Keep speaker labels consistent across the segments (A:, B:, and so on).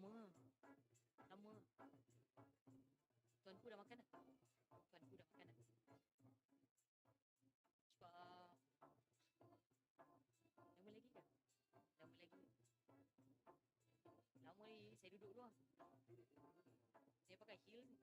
A: Lama. Lama. Tuanku dah makan dah. Tuanku dah makan dah. Cepat. Lama lagi ke? Lama lagi. Lama lagi. Saya duduk dulu lah. Saya pakai heel ni.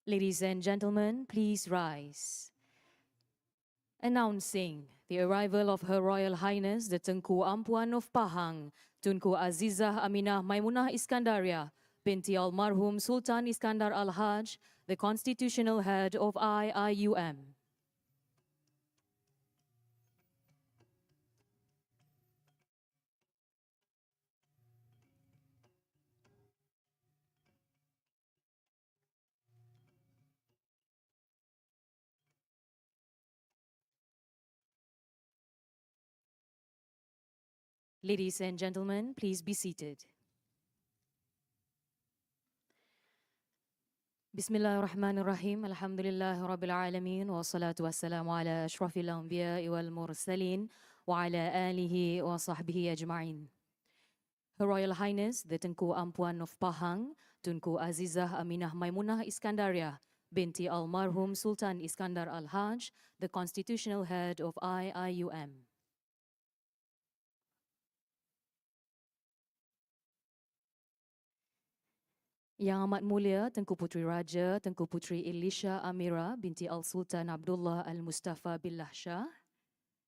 A: Ladies and gentlemen, please rise. Announcing the arrival of Her Royal Highness the Tengku Ampuan of Pahang, Tunku Azizah Aminah Maimunah Iskandaria, binti Almarhum Sultan Iskandar Al-Haj, the constitutional head of IIUM. Ladies and gentlemen, please be seated. Bismillahirrahmanirrahim. Alhamdulillahirabbil wassalatu wassalamu ala asyrafil anbiya'i wal mursalin wa ala alihi wa sahbihi ajma'in. Her Royal Highness the Tengku Ampuan of Pahang, Tunku Azizah Aminah Maimunah Iskandaria binti Almarhum Sultan Iskandar Al-Haj, the constitutional head of IIUM. Yang Amat Mulia Tengku Puteri Raja Tengku Puteri Elisha Amira binti Al-Sultan Abdullah Al-Mustafa Billah Shah.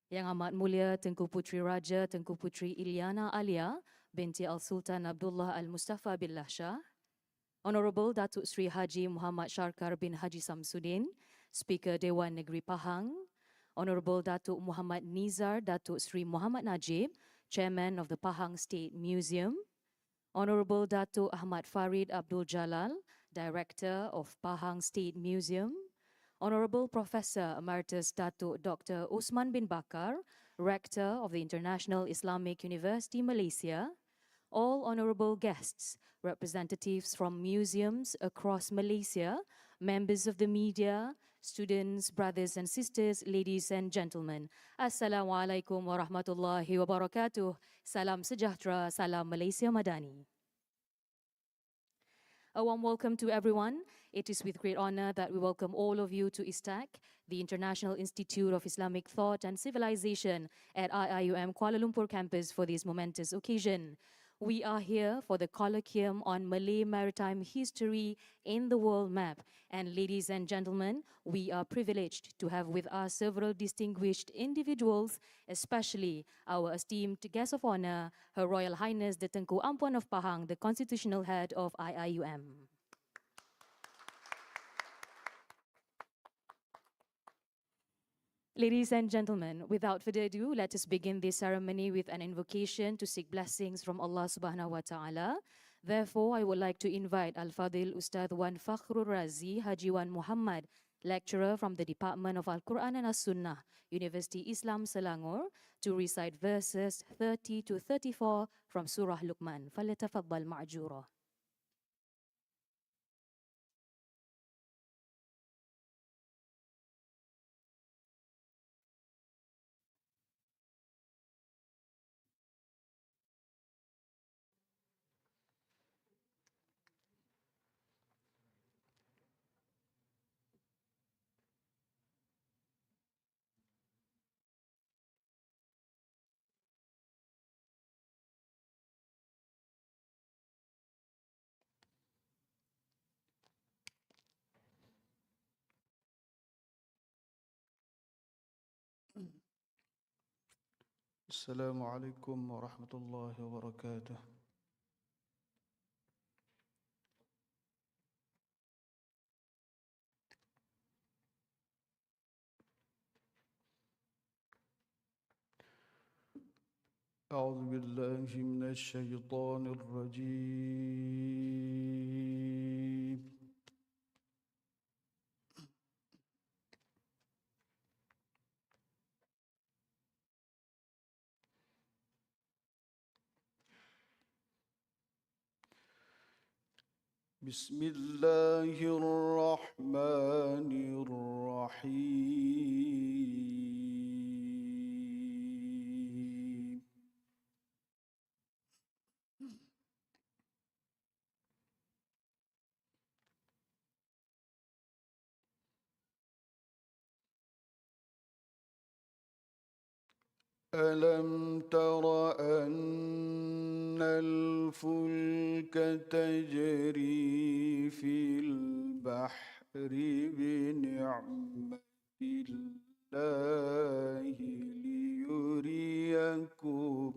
A: Yang Amat Mulia Tengku Puteri Raja Tengku Puteri Ilyana Alia binti Al-Sultan Abdullah Al-Mustafa Billah Shah. Honorable Datuk Sri Haji Muhammad Sharkar bin Haji Samsudin, Speaker Dewan Negeri Pahang. Honorable Datuk Muhammad Nizar Datuk Sri Muhammad Najib, Chairman of the Pahang State Museum. Honorable Datuk Ahmad Farid Abdul Jalal, Director of Pahang State Museum. Honorable Professor Emeritus Datuk Dr. Usman bin Bakar, Rector of the International Islamic University Malaysia. All honorable guests, representatives from museums across Malaysia, members of the media, students, brothers and sisters, ladies and gentlemen. Assalamualaikum warahmatullahi wabarakatuh. Salam sejahtera, salam Malaysia Madani. A warm welcome to everyone. It is with great honor that we welcome all of you to ISTAC, the International Institute of Islamic Thought and Civilization at IIUM Kuala Lumpur campus for this momentous occasion. We are here for the Colloquium on Malay Maritime History in the World Map. And ladies and gentlemen, we are privileged to have with us several distinguished individuals, especially our esteemed guest of honor, Her Royal Highness the Tengku Ampuan of Pahang, the constitutional head of IIUM. Ladies and gentlemen, without further ado, let us begin this ceremony with an invocation to seek blessings from Allah subhanahu wa ta'ala. Therefore, I would like to invite Al-Fadil Ustadh Wan Fakhrul Razi Haji Wan Muhammad, lecturer from the Department of Al-Quran and As-Sunnah, University Islam Selangor, to recite verses 30 to 34 from Surah Luqman. فَلْيَتَفَضَّلْ مَعْجُورًا.
B: السلام عليكم ورحمة الله وبركاته. أعوذ بالله من الشيطان الرجيم. بسم الله الرحمن الرحيم. ألم تر أن الفلك تجري في البحر بنعمة الله ليريكم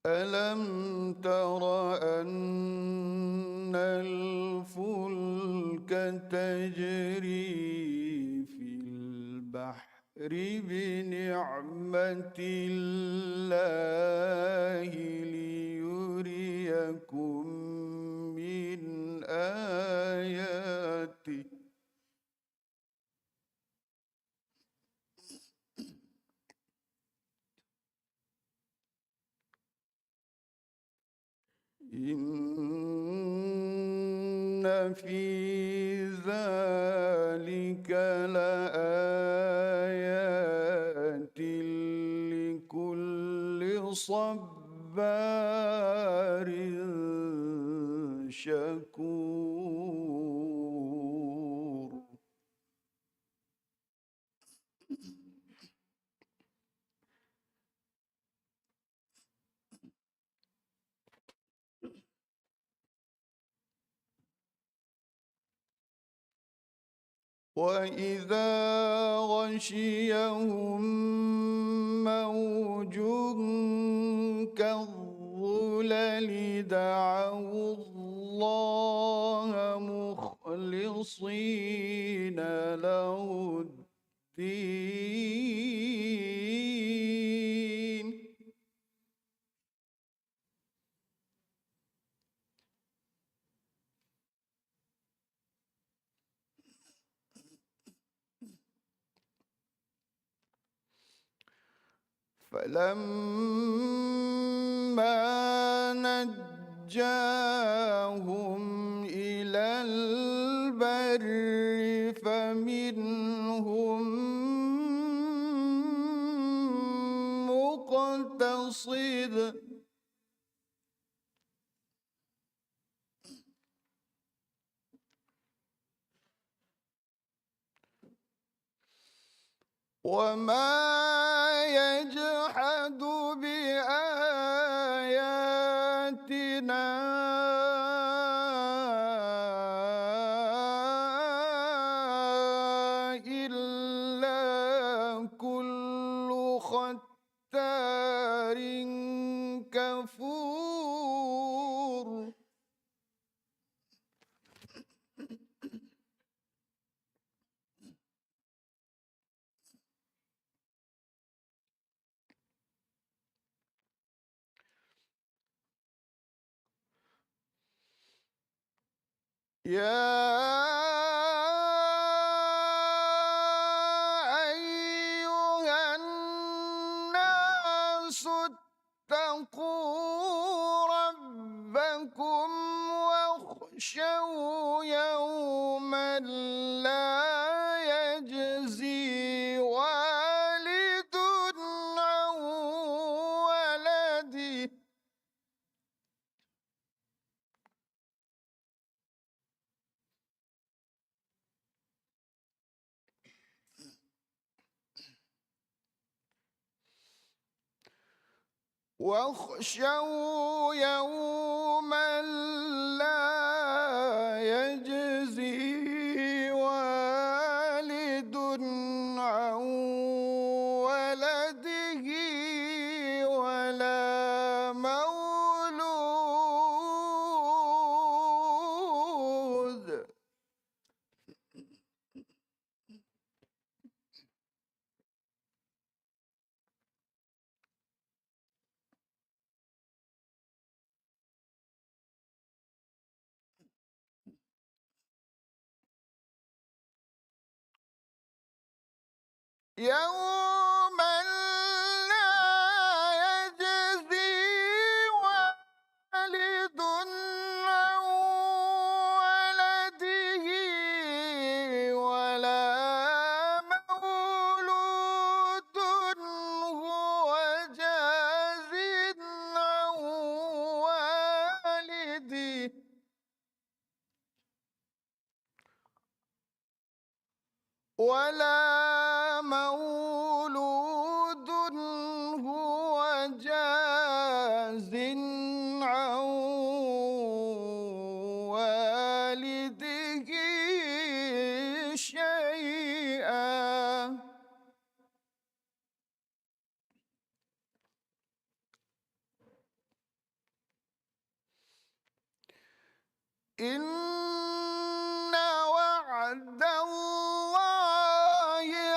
B: ألم تر أن الفلك تجري في البحر بنعمة الله ليريكم من آياته إن في ذلك لآيات لكل صبار شكور. وإذا غشيهم موج كالظلل دعوا الله مخلصين له الدين. فلما نجاهم إلى البر فمنهم مقتصد وما يجحد بآياتنا إلا كل ختار كفور. يا أيها الناس اتقوا ربكم واخشوا يوما لا يجزي والد عن ولده واخشوا يوما لا يجزي والد عن ولده ولا مولود يوما لا يجزي والد عن ولده ولا مولود هو جاز عن والده ولا مولود هو جاز عن والده شيئا. إن وعد الله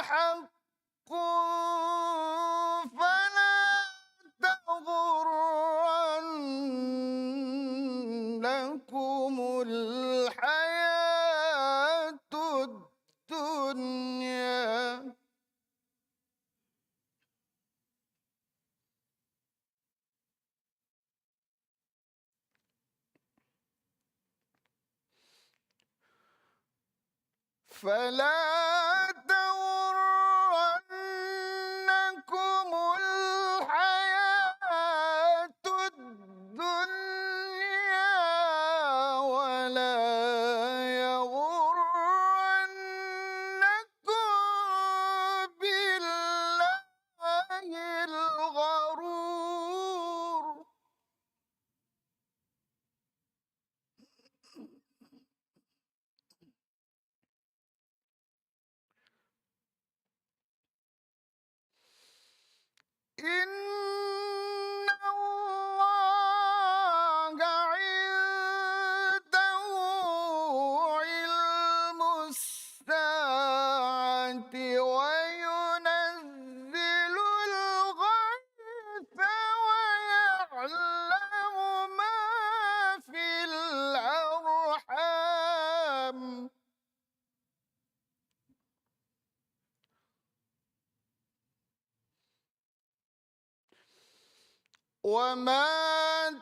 B: حق فلا تغرنكم الحياة الدنيا
C: فلا تغرنكم الحياة الدنيا ولا يغرنكم بالله الغرور. إن الله عنده علم الساعة وينزل الغيث ويعلم ما في الأرحام وما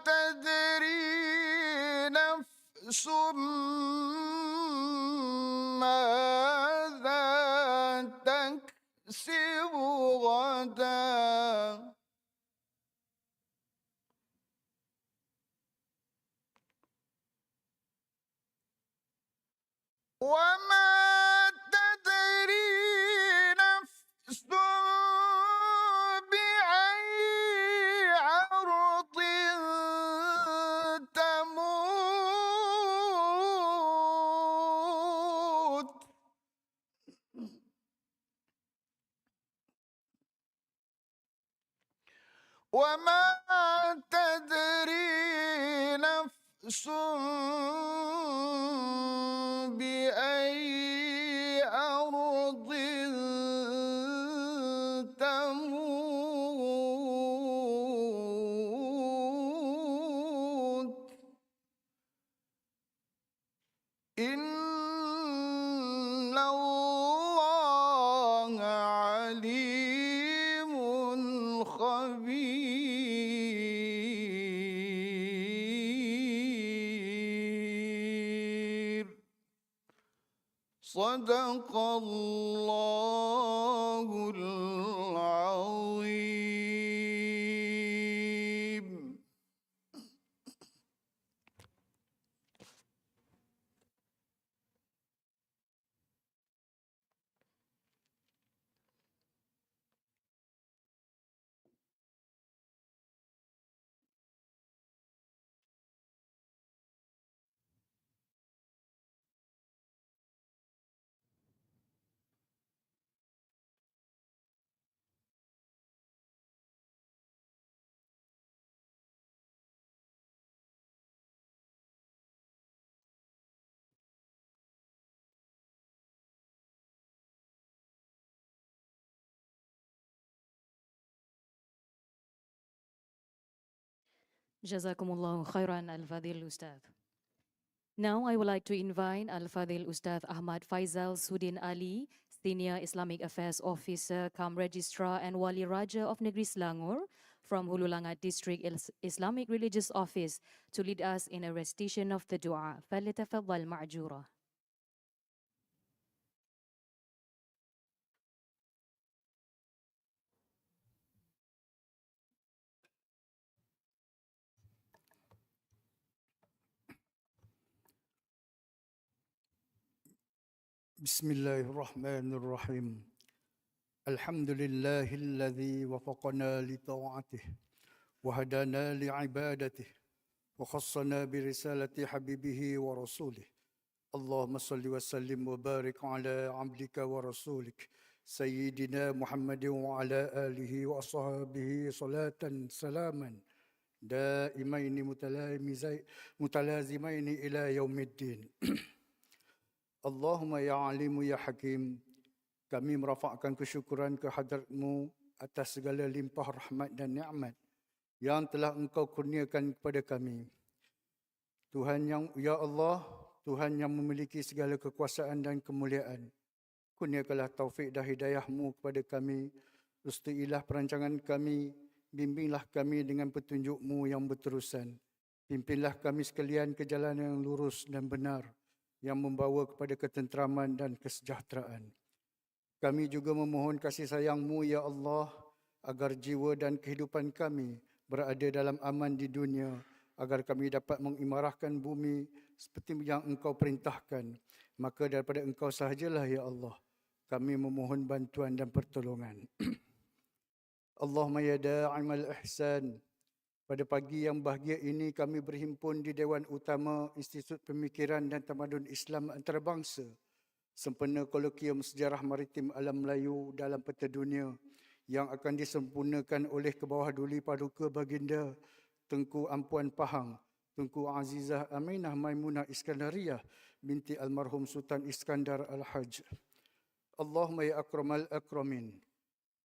C: تدري نفس ماذا تكسب غدا وما تدري نفس بأي أرض تموت وما تدري نفس بأي أرض تموت إن الله عليم خبير. صدق الله العظيم.
A: Jazakumullahu khairan Al-Fadhil Ustaz. Now I would like to invite Al-Fadhil Ustaz Ahmad Faizal Sudin Ali, Senior Islamic Affairs Officer, Registrar and Wali Raja of Negeri Selangor from Hulu Langat District Islamic Religious Office to lead us in a recitation of the dua. فليتفضل معجورا.
B: بسم الله الرحمن الرحيم. الحمد لله الذي وفقنا لطاعته وهدانا لعبادته وخصنا برسالة حبيبه ورسوله. اللهم صل وسلم وبارك على عبدك ورسولك سيدنا محمد وعلى آله وأصحابه صلاة سلاما دائمين متلازمين إلى يوم الدين. Allahumma ya alimu ya hakim, kami merafakkan kesyukuran kehadratmu atas segala limpah rahmat dan nikmat yang telah engkau kurniakan kepada kami. Tuhan yang, ya Allah, Tuhan yang memiliki segala kekuasaan dan kemuliaan, kurniakanlah taufik dan hidayahmu kepada kami, restuilah perancangan kami, bimbinglah kami dengan petunjukmu yang berterusan, pimpinlah kami sekalian ke jalan yang lurus dan benar, yang membawa kepada ketenteraman dan kesejahteraan. Kami juga memohon kasih sayang-Mu, Ya Allah, agar jiwa dan kehidupan kami berada dalam aman di dunia, agar kami dapat mengimarahkan bumi seperti yang Engkau perintahkan. Maka daripada Engkau sahajalah, Ya Allah, kami memohon bantuan dan pertolongan. Allahumma ya da'imal ihsan. Pada pagi yang bahagia ini kami berhimpun di Dewan Utama Institut Pemikiran dan Tamadun Islam Antarabangsa sempena Kolokium Sejarah Maritim Alam Melayu dalam Peta Dunia yang akan disempurnakan oleh Kebawah Duli Paduka Baginda Tengku Ampuan Pahang, Tengku Azizah Aminah Maimunah Iskandariah binti almarhum Sultan Iskandar Al-Hajj. Allahumma ya akramal akramin.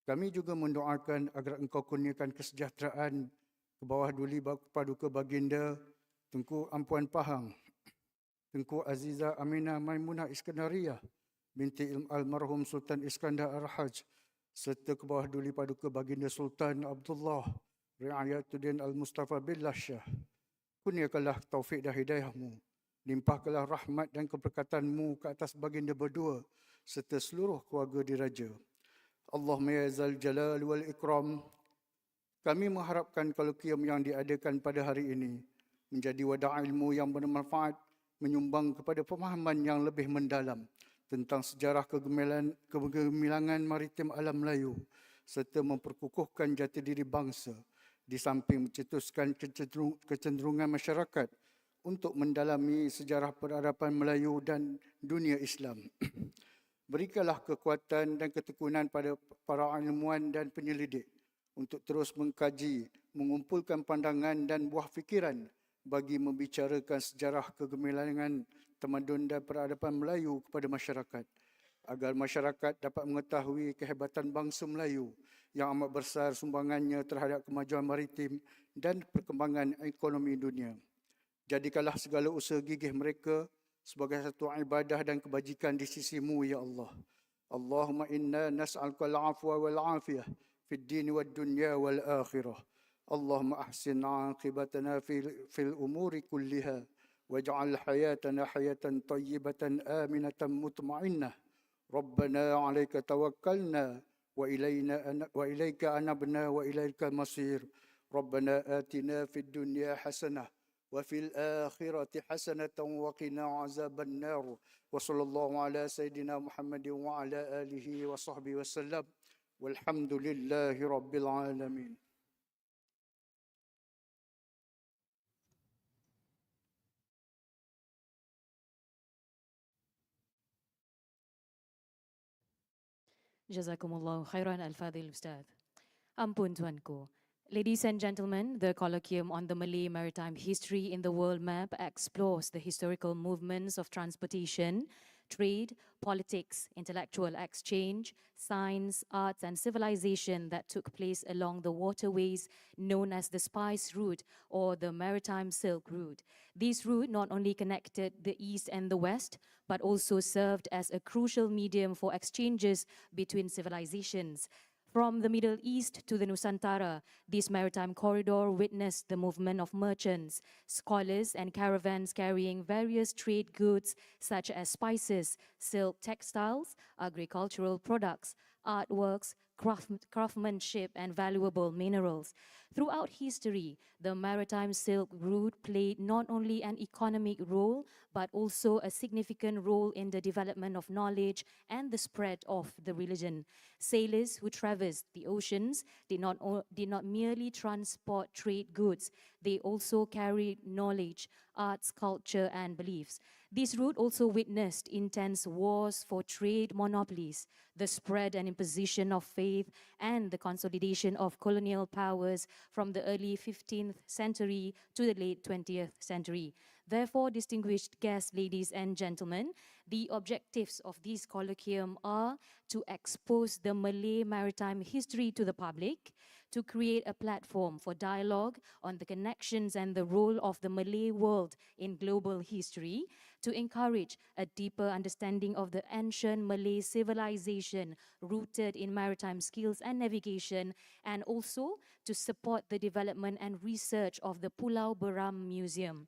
B: Kami juga mendoakan agar Engkau kurniakan kesejahteraan ke bawah Duli Paduka Baginda Tengku Ampuan Pahang, Tengku Azizah Aminah Maimunah Iskandariah binti almarhum Sultan Iskandar Al-Hajj serta ke bawah Duli Paduka Baginda Sultan Abdullah Riayatuddin Al-Mustafa Billah Shah. Kurniakanlah taufik dan hidayah-Mu. Limpahkanlah rahmat dan keberkatan-Mu ke atas baginda berdua serta seluruh keluarga diraja. Allahumma ya zal jalal wal ikram. Kami mengharapkan Colloquium yang diadakan pada hari ini menjadi wadah ilmu yang bermanfaat, menyumbang kepada pemahaman yang lebih mendalam tentang sejarah kegemilangan maritim alam Melayu serta memperkukuhkan jati diri bangsa di samping mencetuskan kecenderungan masyarakat untuk mendalami sejarah peradaban Melayu dan dunia Islam. Berikanlah kekuatan dan ketekunan pada para ilmuwan dan penyelidik untuk terus mengkaji, mengumpulkan pandangan dan buah fikiran bagi membicarakan sejarah kegemilangan tamadun dan peradaban Melayu kepada masyarakat, agar masyarakat dapat mengetahui kehebatan bangsa Melayu yang amat besar sumbangannya terhadap kemajuan maritim dan perkembangan ekonomi dunia. Jadikanlah segala usaha gigih mereka sebagai satu ibadah dan kebajikan di sisi-Mu, Ya Allah. Allahumma inna nas'aluka al-afwa wal-afiyah fi ad-din wad-dunya wal-akhirah. Allahumma ahsin 'aqibatana fil umuri kulliha waj'al hayatana hayatan tayyibatan aminatan mutma'innah. Rabbana 'alaika tawakkalna wa ilayka anabna wa ilaikal masir. Rabbana atina fid dunya hasanah وفي الآخرة حسنة وقنا عذاب النار وصلى الله على سيدنا محمد وعلى آله وصحبه وسلم والحمد لله رب العالمين.
A: Jazakumullahu khairan al-fadhil Ustaz. Ampun Tuanku. Ladies and gentlemen, the Colloquium on the Malay Maritime History in the World Map explores the historical movements of transportation, trade, politics, intellectual exchange, science, arts, and civilization that took place along the waterways known as the Spice Route or the Maritime Silk Route. This route not only connected the East and the West, but also served as a crucial medium for exchanges between civilizations. From the Middle East to the Nusantara, this maritime corridor witnessed the movement of merchants, scholars, and caravans carrying various trade goods such as spices, silk textiles, agricultural products, artworks, craftsmanship, and valuable minerals. Throughout history, the maritime silk route played not only an economic role, but also a significant role in the development of knowledge and the spread of the religion. Sailors who traversed the oceans did not merely transport trade goods, they also carried knowledge, arts, culture, and beliefs. This route also witnessed intense wars for trade monopolies, the spread and imposition of faith, and the consolidation of colonial powers from the early 15th century to the late 20th century. Therefore, distinguished guests, ladies and gentlemen, the objectives of this colloquium are to expose the Malay maritime history to the public, to create a platform for dialogue on the connections and the role of the Malay world in global history, to encourage a deeper understanding of the ancient Malay civilization rooted in maritime skills and navigation, and also to support the development and research of the Pulau Beram Museum.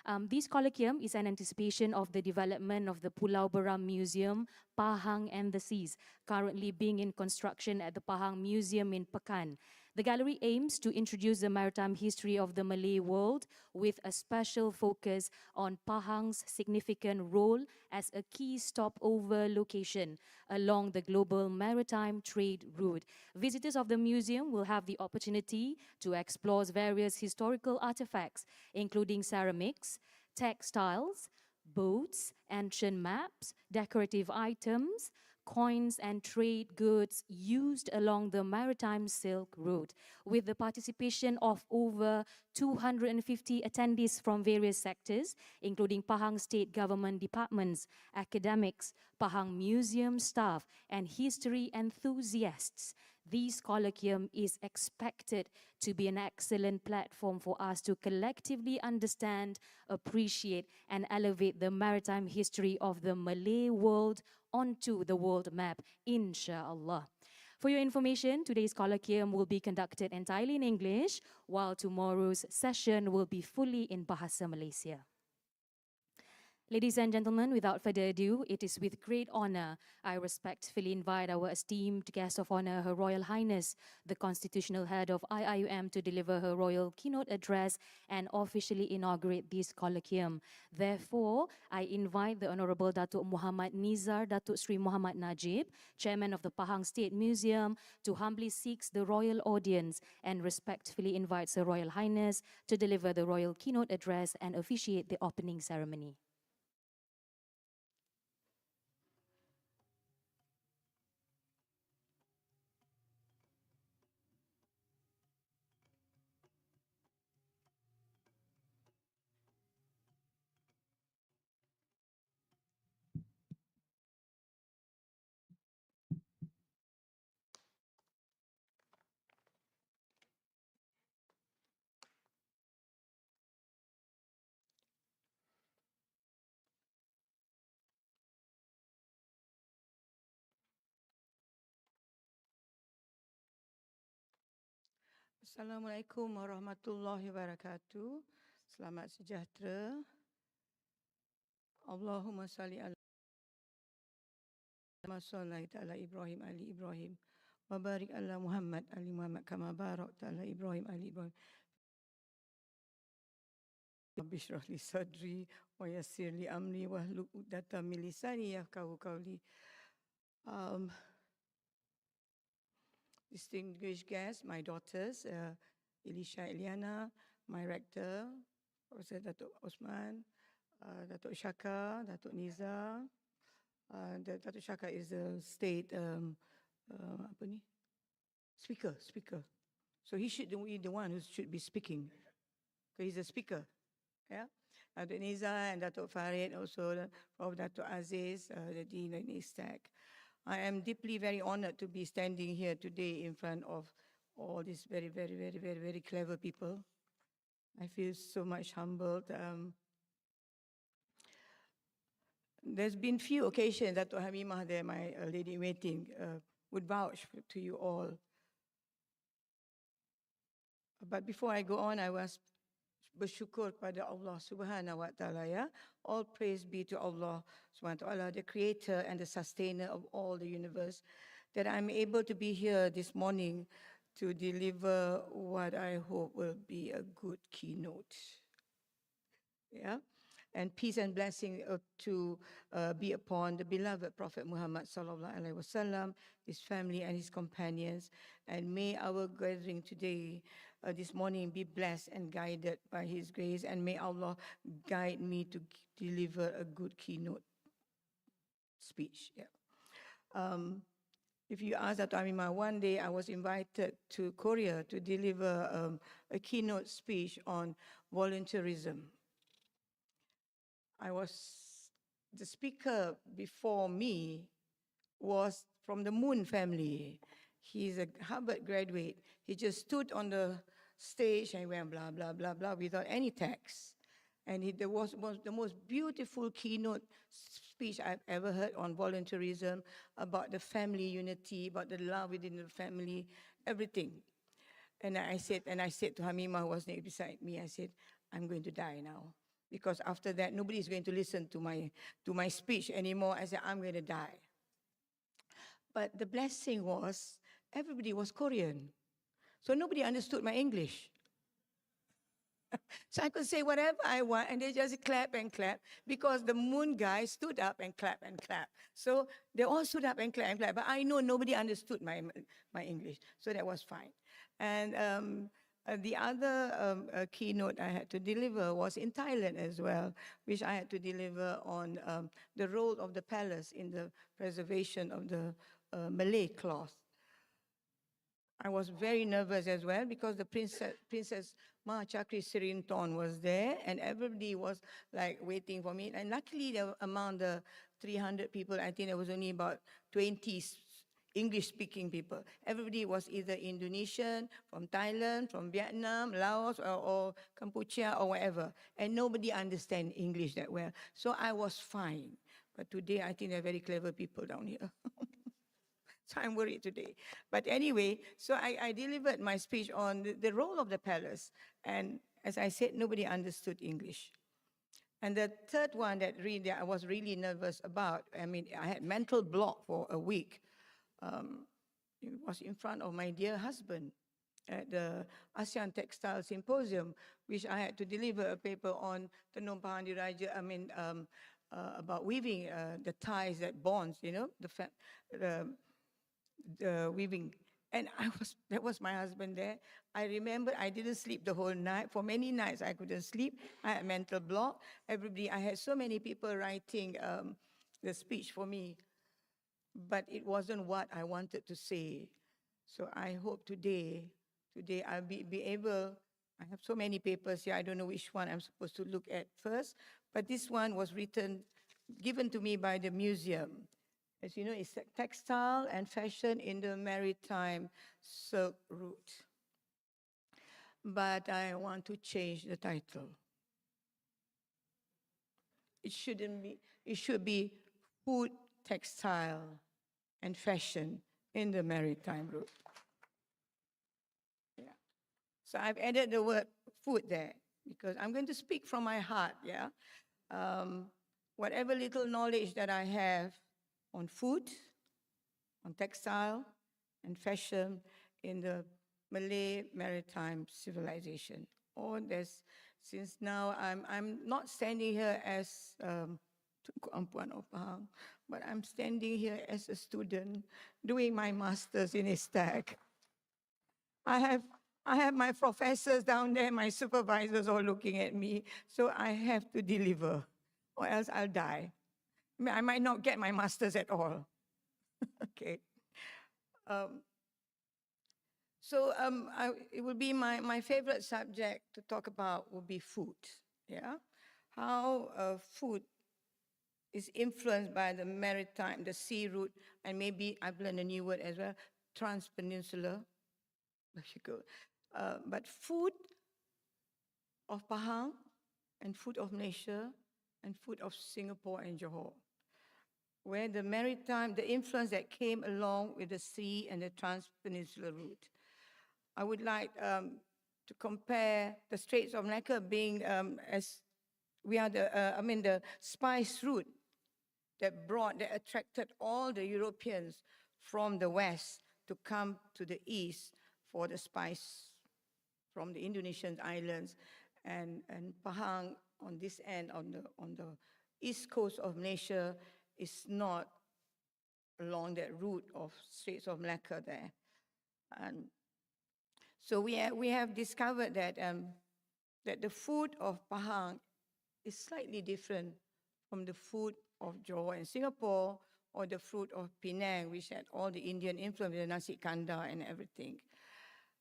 A: This colloquium is an anticipation of the development of the Pulau Beram Museum, Pahang and the Seas, currently being in construction at the Pahang Museum in Pekan. The gallery aims to introduce the maritime history of the Malay world with a special focus on Pahang's significant role as a key stopover location along the global maritime trade route. Visitors of the museum will have the opportunity to explore various historical artifacts, including ceramics, textiles, boats, ancient maps, decorative items, coins and trade goods used along the maritime Silk Road, with the participation of over 250 attendees from various sectors, including Pahang State Government departments, academics, Pahang Museum staff, and history enthusiasts. This colloquium is expected to be an excellent platform for us to collectively understand, appreciate, and elevate the maritime history of the Malay world onto the world map, inshallah. For your information, today's colloquium will be conducted entirely in English, while tomorrow's session will be fully in Bahasa Malaysia. Ladies and gentlemen, without further ado, it is with great honor I respectfully invite our esteemed guest of honor, Her Royal Highness, the Constitutional Head of IIUM, to deliver her royal keynote address and officially inaugurate this colloquium. Therefore, I invite the Honorable Datuk Muhammad Nizar Datuk Sri Muhammad Najib, Chairman of the Pahang State Museum, to humbly seek the royal audience and respectfully invites Her Royal Highness to deliver the royal keynote address and officiate the opening ceremony.
D: Assalamualaikum warahmatullahi wabarakatuh. Selamat sejahtera. Allahumma salli ala Ibrahim ali Ibrahim. Wa barik ala Muhammad ali Muhammad kama barakta ala Ibrahim ali Ibrahim. Rabbi shrah li sadri wa yassir li amri wahlul 'uqdatam min lisani yafqahu qawli. Distinguished guests, my daughters, Elisha Eliana, my rector, Professor Datuk Osman, Datuk Shaka, Datuk Niza. Datuk Shaka is the state speaker. So he should be the one who should be speaking, because he's a speaker. Yeah, Datuk Niza and Datuk Farid, also Prof. Datuk Aziz, the Dean of ISTAC. I am deeply very honored to be standing here today in front of all these very, very, very, very, very clever people. I feel so much humbled. There's been few occasions that Hamimah there, my lady in waiting, would vouch to you all. But before I go on, I was bersyukur pada Allah Subhanahu wa Ta'ala, ya. All praise be to Allah Subhanahu wa Ta'ala, the creator and the sustainer of all the universe, that I'm able to be here this morning to deliver what I hope will be a good keynote. Yeah. And peace and blessing to be upon the beloved Prophet Muhammad sallallahu alaihi wasallam, his family and his companions. And may our gathering today, this morning, be blessed and guided by his grace. And may Allah guide me to deliver a good keynote speech. Yeah. If you ask Dr. Amimah, one day I was invited to Korea to deliver a keynote speech on volunteerism. The speaker before me was from the Moon family. He's a Harvard graduate. He just stood on the stage and went blah, blah, blah, blah without any text. And there was the most beautiful keynote speech I've ever heard on volunteerism, about the family unity, about the love within the family, everything. And I said to Hamimah, who was beside me, I said, I'm going to die now. because after that, nobody is going to listen to my speech anymore. I said, I'm going to die. But the blessing was, everybody was Korean. So nobody understood my English. So I could say whatever I want, and they just clap and clap, because the moon guy stood up and clap and clap. So they all stood up and clap and clap, but I know nobody understood my English, so that was fine. And the other keynote I had to deliver was in Thailand as well, which I had to deliver on the role of the palace in the preservation of the Malay cloth. I was very nervous as well, because the Princess Mahachakri Sirinton was there, and everybody was like waiting for me. And luckily, among the 300 people, I think there was only about 20 English-speaking people. Everybody was either Indonesian, from Thailand, from Vietnam, Laos, or Cambodia, or whatever. And nobody understand English that well. So I was fine. But today, I think they're very clever people down here. So I'm worried today. But anyway, so I delivered my speech on the role of the palace. And as I said, nobody understood English. And the third one that really I was really nervous about, I mean, I had mental block for a week. It was in front of my dear husband at the ASEAN Textile Symposium, which I had to deliver a paper on Tenung Pahang Diraja, about weaving the ties that bonds, you know, the weaving. And that was my husband there. I remember I didn't sleep the whole night. For many nights I couldn't sleep. I had mental block. I had so many people writing the speech for me, but it wasn't what I wanted to say. So I hope today I'll be able, I have so many papers here, I don't know which one I'm supposed to look at first, but this one was given to me by the museum. As you know, it's textile and fashion in the maritime Silk Route. But I want to change the title. It should be food, textile, and fashion in the maritime route. Yeah. So I've added the word food there, because I'm going to speak from my heart, yeah? Whatever little knowledge that I have on food, on textile, and fashion in the Malay maritime civilization. Since now I'm not standing here as Tunku Ampuan of Pahang, but I'm standing here as a student doing my master's in ISTAC. I have my professors down there, my supervisors all looking at me, so I have to deliver, or else I'll die. I might not get my master's at all. Okay. It would be my favorite subject to talk about would be food, yeah? How food is influenced by the maritime, the sea route, and maybe I've learned a new word as well, transpeninsular. There you go. But food of Pahang, and food of Malaysia, and food of Singapore and Johor, where the maritime, the influence that came along with the sea and the transpeninsular route. I would like to compare the Straits of Malacca being as we are the spice route that attracted all the Europeans from the west to come to the east for the spice from the Indonesian islands, and Pahang on this end, on the east coast of Malaysia, is not along that route of Straits of Malacca there. And so we have discovered that that the food of Pahang is slightly different from the food of Johor and Singapore, or the food of Penang, which had all the Indian influence, the nasi kandar and everything.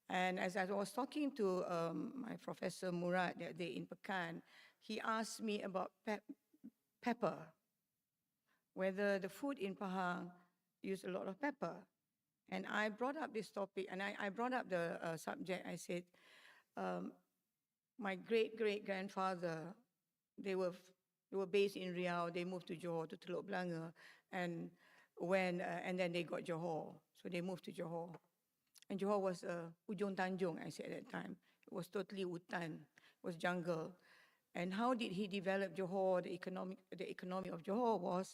D: And as I was talking to my Professor Murad that day in Pekan, he asked me about pepper, whether the food in Pahang used a lot of pepper. And I brought up this topic, and I brought up the subject. I said, my great-great-grandfather, they were based in Riau. They moved to Johor, to Teluk Belanga, and then they got Johor. So they moved to Johor. And Johor was Ujung Tanjung, I said at that time. It was totally hutan, it was jungle. And how did he develop Johor? The economy of Johor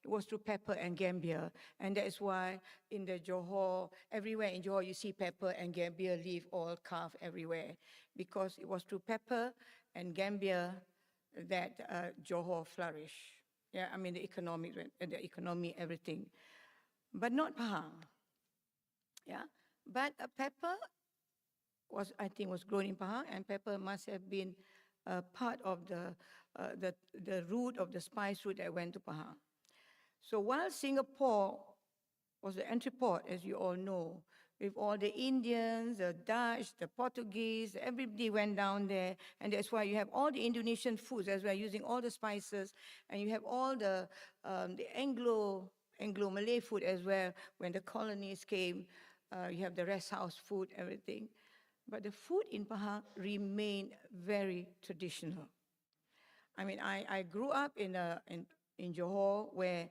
D: it was through pepper and gambia. And that is why in the Johor, everywhere in Johor, you see pepper and gambia leaf all carved everywhere. Because it was through pepper and gambia that Johor flourished. Yeah, I mean the economy, everything. But not Pahang. Yeah, but pepper I think was grown in Pahang, and pepper must have been part of the root of the spice route that went to Pahang. So while Singapore was the entry port, as you all know, with all the Indians, the Dutch, the Portuguese, everybody went down there, and that's why you have all the Indonesian foods as well, using all the spices, and you have all the Anglo-Malay food as well. When the colonies came, you have the rest house food, everything. But the food in Pahang remained very traditional. I mean, I grew up in Johor where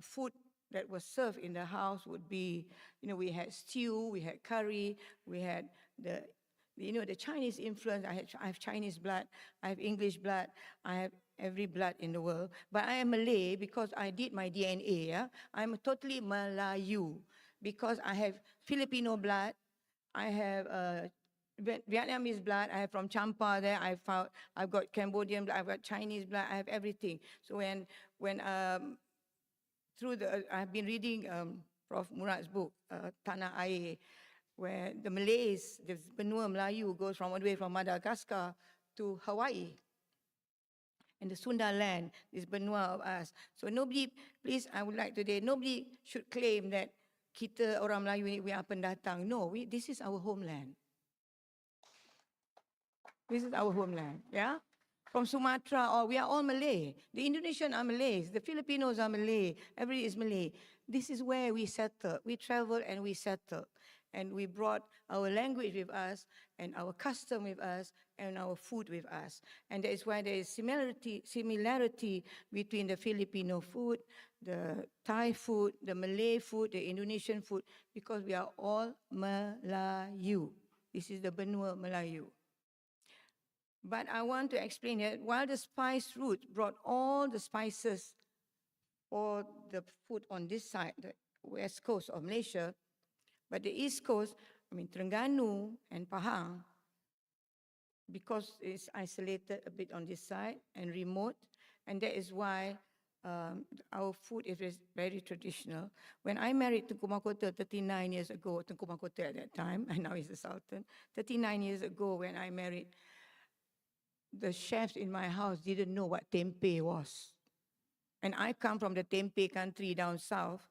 D: food that was served in the house would be, we had stew, we had curry, we had the Chinese influence. I have Chinese blood, I have English blood, I have every blood in the world. But I am Malay because I did my DNA. Yeah? I'm totally Melayu because I have Filipino blood, I have Vietnamese blood, I have from Champa there, I've got Cambodian blood, I've got Chinese blood, I have everything. So when I've been reading Prof. Murad's book, Tanah Air, where the Malays, the benua Melayu goes from all the way from Madagascar to Hawaii. And the Sunda land, this benua of us. So nobody, please, I would like today, nobody should claim that kita orang Melayu ni, we are pendatang. No, this is our homeland. This is our homeland, yeah? From Sumatra, we are all Malay. The Indonesians are Malays. The Filipinos are Malay. Everybody is Malay. This is where we settled. We traveled and we settled. And we brought our language with us, and our custom with us, and our food with us. And that is why there is similarity between the Filipino food, the Thai food, the Malay food, the Indonesian food, because we are all Melayu. This is the benua Melayu. But I want to explain that while the spice route brought all the spices or the food on this side, the west coast of Malaysia, but the east coast, I mean Terengganu and Pahang, because it's isolated a bit on this side and remote, and that is why our food is very traditional. When I married Tunku Mahkota 39 years ago, Tunku Mahkota at that time, and now he's the Sultan, 39 years ago when I married, the chefs in my house didn't know what tempeh was. And I come from the tempeh country down south,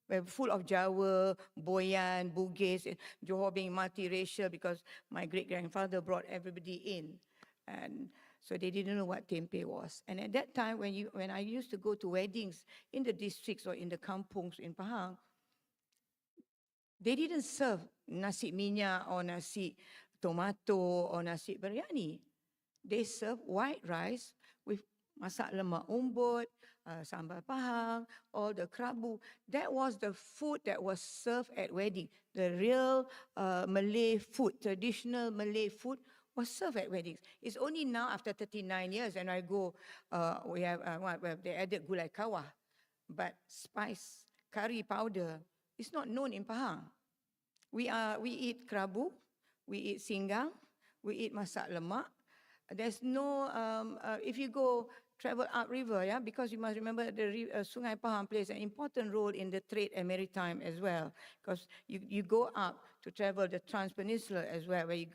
D: where full of Jawa, Boyan, Bugis, Johor being multiracial because my great-grandfather brought everybody in. And so they didn't know what tempeh was. And at that time, when I used to go to weddings in the districts or in the kampungs in Pahang, they didn't serve nasi minyak or nasi tomato or nasi biryani. They serve white rice with masak lemak umbut, sambal Pahang, all the kerabu. That was the food that was served at wedding. The real Malay food, traditional Malay food, was served at weddings. It's only now after 39 years and I go, we have they added gulai kawah, but spice, curry powder, is not known in Pahang. We eat kerabu, we eat singgang, we eat masak lemak. There's no, if you go travel upriver, yeah, because you must remember the Sungai Pahang plays an important role in the trade and maritime as well. Because you go up to travel the Trans-Peninsula as well, where you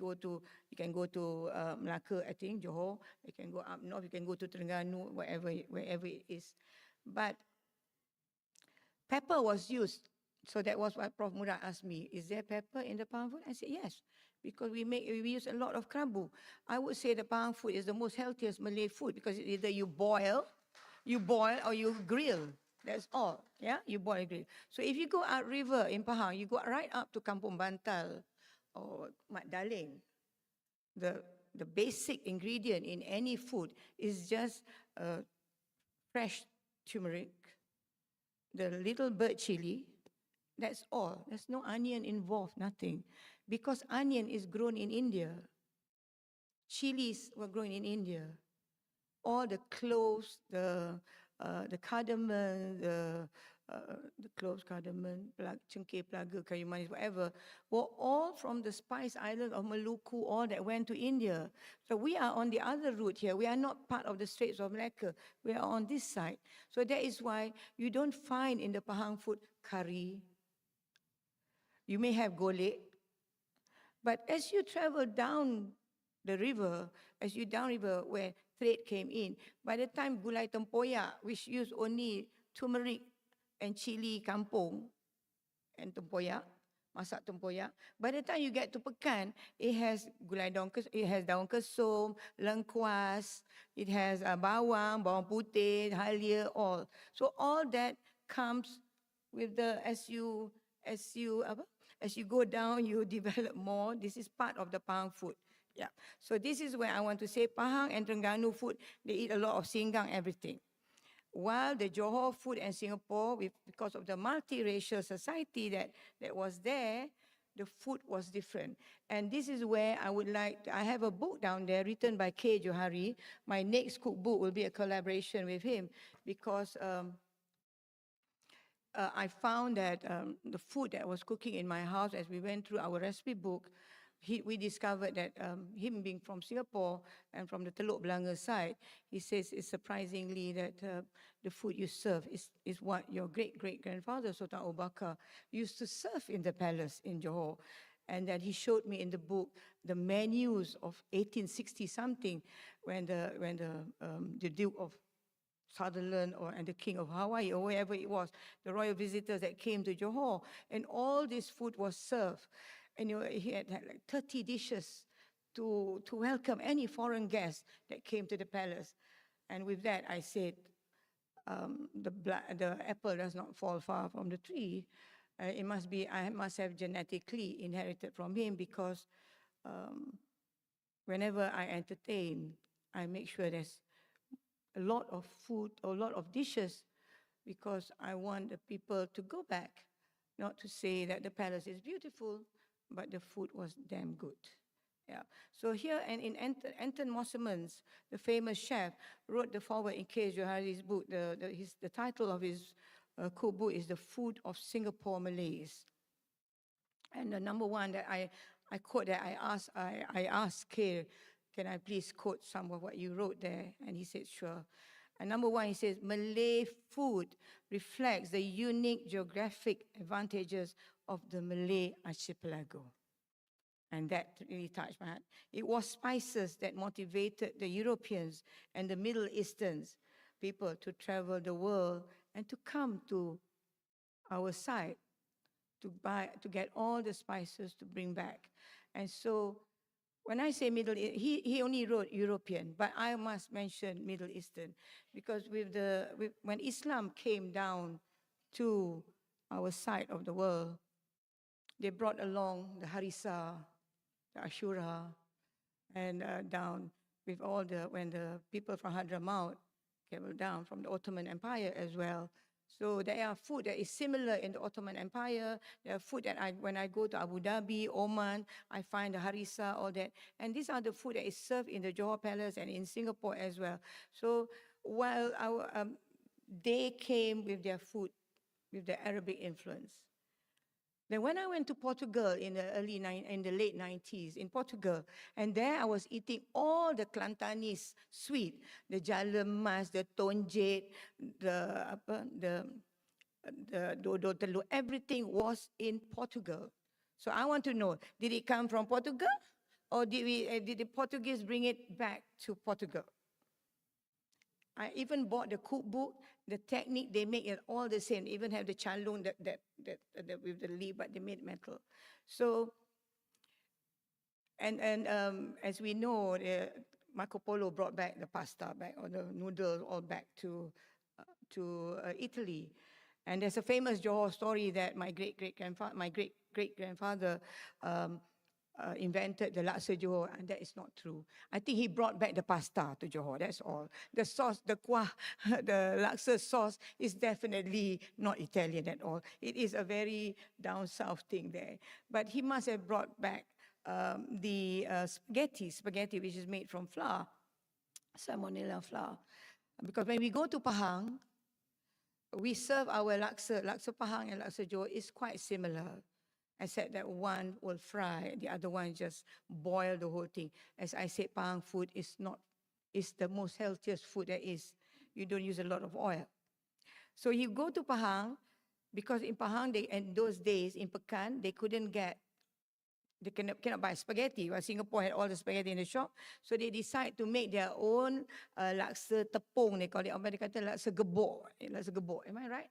D: can go to Melaka, I think, Johor. You can go up north, you can go to Terengganu, wherever it is. But pepper was used. So that was what Prof. Murad asked me, is there pepper in the Pahang food? I said, yes, because we use a lot of kerabu. I would say the Pahang food is the most healthiest Malay food because either you boil or you grill. That's all, yeah? You boil and grill. So if you go out river in Pahang, you go right up to Kampung Bantal or Mat Daling. The basic ingredient in any food is just fresh turmeric, the little bird chili. That's all. There's no onion involved, nothing. Because onion is grown in India. Chilies were grown in India. all the cloves, the cardamom, the cloves, cardamom, cengkeh, pelaga, kayu manis, whatever, were all from the spice island of Maluku, all that went to India. So we are on the other route here. We are not part of the Straits of Malacca. We are on this side. So that is why you don't find in the Pahang food curry. You may have golek. But as you travel down the river, as you downriver where trade came in, by the time gulai tempoyak, which used only turmeric and chili kampung and tempoyak, masak tempoyak, by the time you get to Pekan, it has gulai daun, it has daun kesum, lengkuas, it has bawang, bawang putih, halia, all. So all that comes with the as you go down, you develop more. This is part of the Pahang food. Yeah. So this is where I want to say Pahang and Terengganu food, they eat a lot of singgang, everything. While the Johor food and Singapore, because of the multiracial society that was there, the food was different. And this is where I would like, I have a book down there written by K. Johari. My next cookbook will be a collaboration with him because I found that the food that was cooking in my house as we went through our recipe book, we discovered that him being from Singapore and from the Teluk Belanga side, he says it's surprisingly that the food you serve is what your great-great-grandfather, Sultan Abu Bakar, used to serve in the palace in Johor. And that he showed me in the book the menus of 1860-something when the Duke of Sutherland and the King of Hawaii or wherever it was, the royal visitors that came to Johor, and all this food was served. And he had like 30 dishes to welcome any foreign guest that came to the palace. And with that, I said, the apple does not fall far from the tree. I must have genetically inherited from him because whenever I entertain, I make sure there's a lot of food, or a lot of dishes, because I want the people to go back, not to say that the palace is beautiful, but the food was damn good. Yeah. So here, and in Anton Mosselmans, the famous chef, wrote the foreword in K. Johari's book. The title of his cookbook is The Food of Singapore Malays. And the number one that I quote that I asked K, can I please quote some of what you wrote there? And he said, sure. And number one, he says, Malay food reflects the unique geographic advantages of the Malay archipelago. And that really touched my heart. It was spices that motivated the Europeans and the Middle Easterns people to travel the world and to come to our side to get all the spices to bring back. And so when I say Middle East, he only wrote European, but I must mention Middle Eastern, because when Islam came down to our side of the world, they brought along the harissa, the ashura, and down with when the people from Hadramaut came down from the Ottoman Empire as well. So there are food that is similar in the Ottoman Empire. There are food that when I go to Abu Dhabi, Oman, I find the harissa, all that. And these are the food that is served in the Johor Palace and in Singapore as well. So while they came with their food, with the Arabic influence. Then when I went to Portugal in the late 90s in Portugal, and there I was eating all the Kelantanese sweet, the jalemas, the tonjet, the dodo telur, everything was in Portugal. So I want to know, did it come from Portugal, or did the Portuguese bring it back to Portugal? I even bought the cookbook, the technique they make it all the same. They even have the chalung that with the leaf, but they made metal. So, and as we know, Marco Polo brought back the pasta back, or the noodles all back to Italy. And there's a famous Johor story that my great-great-grandfather invented the laksa Johor, and that is not true. I think he brought back the pasta to Johor, that's all. The sauce, the kuah, the laksa sauce is definitely not Italian at all. It is a very down south thing there. But he must have brought back the spaghetti which is made from flour. salmonella flour. Because when we go to Pahang, we serve our laksa. Laksa Pahang and laksa Johor is quite similar, except that one will fry, the other one just boil the whole thing. As I said, Pahang food is the most healthiest food there is. You don't use a lot of oil. So you go to Pahang, because in Pahang, in those days, in Pekan, they cannot buy spaghetti. While Singapore had all the spaghetti in the shop, so they decide to make their own laksa tepung. They call it. Orang kata laksa gebok. Laksa gebok. Am I right?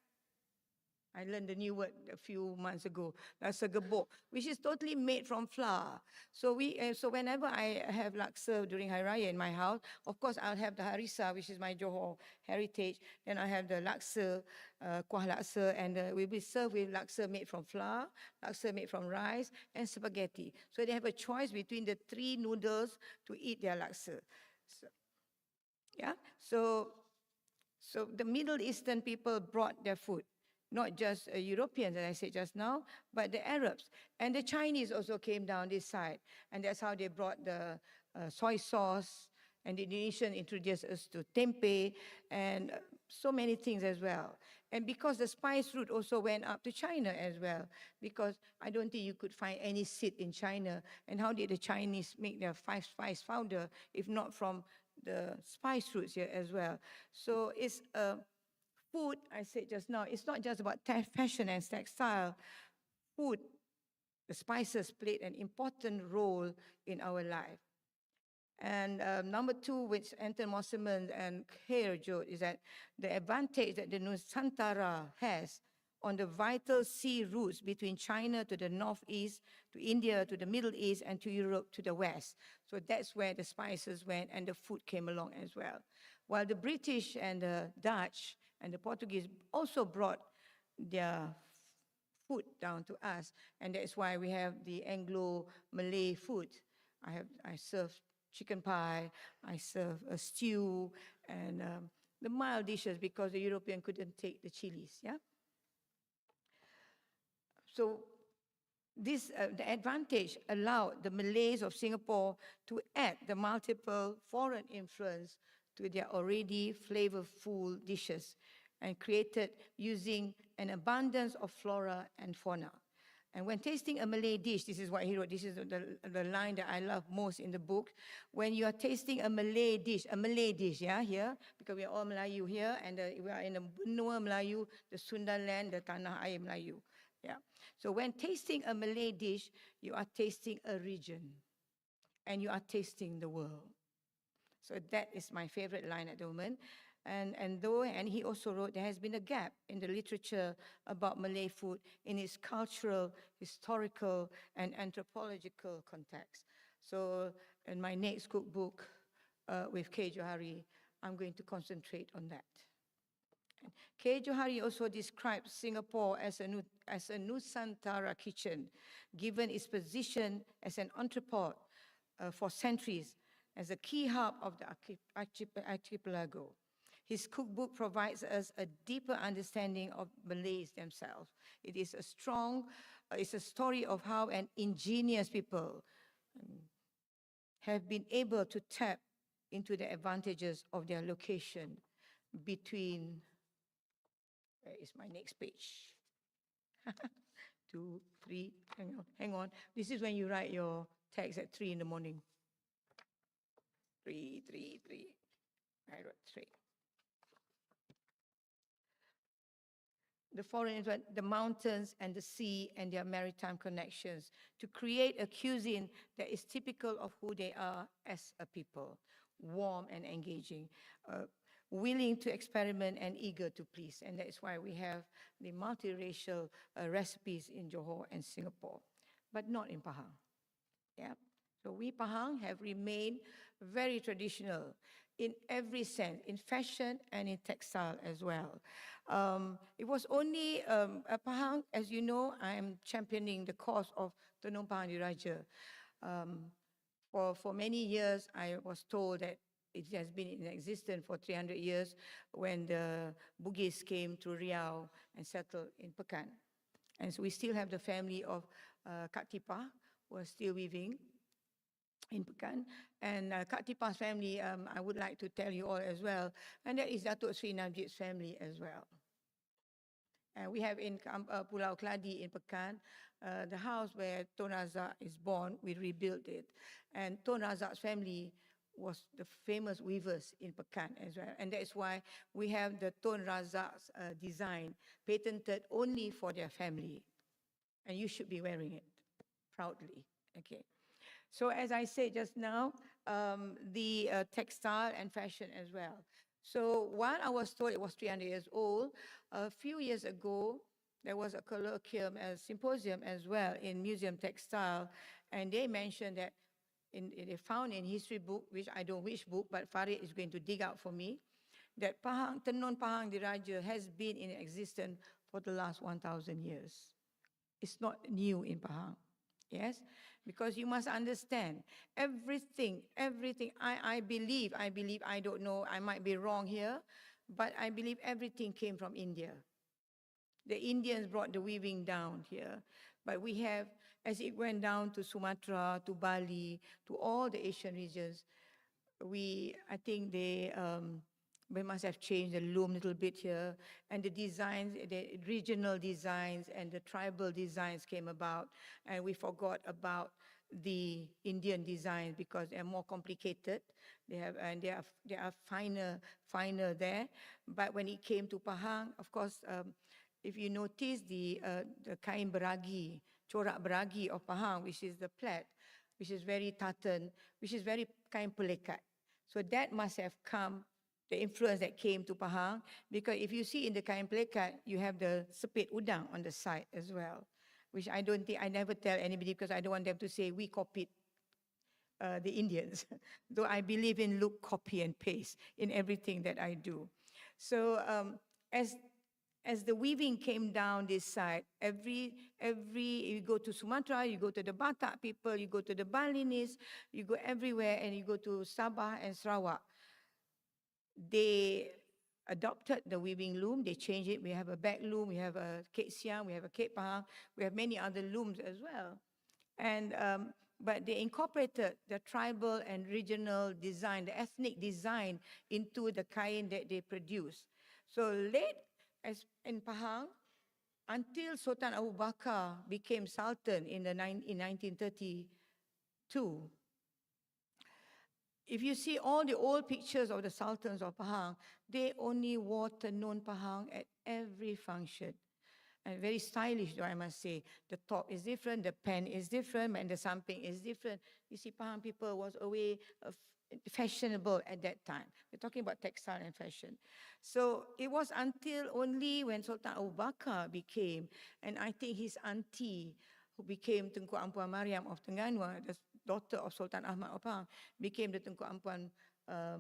D: I learned a new word a few months ago. Laksa gebok, which is totally made from flour. So so whenever I have laksa during Hari Raya in my house, of course I'll have the harisa, which is my Johor heritage. Then I have the laksa, kuah laksa, and we will serve with laksa made from flour, laksa made from rice, and spaghetti. So they have a choice between the three noodles to eat their laksa. So, yeah. So the Middle Eastern people brought their food. Not just Europeans, as I said just now, but the Arabs. And the Chinese also came down this side. And that's how they brought the soy sauce. And the Indonesian introduced us to tempeh and so many things as well. And because the spice route also went up to China as well, because I don't think you could find any seed in China. And how did the Chinese make their spice powder if not from the spice routes here as well? So it's food, I said just now, it's not just about fashion and textile. Food, the spices played an important role in our life. And number two, which Anton Mosselman and Khair Jod, is that the advantage that the Nusantara has on the vital sea routes between China to the northeast, to India, to the Middle East, and to Europe to the west. So that's where the spices went and the food came along as well. While the British and the Dutch and the Portuguese also brought their food down to us, and that's why we have the Anglo-Malay food. I serve chicken pie, I serve a stew, and the mild dishes because the European couldn't take the chilies. Yeah. So this the advantage allowed the Malays of Singapore to add the multiple foreign influence to their already flavorful dishes and created using an abundance of flora and fauna. And when tasting a Malay dish, this is what he wrote, this is the line that I love most in the book. When you are tasting a Malay dish, yeah, here, because we are all Melayu here, and we are in the benua Melayu, the Sundan land, the Tanah Air Melayu. Yeah. So when tasting a Malay dish, you are tasting a region, and you are tasting the world. So that is my favorite line at the moment. And he also wrote, there has been a gap in the literature about Malay food in its cultural, historical, and anthropological context. So in my next cookbook with K. Johari, I'm going to concentrate on that. K. Johari also describes Singapore as a Nusantara kitchen, given its position as an entrepot for centuries, as a key hub of the archipelago. His cookbook provides us a deeper understanding of Malays themselves. It is it's a story of how an ingenious people have been able to tap into the advantages of their location between, where is my next page? 2, 3, hang on. This is when you write your text at 3 in the morning. 3. I wrote 3. The mountains and the sea and their maritime connections to create a cuisine that is typical of who they are as a people, warm and engaging, willing to experiment and eager to please. And that is why we have the multiracial recipes in Johor and Singapore, but not in Pahang. Yeah. So we Pahang have remained very traditional in every sense, in fashion and in textile as well. It was only Pahang, as you know, I am championing the cause of Tenung Pahang Diraja. For many years, I was told that it has been in existence for 300 years when the Bugis came to Riau and settled in Pekan. And so we still have the family of Kak Tipa, who are still weaving. in Pekan. And Kak Tipa's family, I would like to tell you all as well. And that is Datuk Sri Najib's family as well. And we have in Pulau Keladi in Pekan, the house where Tun Razak is born, we rebuilt it. And Tun Razak's family was the famous weavers in Pekan as well. And that is why we have the Tun Razak's design patented only for their family. And you should be wearing it proudly. Okay. So as I said just now, the textile and fashion as well. So while I was told it was 300 years old, a few years ago, there was a colloquium, a symposium as well in Museum Textile, and they mentioned that they found in history book, which I don't know which book, but Farid is going to dig out for me, that Pahang, Tenun Pahang Diraja has been in existence for the last 1,000 years. It's not new in Pahang. Yes, because you must understand everything, I believe, I don't know, I might be wrong here, but I believe everything came from India. The Indians brought the weaving down here, but we have, as it went down to Sumatra, to Bali, to all the Asian regions, I think we must have changed the loom a little bit here, and the designs, the regional designs and the tribal designs came about, and we forgot about the Indian designs because they're more complicated. They are finer there. But when it came to Pahang, of course, if you notice the kain beragi, corak beragi of Pahang, which is the plaid, which is very tartan, which is very kain pelekat. So that must have come, the influence that came to Pahang, because if you see in the kain pelekat, you have the sepit udang on the side as well, which I never tell anybody because I don't want them to say we copied the Indians, though I believe in look, copy and paste in everything that I do. So as the weaving came down this side, you go to Sumatra, you go to the Batak people, you go to the Balinese, you go everywhere, and you go to Sabah and Sarawak. They adopted the weaving loom, they changed it. We have a back loom, we have a Kek Siang, we have a Kek Pahang, we have many other looms as well. And but they incorporated the tribal and regional design, the ethnic design into the kain that they produce. So late as in Pahang, until Sultan Abu Bakar became Sultan in 1932, if you see all the old pictures of the Sultans of Pahang, they only wore tenun Pahang at every function. And very stylish, though, I must say. The top is different, the pen is different, and the samping is different. You see, Pahang people was fashionable at that time. We're talking about textile and fashion. So it was until only when Sultan Abu Bakar became, and I think his auntie, who became Tengku Ampuan Mariam of Terengganu, the daughter of Sultan Ahmad of Pahang, became the Tengku Ampuan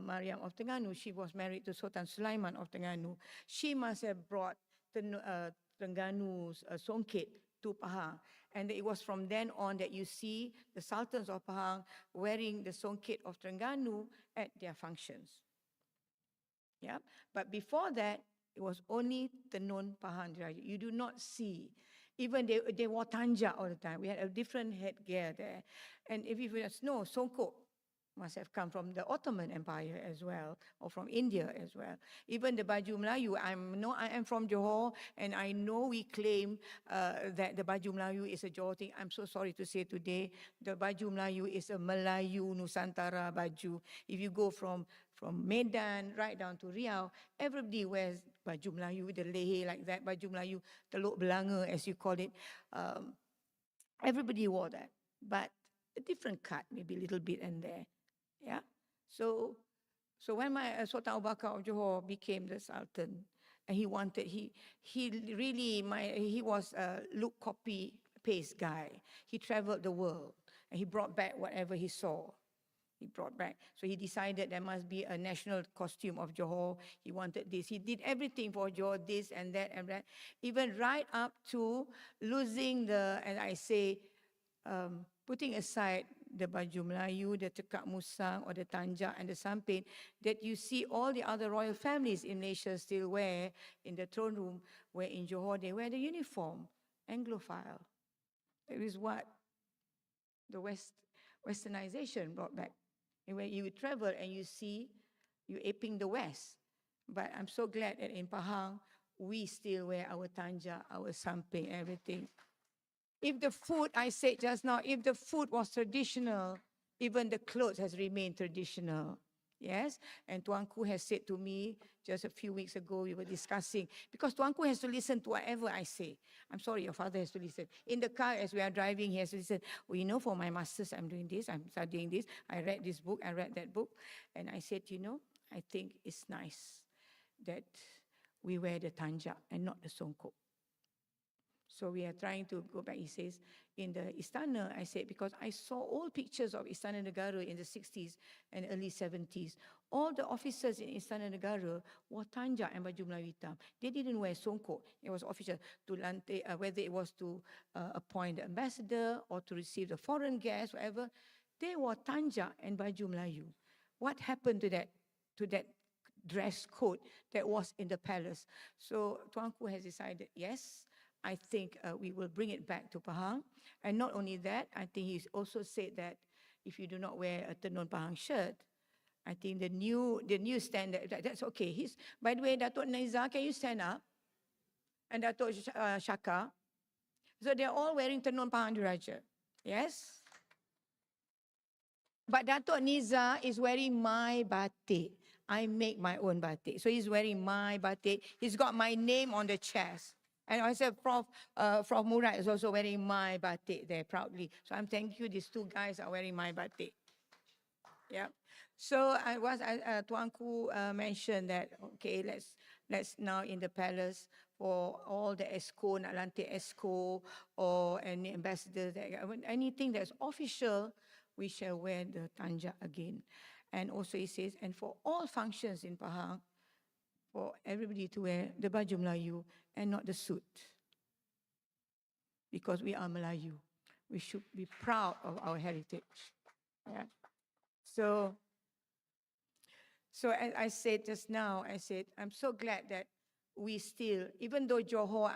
D: Mariam of Terengganu. She was married to Sultan Sulaiman of Terengganu. She must have brought Terengganu's songket to Pahang. And it was from then on that you see the Sultans of Pahang wearing the songket of Terengganu at their functions. Yeah, but before that, it was only Tenun Pahang Diraja. You do not see. Even they wore tanja all the time. We had a different headgear there. And if you know, songkok must have come from the Ottoman Empire as well, or from India as well. Even the baju Melayu, I am from Johor, and I know we claim that the baju Melayu is a Johor thing. I'm so sorry to say today, the baju Melayu is a Melayu Nusantara baju. If you go from Medan right down to Riau, everybody wears baju Melayu with the leher like that, baju Melayu, teluk belanga as you call it. Everybody wore that, but a different cut, maybe a little bit and there. Yeah. So when my Sultan Abu Bakar of Johor became the Sultan, and he was a look, copy, paste guy. He traveled the world and he brought back whatever he saw. He brought back. So he decided there must be a national costume of Johor. He wanted this. He did everything for Johor, this and that and that. Even right up to losing as I say, putting aside the baju Melayu, the tekak musang or the tanjak and the samping that you see all the other royal families in Malaysia still wear in the throne room, where in Johor they wear the uniform, Anglophile. That is what the West, westernization brought back. And when you travel and you see, you aping the West. But I'm so glad that in Pahang, we still wear our tanja, our samping, everything. If the food, I said just now, if the food was traditional, even the clothes has remained traditional. Yes, and Tuanku has said to me just a few weeks ago, we were discussing, because Tuanku has to listen to whatever I say. I'm sorry, your father has to listen. In the car as we are driving, he has to listen. Well, you know, for my masters, I'm doing this, I'm studying this, I read this book, I read that book. And I said, you know, I think it's nice that we wear the tanja and not the songkok. So we are trying to go back, he says, in the Istana, I said, because I saw old pictures of Istana Negara in the 60s and early 70s. All the officers in Istana Negara wore tanja and baju Melayu hitam. They didn't wear songkok. It was official to lantai, whether it was to appoint the ambassador or to receive the foreign guests, whatever. They wore tanja and baju Melayu. What happened to that dress code that was in the palace? So Tuanku has decided, yes, I think we will bring it back to Pahang. And not only that, I think he's also said that if you do not wear a Tenun Pahang shirt, I think the new standard, that's okay. By the way, Datuk Naiza, can you stand up? And Datuk Shaka. So they're all wearing Tenun Pahang Diraja. Yes? But Datuk Niza is wearing my batik. I make my own batik. So he's wearing my batik. He's got my name on the chest. And I said, Prof Murad is also wearing my batik there proudly. So I'm thank you, these two guys are wearing my batik. Yeah. So Tuanku mentioned that, okay, let's now in the palace for all the ESCO, nak lantik ESCO or any ambassador, anything that's official, we shall wear the tanja again. And also he says, and for all functions in Pahang, for everybody to wear the baju Melayu and not the suit. Because we are Melayu. We should be proud of our heritage. Yeah. So as I said just now, I'm so glad that we still, even though Johor,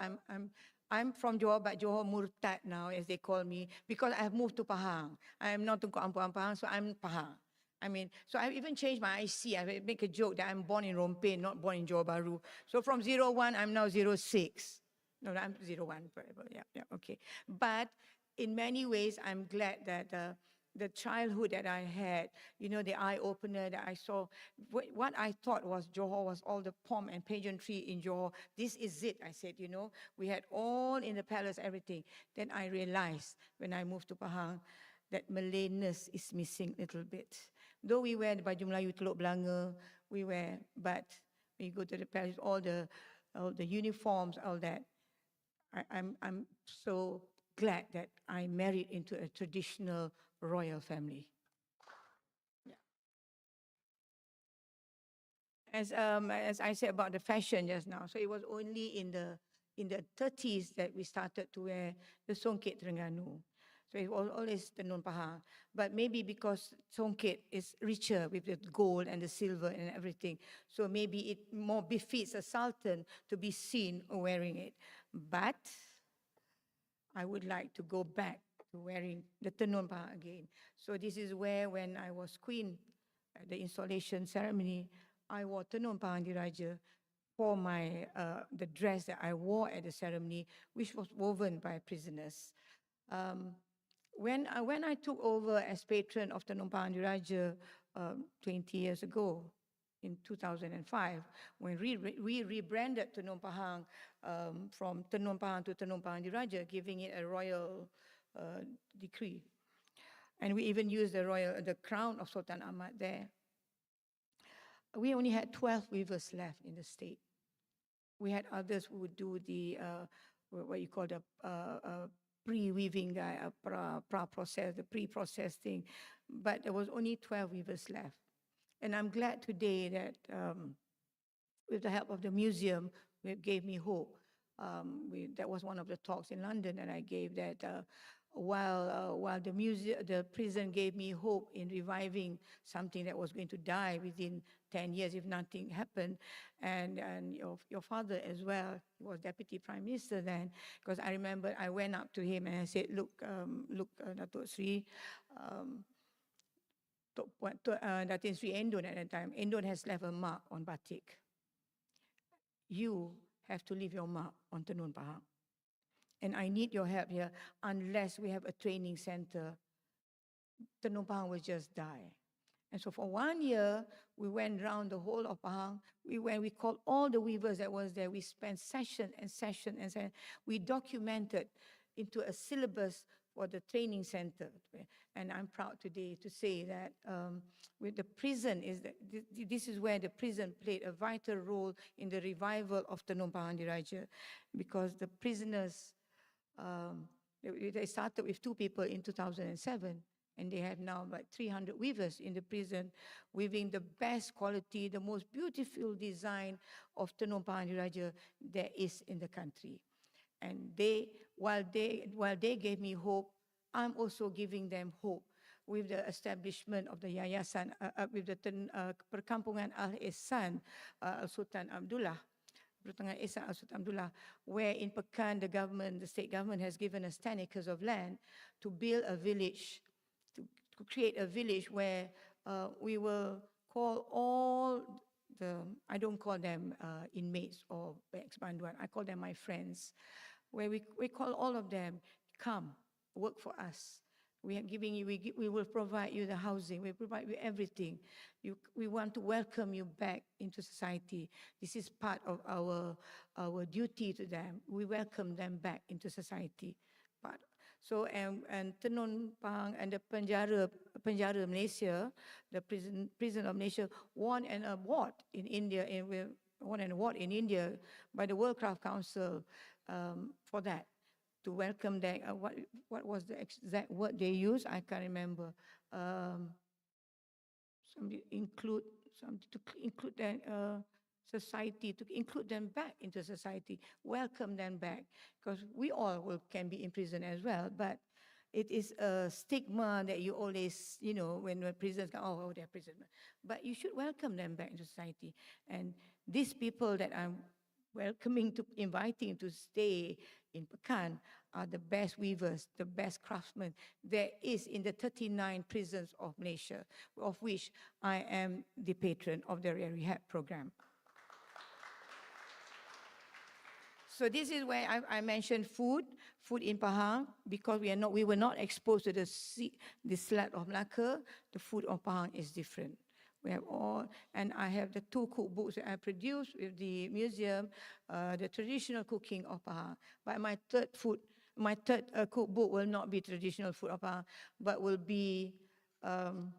D: I'm from Johor, but Johor Murtad now, as they call me, because I have moved to Pahang. I am not Tunku Ampuan Pahang, so I'm Pahang. I mean, so I even changed my IC. I make a joke that I'm born in Rompin, not born in Johor Bahru. So from 01, I'm now 06. No, I'm 01 forever. Yeah, okay. But in many ways, I'm glad that the childhood that I had, you know, the eye-opener that I saw, what I thought was Johor was all the pomp and pageantry in Johor. This is it, I said, you know. We had all in the palace, everything. Then I realized when I moved to Pahang that Malayness is missing a little bit. Though we wear the baju Melayu Teluk Belanga, we wear, but when you go to the palace, all the uniforms, all that. I'm so glad that I married into a traditional royal family. Yeah. As I said about the fashion just now, so it was only in the 30s that we started to wear the songket Terengganu. So it was always the Tenun Pahang. But maybe because songket is richer with the gold and the silver and everything, so maybe it more befits a sultan to be seen wearing it. But I would like to go back to wearing the Tenun Pahang again. So this is where, when I was queen at the installation ceremony, I wore Tenun Pahang Diraja for my the dress that I wore at the ceremony, which was woven by prisoners. When I took over as patron of Tenun Pahang Diraja 20 years ago, in 2005, when we rebranded Tenun Pahang from Tenun Pahang to Tenun Pahang Diraja, giving it a royal decree. And we even used the crown of Sultan Ahmad there. We only had 12 weavers left in the state. We had others who would do the, what you call the pre-weaving, process, the pre-process thing. But there was only 12 weavers left. And I'm glad today that with the help of the museum, it gave me hope. That was one of the talks in London that I gave, that while the prison gave me hope in reviving something that was going to die within 10 years if nothing happened, and your father as well, he was Deputy Prime Minister then, because I remember I went up to him and I said, look, Datuk Sri, Datin Sri Endon at that time. Endon has left a mark on batik. You have to leave your mark on Tenun Pahang. And I need your help here. Unless we have a training center, Tenun Pahang will just die. And so for 1 year, we went around the whole of Pahang. We called all the weavers that was there. We spent session and session and session. We documented into a syllabus for the training center. And I'm proud today to say that with the prison, this is where the prison played a vital role in the revival of Tenun Pahang Diraja, because the prisoners, they started with 2 people in 2007. And they have now like 300 weavers in the prison, weaving the best quality, the most beautiful design of Tenun Pahang Diraja there is in the country. And while they gave me hope, I'm also giving them hope with the establishment of the Yayasan, with the Perkampungan Al-Ihsan Sultan Abdullah. Where in Pekan, the state government has given us 10 acres of land to build a village, to create a village where we will call all I don't call them inmates or ex-banduan, I call them my friends, where we call all of them, come, work for us. We will provide you the housing, we provide you everything. We want to welcome you back into society. This is part of our duty to them. We welcome them back into society. So, and Tenun Pahang and the Penjara Malaysia, the prison of Malaysia, won an award in India, by the World Craft Council for that, to welcome them. What was the exact word they used? I can't remember. To include them, society, to include them back into society, welcome them back, because we all can be in prison as well, but it is a stigma that you always, when prisoners come, oh, they're prisoners. But you should welcome them back into society. And these people that I'm inviting to stay in Pekan are the best weavers, the best craftsmen there is in the 39 prisons of Malaysia, of which I am the patron of the rehab program. So this is where I mentioned food in Pahang, because we were not exposed to the Selat of Melaka. The food of Pahang is different. We have and I have the 2 cookbooks that I produced with the museum, the traditional cooking of Pahang. But my third cookbook will not be traditional food of Pahang, but will be along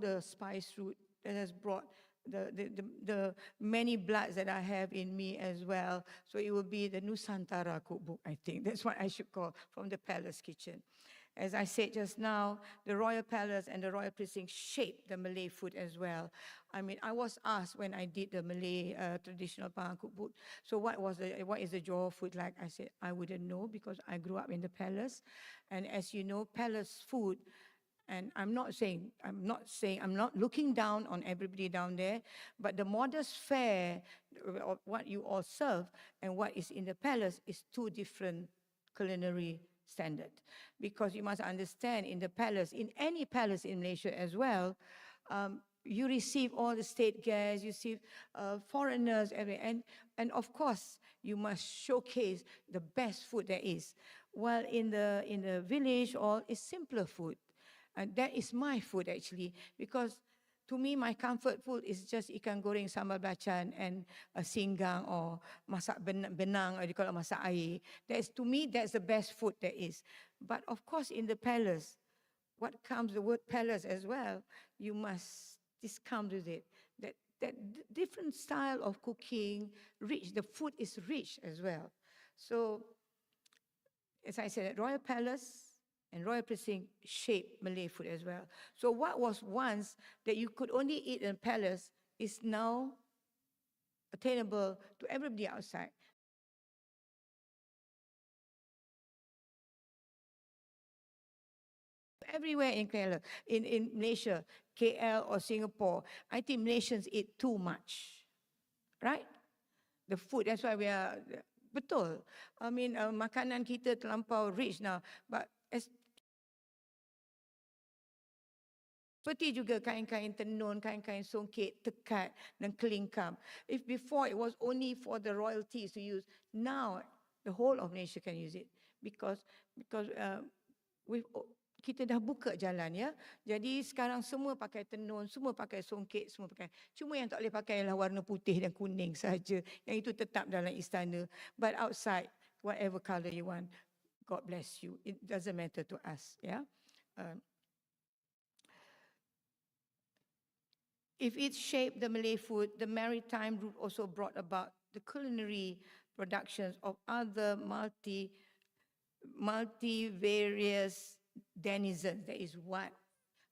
D: the spice route that has brought the many bloods that I have in me as well. So it will be the Nusantara cookbook, I think. That's what I should call, from the palace kitchen. As I said just now, the royal palace and the royal precinct shaped the Malay food as well. I mean, I was asked when I did the Malay traditional Pahang cookbook, so what is the Johor food like? I said, I wouldn't know, because I grew up in the palace. And as you know, palace food, and I'm not looking down on everybody down there, but the modest fare of what you all serve and what is in the palace is 2 different culinary standard. Because you must understand, in the palace, in any palace in Malaysia as well, you receive all the state guests, you receive foreigners, and of course, you must showcase the best food there is. While in the village, it's simpler food. And that is my food, actually, because to me, my comfort food is just ikan goreng sambal belacan and a singgang, or masak benang, or you call it masak air. To me, that's the best food there is. But of course, in the palace, what comes the word palace as well, you must discount with it. That different style of cooking, rich, the food is rich as well. So, as I said, Royal Palace and Royal Precinct shaped Malay food as well. So what was once that you could only eat in palace is now attainable to everybody outside. Everywhere in KL, in Malaysia, KL or Singapore, I think Malaysians eat too much, right? The food, that's why we are, betul. I mean, makanan kita terlampau rich now, but as Seperti juga kain-kain tenun, kain-kain songket, tekat dan kelingkam. If before it was only for the royalties to use, now the whole of Malaysia can use it because kita dah buka jalan ya. Jadi sekarang semua pakai tenun, semua pakai songket, semua pakai. Cuma yang tak boleh pakai ialah warna putih dan kuning saja. Yang itu tetap dalam istana. But outside, whatever color you want, God bless you. It doesn't matter to us. Ya. If it shaped the Malay food, the maritime route also brought about the culinary productions of other multivarious denizens. That is what,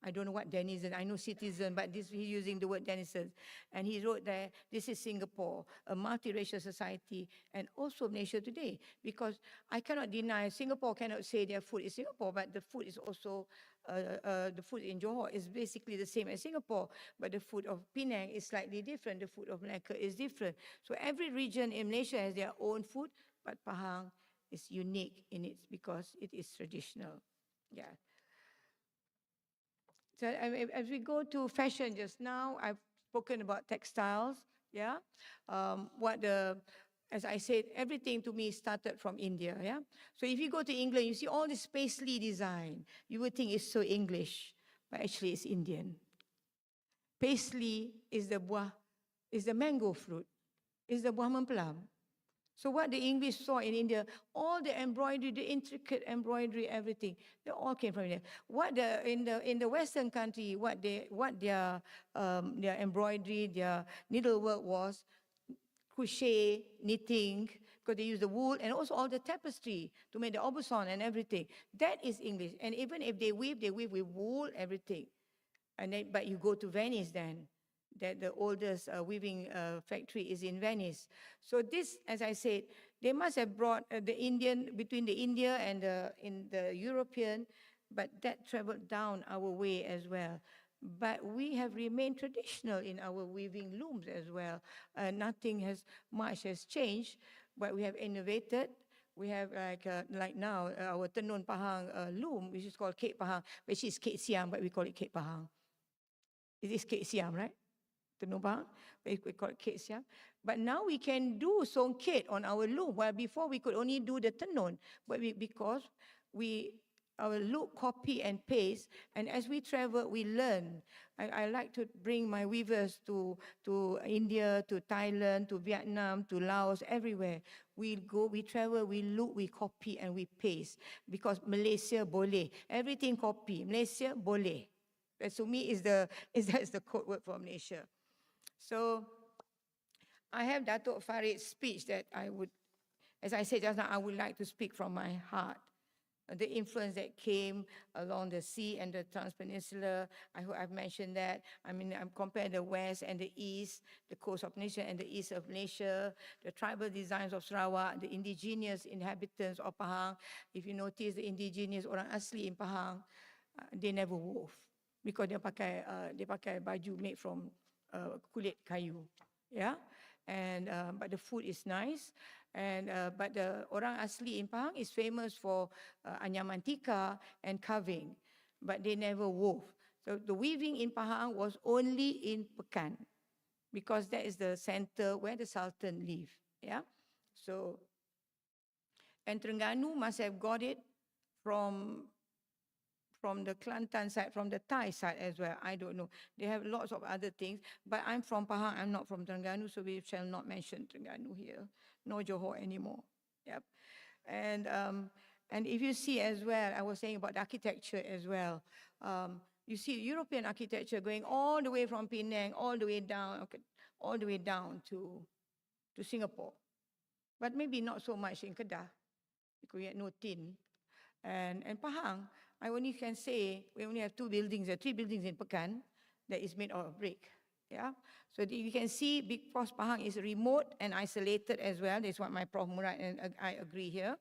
D: I don't know what denizen, I know citizen, but this he's using the word denizen. And he wrote there, this is Singapore, a multiracial society, and also Malaysia today. Because I cannot deny, Singapore cannot say their food is Singapore, but the food is also, the food in Johor is basically the same as Singapore, but the food of Penang is slightly different, the food of Malacca is different. So every region in Malaysia has their own food, but Pahang is unique in it because it is traditional. Yeah. So as we go to fashion just now, I've spoken about textiles, yeah. As I said, everything to me started from India, yeah. So if you go to England, you see all this paisley design. You would think it's so English, but actually it's Indian. Paisley is the mango fruit, is the buah mempelam. So what the English saw in India, all the embroidery, the intricate embroidery, everything, they all came from India. In the Western country, what their embroidery, their needlework was, crochet, knitting, because they use the wool, and also all the tapestry to make the obuson and everything. That is English. And even if they weave with wool, everything. But you go to Venice then, that the oldest weaving factory is in Venice. So this, as I said, they must have brought between the India and the European, but that traveled down our way as well. But we have remained traditional in our weaving looms as well. Nothing much has changed, but we have innovated. We have like now our Tenun Pahang loom, which is called Kek Pahang, which is Kek Siam, but we call it Kek Pahang. It is Kek Siam, right? Tenun Pahang, we call it Kek Siam. But now we can do songket on our loom, while before we could only do the tenun. But because our look, copy and paste, and as we travel, we learn. I like to bring my weavers to India, to Thailand, to Vietnam, to Laos, everywhere. We go, we travel, we look, we copy, and we paste. Because Malaysia boleh. Everything copy. Malaysia boleh. That to me that's the code word for Malaysia. So I have Datuk Farid's speech that I would, as I said just now, I would like to speak from my heart. The influence that came along the sea and the Trans-Peninsula, I've mentioned that. I mean, I'm comparing the west and the east, the coast of Malaysia and the east of Malaysia, the tribal designs of Sarawak, the indigenous inhabitants of Pahang. If you notice, the indigenous orang asli in Pahang, they never wove because they pakai baju made from kulit kayu, yeah. And but the food is nice. And but the orang asli in Pahang is famous for anyaman tikar and carving, but they never wove. So the weaving in Pahang was only in Pekan, because that is the center where the Sultan lived. Yeah. So, and Terengganu must have got it from the Kelantan side, from the Thai side as well. I don't know. They have lots of other things. But I'm from Pahang. I'm not from Terengganu, so we shall not mention Terengganu here, nor Johor anymore. Yep. And if you see as well, I was saying about the architecture as well. You see European architecture going all the way from Penang, all the way down to Singapore. But maybe not so much in Kedah, because we had no tin. And Pahang, I only can say we only have 3 buildings in Pekan that is made out of brick. Yeah. So you can see because Pahang is remote and isolated as well. That's what my Prof. Murad and I agree here.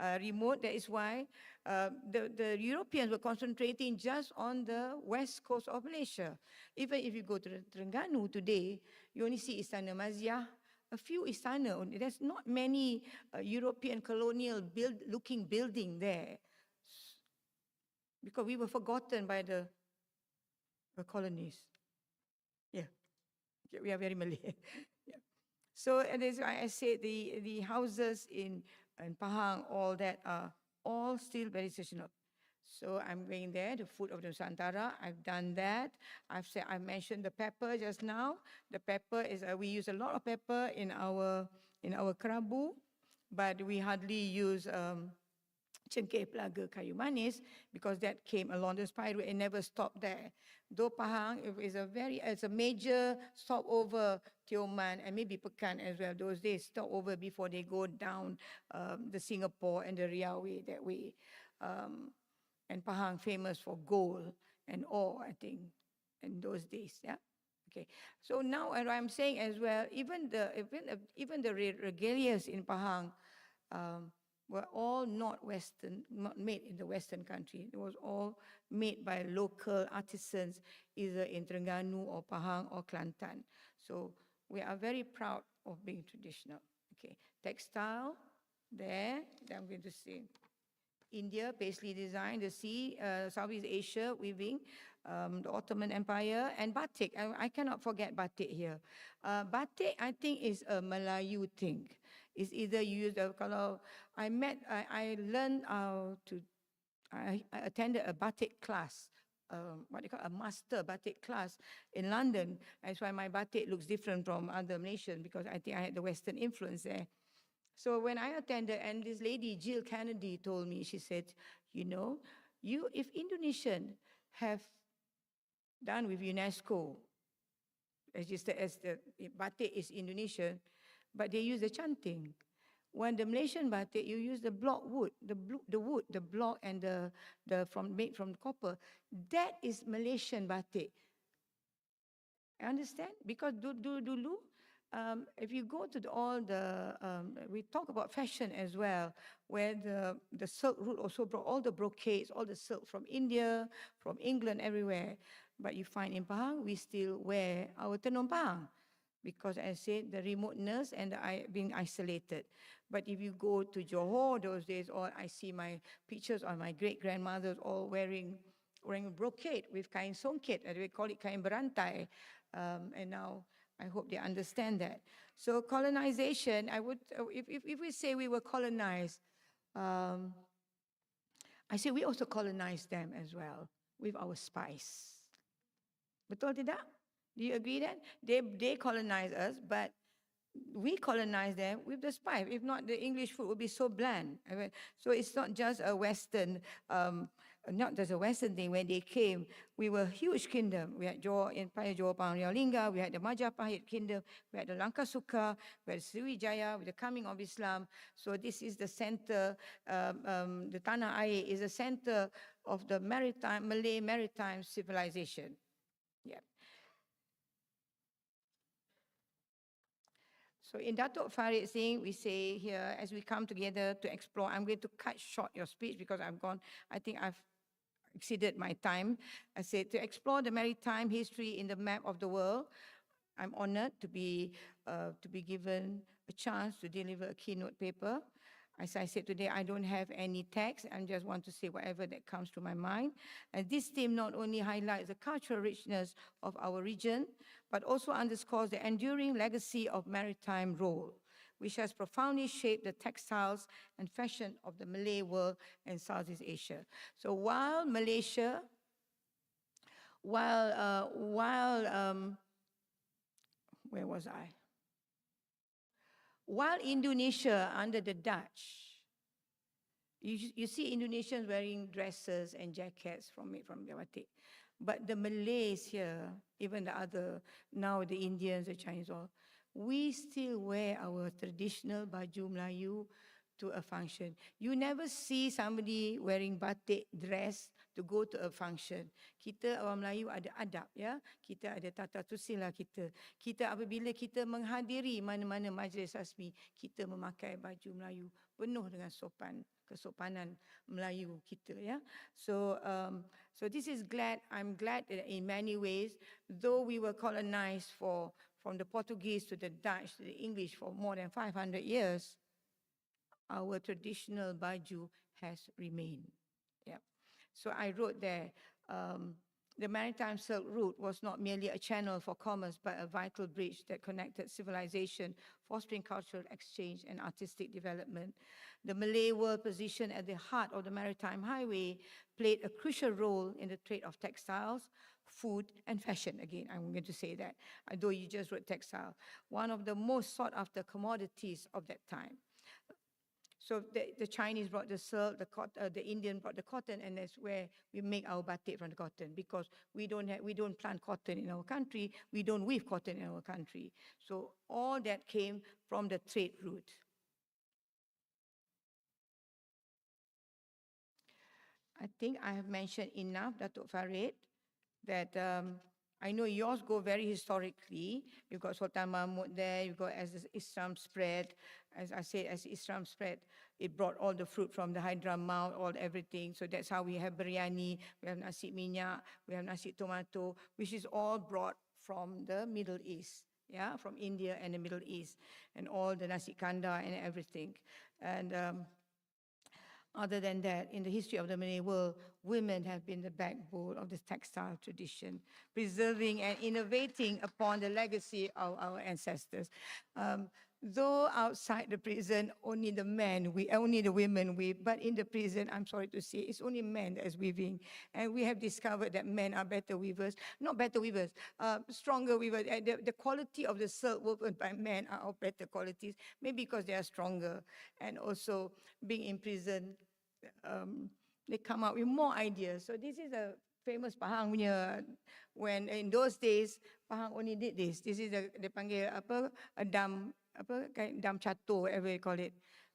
D: Remote, that is why the Europeans were concentrating just on the west coast of Malaysia. Even if you go to Terengganu today, you only see Istana Maziah, a few istana. There's not many European colonial looking building there, because we were forgotten by the colonies. Yeah, okay, we are very Malay. Yeah. So and that's why I said the houses in Pahang, all that are all still very traditional. So I'm going there, the food of the Nusantara. I've done that. I mentioned the pepper just now. The pepper is we use a lot of pepper in our kerabu, but we hardly use cengkeh pelaga kayu manis because that came along the spiral and never stopped there. Though Pahang it's a major stopover, Tioman and maybe Pekan as well. Those days stopover before they go down the Singapore and the Riau that way. And Pahang famous for gold and ore, I think, in those days. Yeah. Okay. So now, and I'm saying as well, even the regalias in Pahang were all not made in the Western country. It was all made by local artisans, either in Terengganu or Pahang or Kelantan. So we are very proud of being traditional. Okay. Textile, there, I'm going to say. India, paisley design, the sea, Southeast Asia, weaving, the Ottoman Empire, and batik. I cannot forget batik here. Batik, I think, is a Melayu thing. It's either you use kalau I learned I attended a batik class, what they call a master batik class in London. That's why my batik looks different from other Malaysians because I think I had the Western influence there. So when I attended, and this lady, Jill Kennedy, told me, she said, if Indonesian have done with UNESCO, registered as the batik is Indonesian, but they use the chanting. When the Malaysian batik, you use the block wood, the wood, the block and made from copper. That is Malaysian batik. Understand? Because dulu, if you go to we talk about fashion as well, where the silk route also brought all the brocades, all the silk from India, from England, everywhere. But you find in Pahang, we still wear our tenun Pahang because I said the remoteness and being isolated. But if you go to Johor those days, or I see my pictures of my great-grandmothers all wearing brocade with kain songket, and we call it kain berantai. And now I hope they understand that. So colonization, if we say we were colonized, I say we also colonized them as well with our spice. Betul tidak? Do you agree that? They colonized us, but we colonized them with the spice. If not, the English food would be so bland. So it's not just a Western thing. When they came, we were a huge kingdom. We had Empire Johor Pahang Lingga, we had the Majapahit kingdom, we had the Langkasuka, we had Sriwijaya with the coming of Islam. So this is the center, the Tanah Air is the center of the Malay maritime civilization. Yeah. So in Datuk Farid Singh, we say here, as we come together to explore, I'm going to cut short your speech because I think I've exceeded my time. I said to explore the maritime history in the map of the world. I'm honored to be given a chance to deliver a keynote paper. As I said today, I don't have any text. I just want to say whatever that comes to my mind. And this theme not only highlights the cultural richness of our region, but also underscores the enduring legacy of maritime role, which has profoundly shaped the textiles and fashion of the Malay world and Southeast Asia. So while Malaysia, where was I? While Indonesia, under the Dutch, you see Indonesians wearing dresses and jackets from their batik. But the Malays here, even now the Indians, the Chinese, all, we still wear our traditional baju Melayu to a function. You never see somebody wearing batik dress to go to a function. Kita orang Melayu ada adab, ya. Kita ada tata tusilah kita. Kita apabila kita menghadiri mana-mana majlis rasmi, kita memakai baju Melayu penuh dengan kesopanan Melayu kita, ya. So this is I'm glad that in many ways, though we were colonized from the Portuguese to the Dutch to the English for more than 500 years, our traditional baju has remained. Yeah. So I wrote there, The maritime Silk Route was not merely a channel for commerce, but a vital bridge that connected civilization, fostering cultural exchange and artistic development. The Malay world, positioned at the heart of the maritime highway, played a crucial role in the trade of textiles, food, and fashion. Again, I'm going to say that, although you just wrote textile, one of the most sought after commodities of that time. So the Chinese brought the silk, the Indian brought the cotton, and that's where we make our batik from the cotton, because we don't plant cotton in our country, we don't weave cotton in our country. So all that came from the trade route. I think I have mentioned enough, Datuk Farid, that I know yours go very historically. You've got Sultan Mahmud there, you've got as Islam spread. As I said, as Islam spread, it brought all the fruit from the Hadramaut, all everything. So that's how we have biryani, we have nasi minyak, we have nasi tomato, which is all brought from the Middle East, yeah, from India and the Middle East, and all the nasi kandar and everything. And other than that, in the history of the Malay world, women have been the backbone of the textile tradition, preserving and innovating upon the legacy of our ancestors. Though outside the prison, only the women weave, but in the prison, I'm sorry to say, it's only men that is weaving. And we have discovered that men are better weavers, not better weavers, stronger weavers. The quality of the silk woven by men are of better qualities, maybe because they are stronger. And also, being in prison, they come out with more ideas. So this is a famous Pahang punya, when in those days, Pahang only did this. This is they panggil apa, a dam, dam catur, whatever you call it.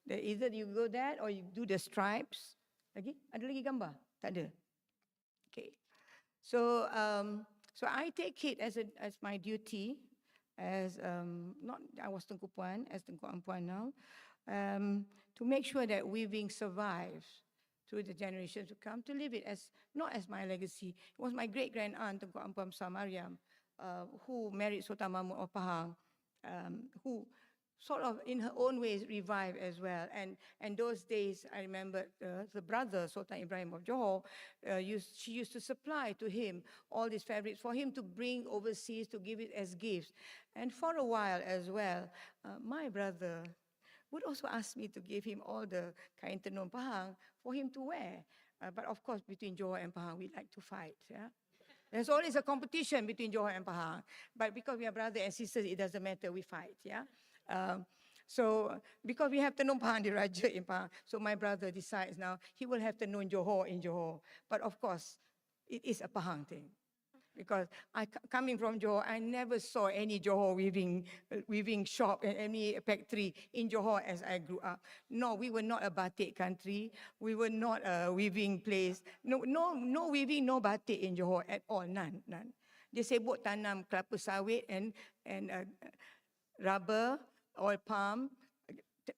D: Either you go that or you do the stripes. Lagi? Ada lagi gambar? Tak ada. Okay. So so I take it as my duty, as not I was Tengku Puan, as Tengku Ampuan now, to make sure that weaving survives through the generations to come, to leave it as not as my legacy. It was my great grand aunt Tengku Ampuan Mariam, who married Sultan Mahmud of Pahang, who sort of in her own ways revived as well. And those days, I remember the brother, Sultan Ibrahim of Johor, she used to supply to him all these fabrics for him to bring overseas to give it as gifts. And for a while as well, my brother would also ask me to give him all the kain tenun Pahang for him to wear. But of course, between Johor and Pahang, we like to fight. Yeah? There's always a competition between Johor and Pahang. But because we are brothers and sisters, it doesn't matter, we fight. Yeah. So because we have tenun Pahang Diraja in Pahang, so my brother decides now he will have tenun Johor in Johor. But of course, it is a Pahang thing. Because coming from Johor, I never saw any Johor weaving shop and any factory in Johor as I grew up. No, we were not a batik country. We were not a weaving place. No weaving, no batik in Johor at all. None. Dia sibuk tanam kelapa sawit and rubber, oil palm,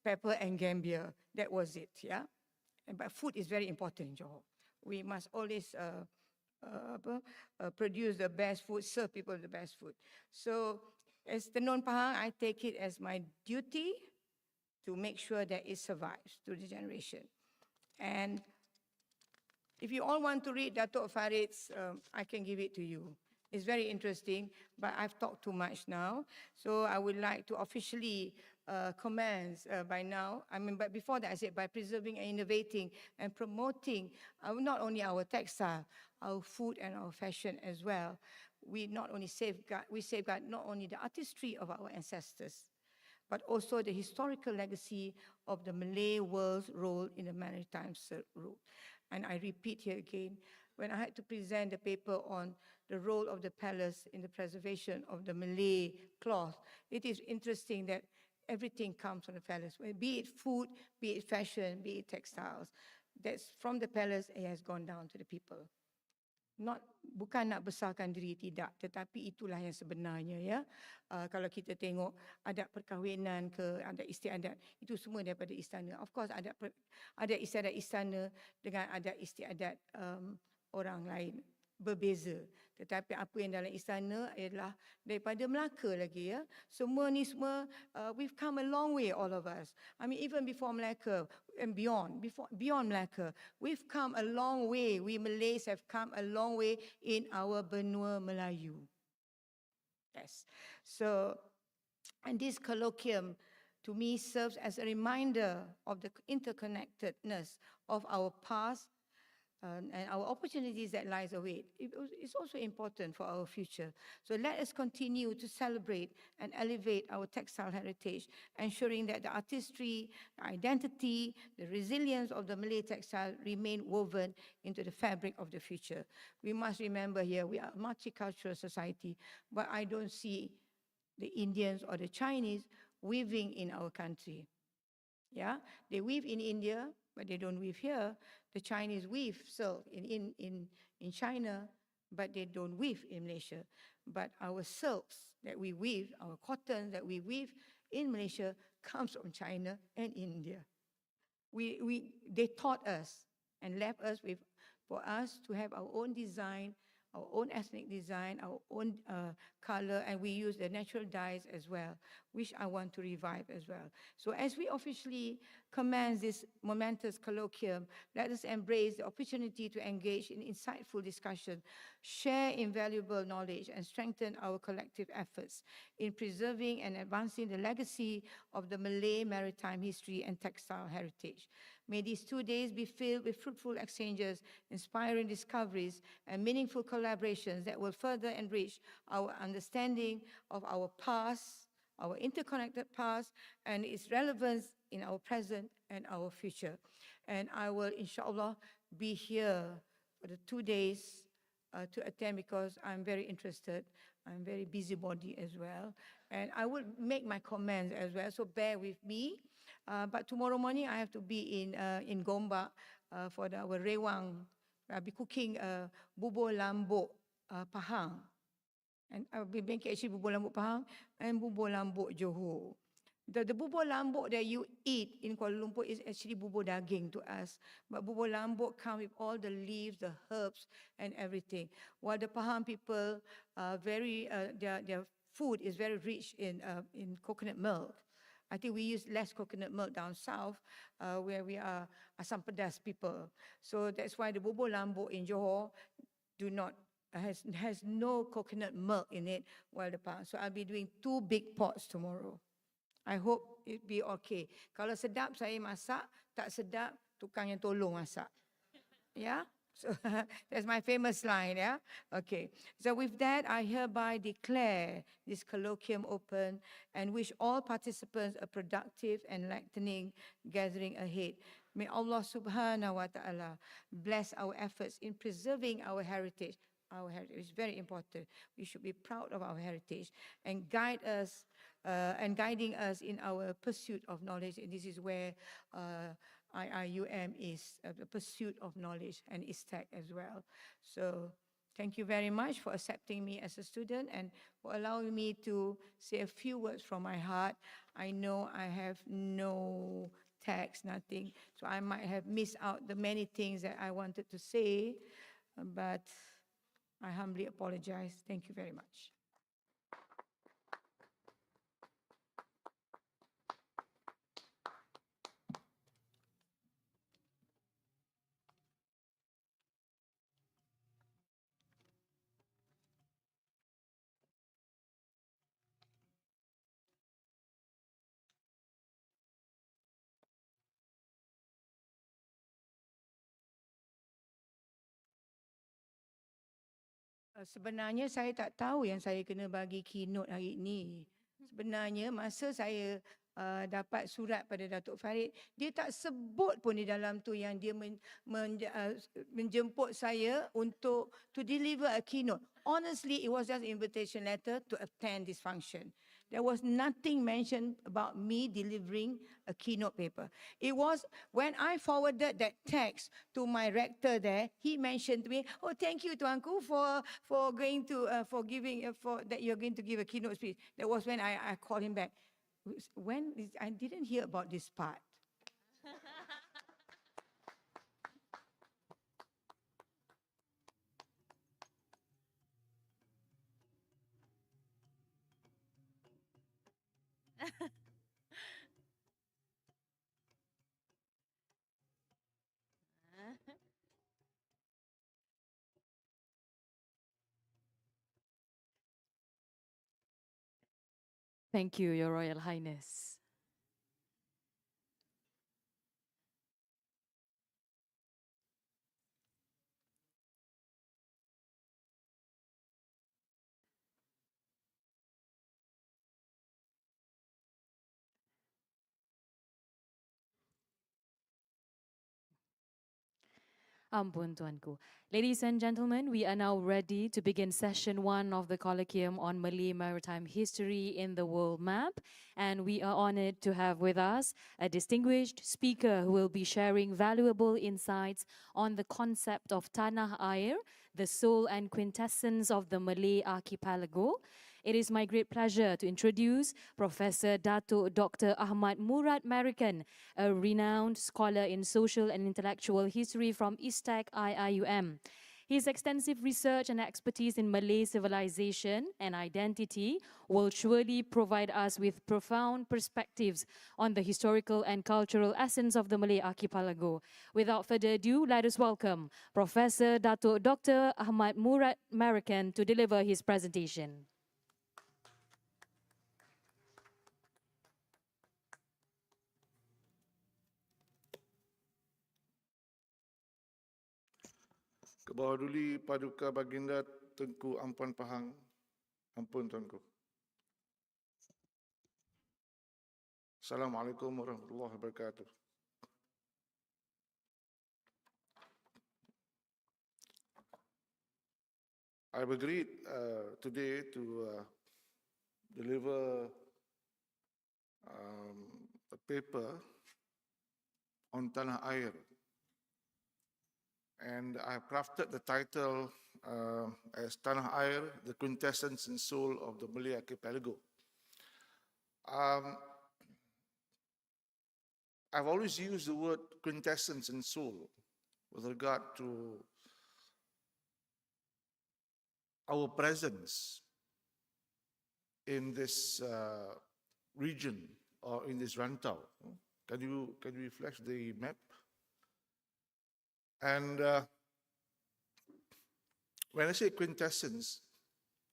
D: pepper and gambia. That was it, yeah. But food is very important in Johor. We must always produce the best food, serve people the best food. So as tenun Pahang, I take it as my duty to make sure that it survives through the generation. And if you all want to read Datuk Farid's, I can give it to you. It's very interesting, but I've talked too much now. So I would like to officially commence by now. But before that, I said by preserving and innovating and promoting not only our textile, our food and our fashion as well. We safeguard not only the artistry of our ancestors, but also the historical legacy of the Malay world's role in the maritime route. And I repeat here again, when I had to present the paper on the role of the palace in the preservation of the Malay cloth, it is interesting that everything comes from the palace, be it food, be it fashion, be it textiles. That's from the palace, it has gone down to the people. Bukan nak besarkan diri, tidak, tetapi itulah yang sebenarnya, ya. Kalau kita tengok adat perkahwinan ke adat istiadat, itu semua daripada istana. Of course ada istiadat istana dengan adat istiadat orang lain berbeza. Tetapi apa yang dalam istana adalah daripada Melaka lagi ya. Semua ni semua, we've come a long way, all of us. I mean, even before Melaka and beyond Melaka, we've come a long way. We Malays have come a long way in our benua Melayu. Yes. So, and this colloquium to me serves as a reminder of the interconnectedness of our past and our opportunities that lies await. It's also important for our future. So let us continue to celebrate and elevate our textile heritage, ensuring that the artistry, the identity, the resilience of the Malay textile remain woven into the fabric of the future. We must remember here, we are a multicultural society, but I don't see the Indians or the Chinese weaving in our country. Yeah, they weave in India, but they don't weave here. The Chinese weave silk in China, but they don't weave in Malaysia. But our silks that we weave, our cotton that we weave in Malaysia comes from China and India. They taught us and left us with, for us to have our own design, our own ethnic design, our own color, and we use the natural dyes as well, which I want to revive as well. So as we officially commence this momentous colloquium, let us embrace the opportunity to engage in insightful discussion, share invaluable knowledge, and strengthen our collective efforts in preserving and advancing the legacy of the Malay maritime history and textile heritage. May these 2 days be filled with fruitful exchanges, inspiring discoveries, and meaningful collaborations that will further enrich our understanding of our past, our interconnected past, and its relevance in our present and our future. And I will, inshallah, be here for the 2 days to attend because I'm very interested. I'm very busybody as well. And I will make my comments as well, so bear with me. But tomorrow morning I have to be in Gombak for our Rewang. I'll be cooking bubur lambuk Pahang. And I'll be making actually bubur lambuk Pahang and bubur lambuk Johor. The bubur lambuk that you eat in Kuala Lumpur is actually bubur daging to us. But bubur lambuk comes with all the leaves, the herbs, and everything. While the Pahang people, their food is very rich in coconut milk. I think we use less coconut milk down south, where we are Asam Pedas people. So that's why the bubur lambuk in Johor has no coconut milk in it, while the Pahang. So I'll be doing 2 big pots tomorrow. I hope it be okay. Kalau sedap saya masak, tak sedap tukang yang tolong masak. Yeah? So that's my famous line, yeah? Okay. So with that, I hereby declare this colloquium open and wish all participants a productive and enlightening gathering ahead. May Allah subhanahu wa ta'ala bless our efforts in preserving our heritage. Our heritage is very important. We should be proud of our heritage and guide us and guiding us in our pursuit of knowledge. And this is where IIUM is the pursuit of knowledge and ISTEC as well. So thank you very much for accepting me as a student and for allowing me to say a few words from my heart. I know I have no text, nothing, so I might have missed out the many things that I wanted to say, but I humbly apologize. Thank you very much. Sebenarnya saya tak tahu yang saya kena bagi keynote hari ini. Sebenarnya masa saya dapat surat pada Datuk Farid, dia tak sebut pun di dalam tu yang dia menjemput saya untuk to deliver a keynote. Honestly, it was just an invitation letter to attend this function. There was nothing mentioned about me delivering a keynote paper. It was when I forwarded that text to my rector there, he mentioned to me, "Oh, thank you, Tuanku, for going to for giving for that you're going to give a keynote speech." That was when I called him back. I didn't hear about this part.
A: Thank you, Your Royal Highness. Ampun Tuanku. Ladies and gentlemen, we are now ready to begin session 1 of the Colloquium on Malay Maritime History in the World Map. And we are honored to have with us a distinguished speaker who will be sharing valuable insights on the concept of Tanah Air, the soul and quintessence of the Malay archipelago. It is my great pleasure to introduce Professor Dato Dr. Ahmad Murad Marikan, a renowned scholar in social and intellectual history from ISTAC IIUM. His extensive research and expertise in Malay civilization and identity will surely provide us with profound perspectives on the historical and cultural essence of the Malay archipelago. Without further ado, let us welcome Professor Dato Dr. Ahmad Murad Marikan to deliver his presentation.
C: Kebahaduli Paduka Baginda Tengku Ampuan Pahang. Ampun Tuanku. Assalamualaikum warahmatullahi wabarakatuh. I've agreed today to deliver a paper on Tanah Air. And I've crafted the title as Tanah Air, the quintessence and soul of the Malay archipelago. I've always used the word quintessence and soul with regard to our presence in this region or in this rantau. Can you flash the map? And when I say quintessence,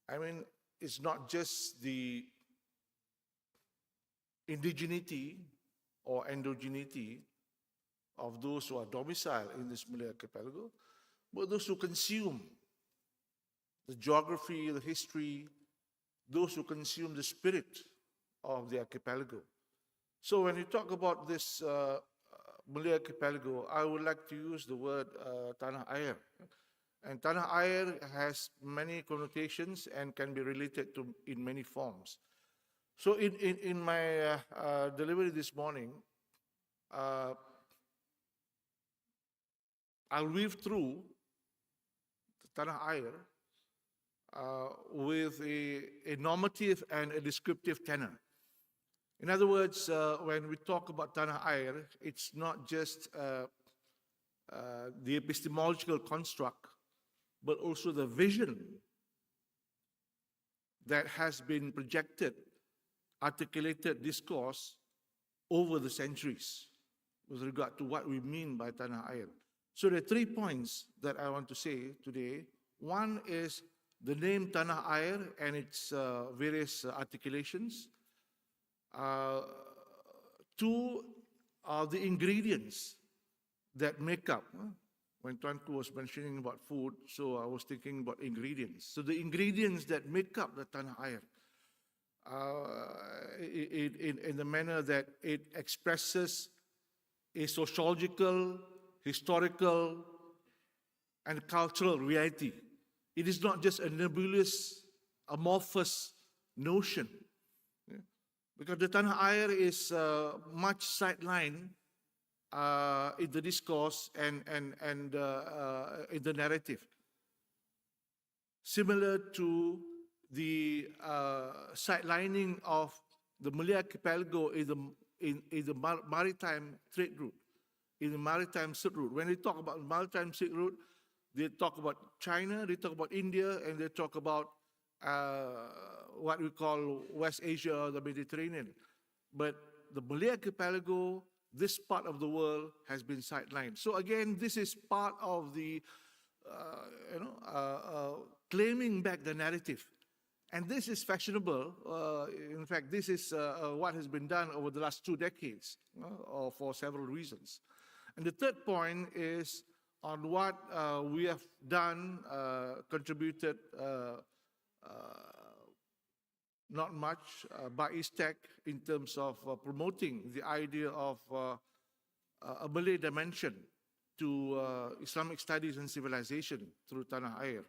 C: I mean it's not just the indigeneity or endogeneity of those who are domiciled in this Malay archipelago, but those who consume the geography, the history, those who consume the spirit of the archipelago. So when you talk about this Malay archipelago, I would like to use the word Tanah Air. And Tanah Air has many connotations and can be related to in many forms. So in my delivery this morning, I'll weave through the Tanah Air with a normative and a descriptive tenor. In other words, when we talk about Tanah Air, it's not just the epistemological construct, but also the vision that has been projected, articulated discourse over the centuries with regard to what we mean by Tanah Air. So there are 3 points that I want to say today. One is the name Tanah Air and its various articulations. 2 are the ingredients that make up. When Tuanku was mentioning about food, so I was thinking about ingredients. So the ingredients that make up the Tanah Air in the manner that it expresses a sociological, historical, and cultural reality. It is not just a nebulous, amorphous notion. Because the Tanah Air is much sidelined in the discourse and in the narrative. Similar to the sidelining of the Malay archipelago in the maritime trade route, in the maritime silk route. When they talk about maritime silk route, they talk about China, they talk about India, and they talk about what we call West Asia or the Mediterranean. but the Malay archipelago, this part of the world, has been sidelined. So again, this is part of the, claiming back the narrative. And this is fashionable. In fact, this is what has been done over the last 2 decades, or for several reasons. And the third point is on what we have done, contributed not much by ISTEC in terms of promoting the idea of a Malay dimension to Islamic studies and civilization through Tanah Air.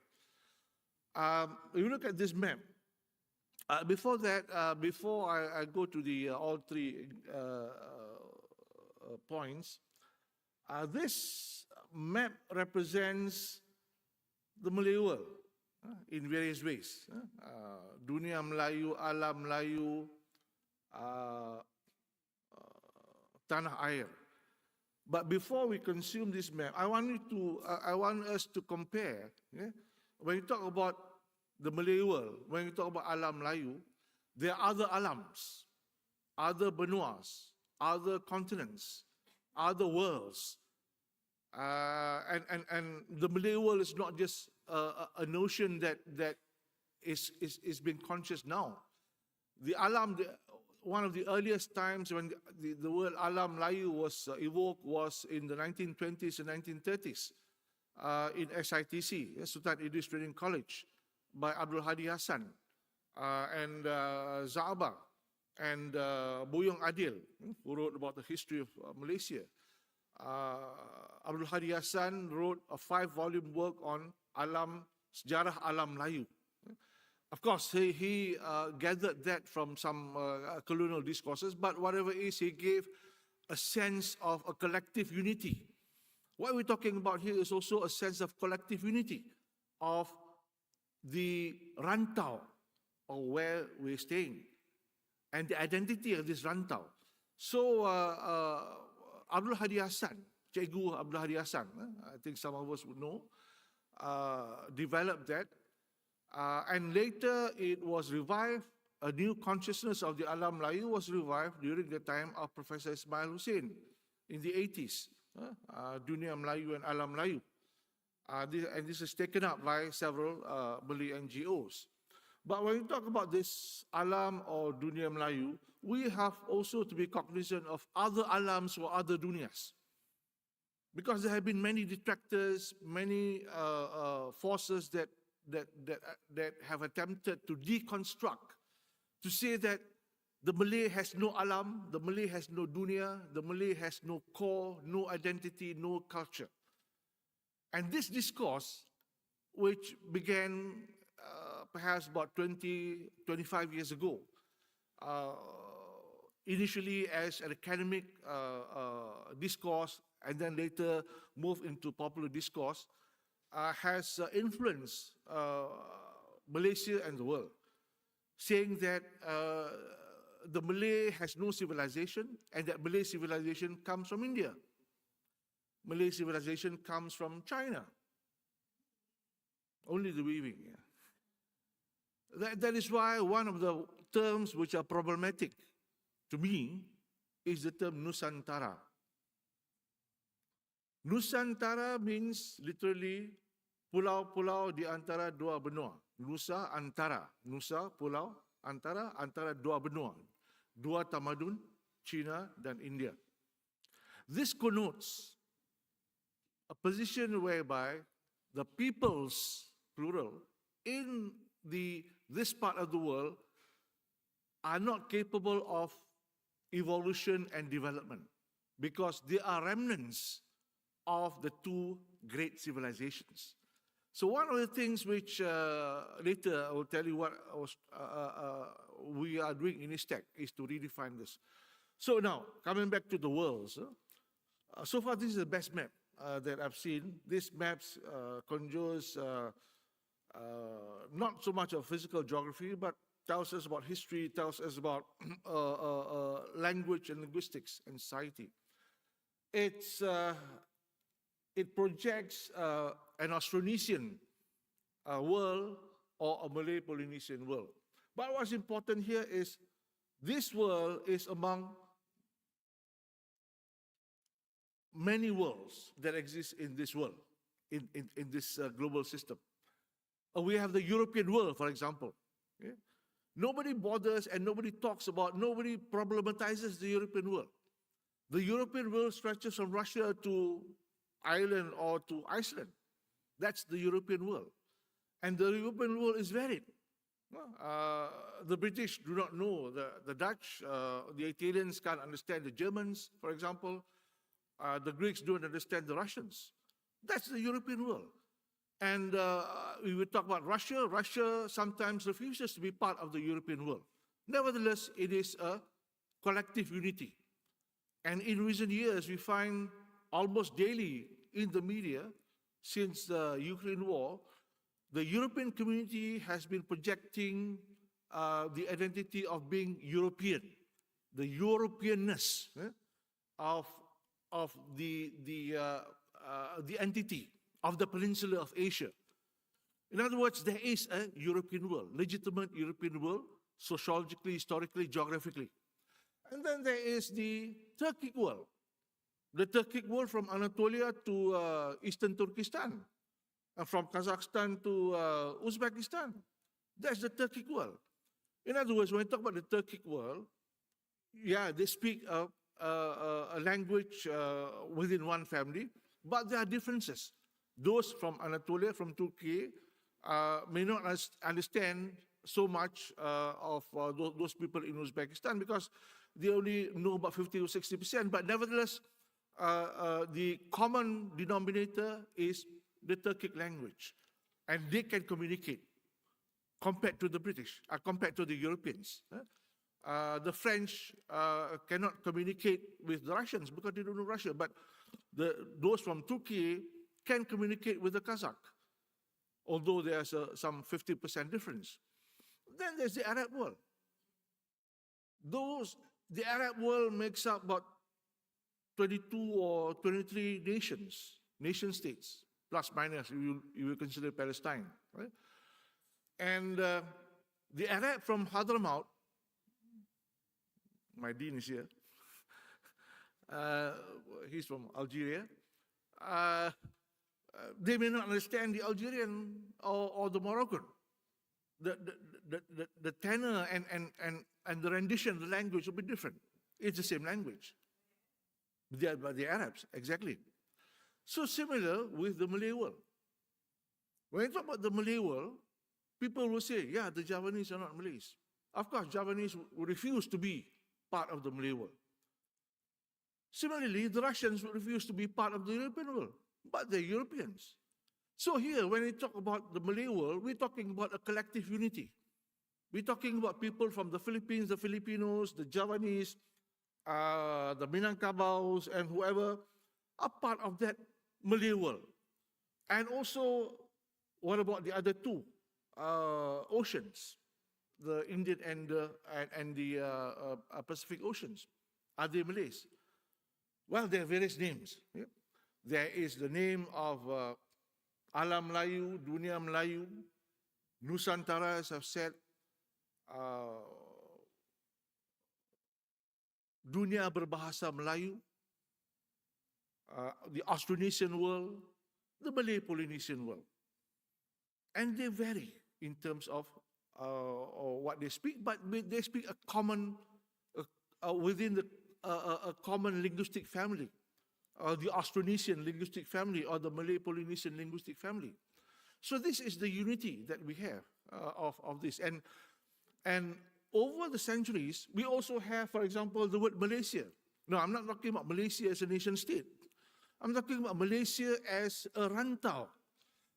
C: If you look at this map, before that, before I go to the all three points, this map represents the Malay world in various ways. Dunia Melayu, Alam Melayu, Tanah Air. But before we consume this map, I want us to compare. When you talk about the Malay world, when you talk about Alam Melayu, there are other alams, other benuas, other continents, other worlds. And the Malay world is not just a notion that is being conscious now. The alam, one of the earliest times when the word Alam Melayu was evoked was in the 1920s and 1930s in SITC, Sultan Idris Training College, by Abdul Hadi Hassan and Za'aba and Buyong Adil, who wrote about the history of Malaysia. Abdul Hadi Hassan wrote a 5-volume work on Sejarah Alam Melayu. Of course, he gathered that from some colonial discourses, but whatever it is, he gave a sense of a collective unity. What we're talking about here is also a sense of collective unity of the rantau, or where we're staying, and the identity of this rantau. So Abdul Hadi Hassan, Cikgu Abdul Hadi Hassan, I think some of us would know, developed that. And later it was revived. A new consciousness of the Alam Melayu was revived during the time of Professor Ismail Hussein in the 80s. Dunia Melayu and Alam Melayu. And this is taken up by several Malay NGOs. But when we talk about this Alam or Dunia Melayu, we have also to be cognizant of other alams or other dunias. Because there have been many detractors, many forces that have attempted to deconstruct, to say that the Malay has no alam, the Malay has no dunia, the Malay has no core, no identity, no culture. And this discourse, which began perhaps about 20, 25 years ago, initially as an academic discourse and then later moved into popular discourse, has influenced Malaysia and the world, saying that the Malay has no civilization and that Malay civilization comes from India. Malay civilization comes from China. Only the weaving. Yeah. That is why one of the terms which are problematic to me is the term Nusantara. Nusantara means literally pulau-pulau di antara dua benua. Nusa antara. Nusa, pulau, antara dua benua. Dua tamadun, China dan India. This connotes a position whereby the peoples, plural, in this part of the world are not capable of evolution and development because they are remnants of the two great civilizations. So one of the things which later I will tell you what we are doing in ISTEC is to redefine this. So now, coming back to the worlds, so far this is the best map that I've seen. This map conjures not so much of physical geography, but tells us about history, tells us about language and linguistics and society. It projects an Austronesian world or a Malay-Polynesian world. But what's important here is This world is among many worlds that exist in this world, in this global system. We have the European world, for example. Okay? Nobody bothers and nobody talks about, nobody problematizes the European world. The European world stretches from Russia to Ireland or to Iceland. That's the European world. And the European world is varied. The British do not know the Dutch, the Italians can't understand the Germans, for example. The Greeks don't understand the Russians. That's the European world. And we will talk about Russia. Russia sometimes refuses to be part of the European world. Nevertheless, it is a collective unity. And in recent years, we find almost daily in the media, since the Ukraine war, the European community has been projecting the identity of being European, the Europeanness of the entity of the peninsula of Asia. In other words, there is a European world, legitimate European world, sociologically, historically, geographically. And then there is the Turkic world. The Turkic world from Anatolia to eastern Turkestan, and from Kazakhstan to Uzbekistan. That's the Turkic world. In other words, when we talk about the Turkic world, yeah, they speak a language within one family, but there are differences. Those from Anatolia, from Turkey, may not understand so much of those people in Uzbekistan because they only know about 50 or 60%, but nevertheless, the common denominator is the Turkic language, and they can communicate compared to the British, compared to the Europeans. The French cannot communicate with the Russians because they don't know Russian, but those from Turkey can communicate with the Kazakh, although there's some 50% difference. Then there's the Arab world. The Arab world makes up about 22 or 23 nation states, plus minus, you will consider Palestine, right? And the Arab from Hadramaut, my dean is here, he's from Algeria, they may not understand the Algerian or the Moroccan. The tenor and the rendition, the language will be different. It's the same language. The Arabs, exactly. So similar with the Malay world. When you talk about the Malay world, people will say, yeah, the Javanese are not Malays. Of course, Javanese will refuse to be part of the Malay world. Similarly, the Russians will refuse to be part of the European world, but they're Europeans. So here, when we talk about the Malay world, we're talking about a collective unity. We're talking about people from the Philippines, the Filipinos, the Javanese, the Minangkabaos, and whoever are part of that Malay world. And also, what about the other two oceans, the Indian and the Pacific Oceans? Are they Malays? Well, there are various names. Yeah? There is the name of Alam Melayu, Dunia Melayu, Nusantara, as I've said, Dunia Berbahasa Melayu, the Austronesian world, the Malay-Polynesian world. And they vary in terms of what they speak, but they speak a common, within a common linguistic family, the Austronesian linguistic family or the Malay-Polynesian linguistic family. So this is the unity that we have of this. And over the centuries, we also have, for example, the word Malaysia. No, I'm not talking about Malaysia as a nation state. I'm talking about Malaysia as a rantau.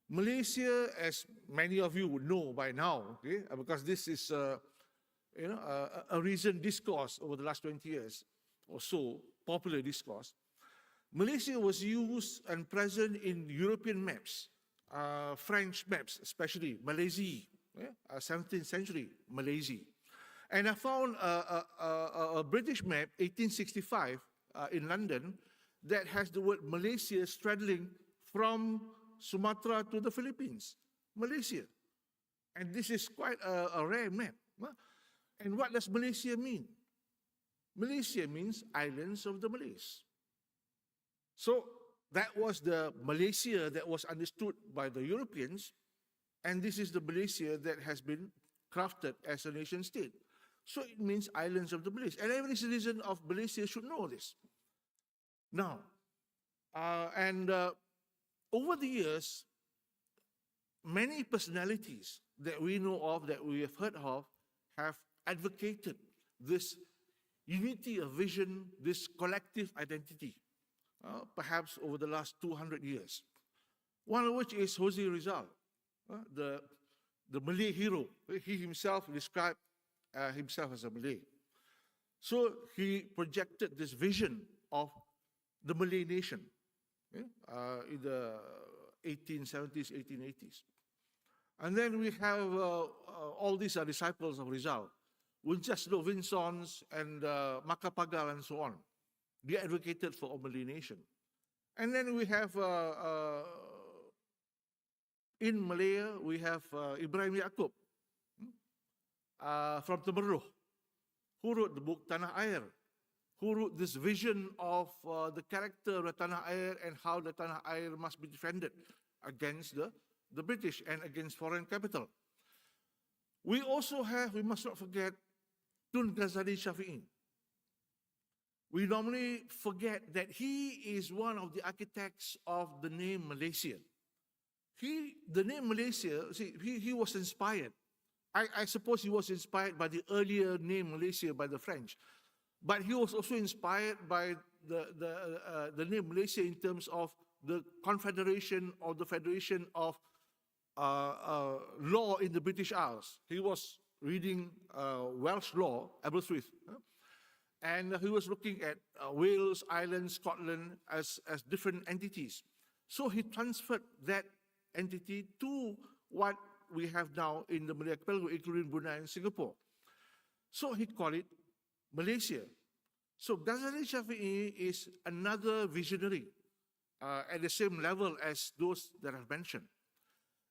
C: Malaysia, as many of you would know by now, okay, because this is a recent discourse over the last 20 years or so, popular discourse. Malaysia was used and present in European maps, French maps, especially Malaisie, 17th century Malaisie. And I found a British map, 1865, in London, that has the word Malaysia straddling from Sumatra to the Philippines, Malaysia. And this is quite a rare map. And what does Malaysia mean? Malaysia means islands of the Malays. So that was the Malaysia that was understood by the Europeans, and this is the Malaysia that has been crafted as a nation state. So it means islands of the Malays. And every citizen of Malaysia should know this. Now, over the years, many personalities that we know of, that we have heard of, have advocated this unity of vision, this collective identity, perhaps over the last 200 years. One of which is Jose Rizal, the Malay hero. He himself described himself as a Malay. So he projected this vision of the Malay nation in the 1870s, 1880s. And then we have all these are disciples of Rizal, Winchester Vinsons and Macapagal and so on. They advocated for a Malay nation. And then we have, in Malaya, we have Ibrahim Yaakob from Temerloh, who wrote the book Tanah Air, who wrote this vision of the character of the Tanah Air and how the Tanah Air must be defended against the British and against foreign capital. We also have, we must not forget, Tun Ghazali Shafi'i. We normally forget that he is one of the architects of the name Malaysia. The name Malaysia, see, he was inspired. I suppose he was inspired by the earlier name Malaysia by the French. But he was also inspired by the name Malaysia in terms of the confederation or the federation of law in the British Isles. He was reading Welsh law, Aberystwyth, and he was looking at Wales, Ireland, Scotland as different entities. So he transferred that entity to what we have now in the Malay Archipelago, including Brunei and Singapore. So he called it Malaysia. So Ghazali Shafi'i is another visionary at the same level as those that I've mentioned.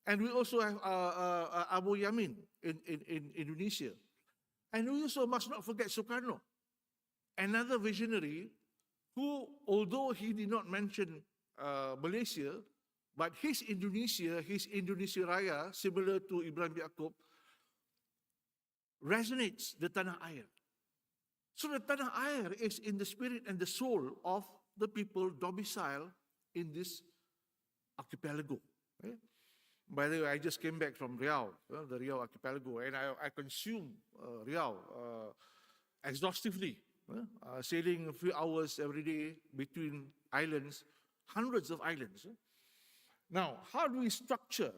C: And we also have Abu Yamin in Indonesia. And we also must not forget Sukarno, another visionary who, although he did not mention Malaysia, but his Indonesia Raya, similar to Ibrahim Yaakob, resonates the Tanah Air. So the Tanah Air is in the spirit and the soul of the people domiciled in this archipelago. Okay? By the way, I just came back from Riau, the Riau archipelago, and I consumed Riau exhaustively, sailing a few hours every day between islands, hundreds of islands. Now, how do we structure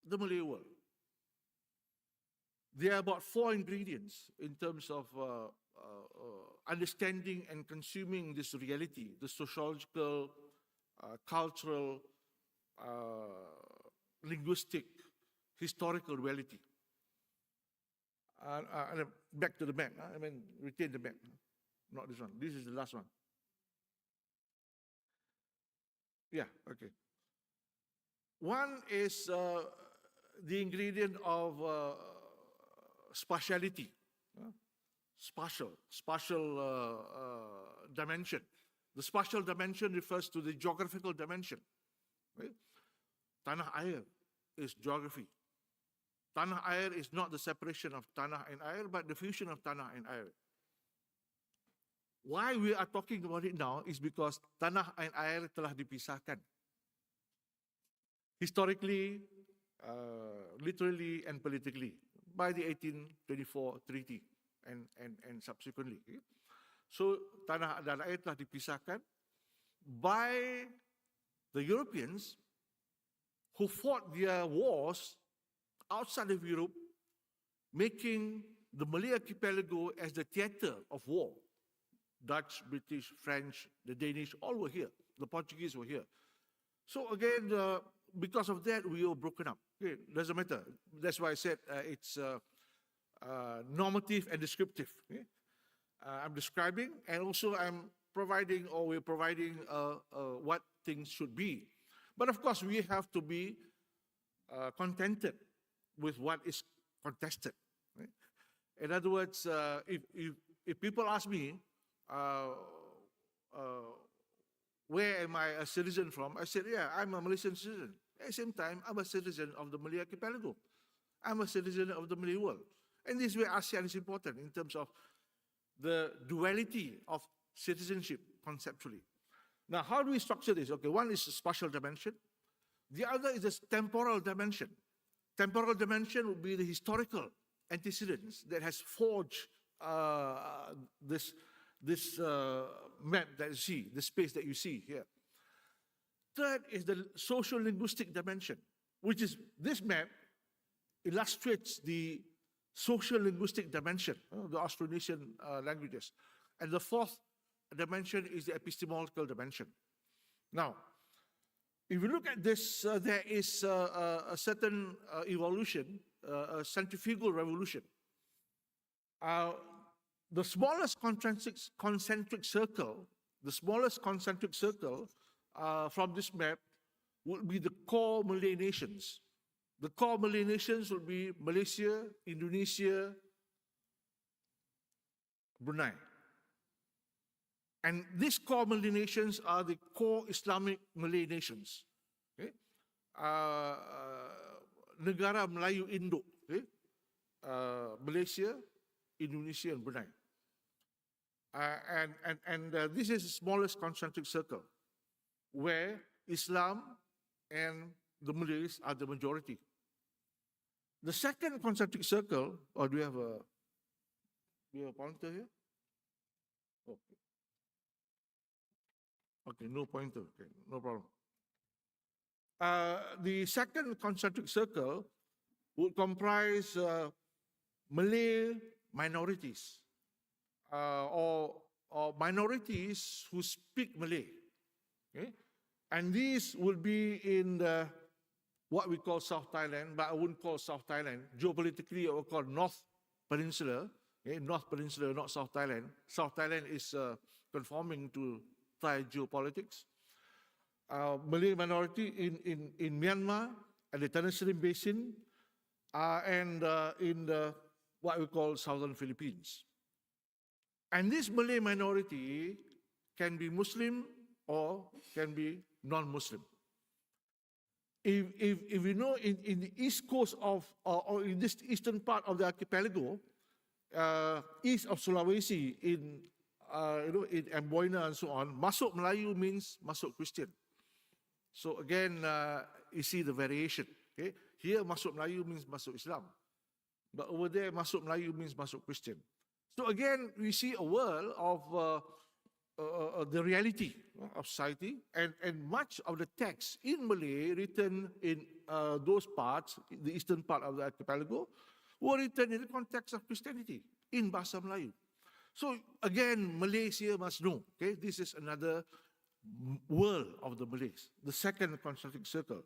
C: the Malay world? There are about 4 ingredients in terms of understanding and consuming this reality, the sociological, cultural, linguistic, historical reality. Back to the map. Retain the map. Not this one. This is the last one. Yeah, okay. One is the ingredient of spatiality, spatial dimension. The spatial dimension refers to the geographical dimension. Right? Tanah Air is geography. Tanah Air is not the separation of Tanah and Air, but the fusion of Tanah and Air. Why we are talking about it now is because Tanah and Air telah dipisahkan. Historically, literally, and politically by the 1824 treaty and subsequently. So Tanah dan Air telah dipisahkan by the Europeans who fought their wars outside of Europe, making the Malay archipelago as the theater of war. Dutch, British, French, the Danish, all were here. The Portuguese were here. So again, because of that, we were broken up. Okay, doesn't matter. That's why I said it's normative and descriptive. Okay? I'm describing, and also I'm providing, or we're providing what things should be. But of course, we have to be contented with what is contested. Right? In other words, if people ask me, where am I a citizen from? I said, yeah, I'm a Malaysian citizen. At the same time, I'm a citizen of the Malay archipelago. I'm a citizen of the Malay world. And this is where ASEAN is important in terms of the duality of citizenship conceptually. Now, how do we structure this? Okay, one is a spatial dimension. The other is a temporal dimension. Temporal dimension would be the historical antecedents that has forged this map that you see, the space that you see here. Third is the social linguistic dimension, which is this map illustrates the social linguistic dimension, the Austronesian languages. And the fourth dimension is the epistemological dimension. Now, if you look at this, there is a certain evolution, a centrifugal revolution. The smallest concentric circle, from this map would be the core Malay nations. The core Malay nations would be Malaysia, Indonesia, Brunei. And these core Malay nations are the core Islamic Malay nations. Okay? Negara Melayu Indo, okay? Malaysia, Indonesia, and Brunei. This is the smallest concentric circle where Islam and the Malays are the majority. The second concentric circle, or do we have a pointer here? Okay. Okay, no pointer. Okay, no problem. The second concentric circle would comprise Malay minorities or minorities who speak Malay. Okay? And these would be in what we call South Thailand, but I wouldn't call South Thailand. Geopolitically, I would call North Peninsula. Okay? North Peninsula, not South Thailand. South Thailand is conforming to Thai geopolitics. Malay minority in Myanmar and the Tenasserim Basin and in what we call Southern Philippines. And this Malay minority can be Muslim or can be non-Muslim. If you know, in the east coast of, or in this eastern part of the archipelago, east of Sulawesi, in Amboina and so on, Masuk Melayu means Masuk Christian. So again, you see the variation. Okay? Here, Masuk Melayu means Masuk Islam. But over there, Masuk Melayu means Masuk Christian. So again, we see a world of the reality of society, and much of the text in Malay written in those parts, the eastern part of the archipelago, were written in the context of Christianity, in Bahasa Melayu. So again, Malays here must know, okay, this is another world of the Malays, the second concentric circle.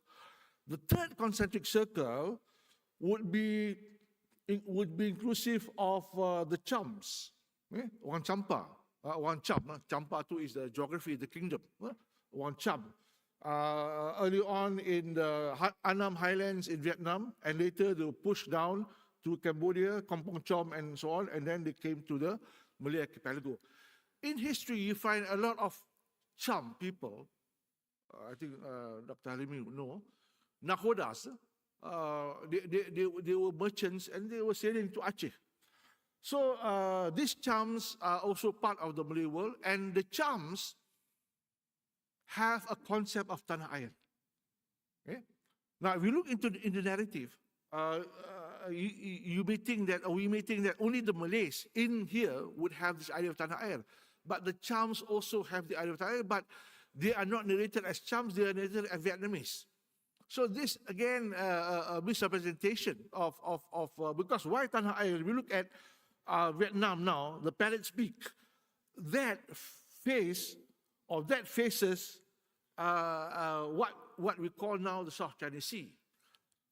C: The third concentric circle would be inclusive of the Chams, okay? One Champa, one Cham. Champa too is the geography, the kingdom. One Cham. Early on in the Annam Highlands in Vietnam, and later they were pushed down to Cambodia, Kampong Chom, and so on, and then they came to the Malay archipelago. In history, you find a lot of Cham people. I think Dr. Halimi would know. Nakhodas. They were merchants and they were sailing to Aceh. So these Chams are also part of the Malay world, and the Chams have a concept of Tanah Air. Okay? Now, if you look into the narrative, you may think that, or we may think that only the Malays in here would have this idea of Tanah Air. But the Chams also have the idea of Tanah Air, but they are not narrated as Chams, they are narrated as Vietnamese. So this, again, a misrepresentation of because why Tanah Air? If we look at Vietnam now, the Parrot's Beak, that face, or that faces what we call now the South China Sea.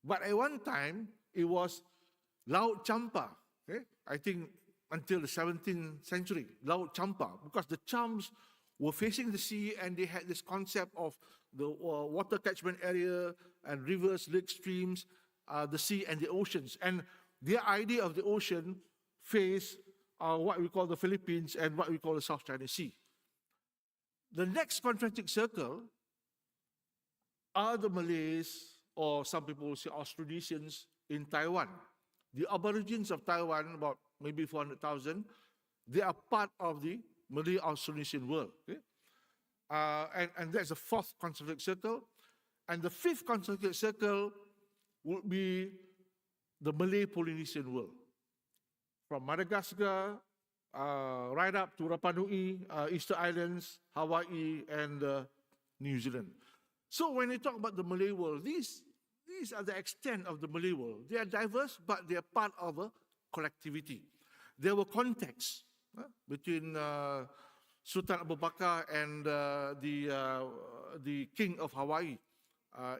C: But at one time, it was Laut Champa, okay? I think until the 17th century, Laut Champa, because the Chams were facing the sea, and they had this concept of the water catchment area and rivers, lakes, streams, the sea and the oceans. And their idea of the ocean faced what we call the Philippines and what we call the South China Sea. The next concentric circle are the Malays, or some people will say Austronesians, in Taiwan. The Aborigines of Taiwan, about maybe 400,000, they are part of the Malay-Austronesian world. Okay? And that's the fourth concentric circle. And the fifth concentric circle would be the Malay-Polynesian world. From Madagascar, right up to Rapa Nui, Easter Islands, Hawaii, and New Zealand. So when we talk about the Malay world, these are the extent of the Malay world. They are diverse, but they are part of a collectivity. There were contacts between Sultan Abu Bakar and the King of Hawaii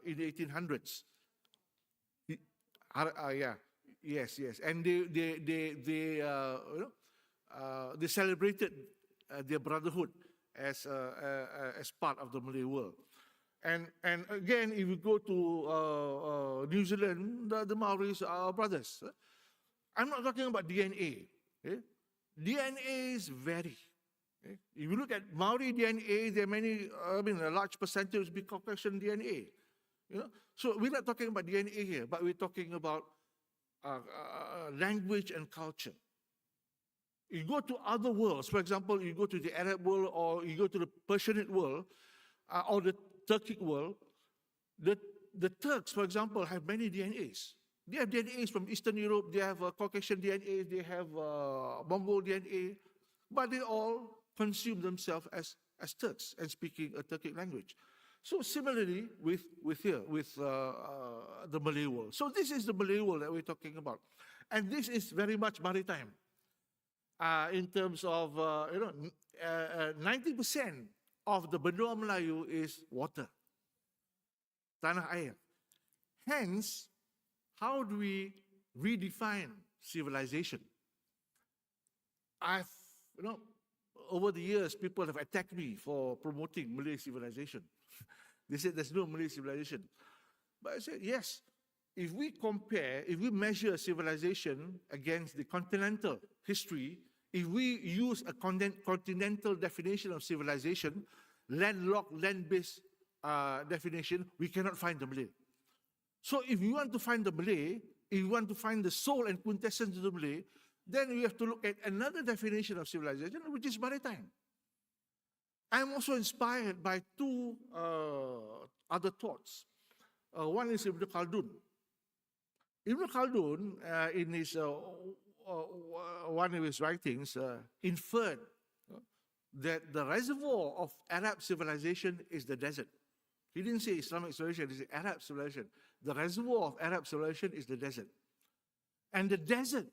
C: in the 1800s. Yes. And they celebrated their brotherhood as part of the Malay world. And again, if you go to New Zealand, the Maoris are brothers. I'm not talking about DNA. Okay? DNAs vary. Okay? If you look at Maori DNA, there are many, a large percentage will be Caucasian DNA. You know? So we're not talking about DNA here, but we're talking about language and culture. You go to other worlds, for example, you go to the Arab world, or you go to the Persianate world, or the Turkic world. The Turks, for example, have many DNAs. They have DNAs from Eastern Europe, they have Caucasian DNA, they have Mongol DNA, but they all consume themselves as Turks and speaking a Turkic language. So similarly with the Malay world. So this is the Malay world that we're talking about. And this is very much maritime. In terms of, 90% of the benua Melayu is water, tanah air. Hence, how do we redefine civilization? Over the years, people have attacked me for promoting Malay civilization. They said there's no Malay civilization. But I said, yes, if we measure civilization against the continental history, if we use a continental definition of civilization, landlocked, land-based definition, we cannot find the Malay. So if you want to find the Malay, if you want to find the soul and quintessence of the Malay, then we have to look at another definition of civilization, which is maritime. I'm also inspired by two other thoughts. One is Ibn Khaldun. Ibn Khaldun, in his one of his writings, inferred that the reservoir of Arab civilization is the desert. He didn't say Islamic civilization, he said Arab civilization. The reservoir of Arab civilization is the desert. And the desert,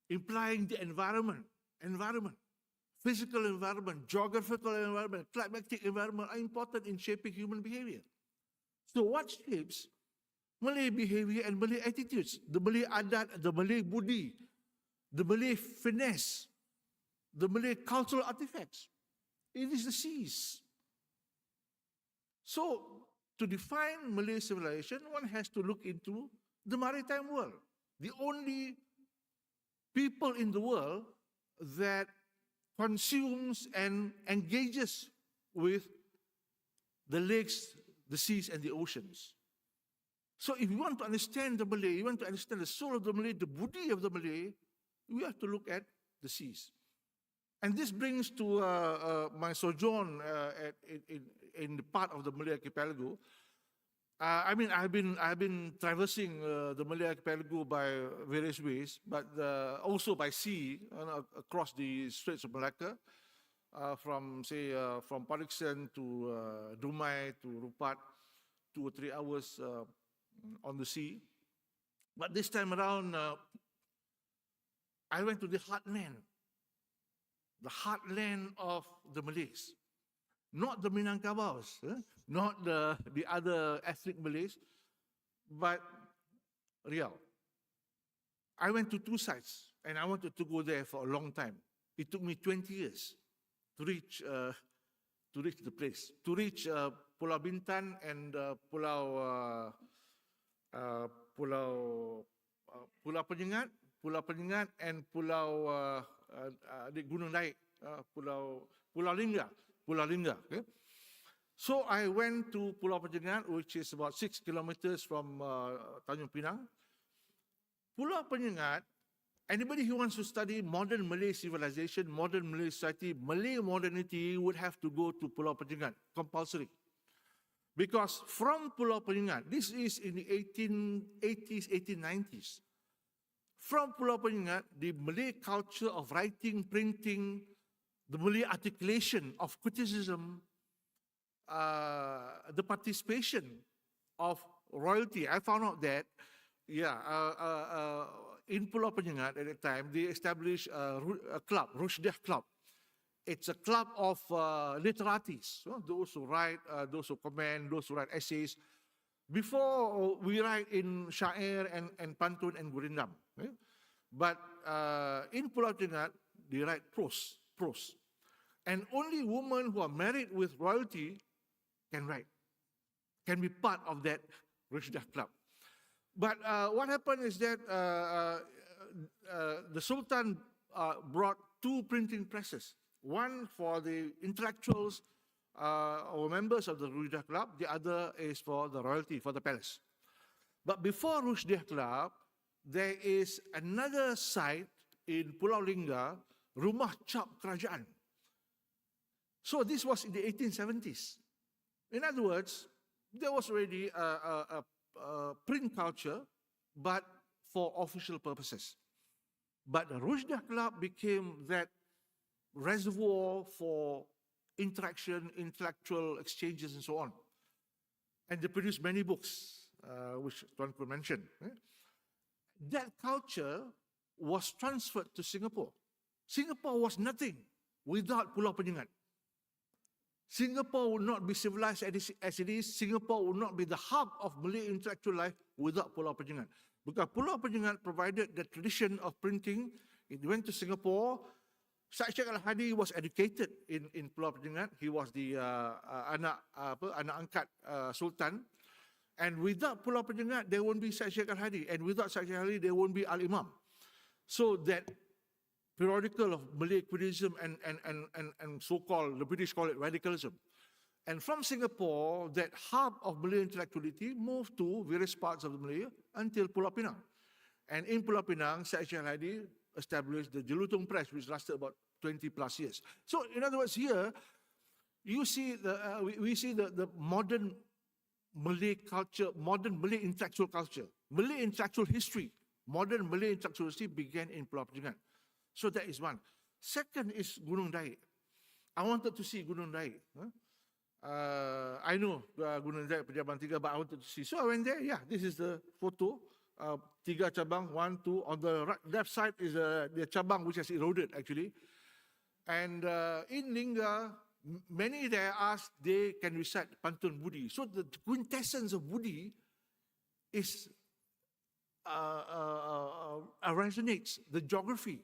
C: implying the environment, physical environment, geographical environment, climatic environment, are important in shaping human behavior. So what shapes Malay behavior and Malay attitudes? The Malay adat, the Malay budi, the Malay finesse, the Malay cultural artifacts. It is the seas. So, to define Malay civilization, one has to look into the maritime world. The only people in the world that consumes and engages with the lakes, the seas, and the oceans. So if you want to understand the Malay, you want to understand the soul of the Malay, the budi of the Malay, we have to look at the seas. And this brings to my sojourn in the part of the Malay archipelago. I've been traversing the Malay archipelago by various ways, but also by sea across the Straits of Malacca, from Pariksen to Dumai to Rupat, 2 or 3 hours on the sea. But this time around, I went to the heartland of the Malays. Not the Minangkabaus, not the other ethnic Malays, but Riau. I went to 2 sites, and I wanted to go there for a long time. It took me 20 years to reach the place, to reach Pulau Bintan and Pulau Penyengat and di Gunung Daik, Pulau Lingga. Okay? So I went to Pulau Penyengat, which is about 6 kilometers from Tanjung Pinang. Pulau Penyengat, anybody who wants to study modern Malay civilization, modern Malay society, Malay modernity would have to go to Pulau Penyengat, compulsory. Because from Pulau Penyengat, this is in the 1880s, 1890s. From Pulau Penyengat, the Malay culture of writing, printing, the Malay articulation of criticism, the participation of royalty. I found out that, in Pulau Penyengat at that time, they established a club, Rushdie Club. It's a club of literatis, those who write, those who comment, those who write essays. Before we write in Syair and Pantun and Gurindam. Okay? But in Pulau Penyengat, they write prose. And only women who are married with royalty can write, can be part of that Rushdie Club. But what happened is that the Sultan brought 2 printing presses. One for the intellectuals or members of the Rushdie Club, the other is for the royalty, for the palace. But before Rushdie Club, there is another site in Pulau Lingga, Rumah Cap Kerajaan. So this was in the 1870s. In other words, there was already a print culture, but for official purposes. But the Rushdie Club became that reservoir for interaction, intellectual exchanges, and so on. And they produced many books, which Tuan Kun mentioned. That culture was transferred to Singapore. Singapore was nothing without Pulau Penyengat. Singapore would not be civilized as it is. Singapore would not be the hub of Malay intellectual life without Pulau Penyengat. Because Pulau Penyengat provided the tradition of printing. It went to Singapore. Syed Al-Hadi was educated in Pulau Penyengat. He was the anak angkat Sultan. And without Pulau Penyengat, there won't be Syed Al-Hadi. And without Syed Al-Hadi, there won't be Al-Imam. So that periodical of Malay criticism and so-called, the British call it radicalism. And from Singapore, that hub of Malay intellectuality moved to various parts of the Malaya until Pulau Pinang. And in Pulau Pinang, Syed Al-Hadi established the Jelutong Press, which lasted about 20 plus years. So in other words, here, you see we see the modern Malay culture, modern Malay intellectual culture, Malay intellectual history, modern Malay intellectual history began in Pulau Penyengat. So that is one. Second is Gunung Daik. I wanted to see Gunung Daik. I know Gunung Daik Pejaban 3, but I wanted to see. So I went there. Yeah, this is the photo. 3 cabang, 1, 2. On the left side is the cabang which has eroded actually. And in Lingga, many there asked they can recite Pantun Budi. So the quintessence of Budi is resonates the geography.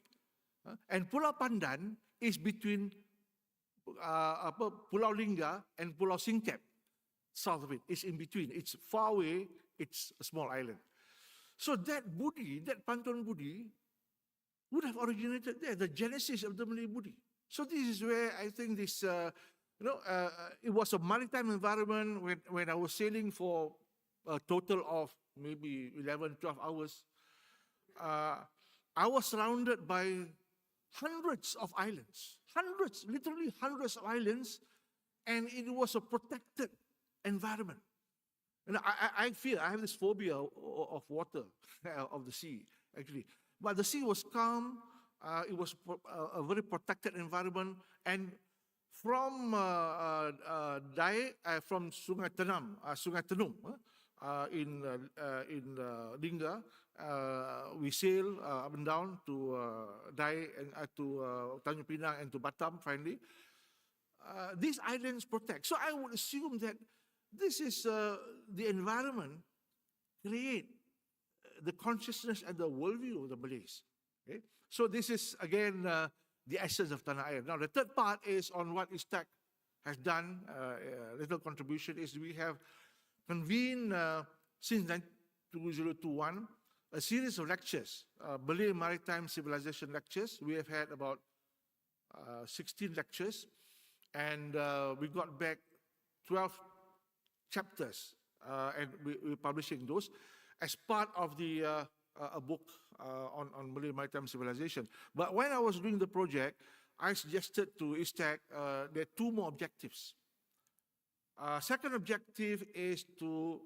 C: And Pulau Pandan is between Pulau Lingga and Pulau Singkep, south of it. It's in between. It's far away. It's a small island. So that Budi, that Pantun Budi, would have originated there, the genesis of the Malay Budi. So this is where I think this, it was a maritime environment when I was sailing for a total of maybe 11, 12 hours. I was surrounded by hundreds of islands, literally hundreds of islands, and it was a protected environment. And I fear, I have this phobia of water, of the sea, actually. But the sea was calm, it was a very protected environment, and from from Sungai Tenum, in Lingga, we sail up and down to Dai and to Tanjung Pinang and to Batam finally. These islands protect. So I would assume that this is the environment create the consciousness and the worldview of the Malays. Okay? So this is again the essence of Tanah Air. Now, the third part is on what ISTAC has done, a little contribution, is we have convened since 2021 a series of lectures, Malay Maritime Civilization lectures. We have had about 16 lectures, and we got back 12 chapters, and we're publishing those as part of the a book on Malay Maritime Civilization. But when I was doing the project, I suggested to ISTAC there are two more objectives. Second objective is to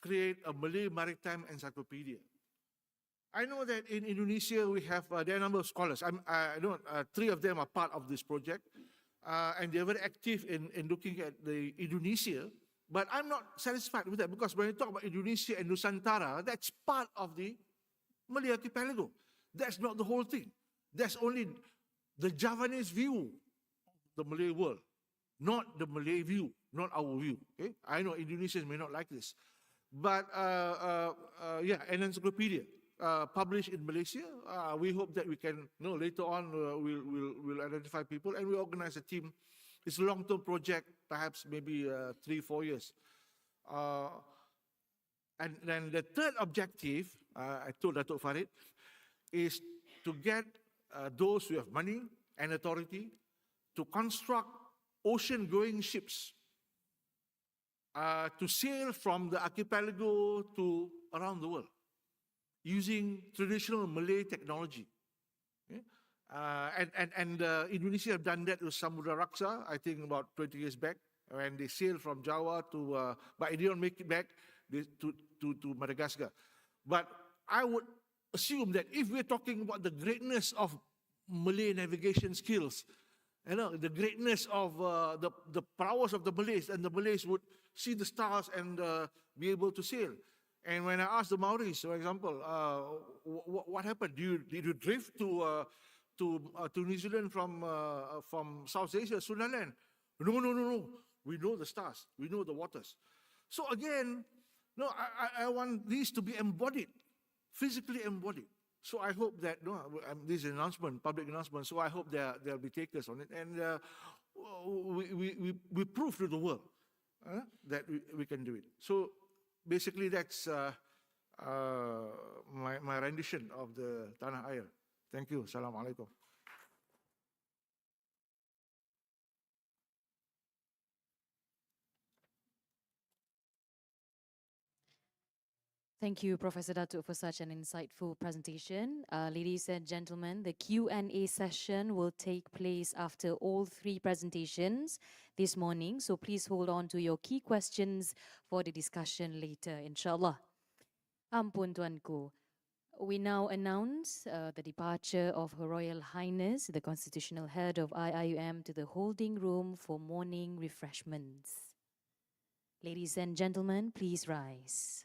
C: create a Malay Maritime Encyclopedia. I know that in Indonesia we have there are a number of scholars. I know three of them are part of this project, and they're very active in looking at the Indonesia. But I'm not satisfied with that, because when you talk about Indonesia and Nusantara, that's part of the Malay archipelago. That's not the whole thing. That's only the Javanese view of the Malay world, not the Malay view, not our view. Okay? I know Indonesians may not like this, but yeah, an encyclopedia published in Malaysia. We hope that we can, later on we'll identify people and we organize a team. It's a long-term project, perhaps maybe 3-4 years. And then the third objective, I told Datuk Farid, is to get those who have money and authority to construct ocean-going ships to sail from the archipelago to around the world using traditional Malay technology. Okay? And Indonesia have done that with Samudra Raksa, I think about 20 years back, when they sailed from Java to, but they didn't make it back to Madagascar. But I would assume that if we're talking about the greatness of Malay navigation skills, the greatness of the prowess of the Malays, and the Malays would see the stars and be able to sail. And when I asked the Maoris, for example, what happened? Did you drift to New Zealand from South Asia, Sundaland? No. We know the stars. We know the waters. So again, I want these to be embodied, physically embodied. So I hope that, this is an announcement, public announcement, so I hope there'll be takers on it. And we prove to the world that we can do it. So basically that's my rendition of the Tanah Air. Thank you. Assalamualaikum.
A: Thank you, Professor Datuk, for such an insightful presentation. Ladies and gentlemen, the Q&A session will take place after all three presentations this morning. So please hold on to your key questions for the discussion later, inshallah. Ampun Tuanku. We now announce the departure of Her Royal Highness, the Constitutional Head of IIUM, to the holding room for morning refreshments. Ladies and gentlemen, please rise.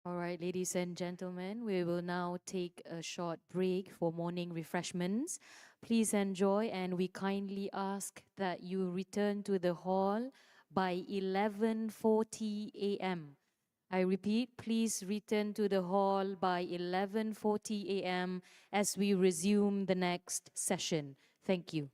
A: All right, ladies and gentlemen, we will now take a short break for morning refreshments. Please enjoy, and we kindly ask that you return to the hall by 11:40 a.m. I repeat, please return to the hall by 11:40 a.m. as we resume the next session. Thank you.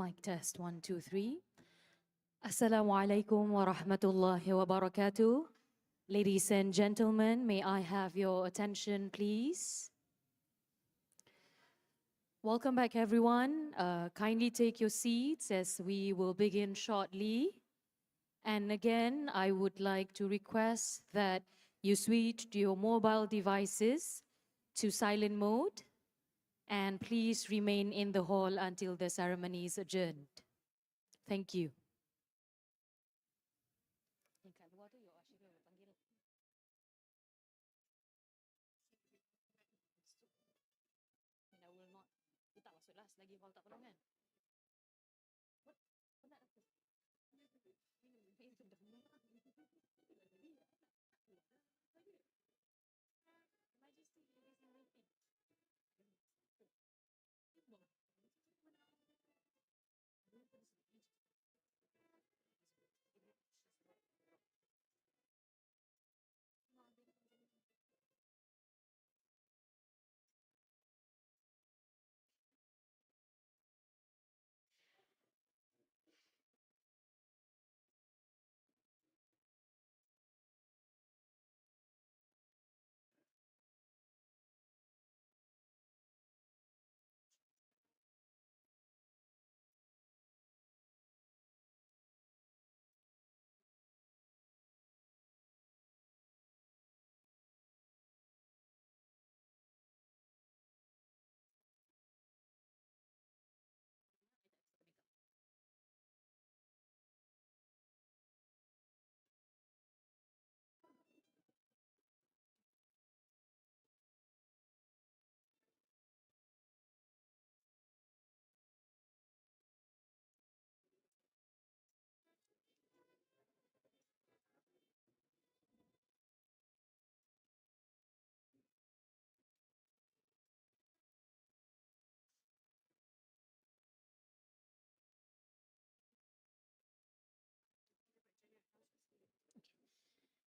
A: Mic test 1, 2, 3. Assalamualaikum warahmatullahi wabarakatuh. Ladies and gentlemen, may I have your attention, please? Welcome back, everyone. Kindly take your seats as we will begin shortly. And again, I would like to request that you switch to your mobile devices to silent mode, and please remain in the hall until the ceremony is adjourned. Thank you.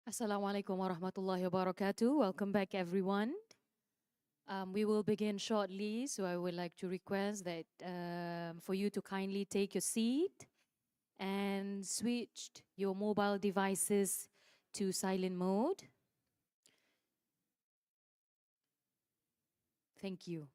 A: Assalamualaikum warahmatullahi wabarakatuh. Welcome back, everyone. We will begin shortly, so I would like to request that for you to kindly take your seat and switch your mobile devices to silent mode. Thank you.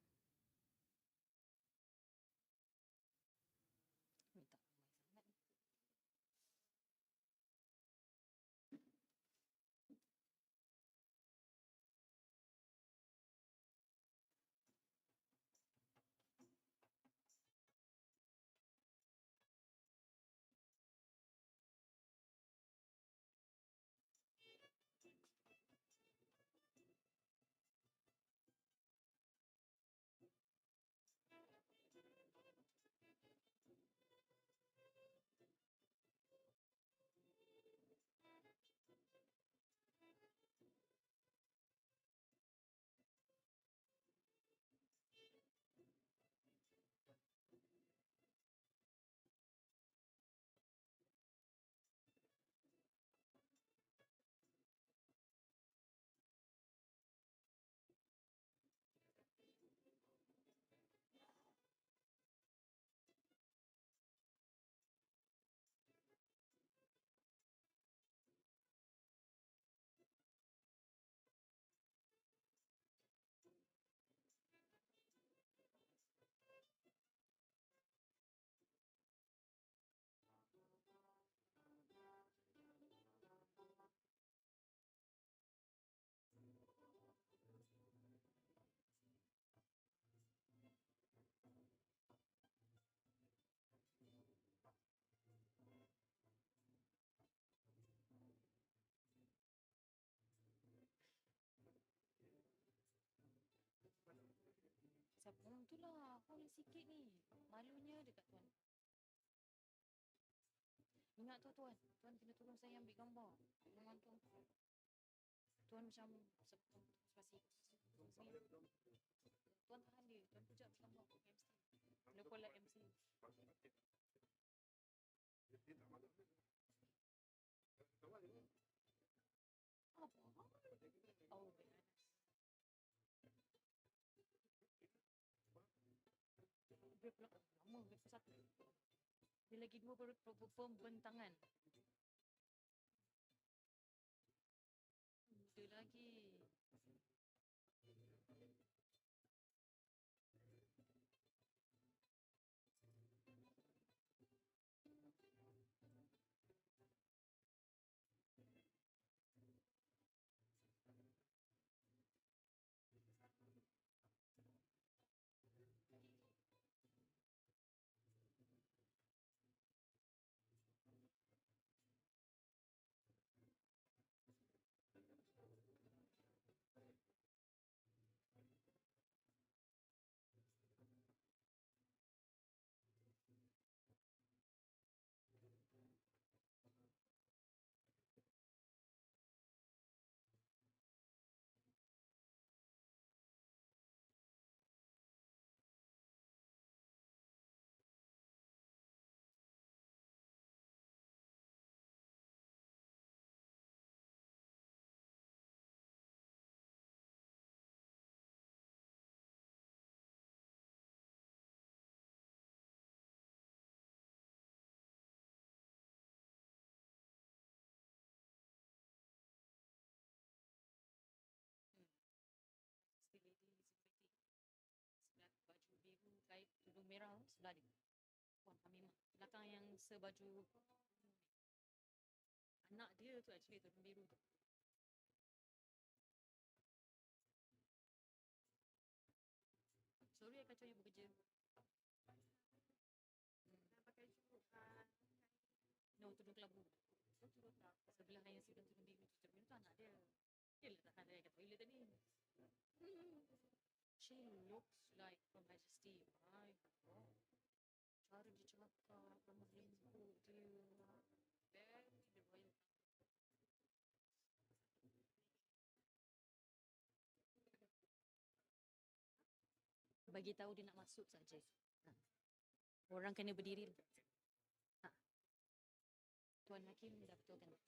A: Itulah, hold sikit ni. Malunya dekat tuan. Ingat tu tuan, tuan kena tolong saya ambil gambar. Dengan tuan. Tuan macam spasi. Tuan tahan dia, tuan kejap ambil gambar MC. Lupa like MC. Apa? Oh, benar. Semua satu. Dia lagi dua pembentangan. Ada lagi. Baju biru kait tudung merah sebelah dia. Puan Hamimah. Belakang yang sebaju anak dia tu actually tudung biru tu. Sorry, kacau ibu kerja. Pakai cukup kan? No, tudung kelabu. Sebelah yang sedang tudung biru tu. Tudung biru tu anak dia. Dia letakkan dia kat toilet tadi. She looks like Her Majesty. My God. Cara dia cakap, lemah lembut dia. Very the royal. Bagi tahu dia nak masuk saja. Orang kena berdiri. Tuan Hakim dah betulkan.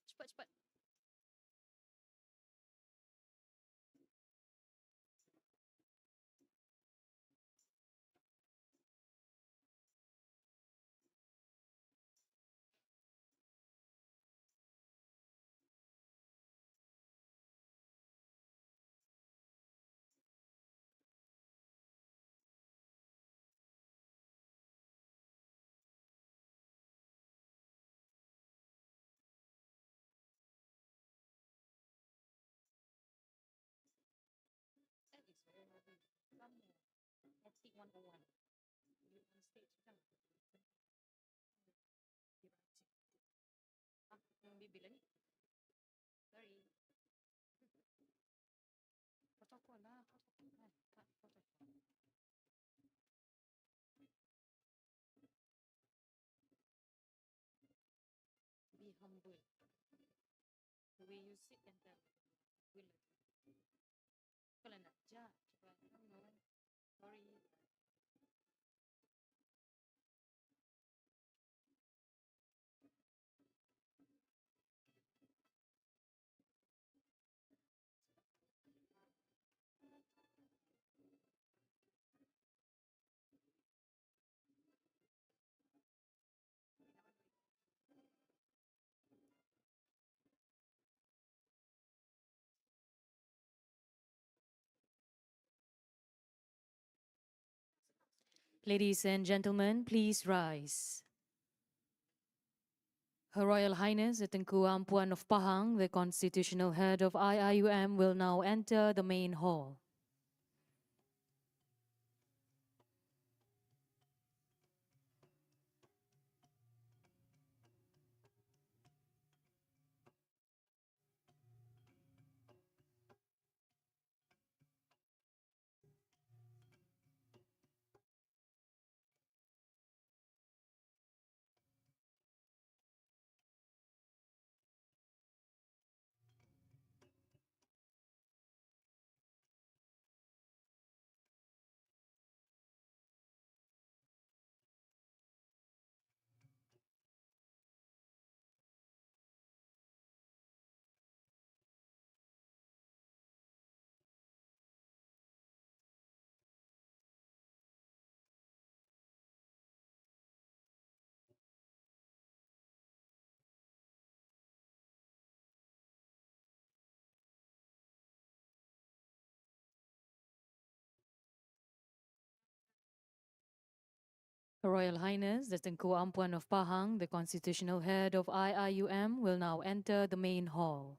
A: Cepat. That is very lovely. Some more. Ethic 101. You on stage kan? Bila ni? Sorry. Protokol lah. Protokol. Protokol. Be humble. The way you sit and tell. Will. Kalau nak judge. But I don't know. Sorry. Ladies and gentlemen, please rise. Her Royal Highness the Tengku Ampuan of Pahang, the constitutional head of IIUM, will now enter the main hall. Her Royal Highness the Tengku Ampuan of Pahang, the constitutional head of IIUM, will now enter the main hall.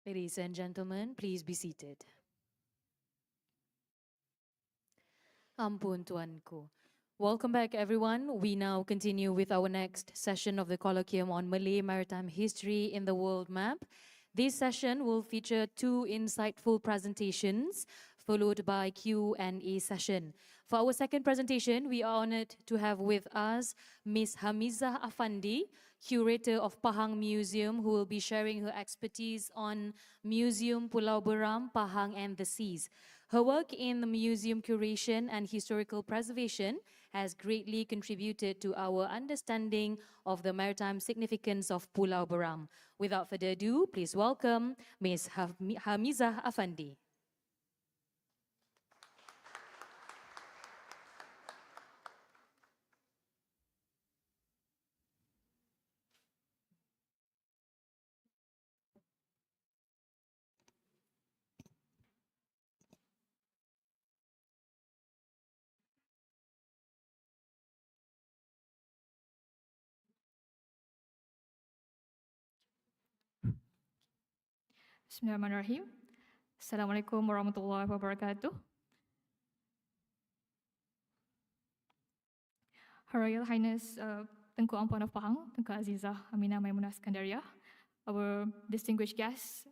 A: Ladies and gentlemen, please be seated. Ampun tuanku. Welcome back, everyone. We now continue with our next session of the Colloquium on Malay Maritime History in the World Map. This session will feature 2 insightful presentations, followed by Q&A session. For our second presentation, we are honored to have with us Ms. Hamizah Afandi, curator of Pahang Museum, who will be sharing her expertise on Museum Pulau Beram, Pahang and the Seas. Her work in the museum curation and historical preservation has greatly contributed to our understanding of the maritime significance of Pulau Beram. Without further ado, please welcome Ms. Hamizah Afandi.
E: Bismillahirrahmanirrahim. Assalamualaikum warahmatullahi wabarakatuh. Her Royal Highness Tengku Ampuan of Pahang, Tengku Azizah Aminah Maimunah Skandaria, our distinguished guests,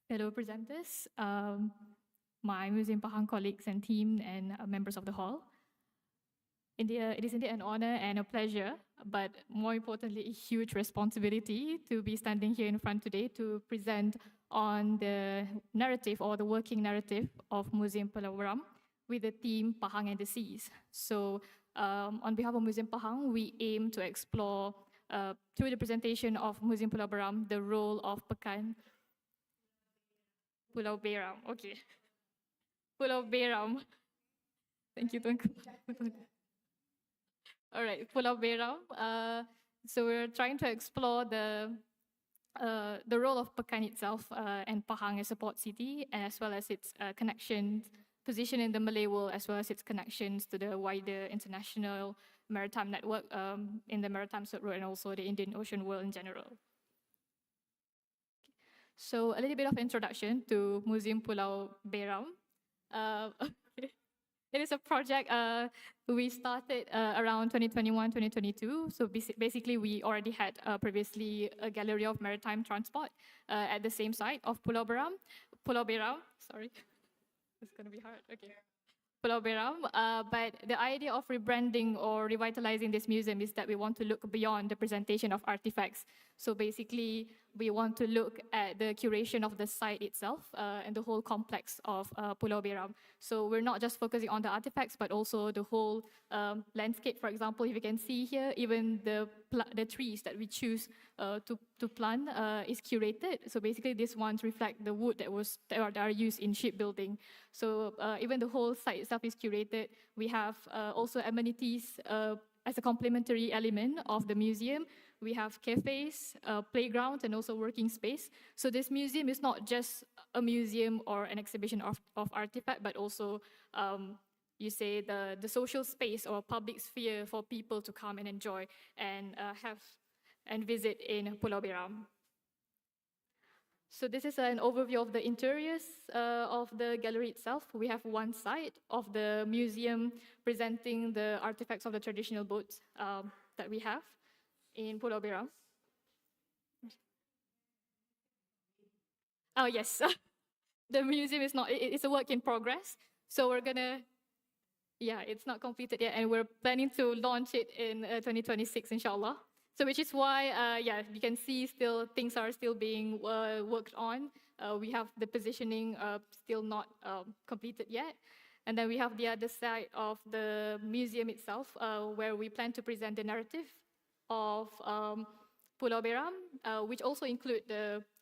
E: fellow presenters, my Museum Pahang colleagues and team, and members of the hall. It is indeed an honor and a pleasure, but more importantly, a huge responsibility to be standing here in front today to present on the narrative or the working narrative of Museum Pulau Beram with the theme Pahang and the Seas. So on behalf of Museum Pahang, we aim to explore through the presentation of Museum Pulau Beram, the role of Pekan Pulau Beram. Okay. Pulau Beram. Thank you, Tuanku. All right, Pulau Beram. So we're trying to explore the role of Pekan itself and Pahang as a port city, as well as its connections, position in the Malay world, as well as its connections to the wider international maritime network in the Maritime Silk Road and also the Indian Ocean world in general. So a little bit of introduction to Museum Pulau Beram. It is a project we started around 2021, 2022. So basically, we already had previously a gallery of maritime transport at the same site of Pulau Beram, sorry. It's going to be hard, okay. Pulau Beram, but the idea of rebranding or revitalizing this museum is that we want to look beyond the presentation of artifacts. So basically, we want to look at the curation of the site itself and the whole complex of Pulau Beram. So we're not just focusing on the artifacts, but also the whole landscape. For example, if you can see here, even the trees that we choose to plant is curated. So basically, these ones reflect the wood that are used in shipbuilding. So even the whole site itself is curated. We have also amenities as a complementary element of the museum. We have cafes, playgrounds, and also working space. So this museum is not just a museum or an exhibition of artifact, but also you say the social space or public sphere for people to come and enjoy and have and visit in Pulau Beram. So this is an overview of the interiors of the gallery itself. We have one side of the museum presenting the artifacts of the traditional boats that we have in Pulau Beram. Oh, yes. The museum is not, it's a work in progress. So we're gonna, yeah, it's not completed yet, and we're planning to launch it in 2026, inshallah. So which is why, yeah, you can see still things are still being worked on. We have the positioning still not completed yet. And then we have the other side of the museum itself, where we plan to present the narrative of Pulau Beram, which also include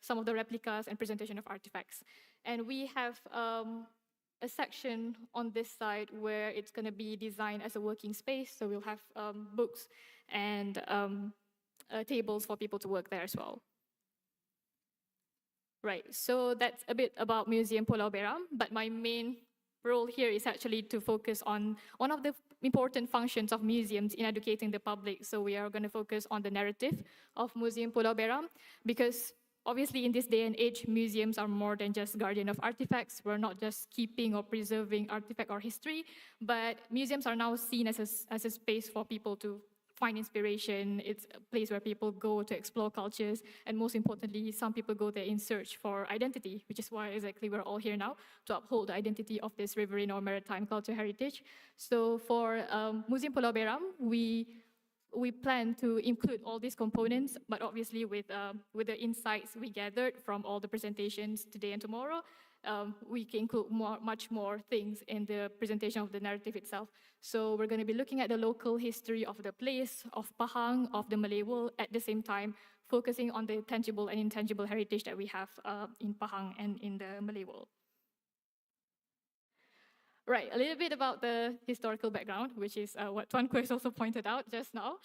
E: some of the replicas and presentation of artifacts. And we have a section on this side where it's going to be designed as a working space. So we'll have books and tables for people to work there as well. Right, so that's a bit about Museum Pulau Beram, but my main role here is actually to focus on one of the important functions of museums in educating the public. So we are going to focus on the narrative of Museum Pulau Beram, because obviously in this day and age, museums are more than just guardian of artifacts. We're not just keeping or preserving artifact or history, but museums are now seen as a space for people to find inspiration. It's a place where people go to explore cultures, and most importantly, some people go there in search for identity, which is why exactly we're all here now, to uphold the identity of this riverine or maritime culture heritage. So for Museum Pulau Beram, we plan to include all these components, but obviously with the insights we gathered from all the presentations today and tomorrow, we can include much more things in the presentation of the narrative itself. So we're going to be looking at the local history of the place, of Pahang, of the Malay world, at the same time focusing on the tangible and intangible heritage that we have in Pahang and in the Malay world. Right, a little bit about the historical background, which is what Tuan Kueh also pointed out just now.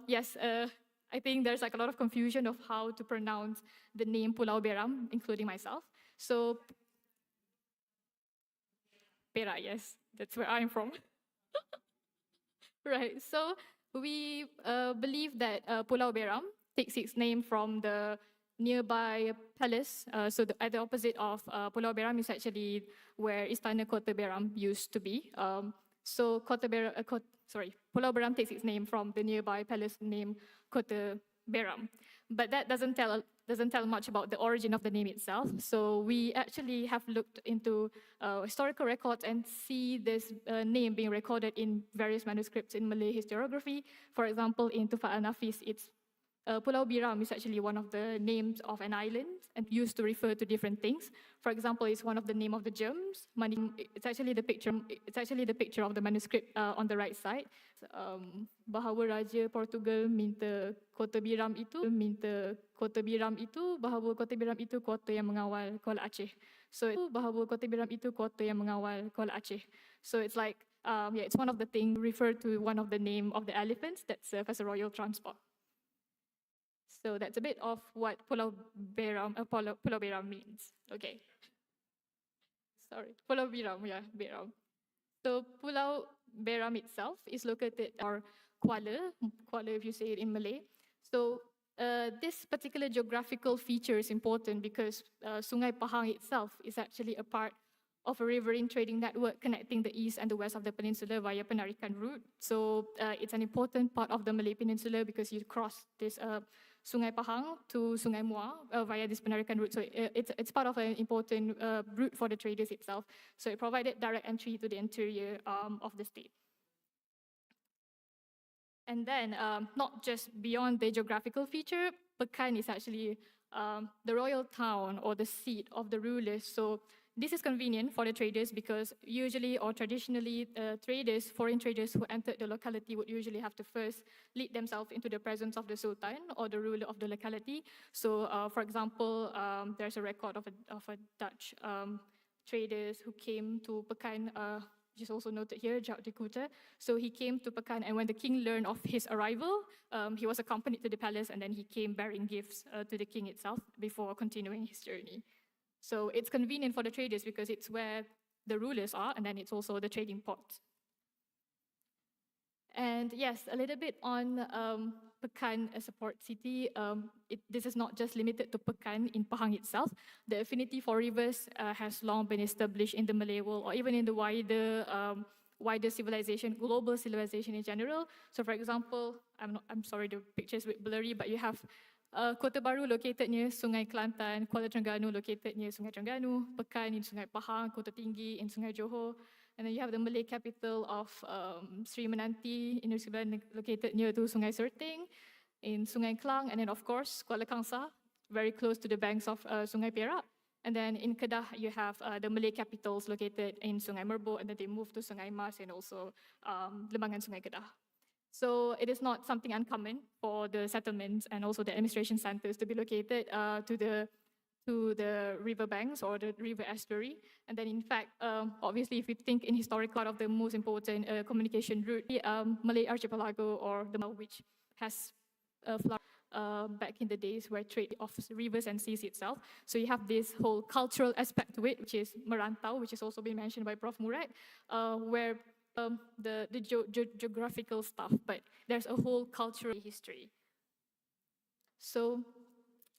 E: Yes, I think there's like a lot of confusion of how to pronounce the name Pulau Beram, including myself. So Perak, yes, that's where I'm from. Right, so we believe that Pulau Beram takes its name from the nearby palace. At the opposite of Pulau Beram is actually where Istana Kota Beram used to be. Pulau Beram takes its name from the nearby palace named Kota Beram. But that doesn't tell much about the origin of the name itself. So we actually have looked into historical records and see this name being recorded in various manuscripts in Malay historiography. For example, in Tufat al-Nafis, it's Pulau Biram is actually one of the names of an island and used to refer to different things. For example, it's one of the name of the gems. It's actually the picture of the manuscript on the right side. Bahawa Raja Portugal minta Kota Biram itu, bahawa Kota Biram itu kota yang mengawal Kuala Aceh. Bahawa Kota Biram itu kota yang mengawal Kuala Aceh. So it's like, it's one of the things referred to one of the name of the elephants that serve as a royal transport. So that's a bit of what Pulau Beram means. Okay. Sorry, Pulau Biram, yeah, Beram. So Pulau Beram itself is located, or Kuala if you say it in Malay. So this particular geographical feature is important because Sungai Pahang itself is actually a part of a riverine trading network connecting the east and the west of the peninsula via Penarikan route. So it's an important part of the Malay Peninsula because you cross this Sungai Pahang to Sungai Muar via this Penarikan route. So it's part of an important route for the traders itself. So it provided direct entry to the interior of the state. And then, not just beyond the geographical feature, Pekan is actually the royal town or the seat of the rulers. So this is convenient for the traders because usually or traditionally, foreign traders who entered the locality would usually have to first lead themselves into the presence of the Sultan or the ruler of the locality. So, for example, there's a record of a Dutch traders who came to Pekan, which is also noted here, Jacques de Coutre. So he came to Pekan, and when the king learned of his arrival, he was accompanied to the palace, and then he came bearing gifts to the king itself before continuing his journey. So it's convenient for the traders because it's where the rulers are, and then it's also the trading port. And yes, a little bit on Pekan as a port city. This is not just limited to Pekan in Pahang itself. The affinity for rivers has long been established in the Malay world, or even in the wider civilization, global civilization in general. So for example, I'm sorry, the picture is a bit blurry, but you have Kota Baru located near Sungai Kelantan, Kuala Terengganu located near Sungai Terengganu, Pekan in Sungai Pahang, Kota Tinggi in Sungai Johor, and then you have the Malay capital of Sri Menanti in New Zealand located near to Sungai Serting, in Sungai Klang, and then of course Kuala Kangsar, very close to the banks of Sungai Perak. And then in Kedah, you have the Malay capitals located in Sungai Merbok, and then they moved to Sungai Mas and also Lembangan Sungai Kedah. So it is not something uncommon for the settlements and also the administration centers to be located to the river banks or the river estuary. And then in fact, obviously if you think in historical, part of the most important communication route, Malay archipelago or the which has back in the days where trade of rivers and seas itself. So you have this whole cultural aspect to it, which is Merantau, which has also been mentioned by Prof. Murad, where the geographical stuff, but there's a whole cultural history. So,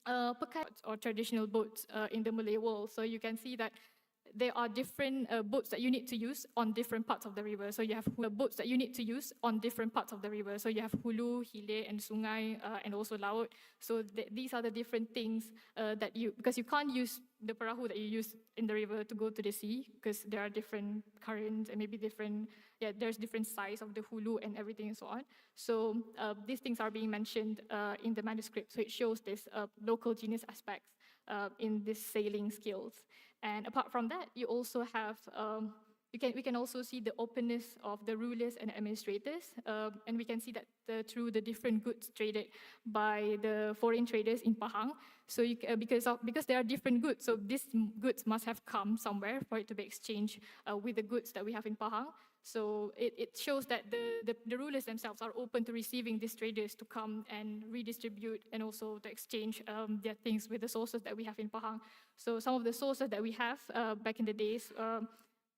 E: Pekan or traditional boats in the Malay world. So you can see that there are different boats that you need to use on different parts of the river. So you have boats that you need to use on different parts of the river. So you have hulu, hilir, and sungai, and also laut. So these are the different things because you can't use the perahu that you use in the river to go to the sea because there are different currents and maybe there's different size of the hulu and everything and so on. So these things are being mentioned in the manuscript. So it shows this local genius aspects in these sailing skills. And apart from that, you also have, we can also see the openness of the rulers and administrators. And we can see that through the different goods traded by the foreign traders in Pahang. So because there are different goods, so these goods must have come somewhere for it to be exchanged with the goods that we have in Pahang. So it shows that the rulers themselves are open to receiving these traders to come and redistribute and also to exchange their things with the sources that we have in Pahang. So some of the sources that we have back in the days,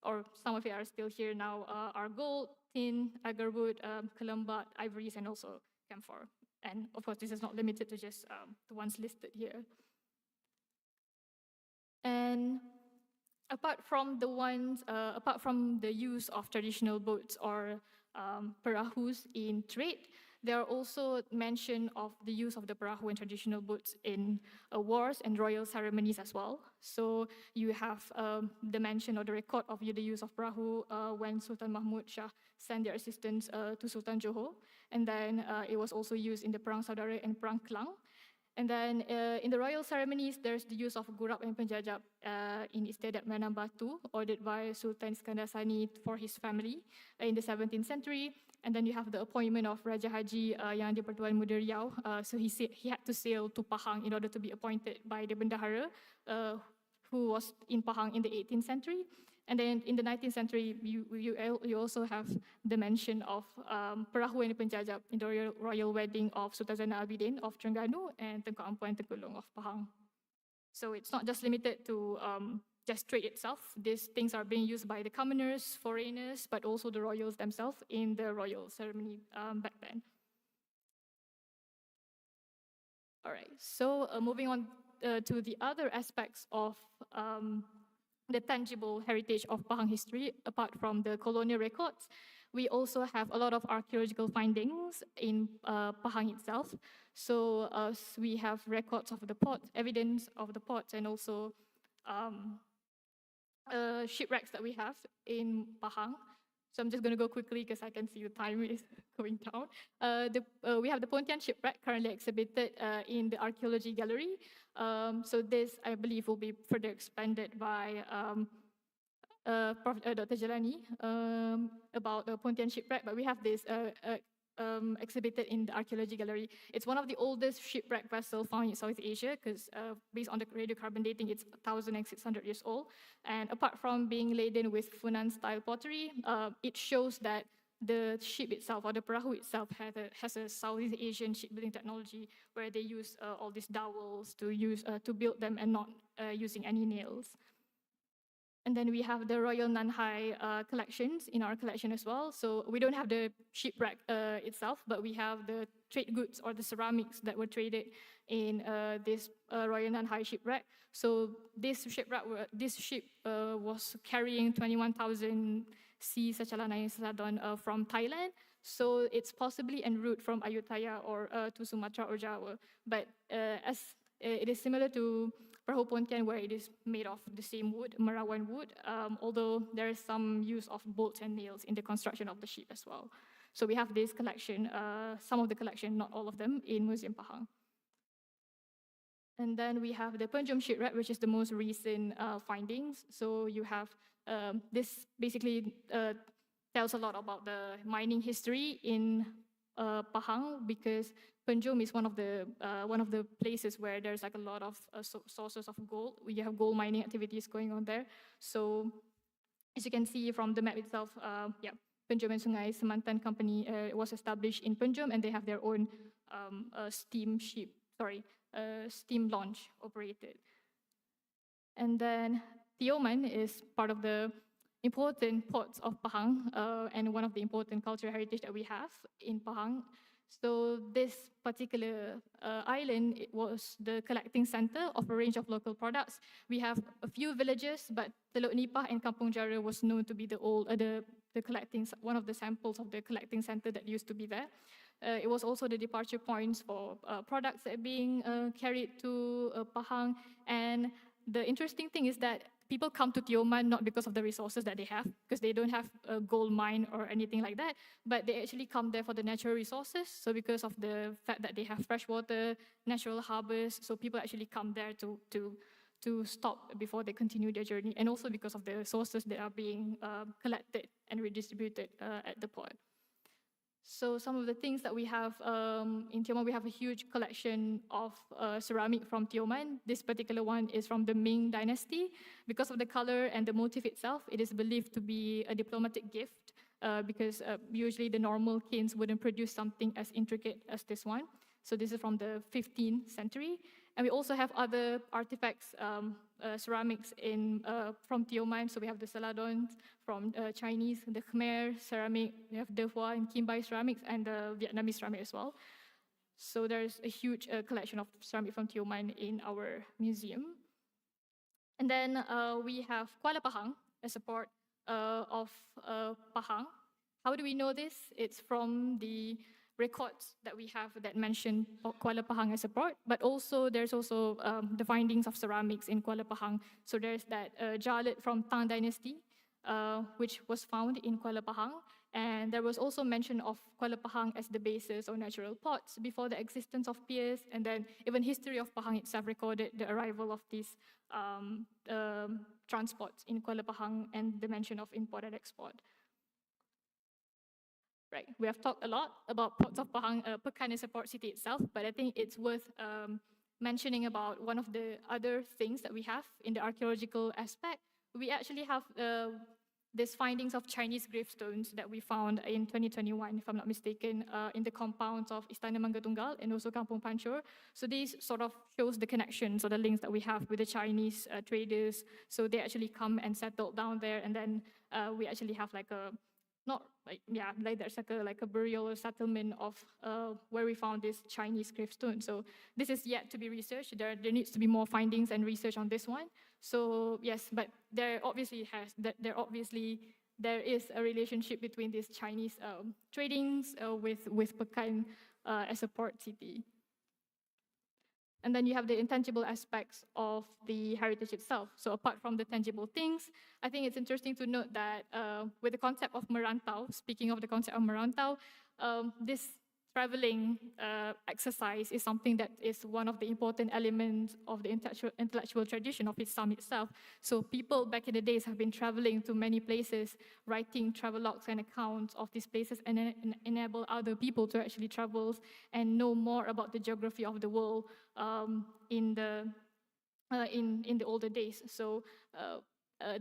E: or some of it are still here now, are gold, tin, agarwood, kalambat, ivories, and also camphor. And of course, this is not limited to just the ones listed here. then apart from the use of traditional boats or perahus in trade, there are also mention of the use of the perahu and traditional boats in wars and royal ceremonies as well. So you have the mention or the record of the use of perahu when Sultan Mahmud Shah sent their assistance to Sultan Johor. And then it was also used in the Perang Saudara and Perang Kelang. And then in the royal ceremonies, there's the use of gurap and penjajab in Istiadat Menam Batu, ordered by Sultan Iskandar Sani for his family in the 17th century. And then you have the appointment of Raja Haji Yang di-Pertuan Muda Riau. So he had to sail to Pahang in order to be appointed by the Bendahara, who was in Pahang in the 18th century. And then in the 19th century, you also have the mention of perahu and penjajab in the royal wedding of Sultan Zainal Abidin of Terengganu and Tengku Ampuan Tengkulong of Pahang. So it's not just limited to just trade itself. These things are being used by the commoners, foreigners, but also the royals themselves in the royal ceremony back then. All right, so moving on to the other aspects of the tangible heritage of Pahang history, apart from the colonial records, we also have a lot of archaeological findings in Pahang itself. So we have records of the port, evidence of the ports, and also shipwrecks that we have in Pahang. So I'm just going to go quickly because I can see the time is going down. We have the Pontian shipwreck currently exhibited in the archaeology gallery. So this, I believe, will be further expanded by Dr. Jelani about the Pontian shipwreck. But we have this exhibited in the archaeology gallery. It's one of the oldest shipwreck vessels found in Southeast Asia because based on the radiocarbon dating, it's 1,600 years old. And apart from being laden with Funan-style pottery, it shows that the ship itself, or the perahu itself, has a Southeast Asian shipbuilding technology where they use all these dowels to build them and not using any nails. And then we have the Royal Nanhai collections in our collection as well. So we don't have the shipwreck itself, but we have the trade goods or the ceramics that were traded in this Royal Nanhai shipwreck. So this ship was carrying 21,000 sea Sachalanai Saladon from Thailand. So it's possibly en route from Ayutthaya or to Sumatra or Java. But as it is similar to Perahu Pontian, where it is made of the same wood, Merawan wood, although there is some use of bolts and nails in the construction of the ship as well. So we have this collection, some of the collection, not all of them, in Museum Pahang. And then we have the Penjom shipwreck, which is the most recent findings. So you have this basically tells a lot about the mining history in Pahang, because Penjom is one of the places where there's like a lot of sources of gold. We have gold mining activities going on there. So as you can see from the map itself, Penjom and Sungai Semantan Company was established in Penjom, and they have their own steam launch operated. And then Tioman is part of the important ports of Pahang and one of the important cultural heritage that we have in Pahang. So this particular island, it was the collecting center of a range of local products. We have a few villages, but Teluk Nipah and Kampung Jara was known to be one of the samples of the collecting center that used to be there. It was also the departure points for products that are being carried to Pahang. And the interesting thing is that people come to Tioman not because of the resources that they have, because they don't have a gold mine or anything like that, but they actually come there for the natural resources. So because of the fact that they have fresh water, natural harbors, so people actually come there to stop before they continue their journey, and also because of the resources that are being collected and redistributed at the port. So some of the things that we have in Tioman, we have a huge collection of ceramic from Tioman. This particular one is from the Ming Dynasty. Because of the color and the motif itself, it is believed to be a diplomatic gift because usually the normal kilns wouldn't produce something as intricate as this one. So this is from the 15th century. And we also have other artifacts, ceramics from Tioman. So we have the Celadons from Chinese, the Khmer ceramic, we have Dehua and Kimbai ceramics, and the Vietnamese ceramic as well. So there's a huge collection of ceramic from Tioman in our museum. And then we have Kuala Pahang as a port of Pahang. How do we know this? It's from the records that we have that mention Kuala Pahang as a port, but also there's also the findings of ceramics in Kuala Pahang. So there's that jarlet from Tang Dynasty, which was found in Kuala Pahang. And there was also mention of Kuala Pahang as the basis of natural ports before the existence of piers. And then even history of Pahang itself recorded the arrival of these transports in Kuala Pahang and the mention of import and export. Right, we have talked a lot about ports of Pahang, Pekan as a port city itself, but I think it's worth mentioning about one of the other things that we have in the archaeological aspect. We actually have these findings of Chinese gravestones that we found in 2021, if I'm not mistaken, in the compounds of Istana Mangga Tunggal and also Kampung Pancur. So these sort of shows the connections or the links that we have with the Chinese traders. So they actually come and settled down there, and then we actually have like a there's like a burial or settlement of where we found this Chinese gravestone. So this is yet to be researched. There needs to be more findings and research on this one. So yes, but there is a relationship between these Chinese tradings with Pekan as a port city. And then you have the intangible aspects of the heritage itself. So apart from the tangible things, I think it's interesting to note that with the concept of merantau, speaking of the concept of merantau, this traveling exercise is something that is one of the important elements of the intellectual tradition of Islam itself. So people back in the days have been traveling to many places, writing travelogues and accounts of these places, and enable other people to actually travel and know more about the geography of the world in the older days. So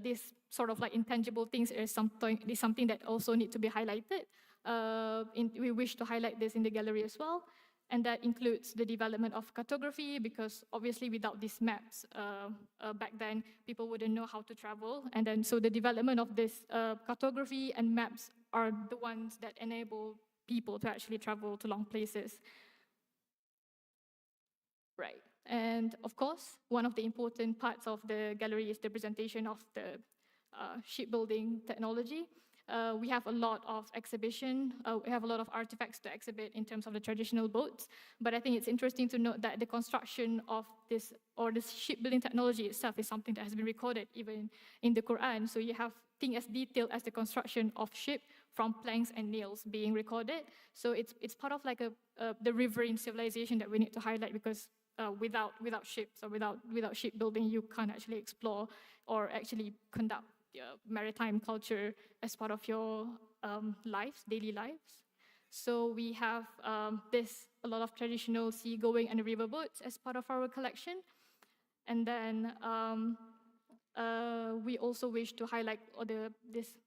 E: this sort of like intangible things is something that also need to be highlighted. We wish to highlight this in the gallery as well, and that includes the development of cartography, because obviously without these maps back then, people wouldn't know how to travel, and then so the development of this cartography and maps are the ones that enable people to actually travel to long places. Right, and of course, one of the important parts of the gallery is the presentation of the shipbuilding technology. We have a lot of exhibition, we have a lot of artifacts to exhibit in terms of the traditional boats, but I think it's interesting to note that the construction of this shipbuilding technology itself is something that has been recorded even in the Quran. So you have things as detailed as the construction of ship from planks and nails being recorded. So it's part of like the riverine civilization that we need to highlight, because without ships or without shipbuilding, you can't actually explore or actually conduct maritime culture as part of your daily lives. So we have a lot of traditional seagoing and river boats as part of our collection. And then we also wish to highlight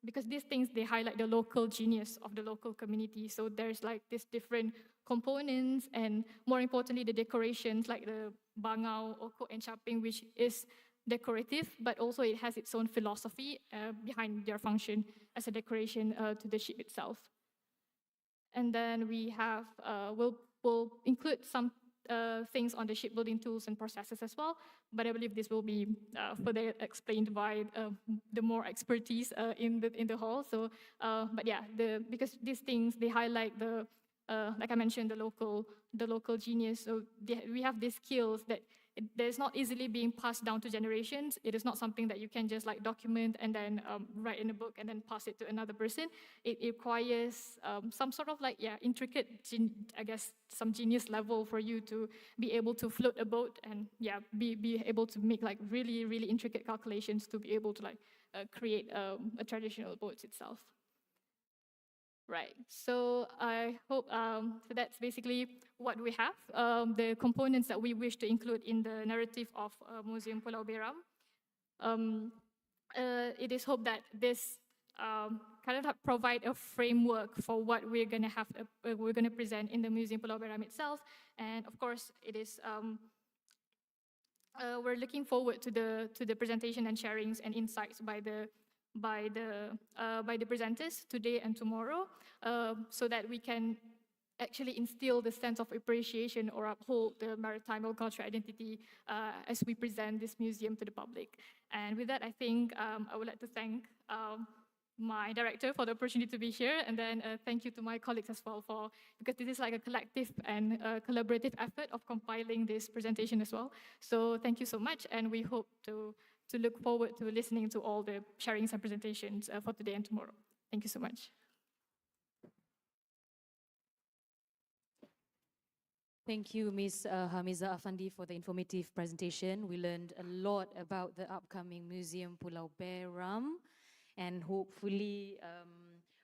E: because these things, they highlight the local genius of the local community. So there's like these different components, and more importantly, the decorations like the bangau or coat and chapping, which is decorative, but also it has its own philosophy behind their function as a decoration to the ship itself. And then we have, we'll include some things on the shipbuilding tools and processes as well, but I believe this will be further explained by the more expertise in the hall. So, but yeah, because these things, they highlight like I mentioned, the local genius. So we have these skills that is not easily being passed down to generations. It is not something that you can just like document and then write in a book and then pass it to another person. It requires some sort of like, intricate, I guess, some genius level for you to be able to float a boat and be able to make like really, really intricate calculations to be able to like create a traditional boat itself. Right, so I hope so that's basically what we have, the components that we wish to include in the narrative of Museum Pulau Beram. It is hoped that this kind of provide a framework for what we're going to have, we're going to present in the Museum Pulau Beram itself. And of course, it is we're looking forward to the presentation and sharings and insights by the presenters today and tomorrow, so that we can actually instill the sense of appreciation or uphold the maritime or cultural identity as we present this museum to the public. And with that, I think I would like to thank my director for the opportunity to be here, and then thank you to my colleagues as well because this is like a collective and collaborative effort of compiling this presentation as well. So thank you so much, and we hope to look forward to listening to all the sharings and presentations for today and tomorrow. Thank you so much.
A: Thank you, Ms. Hamiza Afandi, for the informative presentation. We learned a lot about the upcoming Museum Pulau Beram, and hopefully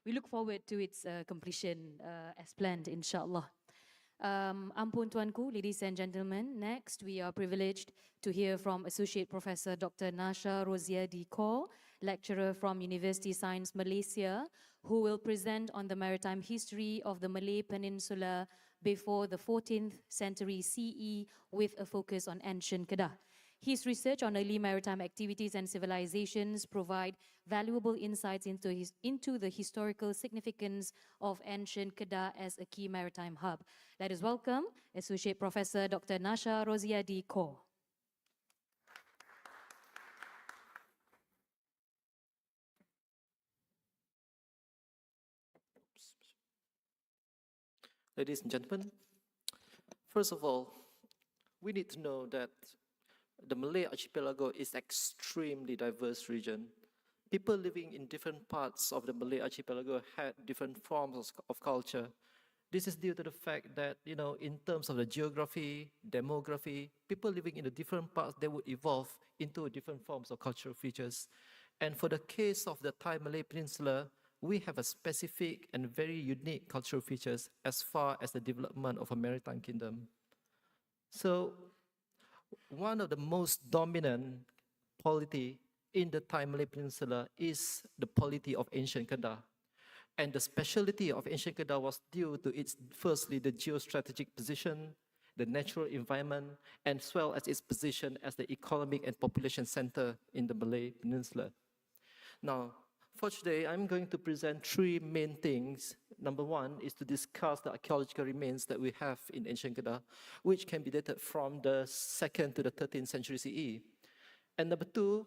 A: we look forward to its completion as planned, inshallah. Ampun Tuanku, ladies and gentlemen, next we are privileged to hear from Associate Professor Dr. Nasha Roziadi Kaur, lecturer from University Science Malaysia, who will present on the maritime history of the Malay Peninsula before the 14th century CE with a focus on ancient Kedah. His research on early maritime activities and civilizations provide valuable insights into the historical significance of ancient Kedah as a key maritime hub. Let us welcome Associate Professor Dr. Nasha Roziadi Kaur.
F: Ladies and gentlemen, first of all, we need to know that the Malay archipelago is an extremely diverse region. People living in different parts of the Malay archipelago had different forms of culture. This is due to the fact that, in terms of the geography, demography, people living in the different parts, they would evolve into different forms of cultural features. And for the case of the Thai Malay Peninsula, we have a specific and very unique cultural features as far as the development of a maritime kingdom. So, one of the most dominant polity in the Thai Malay Peninsula is the polity of ancient Kedah. And the speciality of ancient Kedah was due to its, firstly, the geostrategic position, the natural environment, as well as its position as the economic and population center in the Malay Peninsula. Now, for today, I'm going to present three main things. Number one is to discuss the archaeological remains that we have in ancient Kedah, which can be dated from the 2nd to the 13th century CE. And number two,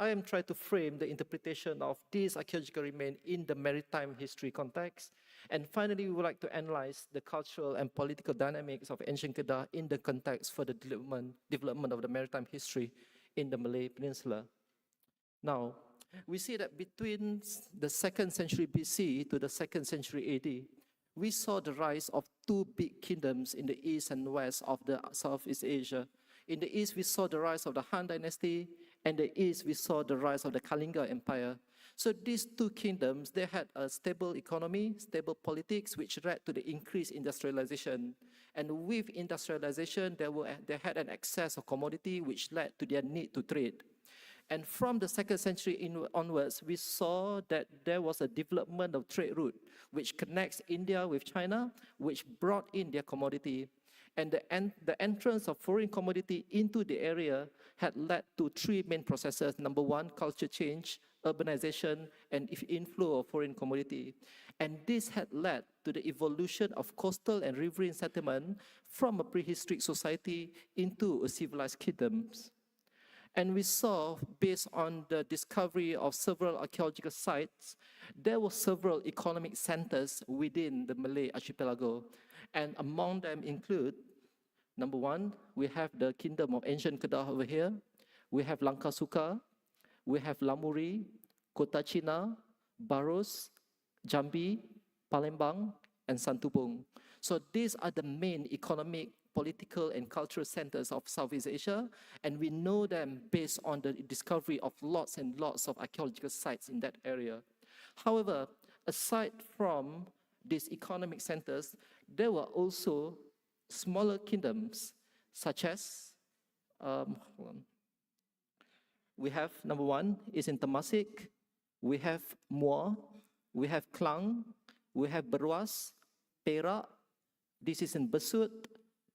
F: I am trying to frame the interpretation of these archaeological remains in the maritime history context. And finally, we would like to analyze the cultural and political dynamics of ancient Kedah in the context for the development of the maritime history in the Malay Peninsula. Now, we see that between the 2nd century BC to the 2nd century AD, we saw the rise of two big kingdoms in the east and west of the Southeast Asia. In the east, we saw the rise of the Han Dynasty, and in the east, we saw the rise of the Kalinga Empire. So these two kingdoms, they had a stable economy, stable politics, which led to the increased industrialization. And with industrialization, they had an excess of commodity, which led to their need to trade. And from the 2nd century onwards, we saw that there was a development of trade route, which connects India with China, which brought in their commodity. And the entrance of foreign commodity into the area had led to three main processes. Number one, culture change, urbanization, and inflow of foreign commodity. And this had led to the evolution of coastal and riverine settlement from a prehistoric society into a civilized kingdoms. And we saw, based on the discovery of several archaeological sites, there were several economic centers within the Malay archipelago. And among them include, number one, we have the Kingdom of Ancient Kedah over here. We have Langkasuka, we have Lamuri, Kota China, Baros, Jambi, Palembang, and Santubong. So these are the main economic, political, and cultural centers of Southeast Asia, and we know them based on the discovery of lots and lots of archaeological sites in that area. However, aside from these economic centers, there were also smaller kingdoms, such as, we have, number one, is in Temasek, we have Muar, we have Klang, we have Beruas, Perak, this is in Besut,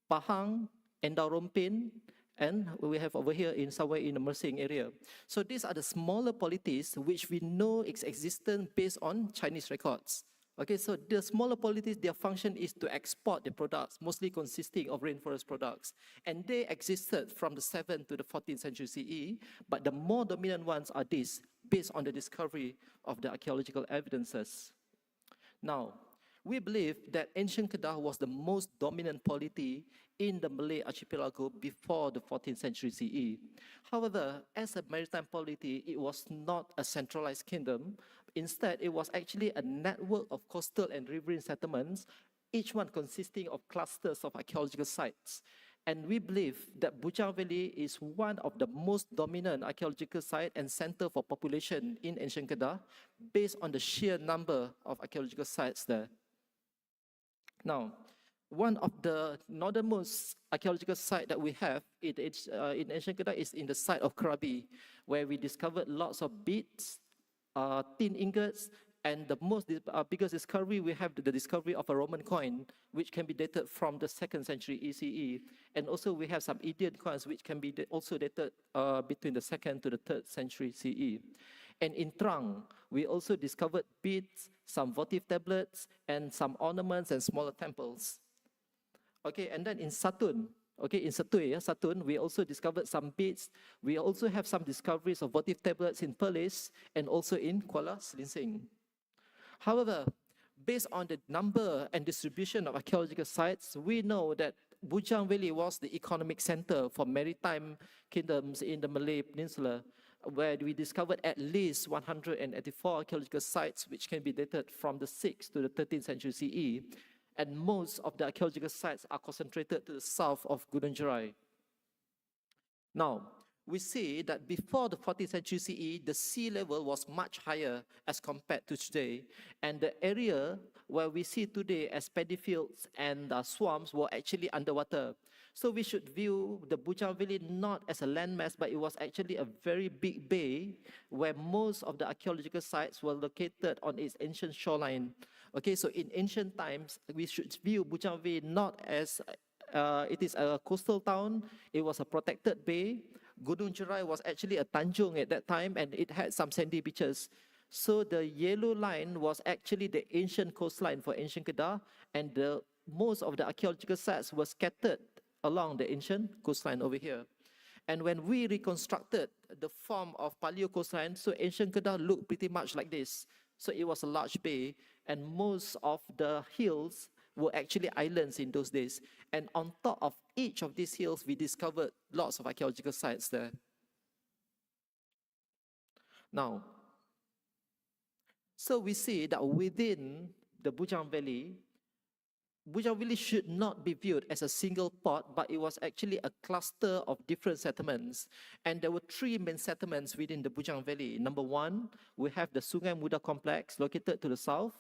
F: Pahang, Endau Rompin, and we have over here in somewhere in the Mersing area. So these are the smaller polities which we know its existence based on Chinese records. Okay, so the smaller polities, their function is to export the products, mostly consisting of rainforest products. And they existed from the 7th to the 14th century CE, but the more dominant ones are these, based on the discovery of the archaeological evidences. Now, we believe that ancient Kedah was the most dominant polity in the Malay archipelago before the 14th century CE. However, as a maritime polity, it was not a centralized kingdom. Instead, it was actually a network of coastal and riverine settlements, each one consisting of clusters of archaeological sites. And we believe that Bujang Valley is one of the most dominant archaeological sites and center for population in ancient Kedah, based on the sheer number of archaeological sites there. Now, one of the northernmost archaeological site that we have in ancient Kedah is in the site of Krabi, where we discovered lots of beads, tin ingots, and the biggest discovery, we have the discovery of a Roman coin, which can be dated from the 2nd century ECE. And also we have some Indian coins, which can be also dated between the 2nd to the 3rd century CE. And in Trang, we also discovered beads, some votive tablets, and some ornaments and smaller temples. Okay, and then in Satun, okay, in Satun, we also discovered some beads. We also have some discoveries of votive tablets in Perlis and also in Kuala Selinsing. However, based on the number and distribution of archaeological sites, we know that Bujang Valley was the economic center for maritime kingdoms in the Malay Peninsula, where we discovered at least 184 archaeological sites, which can be dated from the 6th to the 13th century CE. And most of the archaeological sites are concentrated to the south of Gunung Jerai. Now, we see that before the 14th century CE, the sea level was much higher as compared to today. And the area where we see today as paddy fields and swamps were actually underwater. So we should view the Bujang Valley not as a landmass, but it was actually a very big bay where most of the archaeological sites were located on its ancient shoreline. Okay, so in ancient times, we should view Bujang Valley not as it is a coastal town, it was a protected bay. Gunung Jerai was actually a tanjung at that time, and it had some sandy beaches. So the yellow line was actually the ancient coastline for ancient Kedah, and most of the archaeological sites were scattered along the ancient coastline over here. And when we reconstructed the form of paleo coastline, so ancient Kedah looked pretty much like this. So it was a large bay, and most of the hills were actually islands in those days. And on top of each of these hills, we discovered lots of archaeological sites there. Now, so we see that within the Bujang Valley should not be viewed as a single pot, but it was actually a cluster of different settlements. And there were 3 main settlements within the Bujang Valley. Number 1, we have the Sungai Muda complex located to the south.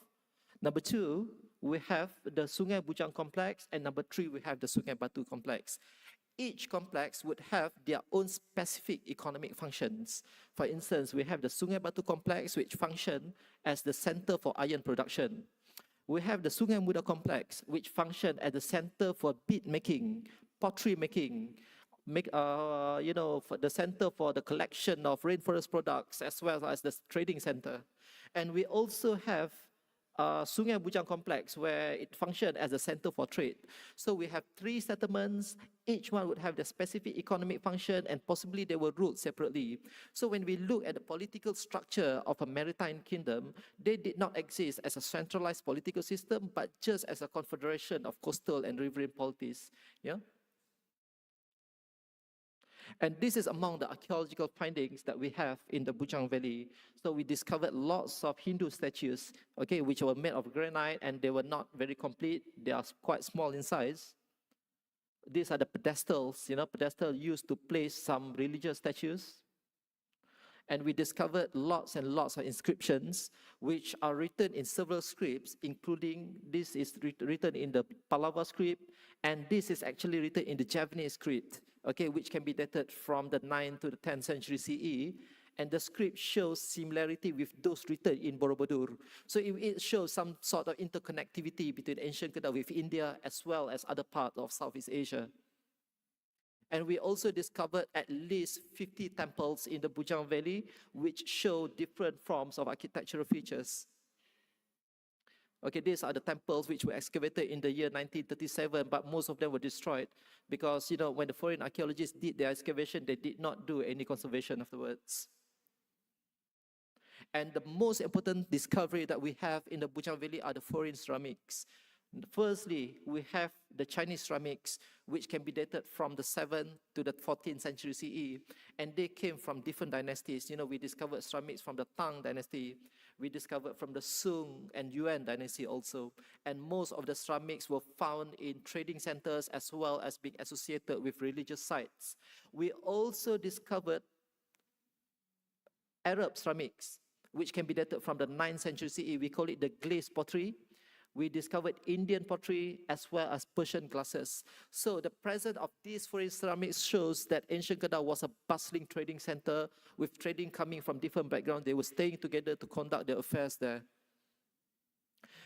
F: Number 2, we have the Sungai Bujang complex, and number 3, we have the Sungai Batu complex. Each complex would have their own specific economic functions. For instance, we have the Sungai Batu complex, which function as the center for iron production. We have the Sungai Muda complex, which function as the center for bead making, pottery making, for the center for the collection of rainforest products, as well as the trading center. And we also have Sungai Bujang complex, where it functioned as a center for trade. So we have 3 settlements, each one would have the specific economic function, and possibly they were ruled separately. So when we look at the political structure of a maritime kingdom, they did not exist as a centralized political system, but just as a confederation of coastal and riverine polities. Yeah? And this is among the archaeological findings that we have in the Bujang Valley. So we discovered lots of Hindu statues, okay, which were made of granite, and they were not very complete. They are quite small in size. These are the pedestals, pedestal used to place some religious statues. And we discovered lots and lots of inscriptions, which are written in several scripts, including this is written in the Pallava script, and this is actually written in the Javanese script, okay, which can be dated from the 9th to the 10th century CE. And the script shows similarity with those written in Borobudur. So it shows some sort of interconnectivity between ancient Kedah with India as well as other parts of Southeast Asia. And we also discovered at least 50 temples in the Bujang Valley, which show different forms of architectural features. Okay, these are the temples which were excavated in the year 1937, but most of them were destroyed because, when the foreign archaeologists did their excavation, they did not do any conservation afterwards. And the most important discovery that we have in the Bujang Valley are the foreign ceramics. Firstly, we have the Chinese ceramics, which can be dated from the 7th to the 14th century CE, and they came from different dynasties. We discovered ceramics from the Tang dynasty, we discovered from the Sung and Yuan dynasty also, and most of the ceramics were found in trading centers as well as being associated with religious sites. We also discovered Arab ceramics, which can be dated from the 9th century CE. We call it the glazed pottery. We discovered Indian pottery as well as Persian glasses. So the presence of these foreign ceramics shows that ancient Kedah was a bustling trading center with trading coming from different backgrounds. They were staying together to conduct their affairs there.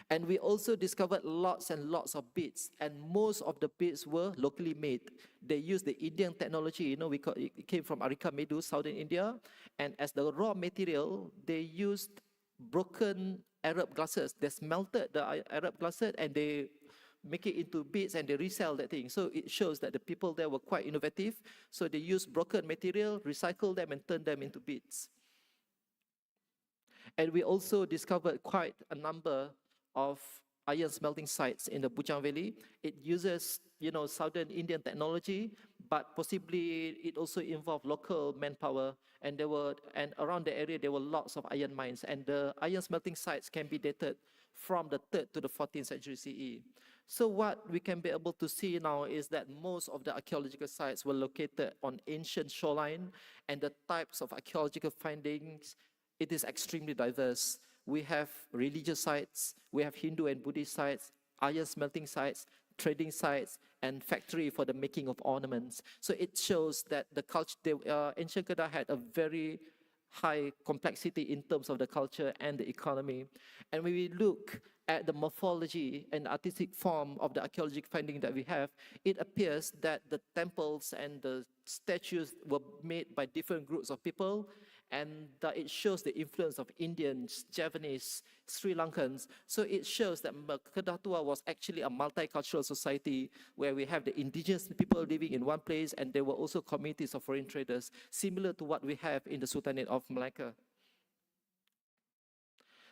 F: And we also discovered lots and lots of beads, and most of the beads were locally made. They used the Indian technology, it came from Arika Medu, southern India, and as the raw material, they used broken Arab glasses. They smelted the Arab glasses and they make it into beads and they resell that thing. So it shows that the people there were quite innovative. So they used broken material, recycle them and turn them into beads. And we also discovered quite a number of iron smelting sites in the Bujang Valley. It uses, southern Indian technology, but possibly it also involved local manpower. And around the area there were lots of iron mines. And the iron smelting sites can be dated from the 3rd to the 14th century CE. So what we can be able to see now is that most of the archaeological sites were located on ancient shoreline, and the types of archaeological findings, it is extremely diverse. We have religious sites, we have Hindu and Buddhist sites, iron smelting sites, trading sites, and factory for the making of ornaments. So it shows that ancient Kedah had a very high complexity in terms of the culture and the economy. And when we look at the morphology and artistic form of the archaeological finding that we have, it appears that the temples and the statues were made by different groups of people, and that it shows the influence of Indians, Javanese, Sri Lankans. So it shows that Kedah Tua was actually a multicultural society where we have the indigenous people living in one place, and there were also communities of foreign traders, similar to what we have in the Sultanate of Malacca.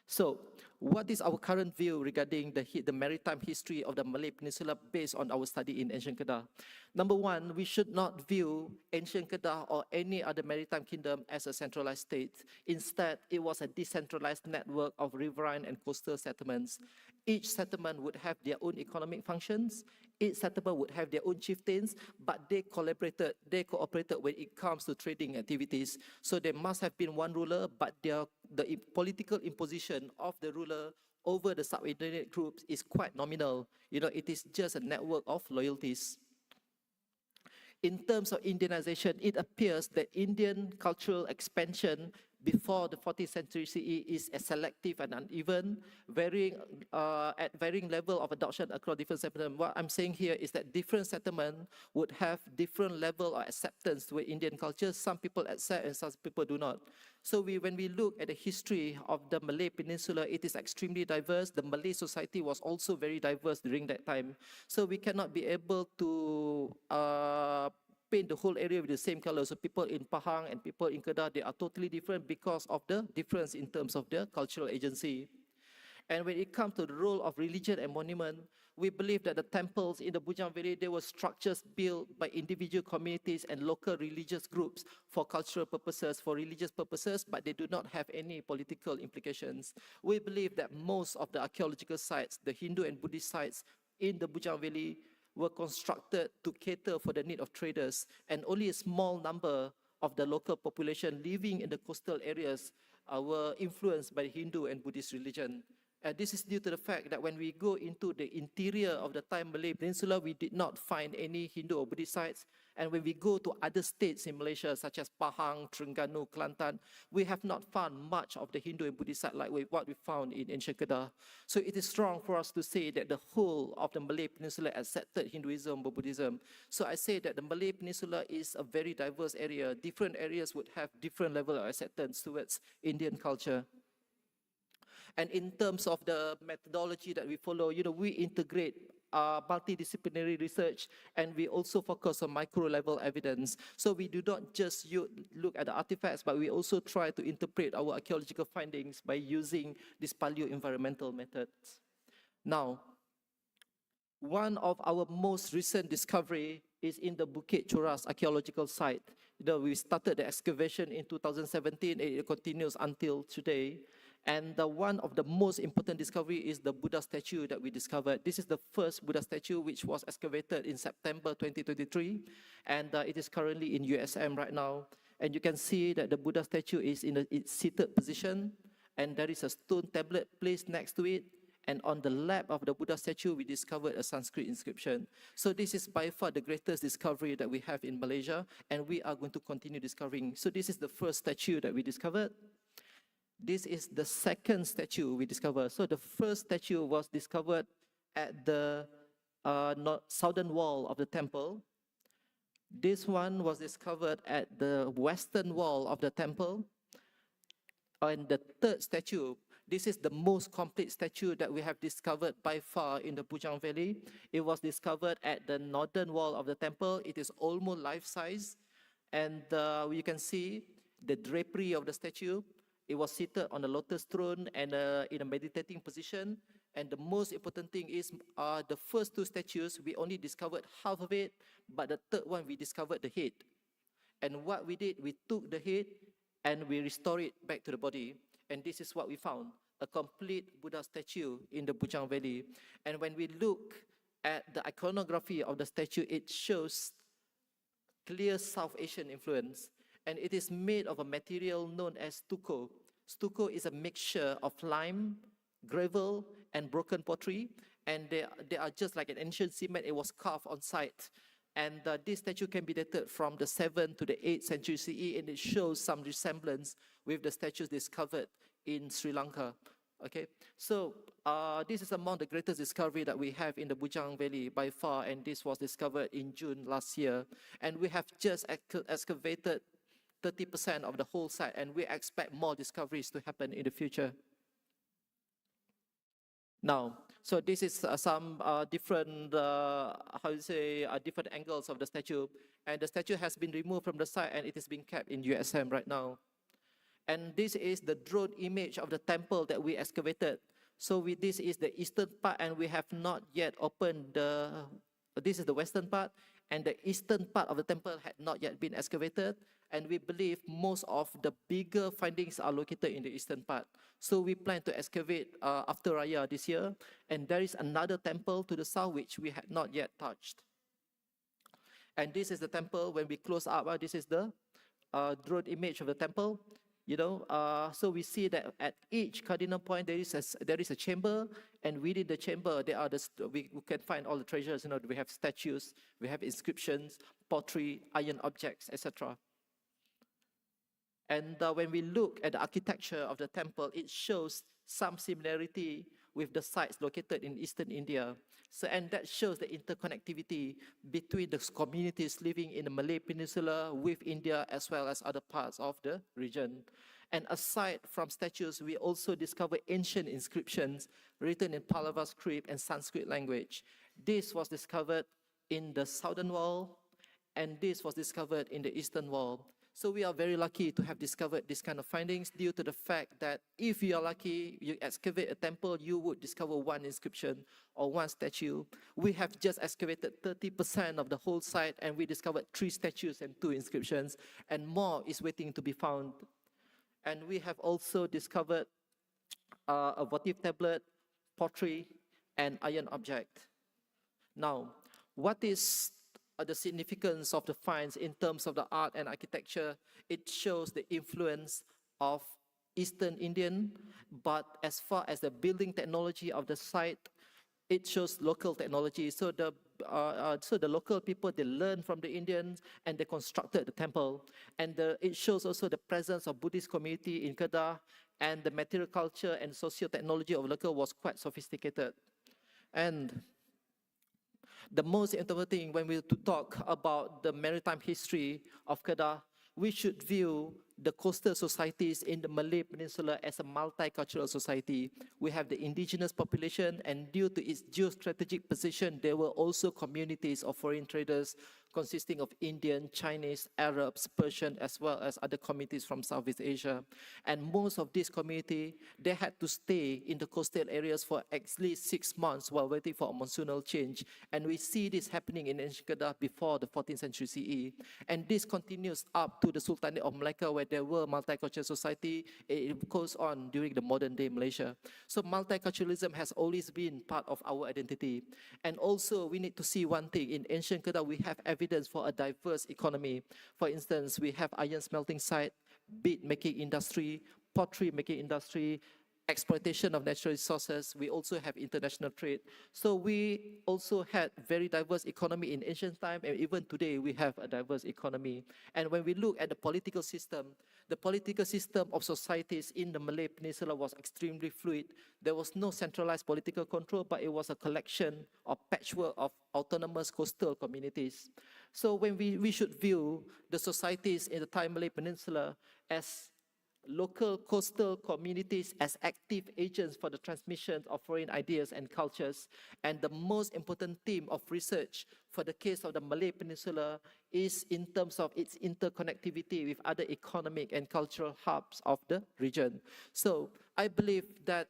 F: So, what is our current view regarding the maritime history of the Malay Peninsula based on our study in ancient Kedah? Number one, we should not view ancient Kedah or any other maritime kingdom as a centralized state. Instead, it was a decentralized network of riverine and coastal settlements. Each settlement would have their own economic functions. Each settlement would have their own chieftains, but they cooperated when it comes to trading activities. So there must have been one ruler, but the political imposition of the ruler over the subordinate groups is quite nominal. It is just a network of loyalties. In terms of Indianization, it appears that Indian cultural expansion before the 14th century CE is selective and uneven, at varying level of adoption across different settlements. What I'm saying here is that different settlements would have different level of acceptance to Indian culture. Some people accept and some people do not. So when we look at the history of the Malay Peninsula, it is extremely diverse. The Malay society was also very diverse during that time. So we cannot be able to paint the whole area with the same color. So people in Pahang and people in Kedah, they are totally different because of the difference in terms of their cultural agency. And when it comes to the role of religion and monument, we believe that the temples in the Bujang Valley, they were structures built by individual communities and local religious groups for cultural purposes, for religious purposes, but they do not have any political implications. We believe that most of the archaeological sites, the Hindu and Buddhist sites in the Bujang Valley, were constructed to cater for the need of traders, and only a small number of the local population living in the coastal areas were influenced by Hindu and Buddhist religion. And this is due to the fact that when we go into the interior of the time Malay Peninsula, we did not find any Hindu or Buddhist sites. And when we go to other states in Malaysia, such as Pahang, Terengganu, Kelantan, we have not found much of the Hindu and Buddhist site like what we found in ancient Kedah. So it is strong for us to say that the whole of the Malay Peninsula accepted Hinduism or Buddhism. So I say that the Malay Peninsula is a very diverse area. Different areas would have different level of acceptance towards Indian culture. And in terms of the methodology that we follow, we integrate multidisciplinary research, and we also focus on micro-level evidence. So we do not just look at the artifacts, but we also try to interpret our archaeological findings by using these paleo-environmental methods. Now, one of our most recent discovery is in the Bukit Choras archaeological site. We started the excavation in 2017, and it continues until today. And one of the most important discovery is the Buddha statue that we discovered. This is the first Buddha statue which was excavated in September 2023, and it is currently in USM right now. And you can see that the Buddha statue is in its seated position, and there is a stone tablet placed next to it. And on the lap of the Buddha statue, we discovered a Sanskrit inscription. So this is by far the greatest discovery that we have in Malaysia, and we are going to continue discovering. So this is the first statue that we discovered. This is the second statue we discovered. So the first statue was discovered at the southern wall of the temple. This one was discovered at the western wall of the temple. And the third statue, this is the most complete statue that we have discovered by far in the Bujang Valley. It was discovered at the northern wall of the temple. It is almost life-size. And you can see the drapery of the statue. It was seated on a lotus throne and in a meditating position. And the most important thing is the first two statues, we only discovered half of it, but the third one, we discovered the head. And what we did, we took the head and we restored it back to the body. And this is what we found, a complete Buddha statue in the Bujang Valley. And when we look at the iconography of the statue, it shows clear South Asian influence. And it is made of a material known as stucco. Stucco is a mixture of lime, gravel, and broken pottery. And they are just like an ancient cement. It was carved on site. And this statue can be dated from the 7th to the 8th century CE, and it shows some resemblance with the statues discovered in Sri Lanka. Okay, so this is among the greatest discovery that we have in the Bujang Valley by far, and this was discovered in June last year. And we have just excavated 30% of the whole site, and we expect more discoveries to happen in the future. Now, so this is some different, different angles of the statue. And the statue has been removed from the site, and it is being kept in USM right now. And this is the drone image of the temple that we excavated. So this is the eastern part, and we have not yet opened this is the western part, and the eastern part of the temple had not yet been excavated. And we believe most of the bigger findings are located in the eastern part. So we plan to excavate after Raya this year. And there is another temple to the south which we had not yet touched. And this is the temple. When we close up, this is the drone image of the temple. So we see that at each cardinal point there is a chamber, and within the chamber there are we can find all the treasures. We have statues, we have inscriptions, pottery, iron objects, etc. And when we look at the architecture of the temple, it shows some similarity with the sites located in eastern India. So, and that shows the interconnectivity between the communities living in the Malay Peninsula with India as well as other parts of the region. And aside from statues, we also discover ancient inscriptions written in Pallava script and Sanskrit language. This was discovered in the southern wall, and this was discovered in the eastern wall. So we are very lucky to have discovered this kind of findings due to the fact that if you are lucky, you excavate a temple, you would discover one inscription or one statue. We have just excavated 30% of the whole site, and we discovered 3 statues and 2 inscriptions, and more is waiting to be found. And we have also discovered a votive tablet, pottery, and iron object. Now, what is the significance of the finds in terms of the art and architecture? It shows the influence of Eastern Indian, but as far as the building technology of the site, it shows local technology. So the local people, they learned from the Indians and they constructed the temple. And it shows also the presence of Buddhist community in Kedah, and the material culture and socio-technology of local was quite sophisticated. And the most important thing when we talk about the maritime history of Kedah, we should view the coastal societies in the Malay Peninsula as a multicultural society. We have the indigenous population, and due to its geostrategic position, there were also communities of foreign traders consisting of Indian, Chinese, Arabs, Persian, as well as other communities from Southeast Asia. And most of this community, they had to stay in the coastal areas for at least 6 months while waiting for a monsoonal change. And we see this happening in ancient Kedah before the 14th century CE. And this continues up to the Sultanate of Malacca, where there were multicultural society. It goes on during the modern day Malaysia. So multiculturalism has always been part of our identity. And also we need to see one thing. In ancient Kedah, we have evidence for a diverse economy. For instance, we have iron smelting site, bead making industry, pottery making industry, exploitation of natural resources. We also have international trade. So we also had very diverse economy in ancient time, and even today we have a diverse economy. And when we look at the political system of societies in the Malay Peninsula was extremely fluid. There was no centralized political control, but it was a collection or patchwork of autonomous coastal communities. So when we should view the societies in the Thai Malay Peninsula as local coastal communities as active agents for the transmission of foreign ideas and cultures. And the most important theme of research for the case of the Malay Peninsula is in terms of its interconnectivity with other economic and cultural hubs of the region. So I believe that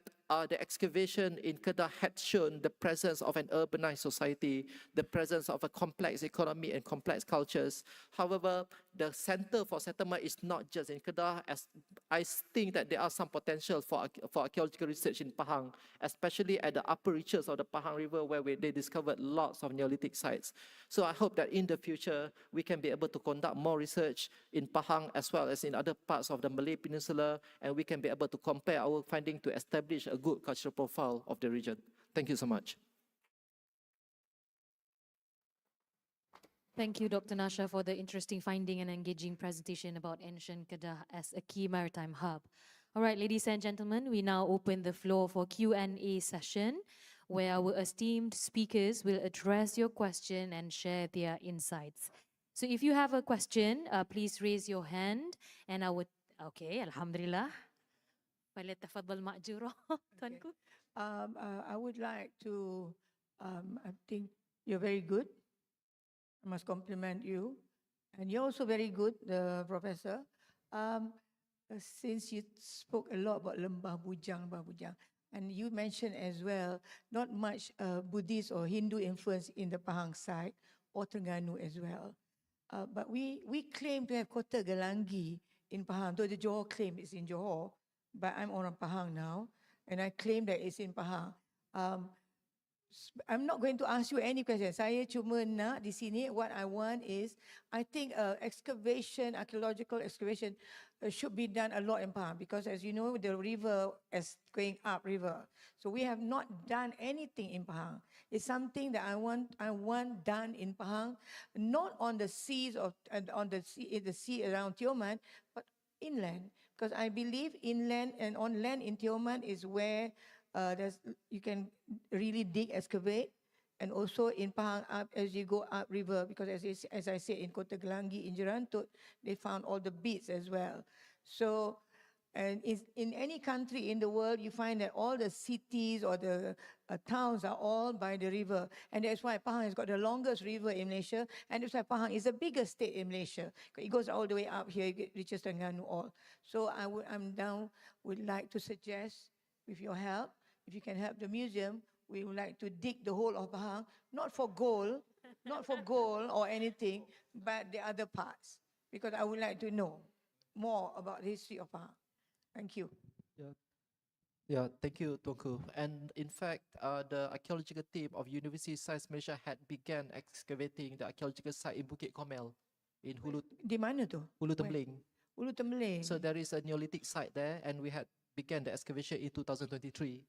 F: the excavation in Kedah had shown the presence of an urbanized society, the presence of a complex economy and complex cultures. However, the center for settlement is not just in Kedah, as I think that there are some potential for archaeological research in Pahang, especially at the upper reaches of the Pahang River, where they discovered lots of Neolithic sites. So I hope that in the future, we can be able to conduct more research in Pahang as well as in other parts of the Malay Peninsula, and we can be able to compare our findings to establish a good cultural profile of the region. Thank you so much.
A: Thank you, Dr. Nasha, for the interesting finding and engaging presentation about ancient Kedah as a key maritime hub. All right, ladies and gentlemen, we now open the floor for Q&A session, where our esteemed speakers will address your question and share their insights. So if you have a question, please raise your hand, and I would, okay, Alhamdulillah. فليتفضل مأجورا Tuanku.
D: I would like to, I think you're very good. I must compliment you. And you're also very good, the professor. Since you spoke a lot about Lembah Bujang, and you mentioned as well, not much Buddhist or Hindu influence in the Pahang side or Terengganu as well. But we claim to have Kota Gelangi in Pahang, though the Johor claim is in Johor, but I'm orang Pahang now, and I claim that it's in Pahang. I'm not going to ask you any questions. Saya cuma nak di sini, what I want is, I think excavation, archaeological excavation should be done a lot in Pahang, because as you know, the river is going up river. So we have not done anything in Pahang. It's something that I want done in Pahang, not on the seas of, on the sea around Tioman, but inland. Because I believe inland and on land in Tioman is where you can really dig, excavate, and also in Pahang up as you go up river, because as I said, in Kota Gelangi, in Jerantut, they found all the beads as well. So, and in any country in the world, you find that all the cities or the towns are all by the river. And that's why Pahang has got the longest river in Malaysia, and that's why Pahang is the biggest state in Malaysia. It goes all the way up here, it reaches Terengganu all. So would like to suggest, with your help, if you can help the museum, we would like to dig the whole of Pahang, not for gold or anything, but the other parts, because I would like to know more about the history of Pahang. Thank you.
F: Yeah, thank you, Tuanku. And in fact, the archaeological team of University of Science Malaysia had began excavating the archaeological site in Bukit Komel in Hulu.
D: Di mana tu?
F: Hulu Tembeling.
D: Hulu Tembeling.
F: So there is a Neolithic site there, and we had began the excavation in 2023.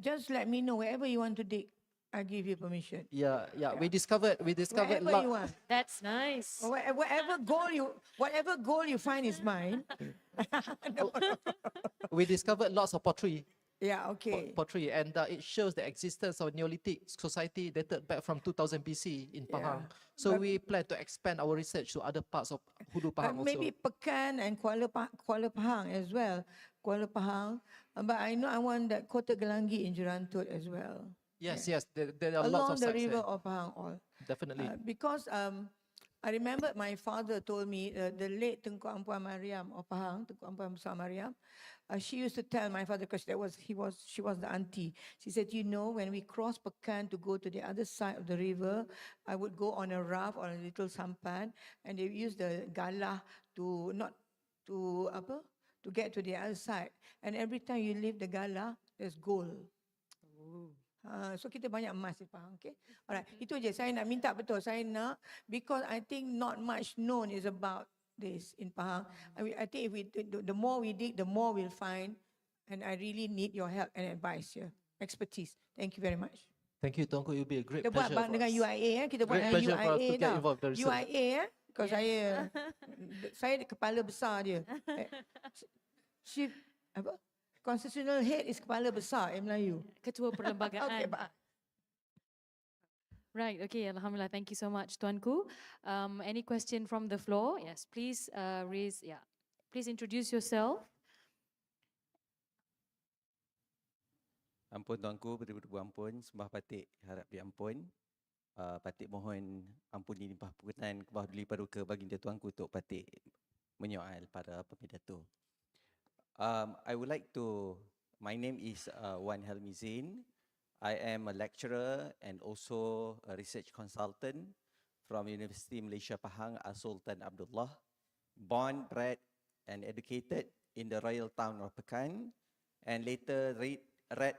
D: Just let me know wherever you want to dig. I give you permission.
F: Yeah. We discovered
D: wherever you want.
A: That's nice.
D: Whatever goal you find is mine.
F: We discovered lots of pottery.
D: Yeah, okay.
F: pottery, and it shows the existence of Neolithic society dated back from 2000 BC in Pahang. So we plan to expand our research to other parts of Hulu Pahang also.
D: Maybe Pekan and Kuala Pahang as well. Kuala Pahang. But I know I want that Kota Gelangi in Jerantut as well.
F: Yes, there are lots
D: Along
F: of
D: the
F: sites
D: river
F: there.
D: of Pahang all.
F: Definitely.
D: Because I remember my father told me, the late Tengku Ampuan Mariam of Pahang, Tengku Ampuan Besar Mariam, she used to tell my father, because she was the auntie. She said, you know, when we cross Pekan to go to the other side of the river, I would go on a raft or a little sampan, and they use the galah to get to the other side. And every time you leave the galah, there's gold. So kita banyak emas di Pahang, okay? Alright, itu je saya nak minta betul. Saya nak, because I think not much known is about this in Pahang. I think if we the more we dig, the more we'll find, and I really need your help and advice here, expertise. Thank you very much.
F: Thank you, Tuanku. It will be a great
D: Kita buat
F: pleasure for
D: dengan
F: us.
D: UIA, kita buat
F: Great
D: dengan
F: pleasure for us to
D: UIA
F: get
D: tau.
F: involved in the research.
D: UIA, because saya kepala besar dia. Chief apa? Constitutional head is kepala besar Melayu.
A: Ketua Perlembagaan.
D: Okay, Pak.
A: Right, okay, Alhamdulillah. Thank you so much, Tuanku. Any question from the floor? Yes, please please introduce yourself.
G: Ampun Tuanku, beribu-ribu ampun, sembah patik harap diampun. Patik mohon ampuni limpah perkenan kebah duli paduka baginda Tuanku untuk patik menyoal para pepidato. I would like to, my name is Wan Helmi Zain. I am a lecturer and also a research consultant from University Malaysia Pahang, Sultan Abdullah. Born, bred and educated in the royal town of Pekan, and later read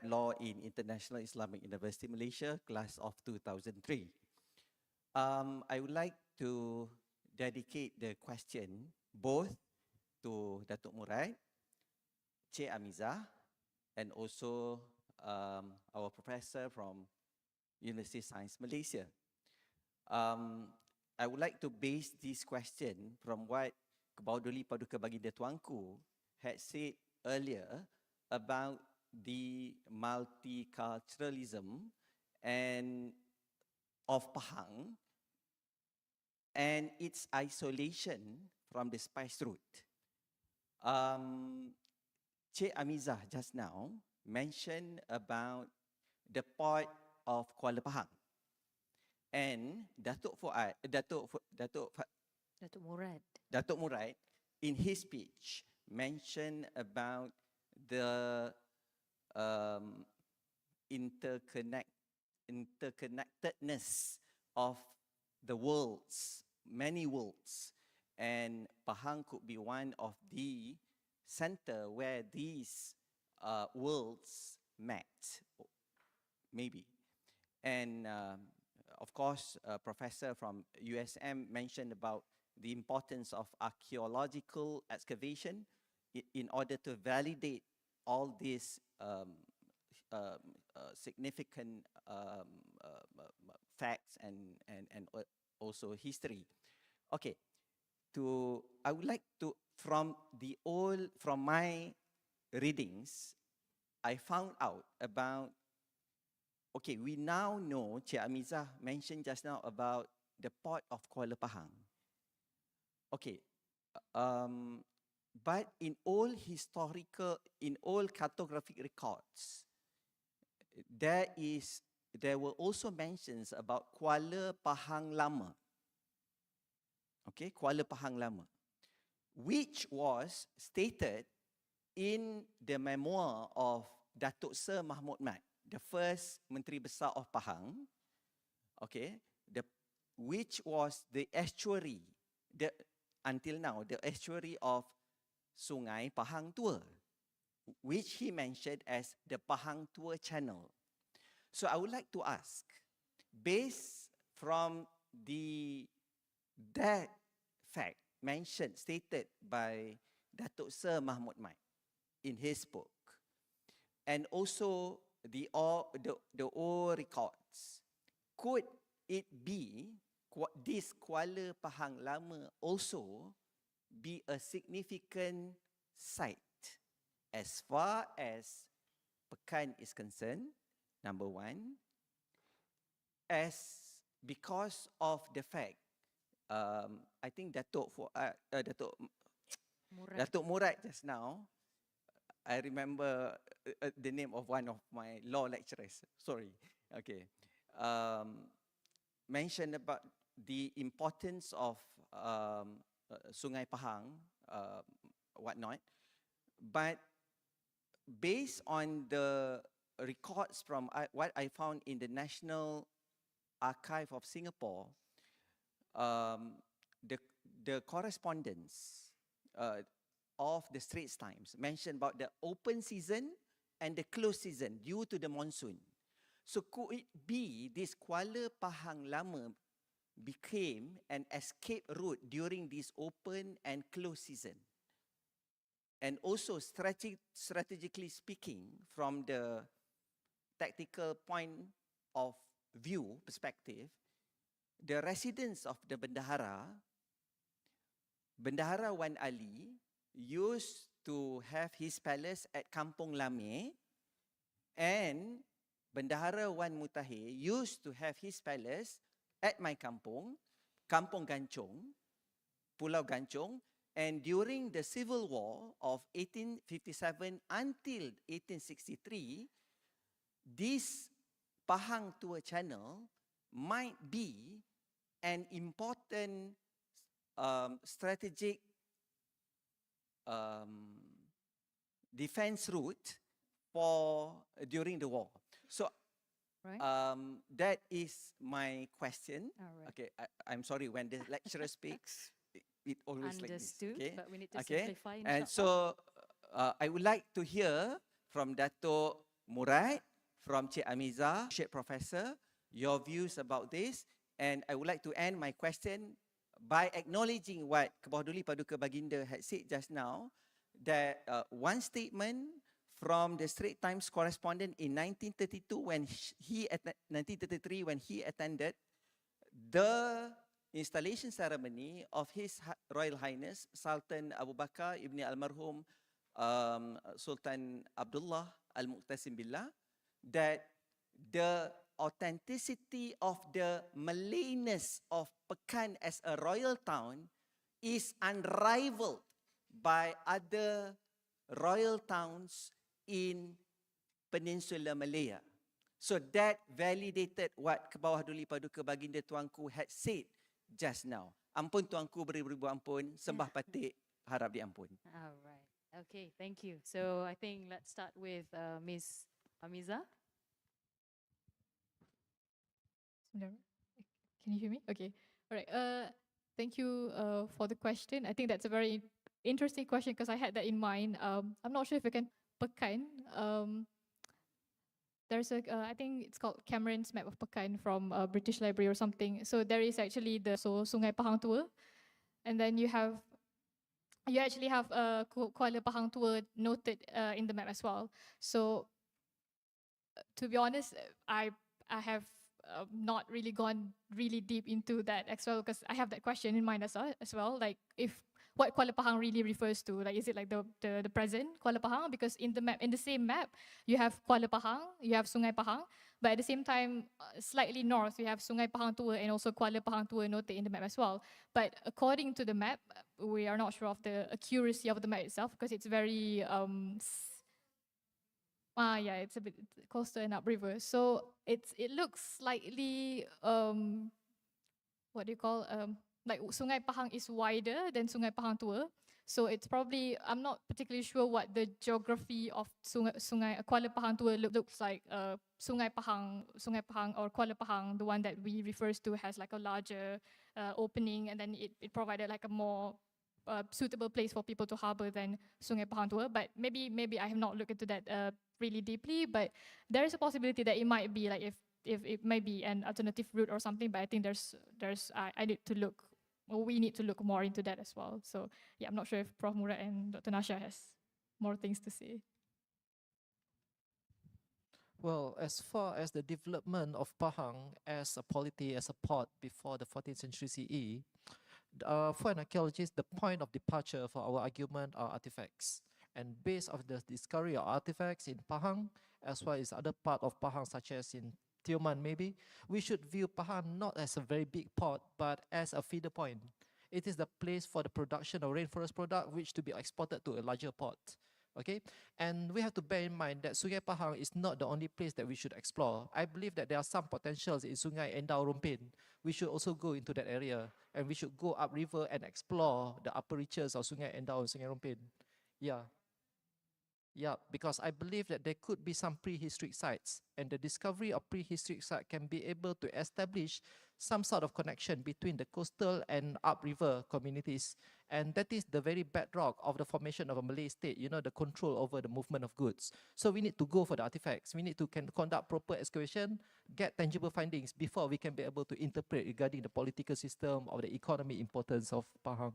G: law in International Islamic University Malaysia, class of 2003. I would like to dedicate the question both to Datuk Murad, Cik Amizah, and also our professor from University of Science Malaysia. I would like to base this question from what Kebauduli Paduka Baginda Tuanku had said earlier about the multiculturalism and of Pahang and its isolation from the spice route. Cik Amizah just now mentioned about the port of Kuala Pahang, and Datuk Murad in his speech mentioned about the interconnectedness of the worlds, many worlds, and Pahang could be one of the center where these worlds met, maybe. And of course, a professor from USM mentioned about the importance of archaeological excavation in order to validate all these significant facts and also history. Okay, I would like to, from my readings, I found out about, okay, we now know, Cik Amizah mentioned just now about the port of Kuala Pahang. Okay, but in all cartographic records, there were also mentions about Kuala Pahang Lama. Okay, Kuala Pahang Lama, which was stated in the memoir of Datuk Sir Mahmud Mat, the first Menteri Besar of Pahang, okay, which was the estuary, until now, the estuary of Sungai Pahang Tua, which he mentioned as the Pahang Tua Channel. So I would like to ask, based from that fact stated by Datuk Sir Mahmud Mat in his book, and also the old records, could it be this Kuala Pahang Lama also be a significant site as far as Pekan is concerned, number one, because of the fact, I think Datuk Murad just now, I remember the name of one of my law lecturers. Sorry. Okay. Mentioned about the importance of Sungai Pahang, whatnot. But based on the records from what I found in the National Archive of Singapore, the correspondence of the Straits Times mentioned about the open season and the closed season due to the monsoon. So could it be this Kuala Pahang Lama became an escape route during this open and closed season? And also strategically speaking, from the tactical point of view perspective, the residents of the Bendahara Wan Ali used to have his palace at Kampung Lame, and Bendahara Wan Mutahir used to have his palace at my kampung, Kampung Ganchong, Pulau Ganchong. And during the Civil War of 1857 until 1863, this Pahang Tour Channel might be an important strategic defense route for during the war. So
A: Right.
G: that is my question.
A: All right.
G: Okay, I'm sorry, when the lecturer speaks, it always
A: Understood,
G: like this. Okay,
A: but we need to
G: okay.
A: simplify,
G: And
A: insyaAllah.
G: so I would like to hear from Dato' Murad, from Cik Amiza, Sheikh Professor, your views about this. And I would like to end my question by acknowledging what Kebawah Duli Paduka Baginda had said just now, that one statement from the Straits Times correspondent in 1932 when 1933 when he attended the installation ceremony of His Royal Highness Sultan Abu Bakar Ibn Almarhum Sultan Abdullah Al-Muqtasim Billah, that the authenticity of the Malayness of Pekan as a royal town is unrivaled by other royal towns in Peninsular Malaya. So that validated what Kebawah Duli Paduka Baginda Tuanku had said just now. Ampun Tuanku, beribu-ribu ampun, sembah patik, harap diampun.
A: All right. Okay, thank you. So I think let's start with Ms. Amiza.
E: Can you hear me? Okay. All right. Thank you for the question. I think that's a very interesting question because I had that in mind. I'm not sure if I can Pekan. There's I think it's called Cameron's Map of Pekan from British Library or something. So there is actually the Sungai Pahang tour, and then you actually have Kuala Pahang tour noted in the map as well. So to be honest, I have not really gone really deep into that as well because I have that question in mind as well. Like if what Kuala Pahang really refers to, like is it like the present Kuala Pahang? Because in the same map you have Kuala Pahang, you have Sungai Pahang, but at the same time slightly north you have Sungai Pahang tour and also Kuala Pahang tour noted in the map as well. But according to the map, we are not sure of the accuracy of the map itself because it's very yeah, it's a bit coastal and upriver. So it looks slightly what do you call like Sungai Pahang is wider than Sungai Pahang tour. So it's probably, I'm not particularly sure what the geography of Kuala Pahang tour looks like. Sungai Pahang or Kuala Pahang, the one that we refers to has like a larger opening, and then it provided like a more suitable place for people to harbor than Sungai Pahang tour. But maybe I have not looked into that really deeply, but there is a possibility that it might be like if it may be an alternative route or something, but I think I need to look, or we need to look more into that as well. So yeah, I'm not sure if Prof. Murad and Dr. Nasha has more things to say.
F: Well, as far as the development of Pahang as a polity, as a port before the 14th century CE, for an archaeologist, the point of departure for our argument are artifacts. And based on the discovery of artifacts in Pahang as well as other part of Pahang, such as in Tioman maybe, we should view Pahang not as a very big port, but as a feeder point. It is the place for the production of rainforest product, which to be exported to a larger port. Okay, and we have to bear in mind that Sungai Pahang is not the only place that we should explore. I believe that there are some potentials in Sungai Endau Rompin. We should also go into that area, and we should go upriver and explore the upper reaches of Sungai Endau and Sungai Rompin. Yeah, because I believe that there could be some prehistoric sites, and the discovery of prehistoric site can be able to establish some sort of connection between the coastal and upriver communities. And that is the very bedrock of the formation of a Malay state, you know, the control over the movement of goods. So we need to go for the artifacts. We need to conduct proper excavation, get tangible findings before we can be able to interpret regarding the political system or the economic importance of Pahang.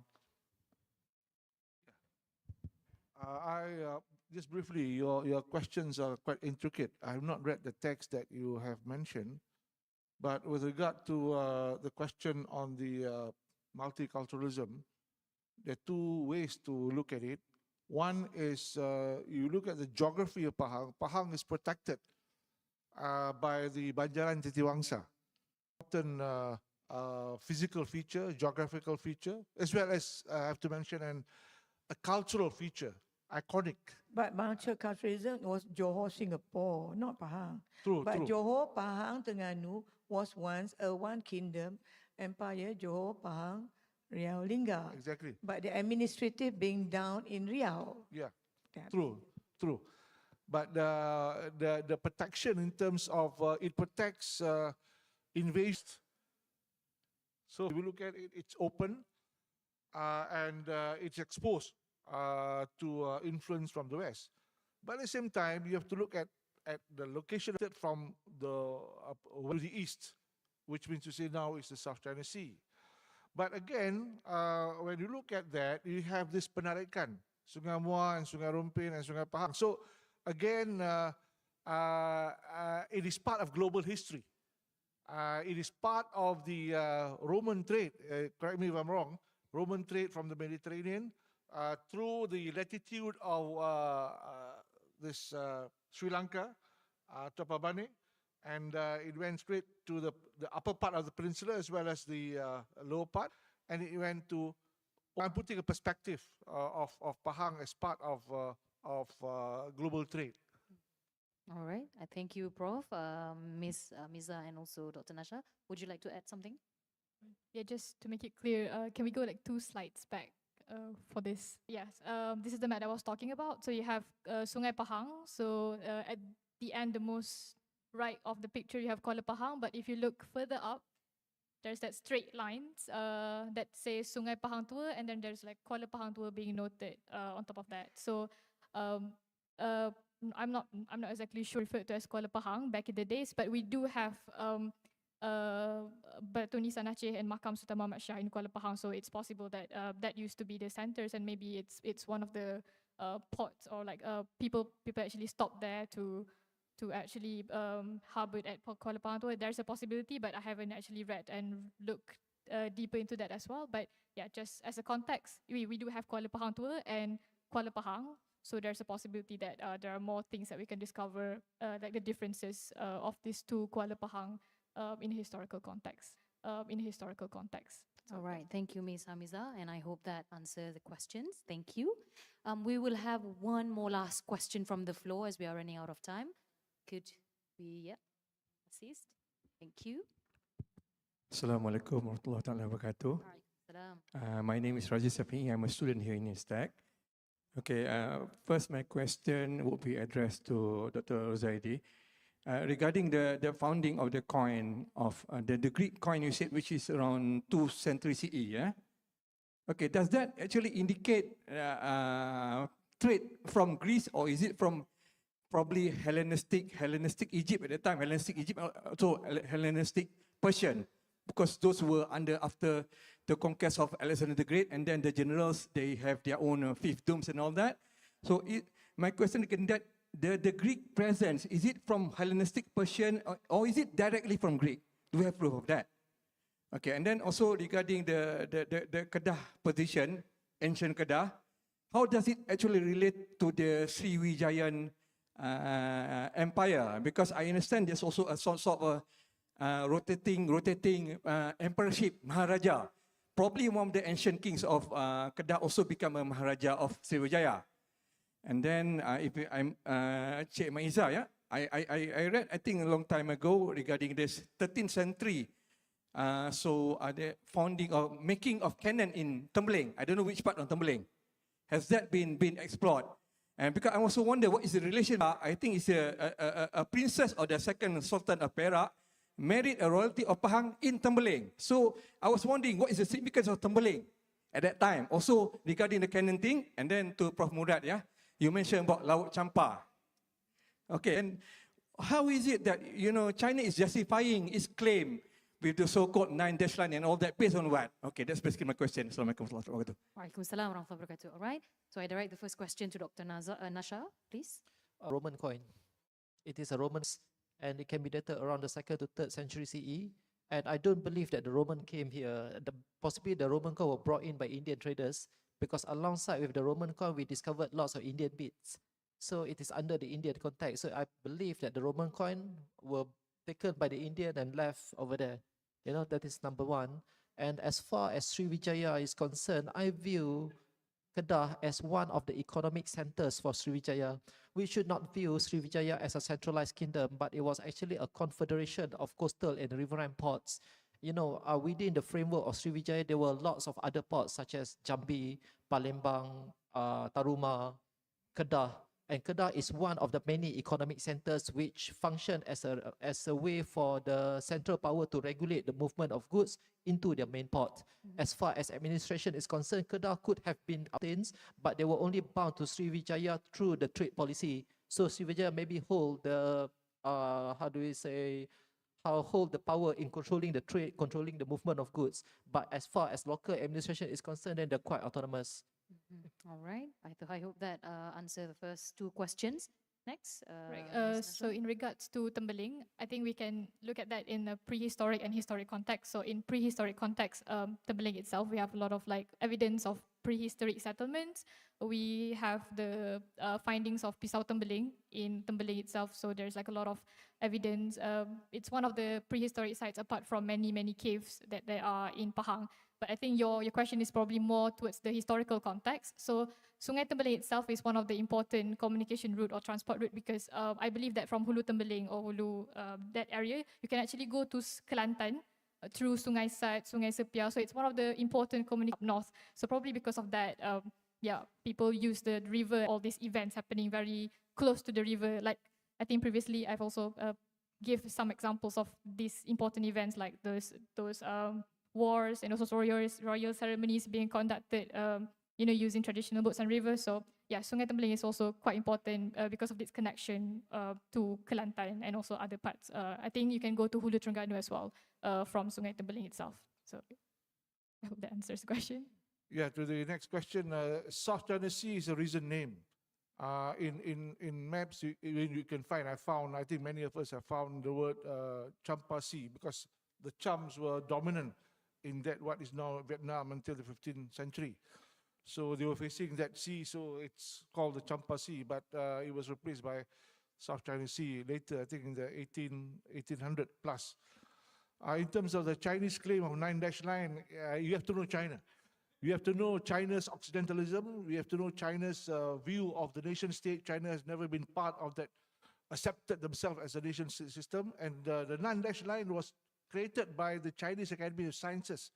C: Just briefly, your questions are quite intricate. I have not read the text that you have mentioned, but with regard to the question on the multiculturalism, there are two ways to look at it. One is you look at the geography of Pahang. Pahang is protected by the Banjaran Jatiwangsa, certain physical feature, geographical feature, as well as I have to mention a cultural feature. Iconic.
D: But multiculturalism was Johor, Singapore, not Pahang.
C: True,
D: But
C: true.
D: Johor, Pahang, Terengganu was once a one kingdom empire, Johor, Pahang, Riau, Lingga.
C: Exactly.
D: But the administrative being down in Riau.
C: Yeah,
D: That-
C: true. But the protection in terms of it protects invasive. So if we look at it, it's open and it's exposed to influence from the West. But at the same time, you have to look at the location from the to the east, which means to say now is the South China Sea. But again, when you look at that, you have this penarikan, Sungai Muar and Sungai Rompin and Sungai Pahang. So again, it is part of global history. It is part of the Roman trade, correct me if I'm wrong, Roman trade from the Mediterranean through the latitude of this Sri Lanka, Topabane, and it went straight to the upper part of the peninsula as well as the lower part, and it went to. I'm putting a perspective of Pahang as part of global trade.
A: All right. I thank you, Prof. Ms. Miza and also Dr. Nasha. Would you like to add something?
E: Yeah, just to make it clear, can we go like 2 slides back for this? Yes, this is the map I was talking about. So you have Sungai Pahang. So at the end, the most right of the picture, you have Kuala Pahang. But if you look further up, there's that straight lines that says Sungai Pahang Tua, and then there's like Kuala Pahang Tua being noted on top of that. So I'm not exactly sure referred to as Kuala Pahang back in the days, but we do have Batu Nisan Aceh and Makam Sultan Muhammad Shah in Kuala Pahang. So it's possible that that used to be the centers, and maybe it's one of the ports, or like people actually stop there to actually harbored at Kuala Pahang Tua. There's a possibility, but I haven't actually read and looked deeper into that as well. But yeah, just as a context, we do have Kuala Pahang Tua and Kuala Pahang. So there's a possibility that there are more things that we can discover, like the differences of these two Kuala Pahang in historical context.
A: All right. Thank you, Ms. Hamiza, and I hope that answers the questions. Thank you. We will have one more last question from the floor as we are running out of time. Could we assist? Thank you.
H: Assalamualaikum warahmatullahi wabarakatuh.
A: Waalaikumsalam.
H: My name is Rajesh Safi. I'm a student here in INSTEC. Okay, first my question will be addressed to Dr. Rozaidi. Regarding the founding of the coin, of the Greek coin you said, which is around 2 centuries CE, yeah? Okay, does that actually indicate trade from Greece, or is it from probably Hellenistic Egypt at the time, Hellenistic Egypt, also Hellenistic Persian, because those were after the conquest of Alexander the Great, and then the generals, they have their own fifth domes and all that. So my question is that the Greek presence, is it from Hellenistic Persian, or is it directly from Greek? Do we have proof of that? Okay, and then also regarding the Kedah position, ancient Kedah, how does it actually relate to the Sriwijayan empire? Because I understand there's also a sort of rotating emperorship, Maharaja. Probably one of the ancient kings of Kedah also become a Maharaja of Sriwijaya. And then if I'm Cik Maiza, yeah, I read, I think a long time ago regarding this 13th century. So the founding or making of cannon in Tembeling. I don't know which part of Tembeling. Has that been explored? And because I also wonder what is the relation. I think it's a princess or the second sultan of Perak married a royalty of Pahang in Tembeling. So I was wondering what is the significance of Tembeling at that time. Also regarding the cannon thing, and then to Prof. Murad, yeah, you mentioned about Laut Champa. Okay, and how is it that, you know, China is justifying its claim with the so-called 9-dash line and all that based on what? Okay, that's basically my question. Assalamualaikum warahmatullahi wabarakatuh.
A: Waalaikumsalam warahmatullahi wabarakatuh. All right. So I direct the first question to Dr. Nasha, please.
F: A Roman coin. It is a Roman, and it can be dated around the 2nd to 3rd century CE. And I don't believe that the Roman came here. Possibly the Roman coin were brought in by Indian traders, because alongside with the Roman coin, we discovered lots of Indian beads. So it is under the Indian context. So I believe that the Roman coin were taken by the Indian and left over there. You know, that is number one. And as far as Sriwijaya is concerned, I view Kedah as one of the economic centers for Sriwijaya. We should not view Sriwijaya as a centralized kingdom, but it was actually a confederation of coastal and riverine ports. You know, within the framework of Sriwijaya, there were lots of other ports such as Jambi, Palembang, Taruma, Kedah. And Kedah is one of the many economic centers which function as a way for the central power to regulate the movement of goods into their main port. As far as administration is concerned, Kedah could have been obtained, but they were only bound to Sriwijaya through the trade policy. So Sriwijaya maybe hold the, hold the power in controlling the trade, controlling the movement of goods. But as far as local administration is concerned, then they're quite autonomous.
A: All right. I hope that answers the first two questions. Next.
E: Right.
A: Ms.
E: So
A: Nasha.
E: in regards to Tembeling, I think we can look at that in a prehistoric and historic context. So in prehistoric context, Tembeling itself, we have a lot of like evidence of prehistoric settlements. We have the findings of Pisau Tembeling in Tembeling itself. So there's like a lot of evidence. It's one of the prehistoric sites apart from many caves that there are in Pahang. But I think your question is probably more towards the historical context. So Sungai Tembeling itself is one of the important communication route or transport route, because I believe that from Hulu Tembeling or Hulu, that area, you can actually go to Kelantan through Sungai Sat, Sungai Sepia. So it's one of the important communication up north. So probably because of that, people use the river, all these events happening very close to the river. Like I think previously I've also give some examples of these important events, like those wars and also royal ceremonies being conducted, using traditional boats and rivers. So yeah, Sungai Tembeling is also quite important because of its connection to Kelantan and also other parts. I think you can go to Hulu Terengganu as well from Sungai Tembeling itself. So I hope that answers the question.
C: Yeah, to the next question, South China Sea is a recent name. In maps, you can find, I think many of us have found the word Champa Sea, because the Chams were dominant in that what is now Vietnam until the 15th century. So they were facing that sea, so it's called the Champa Sea, but it was replaced by South China Sea later, I think in the 1800 plus. In terms of the Chinese claim of 9-dash line, you have to know China. You have to know China's Occidentalism. We have to know China's view of the nation state. China has never been part of that, accepted themselves as a nation system. And the 9-dash line was created by the Chinese Academy of Sciences,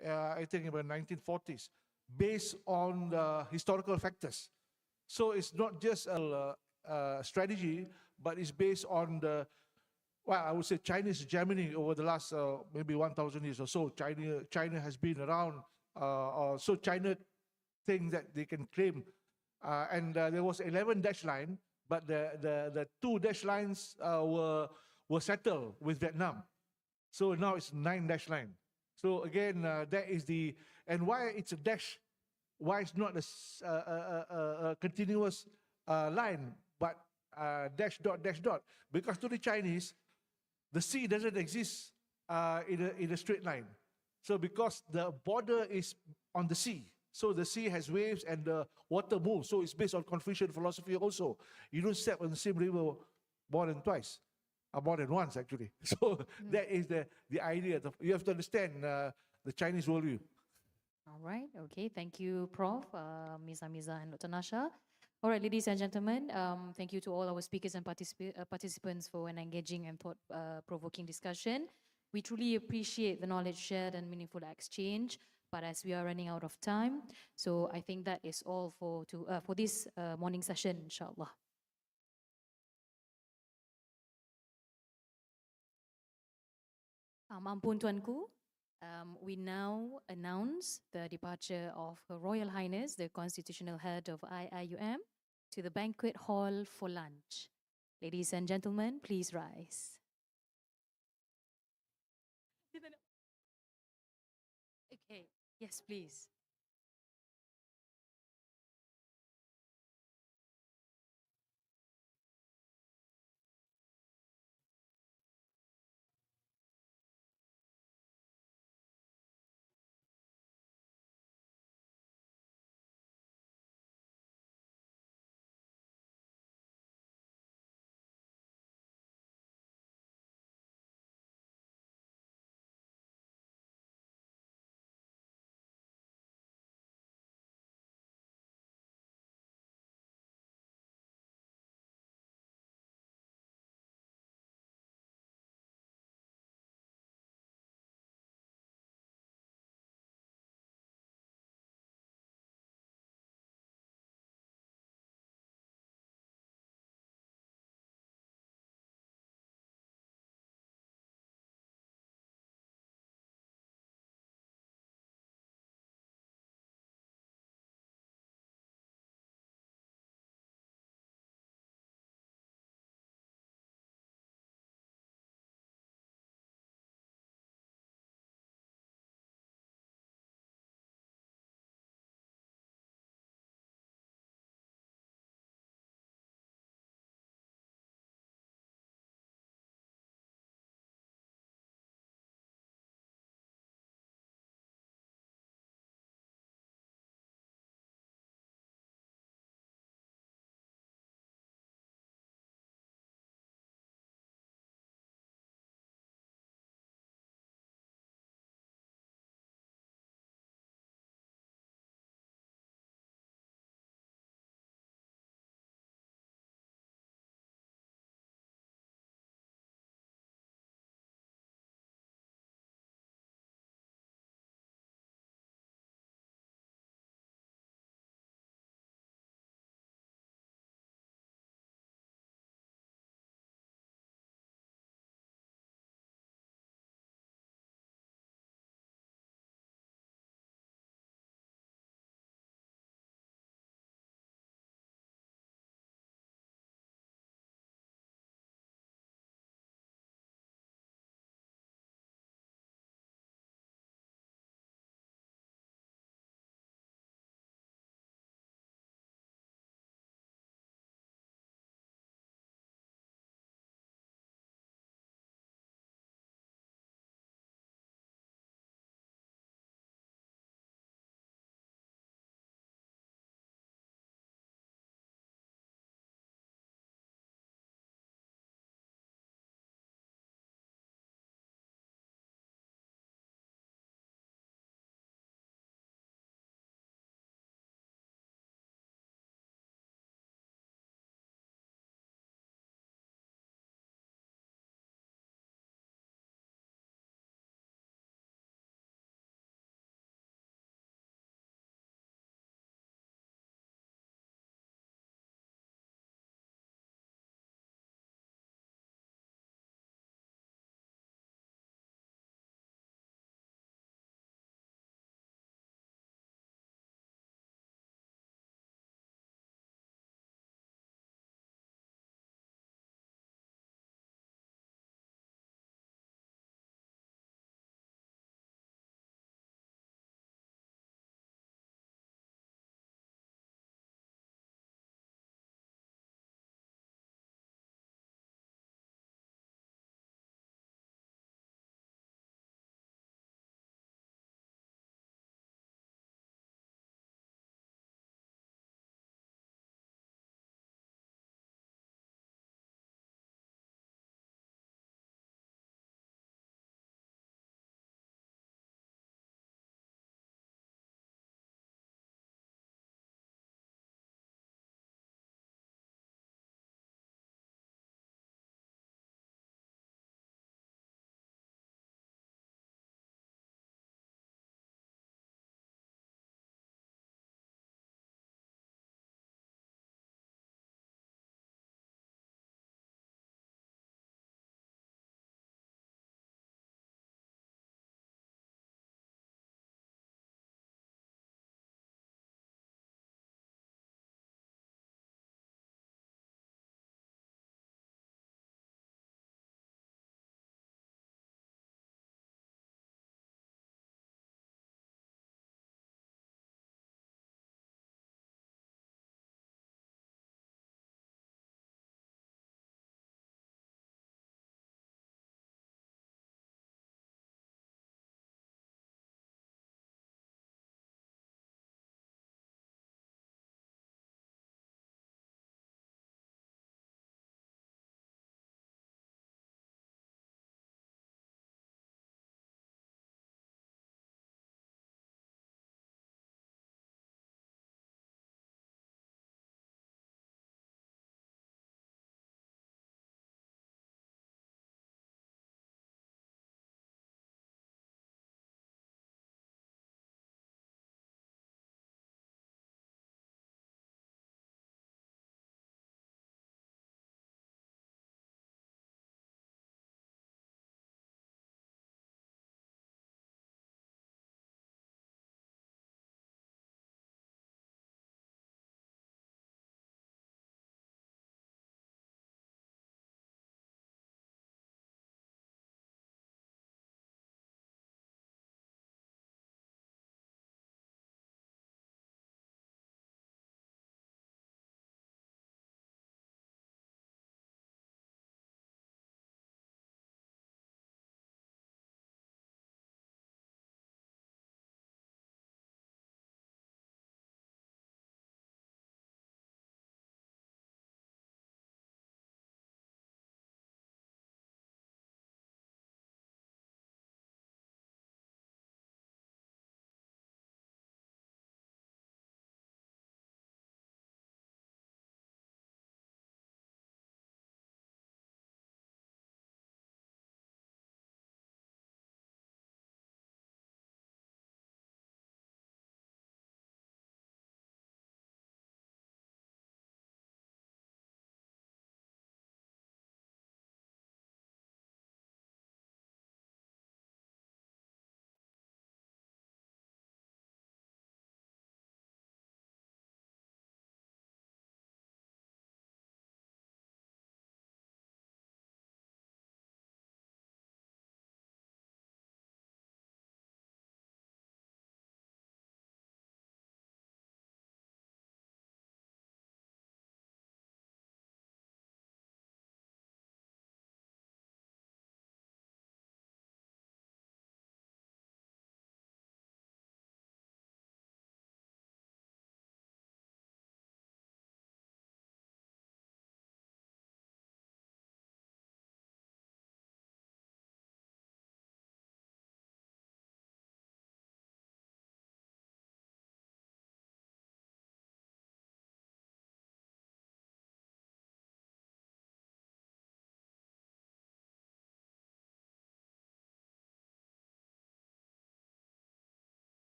C: I think in the 1940s, based on the historical factors. So it's not just a strategy, but it's based on I would say Chinese hegemony over the last maybe 1,000 years or so. China has been around, so China thinks that they can claim. And there was 11-dash line, but the 2-dash lines were settled with Vietnam. So now it's 9-dash line. So again, that is and why it's a dash, why it's not a continuous line, but dash dot, because to the Chinese, the sea doesn't exist in a straight line. So because the border is on the sea, So the sea has waves and the water moves. So it's based on Confucian philosophy also. You don't step on the same river more than twice, or more than once actually. So that is the idea. You have to understand the Chinese worldview.
A: All right. Okay. Thank you, Prof. Ms. Amiza and Dr. Nasha. All right, ladies and gentlemen, thank you to all our speakers and participants for an engaging and thought-provoking discussion. We truly appreciate the knowledge shared and meaningful exchange, but as we are running out of time, so I think that is all for this morning session, inshallah. Ampun Tuanku, we now announce the departure of Her Royal Highness, the Constitutional Head of IIUM, to the banquet hall for lunch. Ladies and gentlemen, please rise. Okay, yes, please.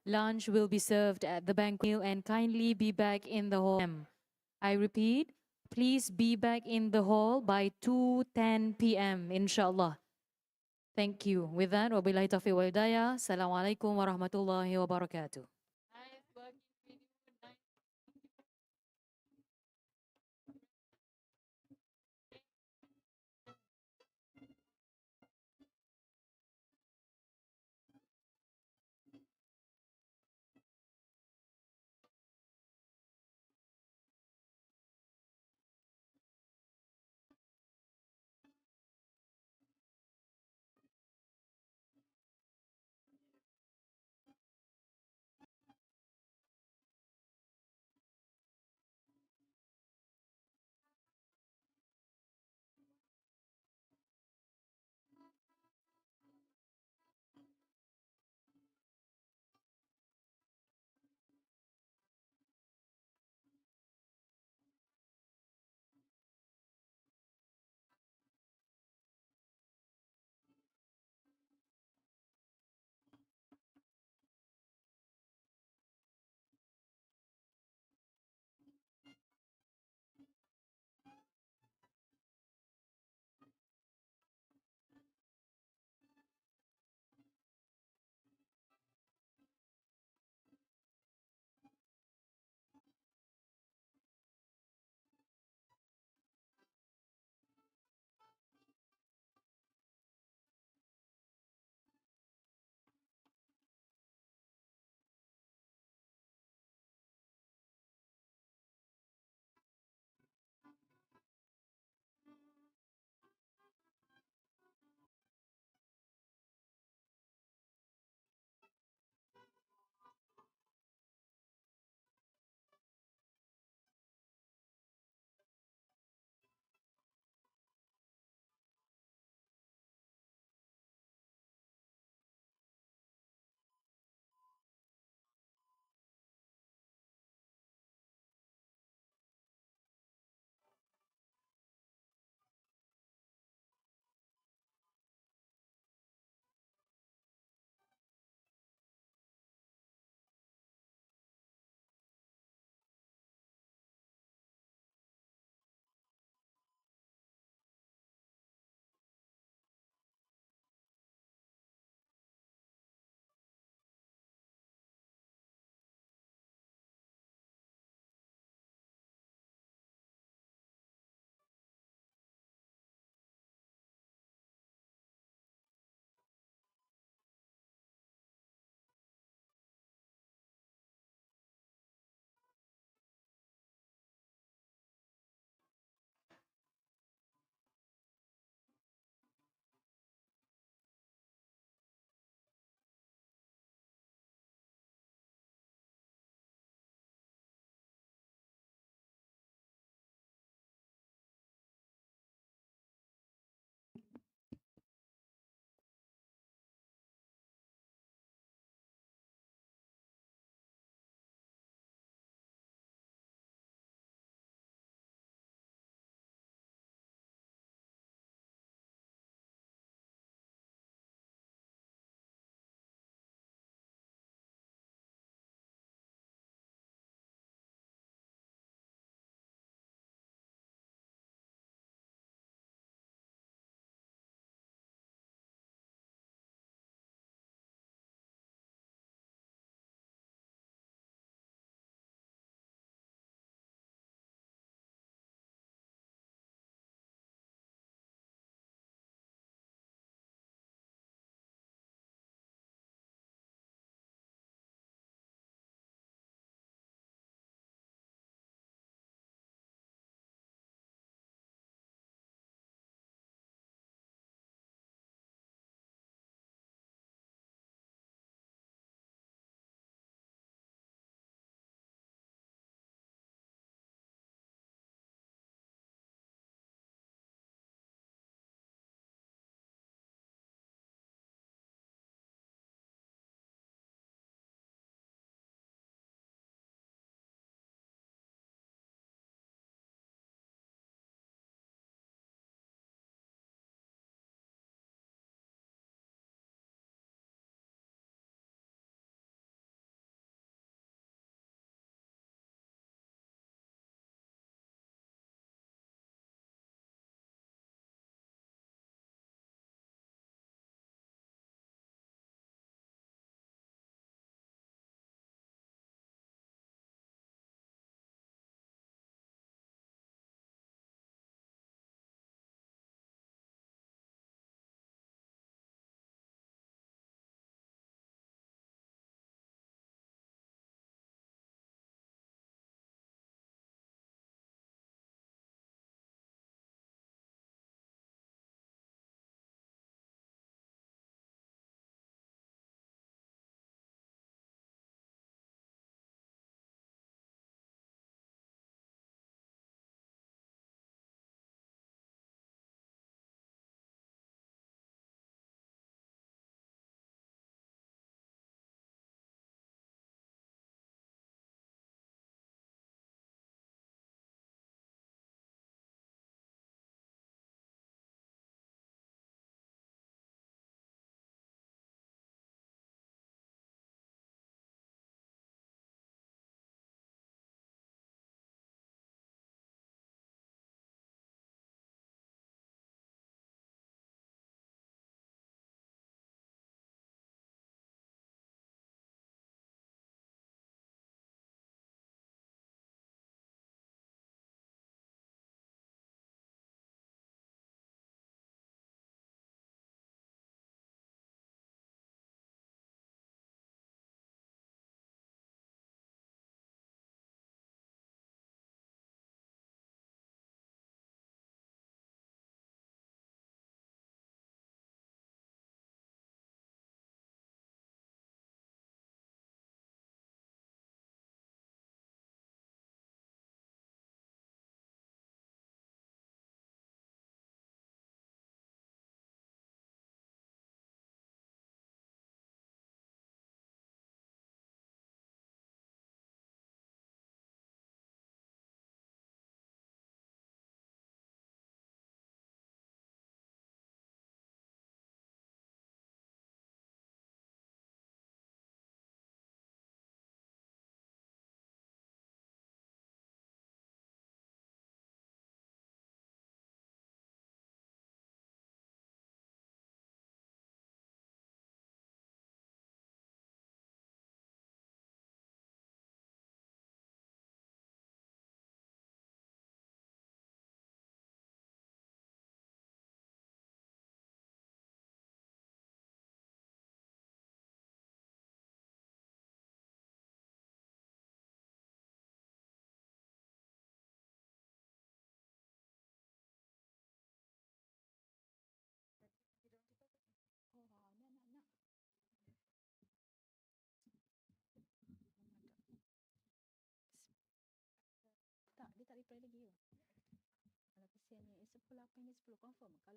A: Lunch will be served at the banquet meal and kindly be back in the hall. I repeat, please be back in the hall by 2:10 p.m. inshallah. Thank you. With that, wabillahi taufiq wal hidayah. Assalamualaikum warahmatullahi wabarakatuh.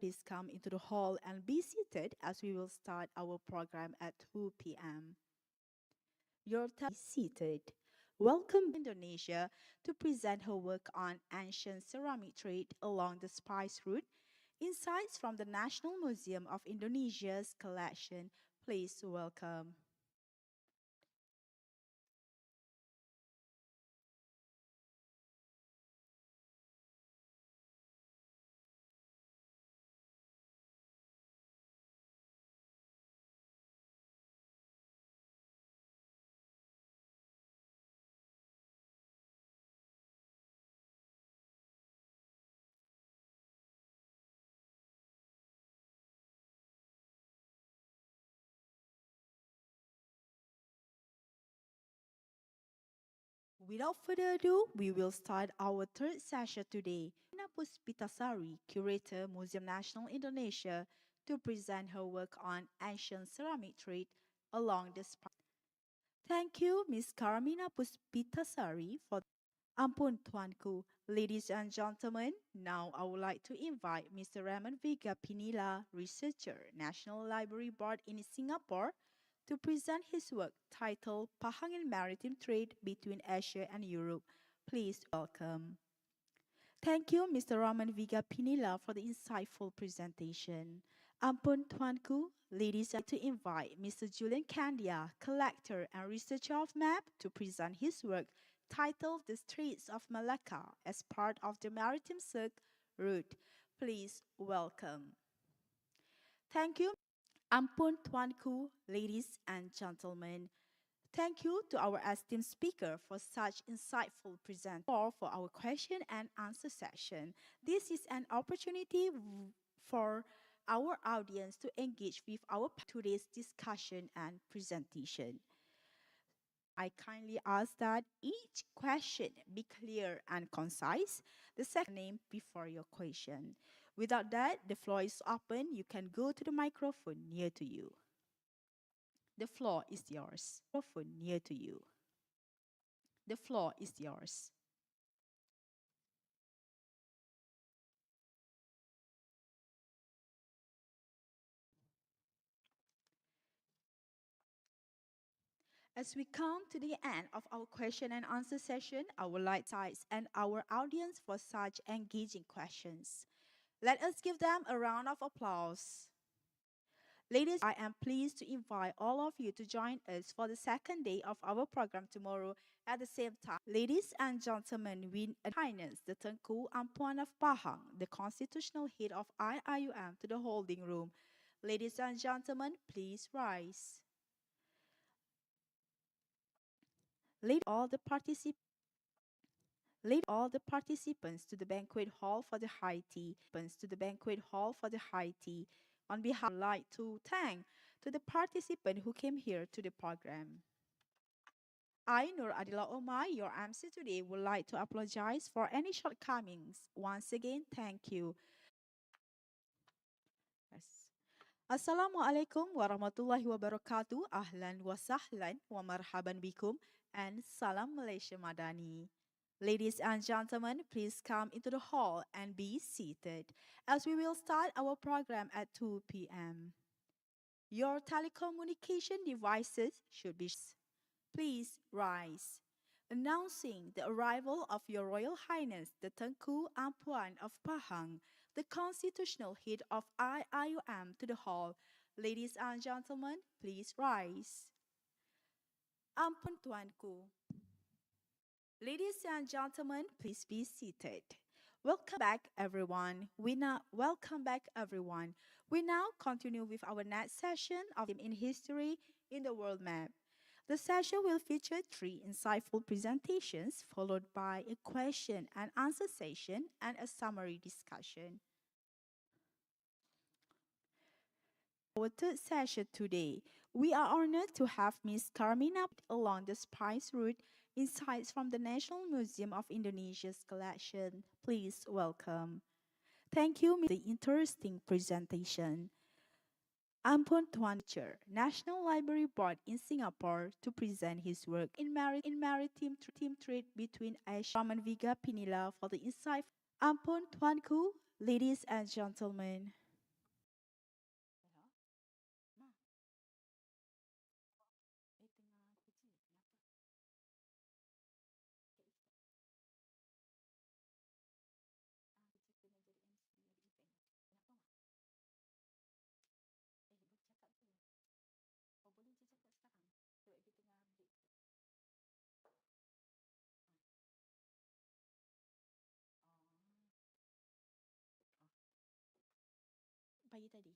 I: Please come into the hall and be seated as we will start our program at 2 p.m. Your time is seated. Welcome Indonesia to present her work on ancient ceramic trade along the spice route. Insights from the National Museum of Indonesia's collection. Please welcome. Without further ado, we will start our third session today. Napus Pitasari, Curator, Museum National Indonesia, to present her work on ancient ceramic trade along the spice. Thank you, Ms. Karamina Puspitasari, for Ampun Tuanku. Ladies and gentlemen, now I would like to invite Mr. Raymond Vega Pinilla, researcher, National Library Board in Singapore, to present his work titled Pahang and Maritime Trade Between Asia and Europe. Please welcome. Thank you, Mr. Raman Vega Pinilla, for the insightful presentation. Ampun Tuanku, ladies, I'd like to invite Mr. Julian Candia, collector and researcher of map, to present his work titled The Straits of Malacca as part of the Maritime Silk Route. Please welcome. Thank you, Ampun Tuanku, ladies and gentlemen. Thank you to our esteemed speaker for such insightful presentation. For our question and answer session, this is an opportunity for our audience to engage with our today's discussion and presentation. I kindly ask that each question be clear and concise. The second name before your question. Without that, the floor is open. You can go to the microphone near to you. The floor is yours. Microphone near to you. The floor is yours. As we come to the end of our question and answer session, I would like to and our audience for such engaging questions. Let us give them a round of applause. Ladies, I am pleased to invite all of you to join us for the second day of our program tomorrow at the same time. Ladies and gentlemen, with Highness, the Tengku Ampuan of Pahang, the constitutional head of IIUM, to the holding room. Ladies and gentlemen, please rise. Lead all the participants to the banquet hall for the high tea. On behalf, I would like to thank to the participant who came here to the program. I, Nur Adila Omar, your MC today, would like to apologize for any shortcomings. Once again, thank you. Yes. Assalamualaikum warahmatullahi wabarakatuh. Ahlan wa sahlan wa marhaban bikum and salam Malaysia Madani. Ladies and gentlemen, please come into the hall and be seated as we will start our program at 2 p.m. Your telecommunication devices should be. Please rise. Announcing the arrival of Your Royal Highness the Tengku Ampuan of Pahang, the constitutional head of IIUM, to the hall. Ladies and gentlemen, please rise. Ampun Tuanku. Ladies and gentlemen, please be seated. Welcome back, everyone. We now continue with our next session of in history in the world map. The session will feature 3 insightful presentations, followed by a question and answer session and a summary discussion. Our third session today, we are honored to have Ms. Carmina along the spice route, insights from the National Museum of Indonesia's collection. Please welcome. Thank you, Ms. The interesting presentation. Ampun Tuan Chair, National Library Board in Singapore, to present his work in maritime trade between Asia. Raman Vega Pinilla for the insight. Ampun Tuanku, Ladies and gentlemen, pagi tadi.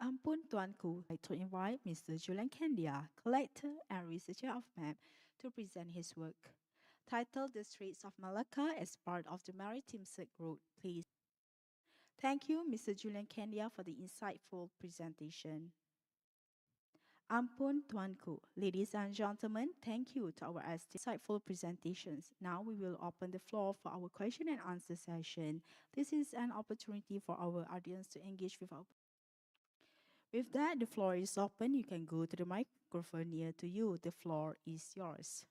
I: Ampun Tuanku, I to invite Mr. Julian Candia, collector and researcher of map, to present his work, titled The Straits of Malacca as part of the Maritime Silk Road. Please. Thank you, Mr. Julian Candia, for the insightful presentation. Ampun Tuanku, ladies and gentlemen, thank you to our insightful presentations. Now we will open the floor for our question and answer session. This is an opportunity for our audience to engage with our. With that, the floor is open. You can go to the microphone near to you. The floor is yours.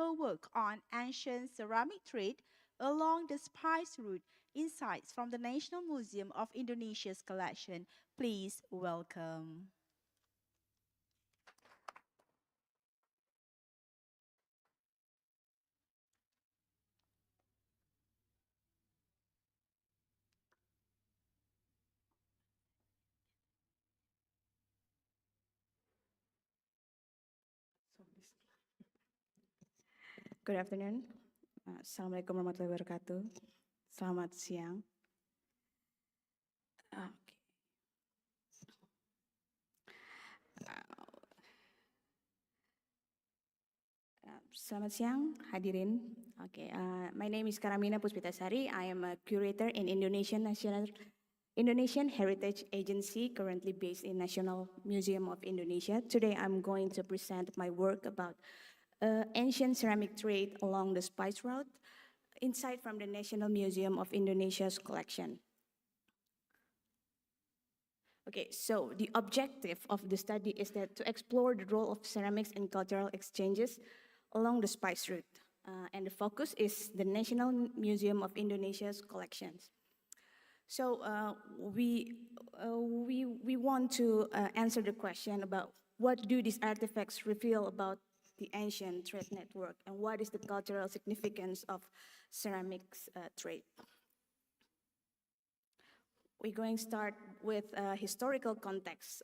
I: her work on ancient ceramic trade along the spice route. Insights from the National Museum of Indonesia's collection. Please welcome.
J: Good afternoon. Assalamualaikum warahmatullahi wabarakatuh. Selamat siang. Okay. Selamat siang, hadirin. Okay, my name is Karamina Puspitasari. I am a curator in Indonesian Heritage Agency, currently based in National Museum of Indonesia. Today, I'm going to present my work about ancient ceramic trade along the spice route, insight from the National Museum of Indonesia's collection. Okay, so the objective of the study is that to explore the role of ceramics in cultural exchanges along the spice route. And the focus is the National Museum of Indonesia's collections. So we want to answer the question about what do these artifacts reveal about the ancient trade network and what is the cultural significance of ceramics trade. We're going to start with historical context.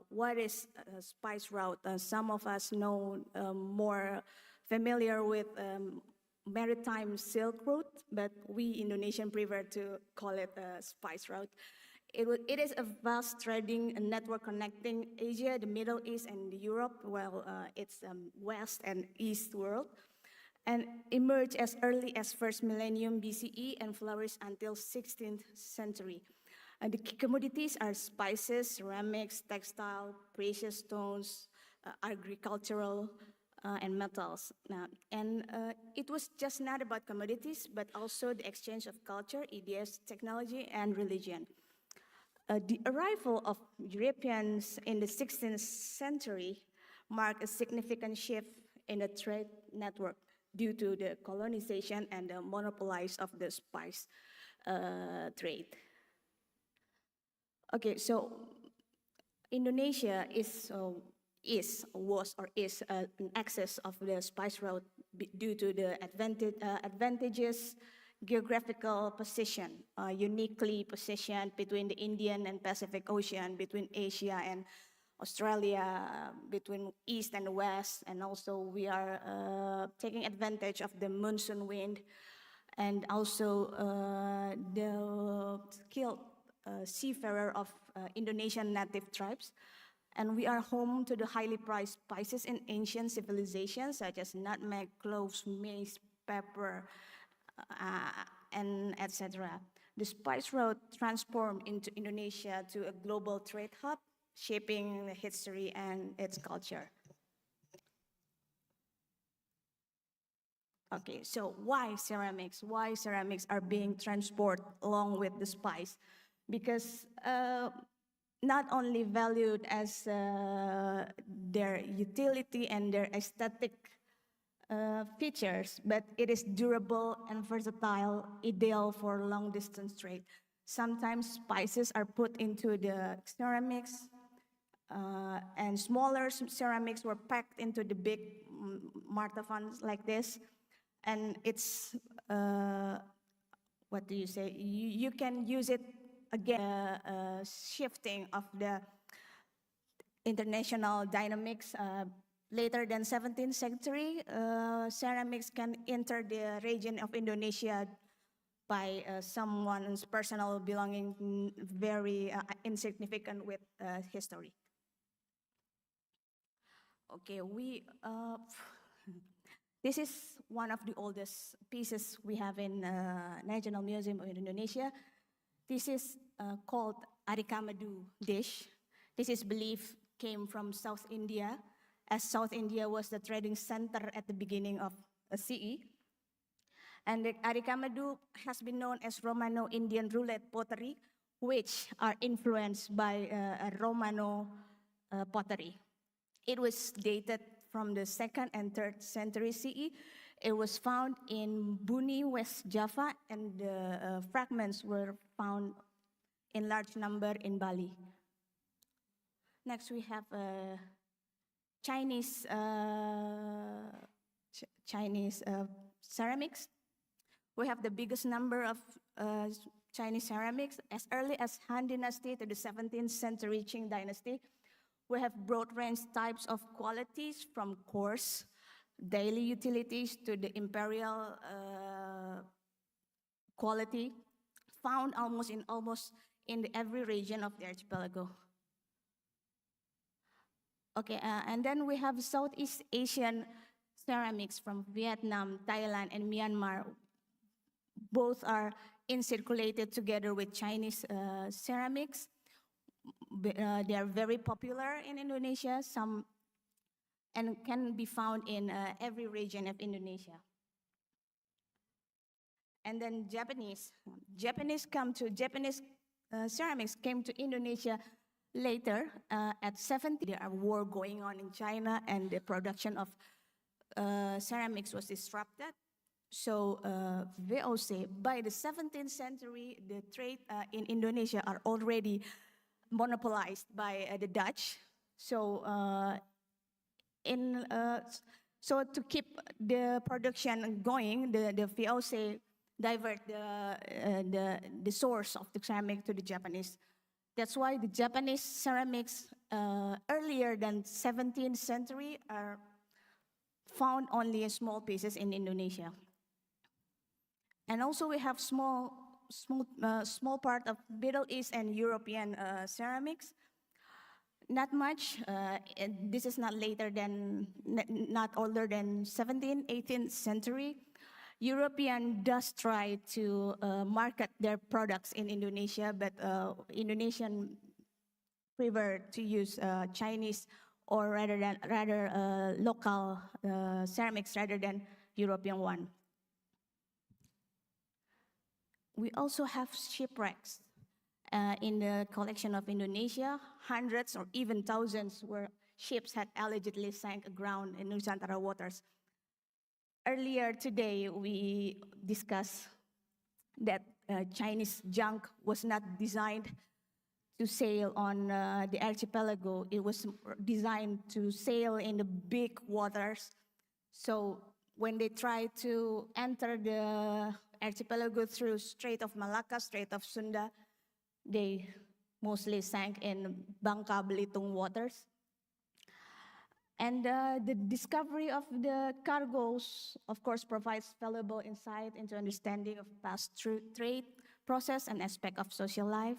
J: What is a spice route? Some of us know more familiar with maritime Silk Route, but we Indonesian prefer to call it a spice route. It is a vast trading network connecting Asia, the Middle East, and Europe. Well, it's West and East world, and emerged as early as first millennium BCE and flourished until 16th century. The key commodities are spices, ceramics, textile, precious stones, agricultural, and metals. It was just not about commodities, but also the exchange of culture, ideas, technology, and religion. The arrival of Europeans in the 16th century marked a significant shift in the trade network due to the colonization and the monopolization of the spice trade. Okay, so Indonesia was an access of the spice route due to the advantageous geographical position, uniquely positioned between the Indian and Pacific Ocean, between Asia and Australia, between East and West, and also we are taking advantage of the monsoon wind and also the skilled seafarer of Indonesian native tribes. And we are home to the highly prized spices in ancient civilizations such as nutmeg, cloves, mace, pepper, and etc. The spice route transformed into Indonesia to a global trade hub, shaping the history and its culture. Okay, so why ceramics? Why ceramics are being transported along with the spice? Because not only valued as their utility and their aesthetic features, but it is durable and versatile, ideal for long distance trade. Sometimes spices are put into the ceramics, and smaller ceramics were packed into the big martafans like this. And it's, what do you say? You can use it again, shifting of the international dynamics. Later than 17th century, ceramics can enter the region of Indonesia by someone's personal belonging, very insignificant with history. Okay, this is one of the oldest pieces we have in National Museum of Indonesia. This is called Arikamadu dish. This is believed came from South India, as South India was the trading center at the beginning of CE. And the Arikamadu has been known as Romano-Indian roulette pottery, which are influenced by Romano pottery. It was dated from the 2nd and 3rd century CE. It was found in Buni, West Java, and the fragments were found in large number in Bali. Next, we have Chinese ceramics. We have the biggest number of Chinese ceramics as early as Han Dynasty to the 17th century Qing Dynasty. We have broad range types of qualities from coarse daily utilities to the imperial quality, found almost in every region of the archipelago. Okay, and then we have Southeast Asian ceramics from Vietnam, Thailand, and Myanmar. Both are circulated together with Chinese ceramics. They are very popular in Indonesia, and can be found in every region of Indonesia. And then Japanese ceramics came to Indonesia later at 70. There are war going on in China, and the production of ceramics was disrupted. So VOC, by the 17th century, the trade in Indonesia are already monopolized by the Dutch. So so to keep the production going, the VOC divert the source of the ceramic to the Japanese. That's why the Japanese ceramics earlier than 17th century are found only in small pieces in Indonesia. And also we have small part of Middle East and European ceramics. Not much. This is not older than 17th, 18th century. European does try to market their products in Indonesia, but Indonesian prefer to use Chinese or rather local ceramics rather than European one. We also have shipwrecks in the collection of Indonesia. Hundreds or even thousands where ships had allegedly sank aground in Nusantara waters. Earlier today, we discussed that Chinese junk was not designed to sail on the archipelago. It was designed to sail in the big waters. So when they tried to enter the archipelago through Strait of Malacca, Strait of Sunda, they mostly sank in Bangka Belitung waters. And the discovery of the cargoes, of course, provides valuable insight into understanding of past trade process and aspect of social life.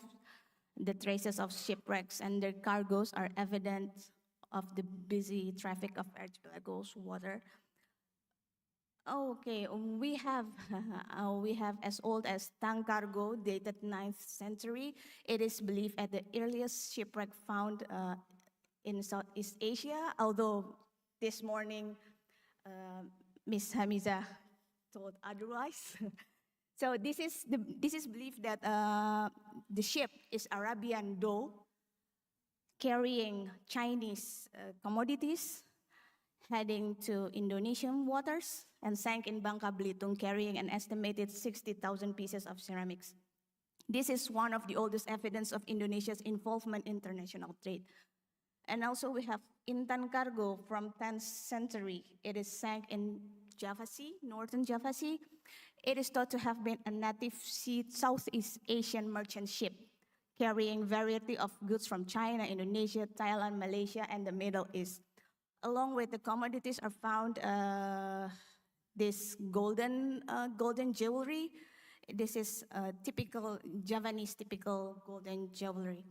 J: The traces of shipwrecks and their cargoes are evidence of the busy traffic of archipelago's water. Okay, we have as old as Tang cargo, dated 9th century. It is believed at the earliest shipwreck found in Southeast Asia, although this morning Ms. Hamiza told otherwise. So this is believed that the ship is Arabian dough carrying Chinese commodities heading to Indonesian waters and sank in Bangka Belitung carrying an estimated 60,000 pieces of ceramics. This is one of the oldest evidence of Indonesia's involvement in international trade. And also we have Intan cargo from 10th century. It is sank in Java Sea, northern Java Sea. It is thought to have been a native Southeast Asian merchant ship carrying variety of goods from China, Indonesia, Thailand, Malaysia, and the Middle East. Along with the commodities are found this golden jewelry. This is typical Javanese golden jewelry.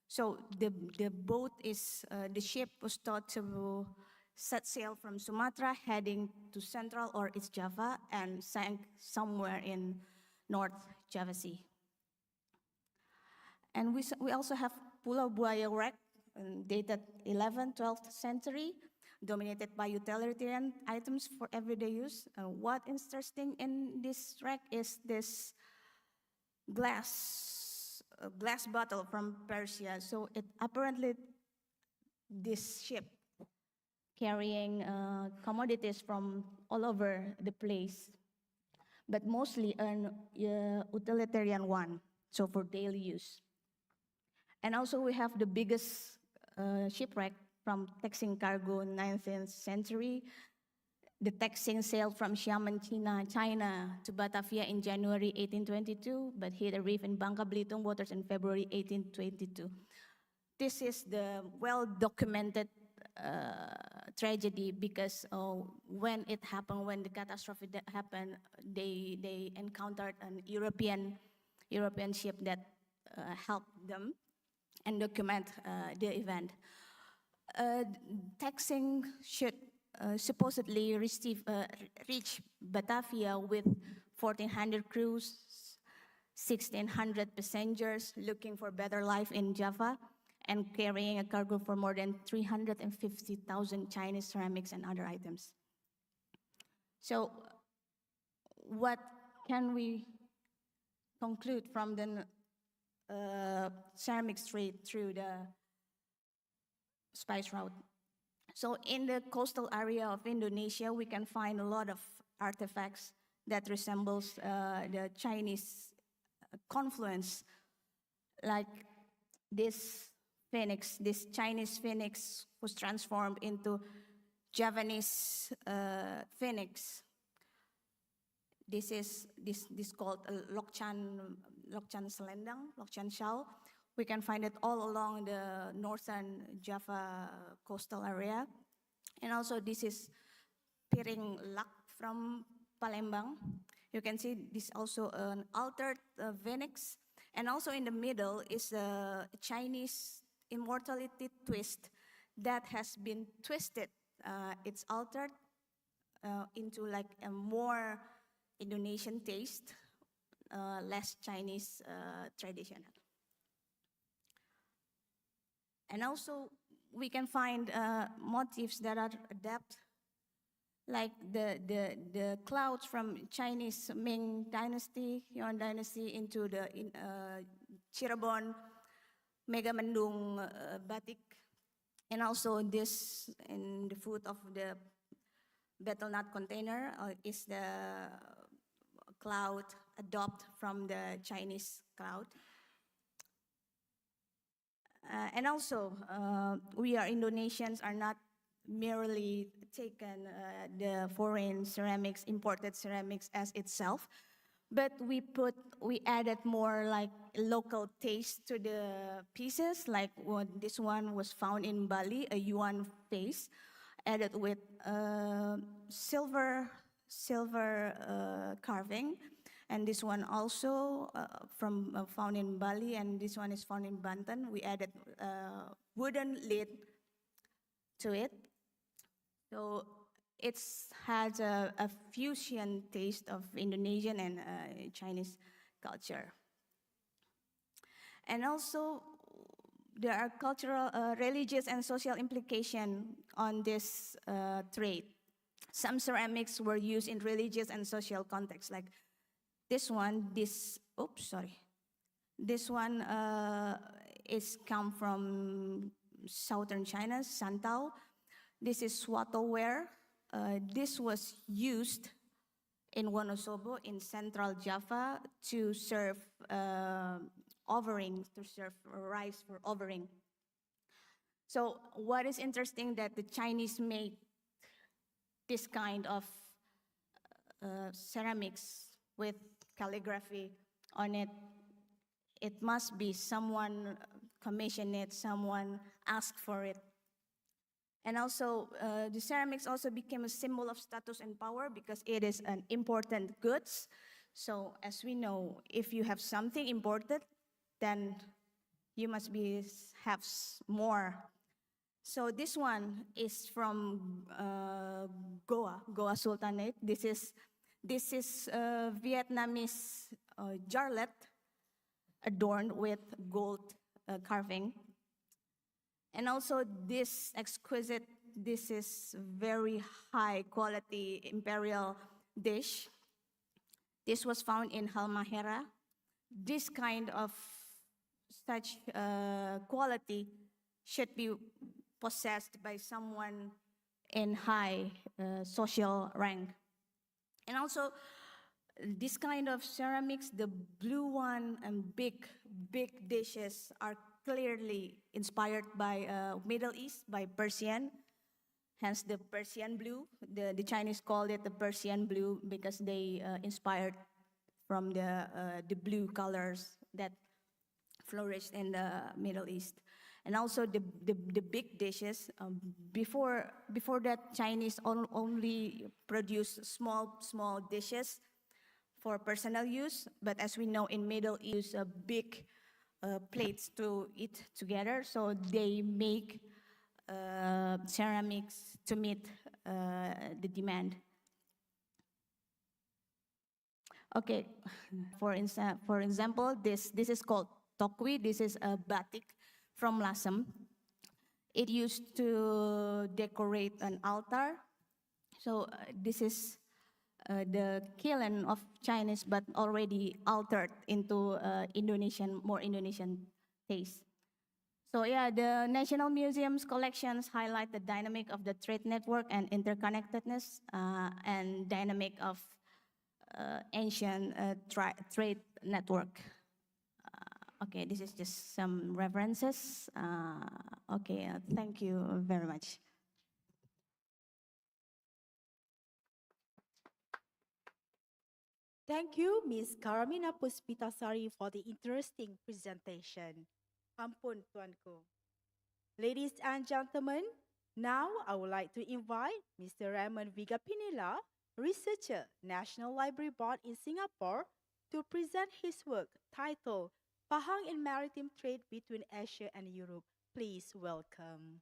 J: So the boat the ship was thought to set sail from Sumatra heading to Central or East Java and sank somewhere in North Java Sea. And we also have Pulau Buaya wreck dated 11th, 12th century, dominated by utilitarian items for everyday use. What interesting in this wreck is this glass bottle from Persia. So it apparently this ship carrying commodities from all over the place, but mostly an utilitarian one, so for daily use. And also we have the biggest shipwreck from taxing cargo in 19th century. The taxing sailed from Xiamen, China to Batavia in January 1822, but hit a reef in Bangka Belitung waters in February 1822. This is the well-documented tragedy because when it happened, when the catastrophe happened, they encountered an European ship that helped them and document the event. Taxing should supposedly reach Batavia with 1,400 crews, 1,600 passengers looking for better life in Java, and carrying a cargo for more than 350,000 Chinese ceramics and other items. So what can we conclude from the ceramics trade through the spice route? So in the coastal area of Indonesia, we can find a lot of artifacts that resembles the Chinese confluence, like this phoenix, this Chinese phoenix was transformed into Javanese phoenix. This is called a Lokchan selendang, Lokchan shell. We can find it all along the northern Java coastal area. And also this is piring lak from Palembang. You can see this also an altered phoenix. And also in the middle is a Chinese immortality twist that has been twisted. It's altered into like a more Indonesian taste, less Chinese traditional. And also we can find motifs that are adapted, like the clouds from Chinese Ming dynasty, Yuan dynasty, into the Cirebon Megamendung batik. And also this in the foot of the betel nut container is the cloud adopted from the Chinese cloud. And also, we are Indonesians are not merely taken the foreign ceramics, imported ceramics as itself, but we added more like local taste to the pieces. Like this one was found in Bali, a Yuan face, added with silver carving. And this one also found in Bali, and this one is found in Banten. We added wooden lid to it. So it has a fusion taste of Indonesian and Chinese culture. And also, there are cultural, religious, and social implications on this trade. Some ceramics were used in religious and social contexts, like this one, this one is come from southern China, Santau. This is swato ware. This was used in Wonosobo in central Java to serve offering, to serve rice for offering. So what is interesting that the Chinese made this kind of ceramics with calligraphy on it. It must be someone commissioned it, someone asked for it. And also, the ceramics also became a symbol of status and power because it is an important goods. So as we know, if you have something imported, then you must have more. So this one is from Goa Sultanate. This is Vietnamese jarlet adorned with gold carving. And also this exquisite, this is very high quality imperial dish. This was found in Halmahera. This kind of such quality should be possessed by someone in high social rank. And also, this kind of ceramics, the blue one and big dishes are clearly inspired by Middle East, by Persian, hence the Persian blue. The Chinese call it the Persian blue because they inspired from the blue colors that flourished in the Middle East. And also the big dishes, before that Chinese only produced small dishes for personal use, but as we know in Middle East, big plates to eat together, so they make ceramics to meet the demand. Okay, for example, this is called tokwi. This is a batik from Lasem. It used to decorate an altar. So this is the kiln of Chinese, but already altered into more Indonesian taste. So yeah, the National Museum's collections highlight the dynamic of the trade network and interconnectedness and dynamic of ancient trade network. Okay, this is just some references. Okay, thank you very much.
I: Thank you, Ms. Karamina Puspitasari, for the interesting presentation. Ampun, Tuanku. Ladies and gentlemen, now I would like to invite Mr. Raymond Vigapinela, researcher, National Library Board in Singapore, to present his work titled Pahang in Maritime Trade Between Asia and Europe. Please welcome.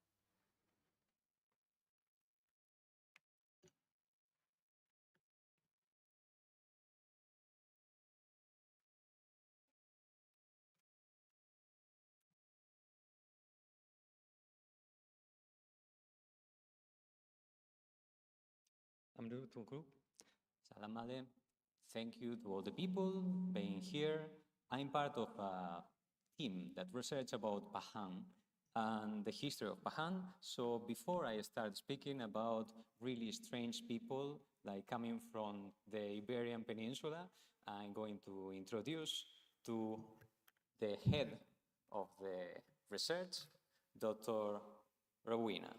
K: Amdu Tunku. Salam alem. Thank you to all the people being here. I'm part of a team that research about Pahang and the history of Pahang. So before I start speaking about really strange people like coming from the Iberian Peninsula, I'm going to introduce to the head of the research, Dr. Rowena.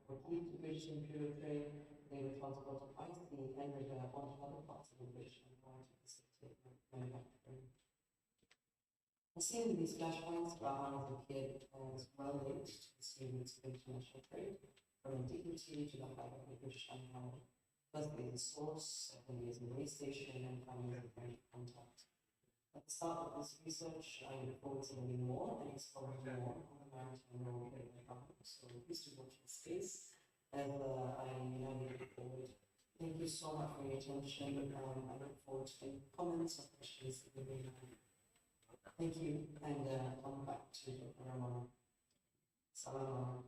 L: For key to British imperial trade, they were transported by sea and river onto other parts of the British Empire to facilitate manufacturing. As seen in these flashpoints, Bahrain has appeared as well linked to the students of international trade, from antiquity to the height of the British Empire. Firstly, as a source, secondly, as a way station, and finally, as a point of contact. At the start of this research, I look forward to learning more and exploring more on the maritime role played by government. So please do watch this space as I navigate forward. Thank you so much for your attention. I look forward to any comments or questions that you may have. Thank you, and on back to Dr. Rahman. Salam.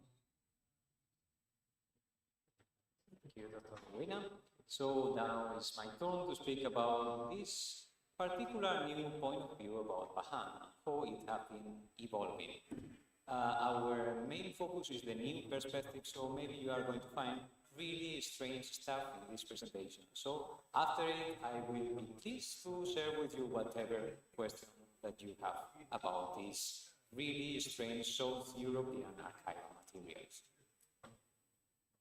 K: Thank you, Dr. Rowena. So now it's my turn to speak about this particular new point of view about Pahang, how it has been evolving. Our main focus is the new perspective, so maybe you are going to find really strange stuff in this presentation. So after it, I will be pleased to share with you whatever question that you have about these really strange South European archival materials.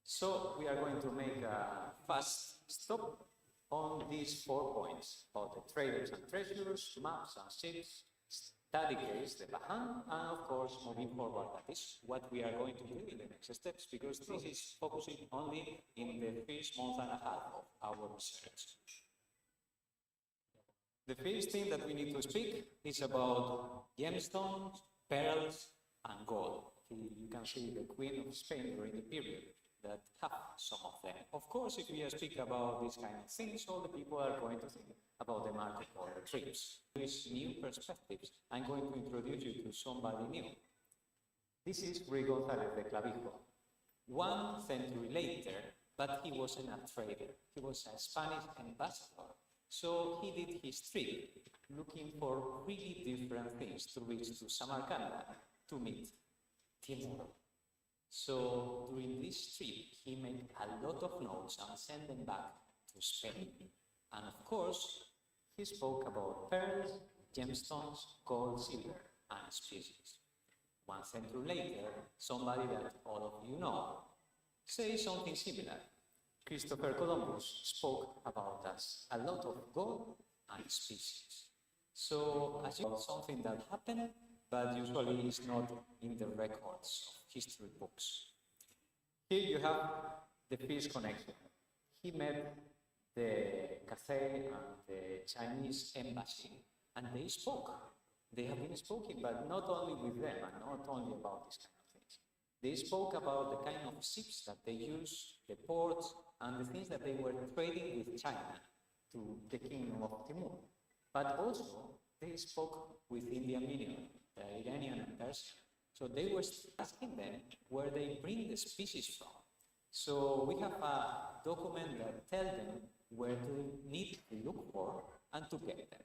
K: So we are going to make a fast stop on these 4 points about the traders and treasures, maps and ships, study case, the Pahang, and of course moving forward. That is what we are going to do in the next steps, because this is focusing only in the first month and a half of our research. The first thing that we need to speak is about gemstones, pearls, and gold. You can see the Queen of Spain during the period that have some of them. Of course, if we speak about these kind of things, all the people are going to think about the Marco Polo trips. These new perspectives, I'm going to introduce you to somebody new. This is Ruy González de Clavijo. 1 century later, but he wasn't a trader. He was a Spanish ambassador. So he did his trip looking for really different things to reach to Samarkand to meet Timur. So during this trip, he made a lot of notes and sent them back to Spain. And of course, he spoke about pearls, gemstones, gold, silver, and species. 1 century later, somebody that all of you know says something similar. Christopher Columbus spoke about us a lot of gold and species. So as you know, something that happened, but usually is not in the records of history books. Here you have the first connection. He met the Cathay and the Chinese embassy, and they spoke. They have been speaking, but not only with them, and not only about this kind of things. They spoke about the kind of ships that they use, the ports, and the things that they were trading with China to the kingdom of Timur. But also, they spoke with Indian Union, the Iranian and Persian. So they were asking them where they bring the species from. So we have a document that tells them where to need to look for and to get them.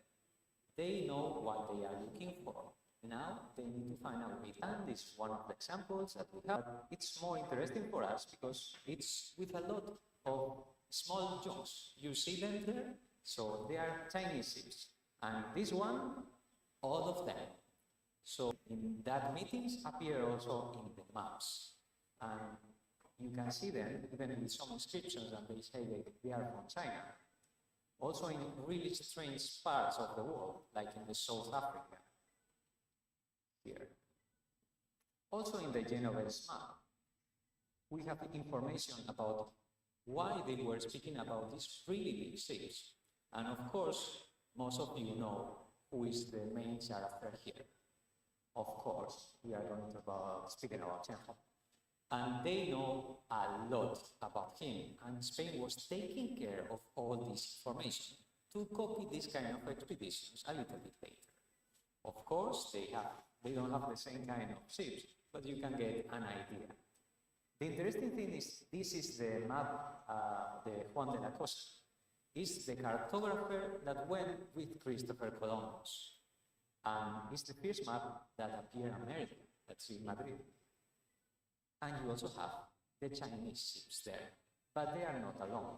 K: They know what they are looking for. Now they need to find out with. And this is one of the examples that we have. It's more interesting for us because it's with a lot of small junks. You see them there? So they are tiny ships. And this one, all of them. So in that meetings appear also in the maps. And you can see them even with some inscriptions, and they say they are from China. Also in really strange parts of the world, like in the South Africa, here. Also in the Genovese map, we have information about why they were speaking about these really big ships. And of course, most of you know who is the main character here. Of course, we are going to speaking about Chen Hong. And they know a lot about him, and Spain was taking care of all this information to copy this kind of expeditions a little bit later. Of course, they don't have the same kind of ships, but you can get an idea. The interesting thing is, this is the map, the Juan de la Cosa. It's the cartographer that went with Christopher Columbus. And it's the first map that appeared in America, that's in Madrid. And you also have the Chinese ships there, but they are not alone.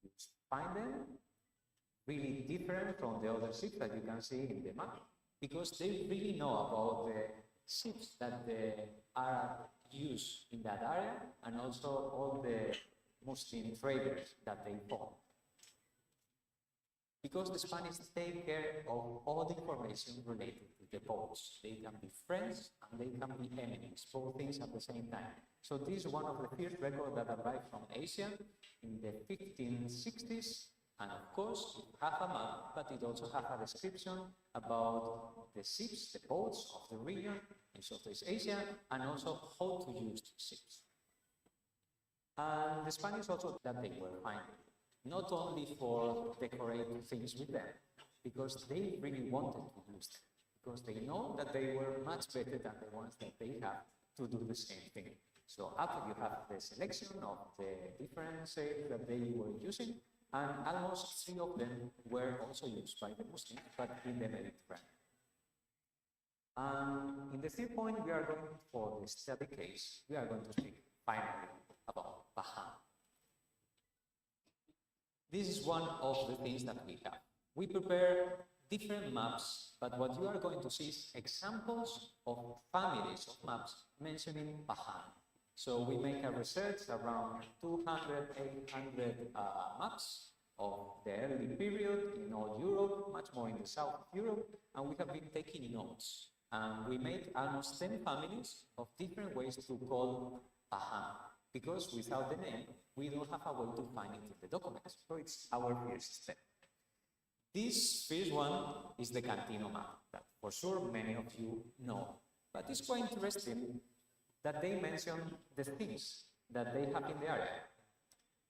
K: You find them really different from the other ships that you can see in the map, because they really know about the ships that are used in that area, and also all the Muslim traders that they fought. Because the Spanish take care of all the information related to the boats. They can be friends and they can be enemies, both things at the same time. So this is one of the first records that arrived from Asia in the 1560s. And of course, it has a map, but it also has a description about the ships, the boats of the region in Southeast Asia, and also how to use the ships. And the Spanish also that they were finding, not only for decorating things with them, because they really wanted to use them, because they know that they were much better than the ones that they have to do the same thing. So after you have the selection of the different sails that they were using, and almost 3 of them were also used by the Muslims, but in the Mediterranean. And in the third point, we are going for the study case, we are going to speak finally about Pahang. This is one of the things that we have. We prepare different maps, but what you are going to see is examples of families of maps mentioning Pahang. So we make a research around 200, 800 maps of the early period in all Europe, much more in the south of Europe, and we have been taking notes. And we made almost 10 families of different ways to call Pahang, because without the name, we don't have a way to find it in the documents. So it's our first step. This first one is the Cantino map, that for sure many of you know. But it's quite interesting that they mention the things that they have in the area.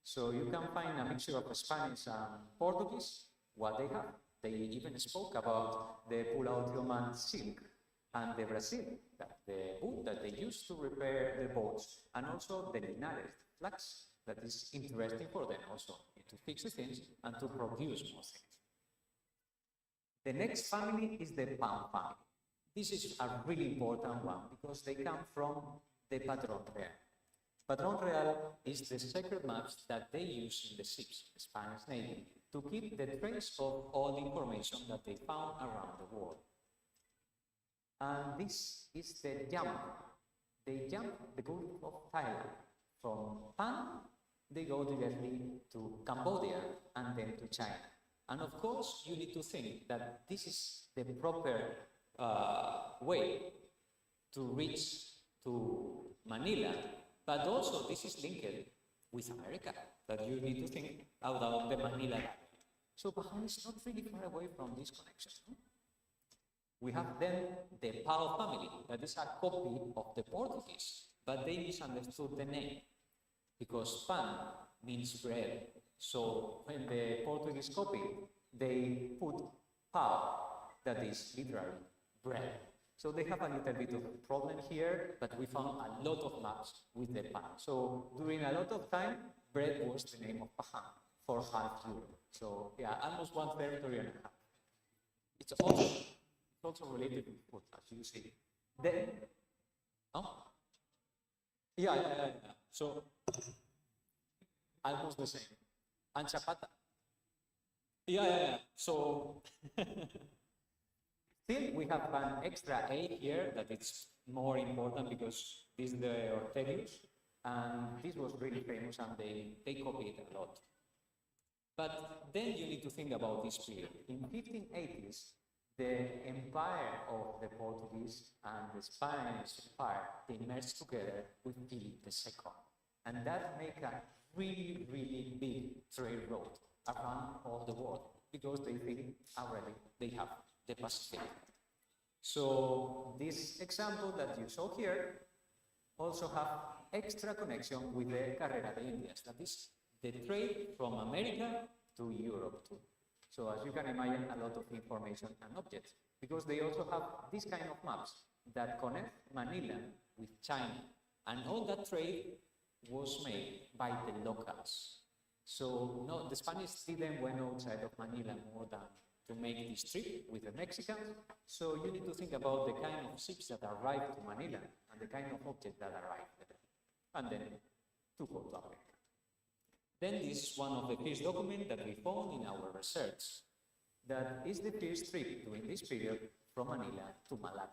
K: So you can find a mixture of Spanish and Portuguese, what they have. They even spoke about the Pulau Tioman silk and the Brazil, the wood that they use to repair the boats, and also the linares, flax, that is interesting for them also to fix the things and to produce more things. The next family is the Palm family. This is a really important one because they come from the Patron Real. Patron Real is the sacred maps that they use in the ships, the Spanish Navy, to keep the trace of all the information that they found around the world. And this is the jump. They jump the Gulf of Thailand. From Pan, they go directly to Cambodia and then to China. And of course, you need to think that this is the proper way to reach to Manila, but also this is linked with America, that you need to think about the Manila. So Pahang is not really far away from this connection. No? We have then the Pao family, that is a copy of the Portuguese, but they misunderstood the name, because pan means bread. So when the Portuguese copied, they put pau, that is literally bread. So they have a little bit of problem here, but we found a lot of maps with the pan. So during a lot of time, bread was the name of Pahang for half Europe. So yeah, almost one territory and a half. It's also related with food, as you see. Then, oh, yeah. So almost the same. And Chapata. Yeah. So still we have an extra A here that it's more important because this is the Ortelius, and this was really famous and they copied a lot. But then you need to think about this period. In 1580s, the empire of the Portuguese and the Spanish empire, they merged together with Philip II. And that made a really, really big trade route around all the world because they think already they have the Pacific. So this example that you saw here also have extra connection with the Carrera de Indias, that is the trade from America to Europe too. So as you can imagine, a lot of information and objects, because they also have this kind of maps that connect Manila with China. And all that trade was made by the locals. So no, the Spanish didn't went outside of Manila more than to make this trip with the Mexicans. So you need to think about the kind of ships that arrived to Manila and the kind of objects that arrived there. And then to go to America. Then this is one of the first documents that we found in our research. That is the first trip during this period from Manila to Malacca.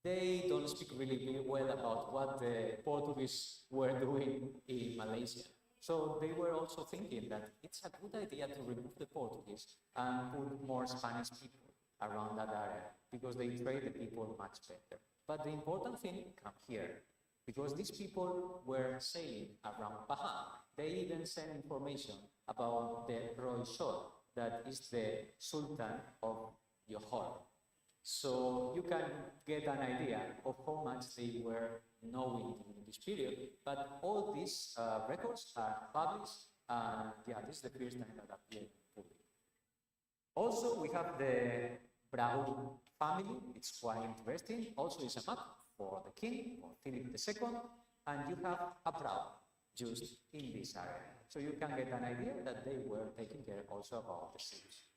K: they don't speak really well about what the Portuguese were doing in Malaysia. So they were also thinking that it's a good idea to remove the Portuguese and put more Spanish people around that area because they trade the people much better. But the important thing comes here, because these people were sailing around Pahang. They even sent information about the Roy Shor, that is the Sultan of Johor. So you can get an idea of how much they were knowing during this period. But all these records are published, and yeah, this is the first time that appeared in public. Also, we have the Brau family. It's quite interesting. Also, it's a map for the king, or Philip II, and you have a Brau just in this area. So you can get an idea that they were taking care also about the ships.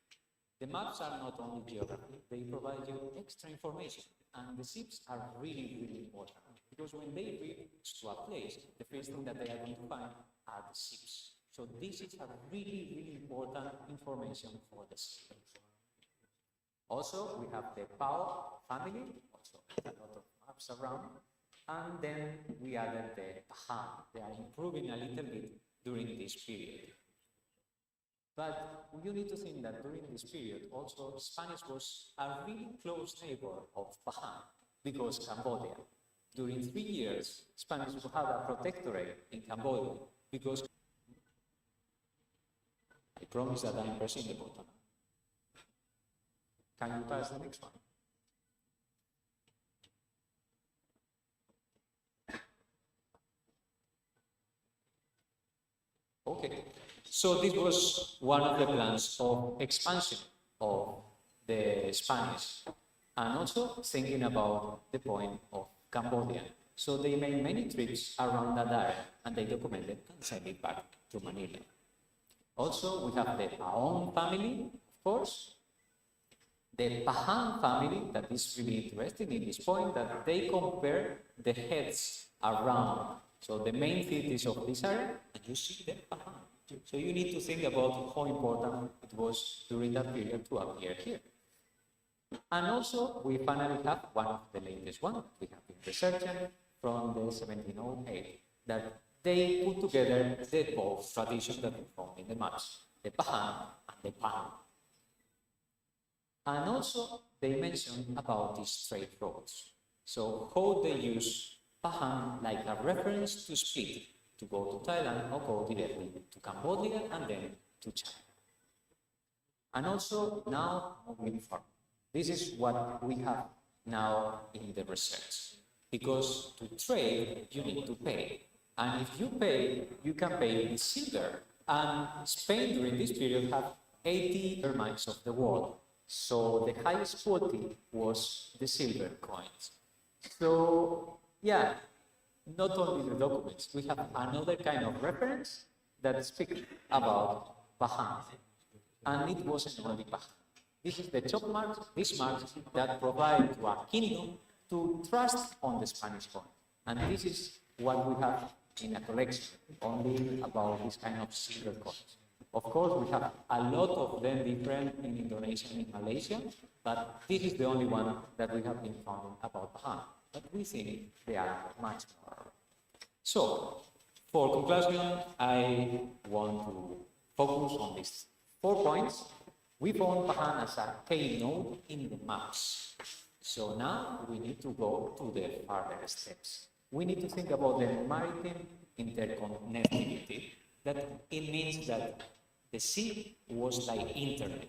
K: The maps are not only geography, they provide you extra information, and the ships are really, really important, because when they reach to a place, the first thing that they are going to find are the ships. So this is a really, really important information for the ships. Also, we have the Pao family, also a lot of maps around, and then we added the Pahang. They are improving a little bit during this period. But you need to think that during this period, also Spanish was a really close neighbor of Pahang, because Cambodia. During 3 years, Spanish had a protectorate in Cambodia, because I promise that I'm pressing the button. Can you pass the next one? Okay, so this was one of the plans of expansion of the Spanish, and also thinking about the point of Cambodia. So they made many trips around that area, and they documented and sent it back to Manila. Also, we have the Paon family, of course, the Pahang family, that is really interesting in this point, that they compare the heads around. So the main cities of this area, and you see the Pahang. So you need to think about how important it was during that period to appear here. And also, we finally have one of the latest ones. We have been researching from the 1708, that they put together the both traditions that we found in the maps, the Pahang and the Pahang. And also, they mention about these trade roads. So how they use Pahang like a reference to split, to go to Thailand or go directly to Cambodia and then to China. And also, now moving forward. This is what we have now in the research. Because to trade, you need to pay. And if you pay, you can pay with silver. And Spain during this period had 80 mines of the world. So the highest quality was the silver coins. So yeah, not only the documents, we have another kind of reference that speaks about Pahang. And it wasn't only Pahang. This is the chop marks, these marks that provide to a kingdom to trust on the Spanish coin. And this is what we have in a collection, only about this kind of silver coins. Of course, we have a lot of them different in Indonesia and in Malaysia, but this is the only one that we have been found about Pahang. But we think there are much more. So, for conclusion, I want to focus on these 4 points. We found Pahang as a keynote in the maps. So now we need to go to the further steps. We need to think about the maritime interconnectivity. That it means that the sea was like internet.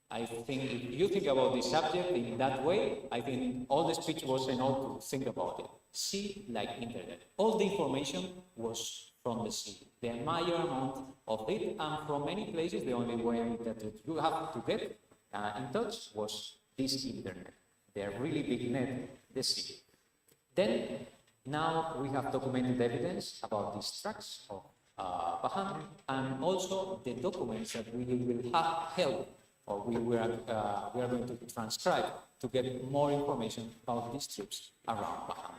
K: I think if you think about this subject in that way, I think all the speech was enough to think about it. Sea like internet. All the information was from the sea. The major amount of it, and from many places, the only way that you have to get in touch was this internet. The really big net, the sea. Then, now we have documented evidence about these tracks of Pahang, and also the documents that we will have help, or we are going to transcribe to get more information about these trips around Pahang.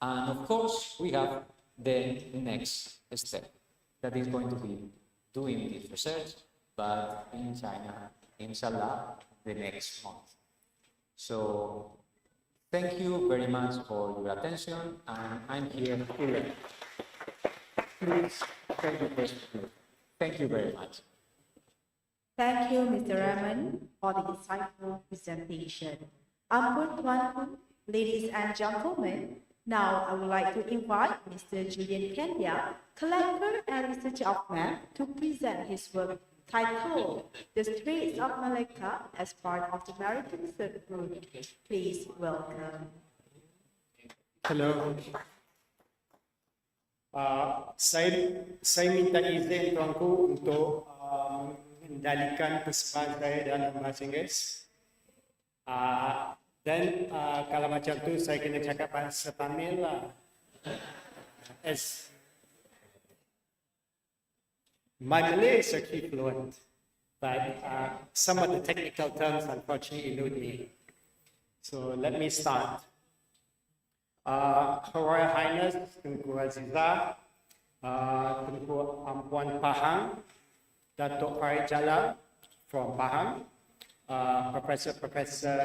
K: And of course, we have the next step that is going to be doing this research, but in China, inshallah, the next month. So Thank you very much for your attention, and I'm here to learn. Please take the question. Thank you very much.
I: Thank you, Mr. Rahman, for the insightful presentation. Ampun Tuanku, ladies and gentlemen, now I would like to invite Mr. Julian Kenya, collector and researcher of map, to present his work titled The Straits of Malacca as part of the Maritime Silk Road. Please welcome.
M: Hello. Saya minta izin tuanku untuk mengendalikan persembahan saya dalam bahasa Inggeris. Dan kalau macam tu saya kena cakap bahasa Tamil lah. As my Malay is actually fluent, but some of the technical terms unfortunately elude me. So let me start. Her Royal Highness Tunku Azizah, Tunku Ampuan Pahang, Datuk Farid Jalal from Pahang, Professor,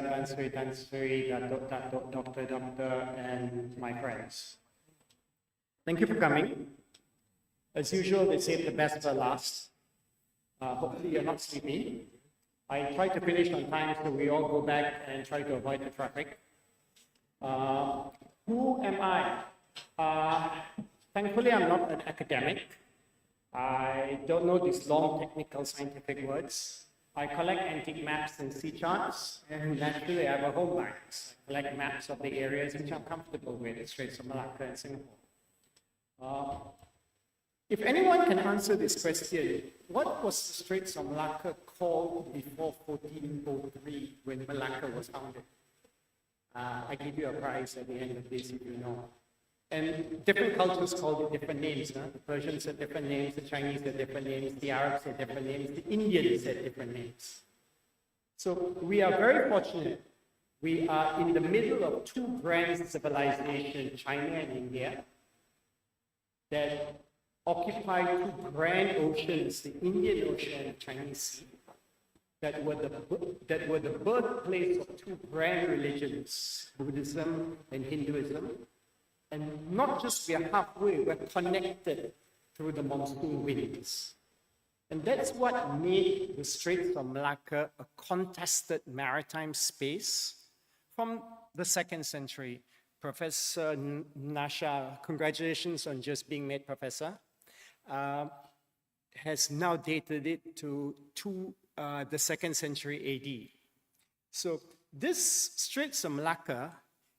M: Tan Sri, Datuk, Doctor, and my friends. Thank you for coming. As usual, they save the best for last. Hopefully you're not sleepy. I try to finish on time so we all go back and try to avoid the traffic. Who am I? Thankfully, I'm not an academic. I don't know these long technical scientific words. I collect antique maps and sea charts, and naturally I have a home bias. I collect maps of the areas which I'm comfortable with, the Straits of Malacca and Singapore. If anyone can answer this question, what was the Straits of Malacca called before 1403 when Malacca was founded? I give you a prize at the end of this if you know. And different cultures called it different names. Huh? The Persians had different names, the Chinese had different names, the Arabs had different names, the Indians had different names. So we are very fortunate. We are in the middle of two grand civilizations, China and India, that occupy two grand oceans, the Indian Ocean and the Chinese Sea, that were the birthplace of two grand religions, Buddhism and Hinduism. And not just we are halfway, we're connected through the monsoon winds. And that's what made the Straits of Malacca a contested maritime space from the 2nd century. Professor Nasha, congratulations on just being made professor, has now dated it to the 2nd century AD. So this Straits of Malacca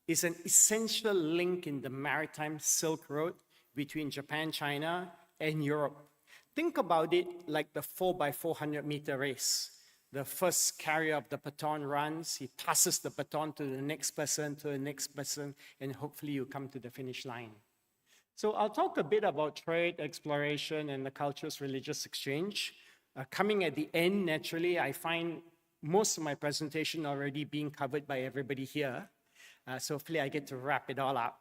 M: is an essential link in the maritime Silk Road between Japan, China, and Europe. Think about it like the 4x400 meter race. The first carrier of the baton runs, he passes the baton to the next person, and hopefully you come to the finish line. So I'll talk a bit about trade, exploration, and the culture's religious exchange. Coming at the end, naturally, I find most of my presentation already being covered by everybody here. So hopefully I get to wrap it all up.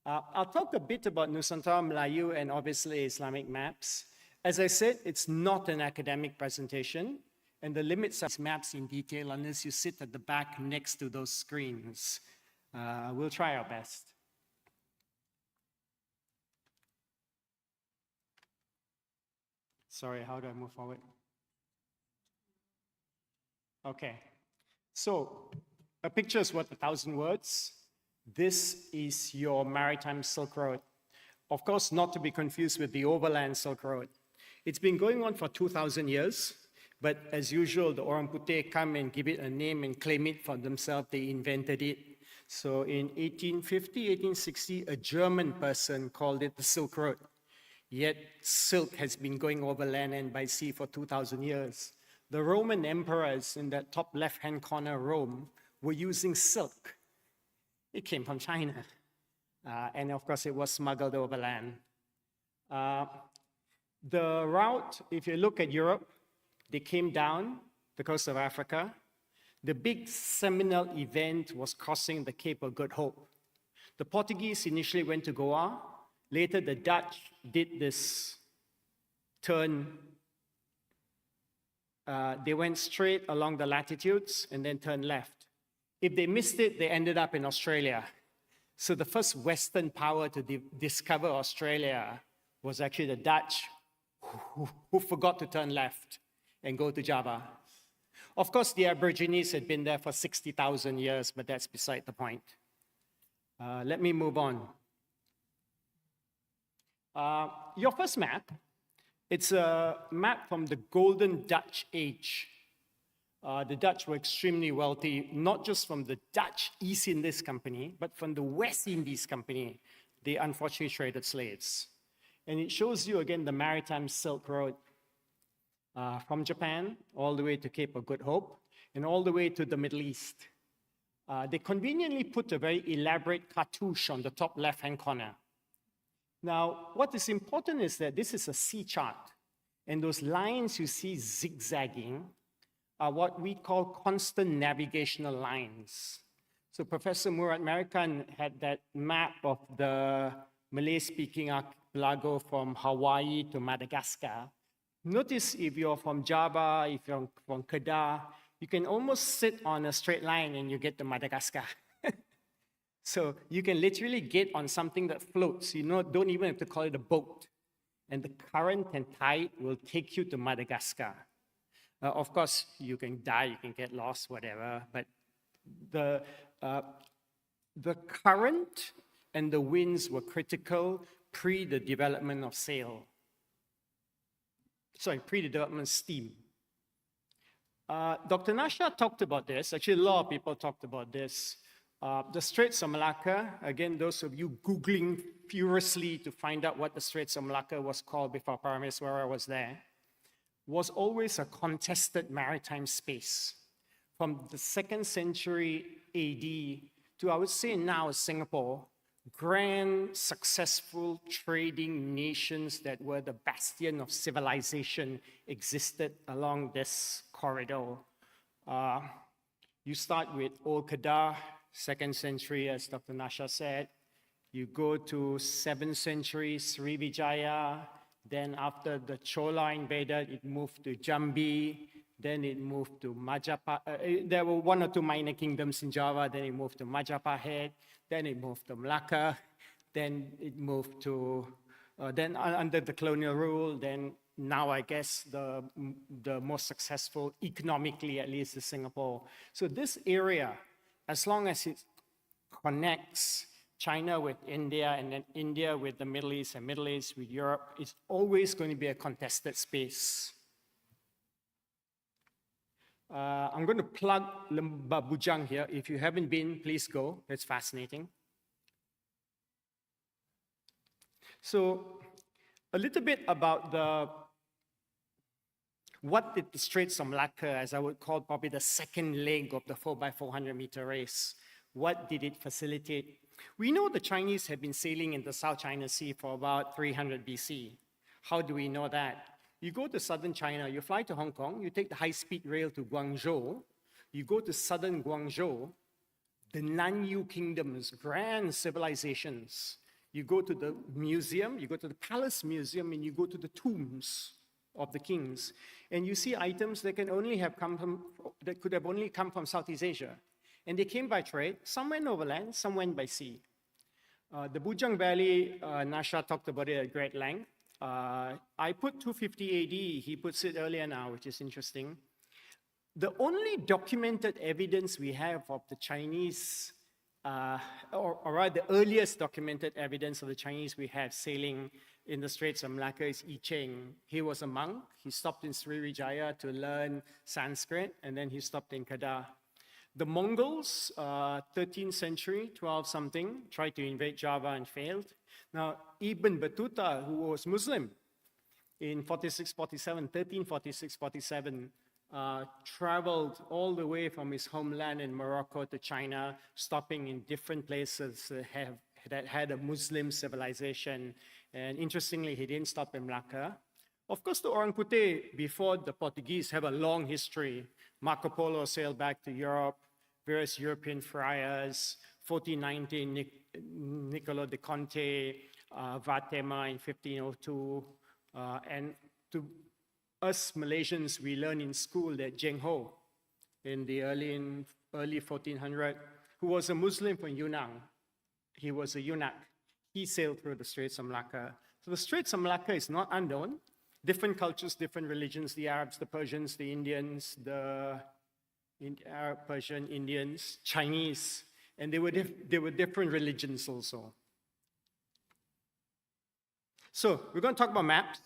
M: I'll talk a bit about Nusantara Melayu and obviously Islamic maps. As I said, it's not an academic presentation, and the limits of maps in detail unless you sit at the back next to those screens. We'll try our best. Sorry, how do I move forward? Okay, so a picture is worth 1,000 words. This is your maritime Silk Road. Of course, not to be confused with the overland Silk Road. It's been going on for 2,000 years, but as usual, the Orang Putih come and give it a name and claim it for themselves. They invented it. So in 1850, 1860, a German person called it the Silk Road. Yet silk has been going over land and by sea for 2,000 years. The Roman emperors in that top left-hand corner, Rome, were using silk. It came from China. And of course, it was smuggled over land. The route, if you look at Europe, they came down the coast of Africa. The big seminal event was crossing the Cape of Good Hope. The Portuguese initially went to Goa. Later, the Dutch did this turn. They went straight along the latitudes and then turned left. If they missed it, they ended up in Australia. So the first Western power to discover Australia was actually the Dutch, who forgot to turn left and go to Java. Of course, the Aborigines had been there for 60,000 years, but that's beside the point. Let me move on. Your first map, it's a map from the Golden Dutch Age. The Dutch were extremely wealthy, not just from the Dutch East Indies Company, but from the West Indies Company. They unfortunately traded slaves. And it shows you again the maritime Silk Road from Japan all the way to Cape of Good Hope and all the way to the Middle East. They conveniently put a very elaborate cartouche on the top left-hand corner. Now, what is important is that this is a sea chart, and those lines you see zigzagging are what we call constant navigational lines. So Professor Murad Marikan had that map of the Malay-speaking archipelago from Hawaii to Madagascar. Notice if you're from Java, if you're from Kedah, you can almost sit on a straight line and you get to Madagascar. So you can literally get on something that floats. You don't even have to call it a boat. And the current and tide will take you to Madagascar. Of course, you can die, you can get lost, whatever, but the current and the winds were critical pre the development of sail. Sorry, pre the development of steam. Dr. Nasha talked about this. Actually, a lot of people talked about this. The Straits of Malacca, again, those of you Googling furiously to find out what the Straits of Malacca was called before Parameswara was there, was always a contested maritime space. From the 2nd century AD to, I would say now, Singapore, grand, successful trading nations that were the bastion of civilization existed along this corridor. You start with Old Kedah, 2nd century, as Dr. Nasha said. You go to 7th century, Srivijaya. Then after the Chola invaded, it moved to Jambi. Then it moved to Majapahit. There were 1 or 2 minor kingdoms in Java. Then it moved to Majapahit. Then it moved to Malacca. Then it moved to, then under the colonial rule, then now I guess the most successful economically, at least, is Singapore. So this area, as long as it connects China with India, and then India with the Middle East, and Middle East with Europe, it's always going to be a contested space. I'm going to plug Lembah Bujang here. If you haven't been, please go. It's fascinating. So a little bit about what did the Straits of Malacca, as I would call probably the second leg of the 4x400 meter race, what did it facilitate? We know the Chinese have been sailing in the South China Sea for about 300 BC. How do we know that? You go to southern China, you fly to Hong Kong, you take the high-speed rail to Guangzhou, you go to southern Guangzhou, the Nanyu kingdoms, grand civilizations. You go to the museum, you go to the palace museum, and you go to the tombs of the kings. And you see items that can only have come from, that could have only come from Southeast Asia. And they came by trade. Some went overland, some went by sea. The Bujang Valley, Nasha talked about it at great length. I put 250 AD, he puts it earlier now, which is interesting. The only documented evidence we have of the Chinese, or rather the earliest documented evidence of the Chinese we have sailing in the Straits of Malacca is I Ching. He was a monk. He stopped in Srivijaya to learn Sanskrit, and then he stopped in Kedah. The Mongols, 13th century, 12-something, tried to invade Java and failed. Now, Ibn Battuta, who was Muslim in 1346-47, traveled all the way from his homeland in Morocco to China, stopping in different places that had a Muslim civilization. And interestingly, he didn't stop in Malacca. Of course, the Orang Putih, before the Portuguese, have a long history. Marco Polo sailed back to Europe, various European friars, 1419, Niccolo de Conte, Vatema in 1502. And to us Malaysians, we learn in school that Zheng Ho in the early early 1400, who was a Muslim from Yunnan. He was a eunuch. He sailed through the Straits of Malacca. So the Straits of Malacca is not unknown. Different cultures, different religions, the Arabs, the Persians, the Indians, the Arab, Persian, Indians, Chinese, and they were different religions also. So we're going to talk about maps.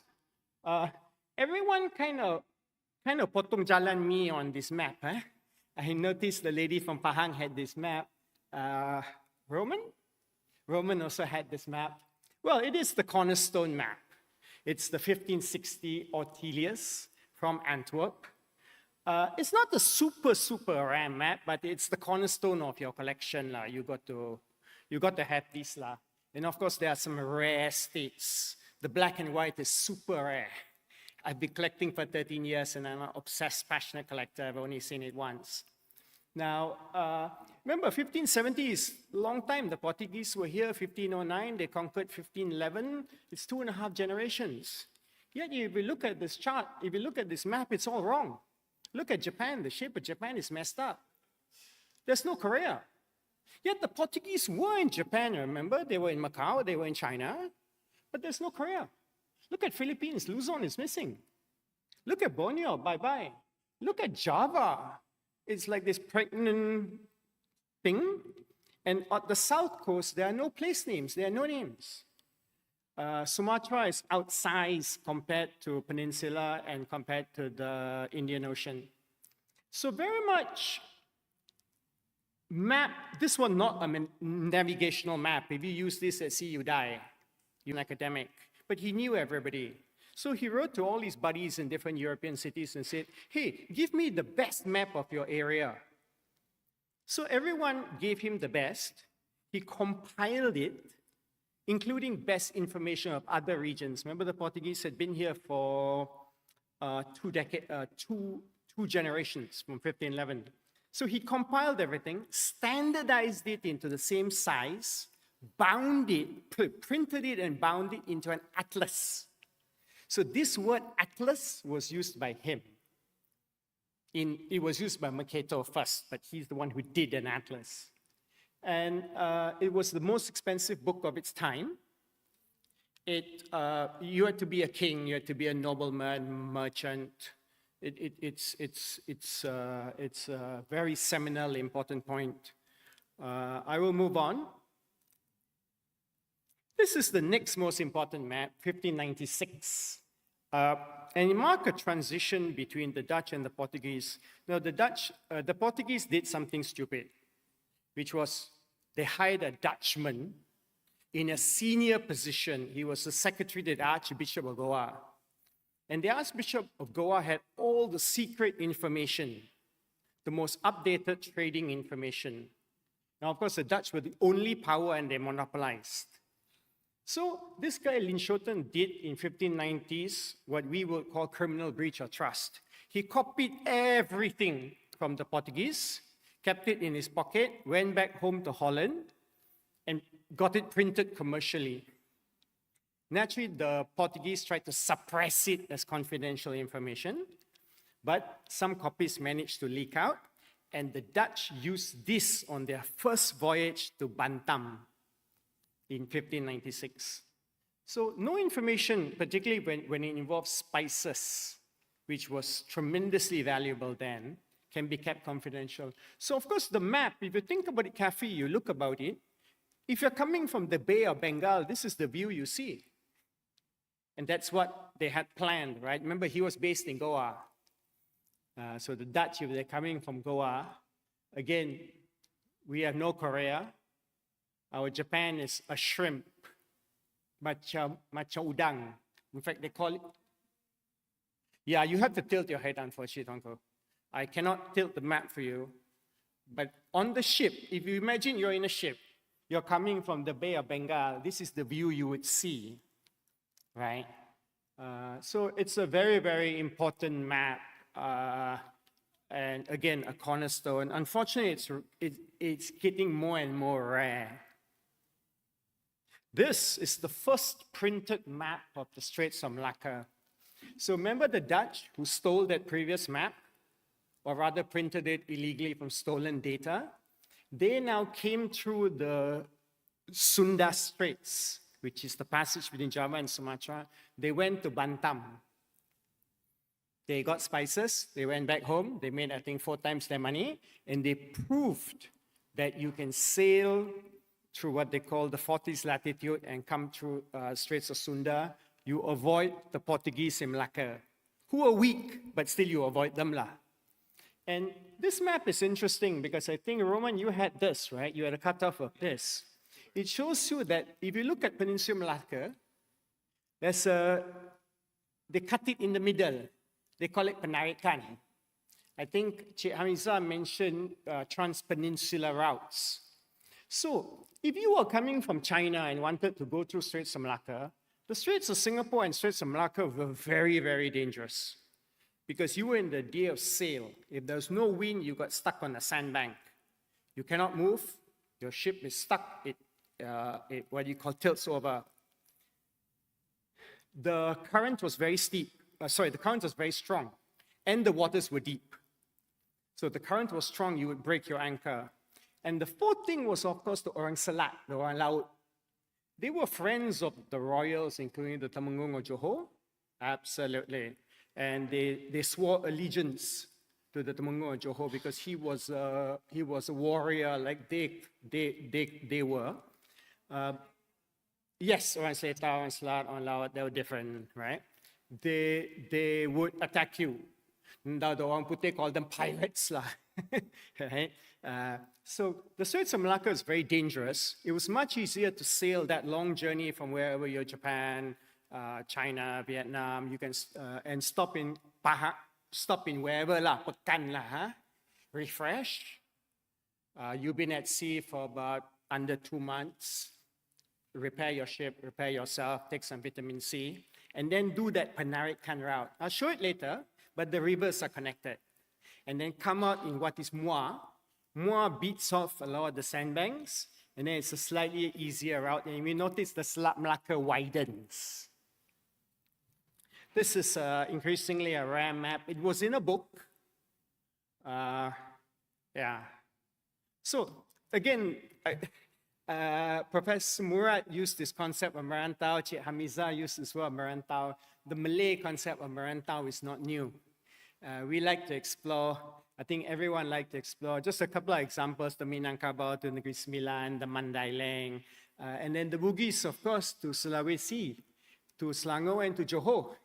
M: Everyone kind of potong jalan me on this map. I noticed the lady from Pahang had this map. Roman also had this map. Well, it is the cornerstone map. It's the 1560 Ortelius from Antwerp. It's not the super rare map, but it's the cornerstone of your collection. You got to have this. And of course, there are some rare states. The black and white is super rare. I've been collecting for 13 years, and I'm an obsessed, passionate collector. I've only seen it once. Now, remember, 1570 is a long time. The Portuguese were here, 1509. They conquered 1511. It's 2.5 generations. Yet, if you look at this chart, if you look at this map, it's all wrong. Look at Japan. The shape of Japan is messed up. There's no Korea. Yet, the Portuguese were in Japan, remember? They were in Macau. They were in China. But there's no Korea. Look at Philippines. Luzon is missing. Look at Borneo. Bye-bye. Look at Java. It's like this pregnant thing. And on the south coast, there are no place names. There are no names. Sumatra is outsized compared to Peninsula and compared to the Indian Ocean. So very much map. This was not a navigational map. If you use this at sea, you die. You're an academic. But he knew everybody. So he wrote to all his buddies in different European cities and said, hey, give me the best map of your area. So everyone gave him the best. He compiled it, including best information of other regions. Remember, the Portuguese had been here for two generations from 1511. So he compiled everything, standardized it into the same size, bound it, printed it and bound it into an atlas. So this word atlas was used by him. It was used by Mercator first, but he's the one who did an atlas. And it was the most expensive book of its time. You had to be a king, you had to be a nobleman, merchant. It's a very seminal, important point. I will move on. This is the next most important map, 1596. And it marked a transition between the Dutch and the Portuguese. Now, the Portuguese did something stupid, which was they hired a Dutchman in a senior position. He was the secretary to the Archbishop of Goa. And the Archbishop of Goa had all the secret information, the most updated trading information. Now, of course, the Dutch were the only power and they monopolized. So this guy, Linschoten, did in 1590s what we would call criminal breach of trust. He copied everything from the Portuguese, kept it in his pocket, went back home to Holland, and got it printed commercially. Naturally, the Portuguese tried to suppress it as confidential information, but some copies managed to leak out, and the Dutch used this on their first voyage to Bantam in 1596. So no information, particularly when it involves spices, which was tremendously valuable then, can be kept confidential. So of course the map, if you think about it carefully, you look about it, if you're coming from the Bay of Bengal, this is the view you see. And that's what they had planned, right? Remember, he was based in Goa. So the Dutch, if they're coming from Goa, again, we have no Korea. Our Japan is a shrimp, macha udang. In fact, they call it. Yeah, you have to tilt your head, unfortunately, Uncle. I cannot tilt the map for you. But on the ship, if you imagine you're in a ship, you're coming from the Bay of Bengal, this is the view you would see, right? So it's a very, very important map. And again, a cornerstone. Unfortunately, it's getting more and more rare. This is the first printed map of the Straits of Malacca. So remember the Dutch who stole that previous map? or rather printed it illegally from stolen data. They now came through the Sunda Straits, which is the passage between Java and Sumatra. They went to Bantam. They got spices, they went back home, they made, I think, 4 times their money, and they proved that you can sail through what they call the 40th latitude and come through Straits of Sunda. You avoid the Portuguese in Malacca, who are weak, but still you avoid them lah. And this map is interesting because I think, Roman, you had this, right? You had a cutoff of this. It shows you that if you look at Peninsula Malacca, they cut it in the middle. They call it Penarikan. I think Cik Hamiza mentioned trans-peninsula routes. So if you were coming from China and wanted to go through Straits of Malacca, the Straits of Singapore and Straits of Malacca were very, very dangerous because you were in the day of sail. If there's no wind, you got stuck on a sandbank. You cannot move. Your ship is stuck. It what you call tilts over. The current was very steep. The current was very strong, and the waters were deep. So the current was strong, you would break your anchor. And the fourth thing was, of course, the Orang Selat, the Orang Laut. They were friends of the royals, including the Temenggung of Johor. Absolutely. And they swore allegiance to the Temenggung of Johor because he was a warrior like they were. Yes, Orang Selatan, Orang Selat, Orang Laut, they were different, right? They would attack you. Now the Orang Putih call them pirates lah. Right? So the Straits of Malacca is very dangerous. It was much easier to sail that long journey from wherever you're, Japan, China, Vietnam. You can and stop in Pahang, stop in wherever lah, Pekan lah, huh? Refresh. You've been at sea for about under 2 months. Repair your ship, repair yourself, take some vitamin C, and then do that Penarikan route. I'll show it later, but the rivers are connected. And then come out in what is Muar. Muar beats off a lot of the sandbanks, and then it's a slightly easier route. And we notice the Selat Malacca widens. This is increasingly a rare map. It was in a book. Yeah. So again, Professor Murad used this concept of merantau. Cik Hamiza used this word merantau. The Malay concept of merantau is not new. We like to explore. I think everyone likes to explore. Just a couple of examples, the Minangkabau to Negeri Sembilan, the Mandailing, and then the Bugis, of course, to Sulawesi, to Selangor, and to Johor.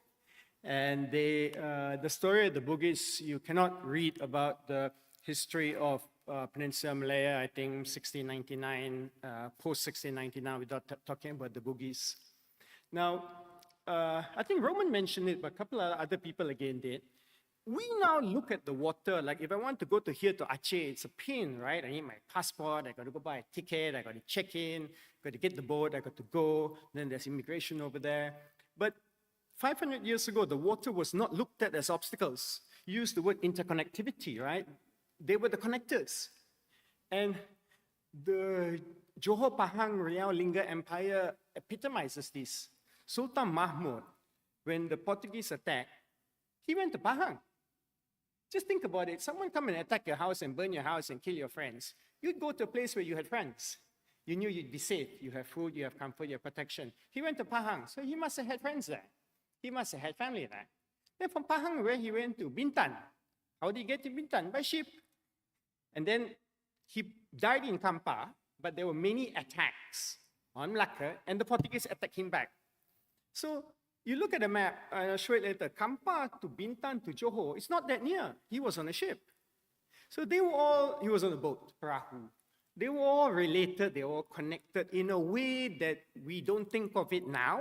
M: And the story of the Bugis, you cannot read about the history of Peninsula Malaya, I think 1699, post-1699, without talking about the Bugis. Now, I think Roman mentioned it, but a couple of other people again did. We now look at the water, like if I want to go to here to Aceh, it's a pain, right? I need my passport, I got to go buy a ticket, I got to check in, got to get the boat, I got to go, then there's immigration over there. But 500 years ago, the water was not looked at as obstacles. You used the word interconnectivity, right? They were the connectors. And the Johor Pahang Riau Lingga Empire epitomizes this. Sultan Mahmud, when the Portuguese attacked, he went to Pahang. Just think about it. Someone come and attack your house and burn your house and kill your friends. You'd go to a place where you had friends. You knew you'd be safe. You have food, you have comfort, you have protection. He went to Pahang, so he must have had friends there. He must have had family there. Then from Pahang, where he went to? Bintan. How did he get to Bintan? By ship. And then he died in Kampar, but there were many attacks on Malacca, and the Portuguese attacked him back. So you look at the map, I'll show it later, Kampar to Bintan to Johor, it's not that near. He was on a ship. So they were all, he was on a boat, perahu. They were all related, they were all connected in a way that we don't think of it now.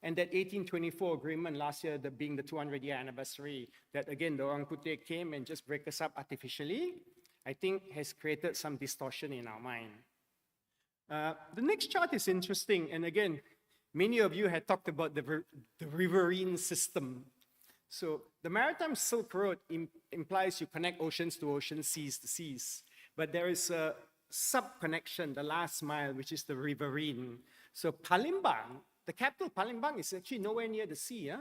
M: And that 1824 agreement last year, being the 200-year anniversary, that again, the Orang Putih came and just break us up artificially, I think has created some distortion in our mind. The next chart is interesting, and again, many of you had talked about the riverine system. So the Maritime Silk Road implies you connect oceans to oceans, seas to seas. But there is a sub-connection, the last mile, which is the riverine. So Palembang, the capital Palembang is actually nowhere near the sea. Huh?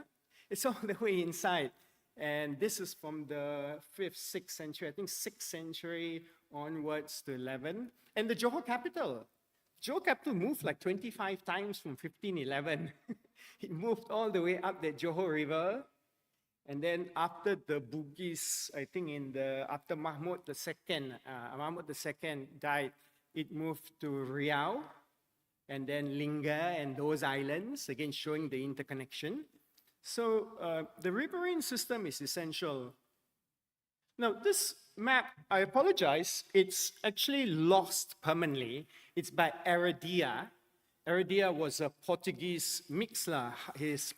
M: It's all the way inside. And this is from the 5th, 6th century, I think 6th century onwards to 11. And the Johor capital. Johor capital moved like 25 times from 1511. It moved all the way up the Johor River. And then after the Bugis, I think after Mahmud II died, it moved to Riau, and then Lingga and those islands, again showing the interconnection. So the riverine system is essential. Now this map, I apologize, it's actually lost permanently. It's by Heredia. Heredia was a Portuguese mixler. His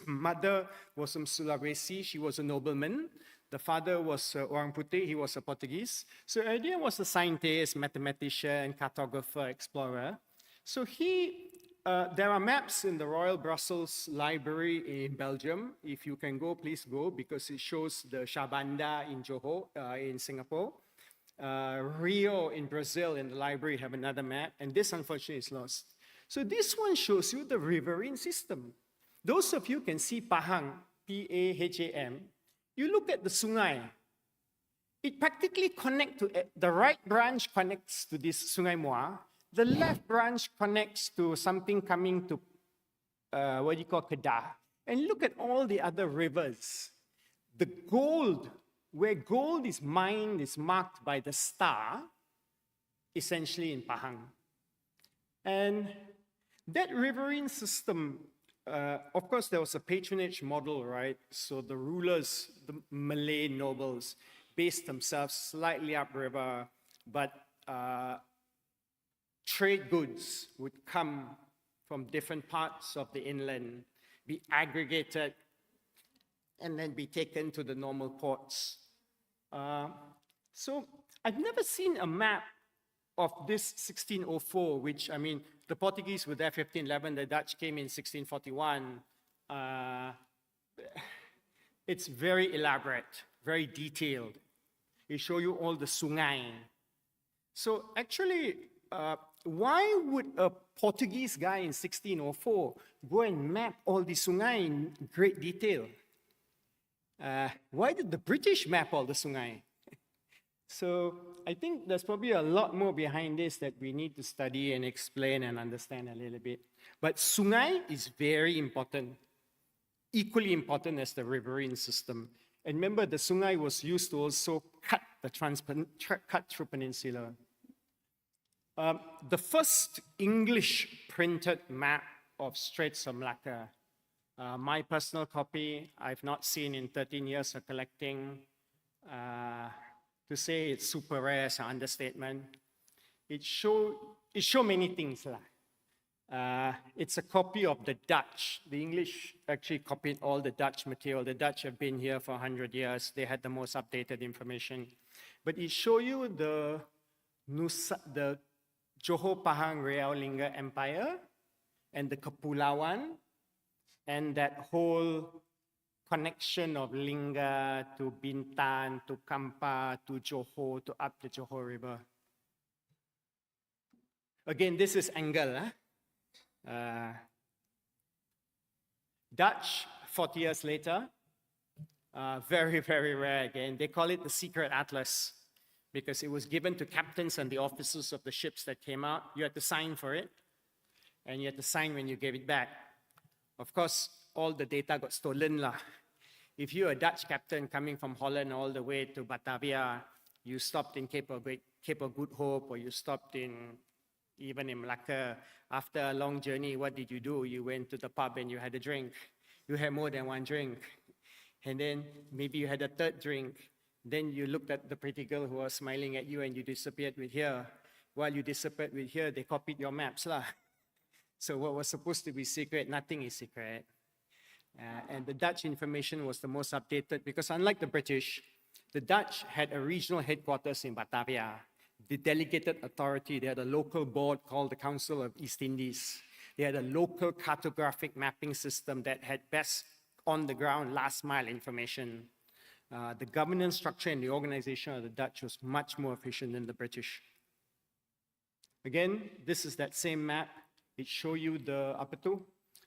M: mother was from Sulawesi. She was a nobleman. The father was Orang Putih. He was a Portuguese. So Heredia was a scientist, mathematician, cartographer, explorer. So there are maps in the Royal Brussels Library in Belgium. If you can go, please go, because it shows the Shabanda in Johor, in Singapore. Rio in Brazil in the library have another map, and this unfortunately is lost. So this one shows you the riverine system. Those of you can see Pahang, P-A-H-A-M. You look at the Sungai. It practically connects to, the right branch connects to this Sungai Muar. The left branch connects to something coming to, what you call Kedah. And look at all the other rivers. The gold, where gold is mined, is marked by the star, essentially in Pahang. And that riverine system, of course, there was a patronage model, right? So the rulers, the Malay nobles, based themselves slightly upriver, but trade goods would come from different parts of the inland, be aggregated, and then be taken to the normal ports. So I've never seen a map of this 1604, which, I mean, the Portuguese were there 1511, the Dutch came in 1641. It's very elaborate, very detailed. It shows you all the sungai. So actually, why would a Portuguese guy in 1604 go and map all the sungai in great detail? Why did the British map all the sungai? So I think there's probably a lot more behind this that we need to study and explain and understand a little bit. But sungai is very important, equally important as the riverine system. And remember, the sungai was used to also cut through peninsula. The first English printed map of Straits of Malacca, my personal copy, I've not seen in 13 years of collecting. To say it's super rare is an understatement. It show many things. It's a copy of the Dutch. The English actually copied all the Dutch material. The Dutch have been here for 100 years. They had the most updated information. But it shows you the Johor Pahang Riau Lingga Empire and the Kepulauan and that whole connection of Lingga to Bintan, to Kampa, to Johor, to up the Johor River. Again, this is angle. Dutch, 40 years later, very, very rare again. They call it the secret atlas because it was given to captains and the officers of the ships that came out. You had to sign for it, and you had to sign when you gave it back. Of course, all the data got stolen. If you're a Dutch captain coming from Holland all the way to Batavia, you stopped in Cape of Good Hope, or you stopped even in Malacca. After a long journey, what did you do? You went to the pub and you had a drink. You had more than one drink. And then maybe you had a third drink. Then you looked at the pretty girl who was smiling at you and you disappeared with her. While you disappeared with her, they copied your maps. So what was supposed to be secret, nothing is secret. And the Dutch information was the most updated because unlike the British, the Dutch had a regional headquarters in Batavia. The delegated authority, they had a local board called the Council of East Indies. They had a local cartographic mapping system that had best on-the-ground, last-mile information. The governance structure and the organization of the Dutch was much more efficient than the British. Again, this is that same map. It shows you the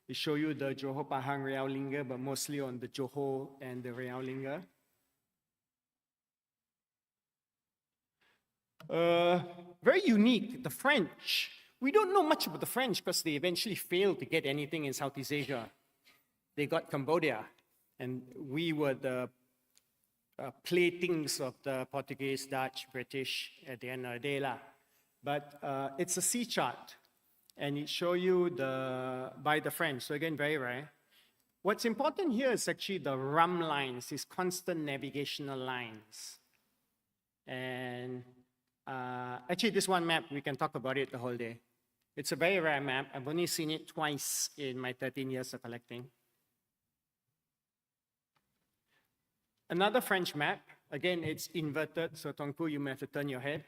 M: They show you the Johor Pahang Riau Lingga, but mostly on the Johor and the Riau Lingga. Very unique, the French. We don't know much about the French because they eventually failed to get anything in Southeast Asia. They got Cambodia, and we were the playthings of the Portuguese, Dutch, British at the end of the day. But it's a sea chart, and it shows you by the French, so again, very rare. What's important here is actually the rum lines, these constant navigational lines. And actually, this one map, we can talk about it the whole day. It's a very rare map. I've only seen it twice in my 13 years of collecting. Another French map, again, it's inverted, so Tuanku, you may have to turn your head.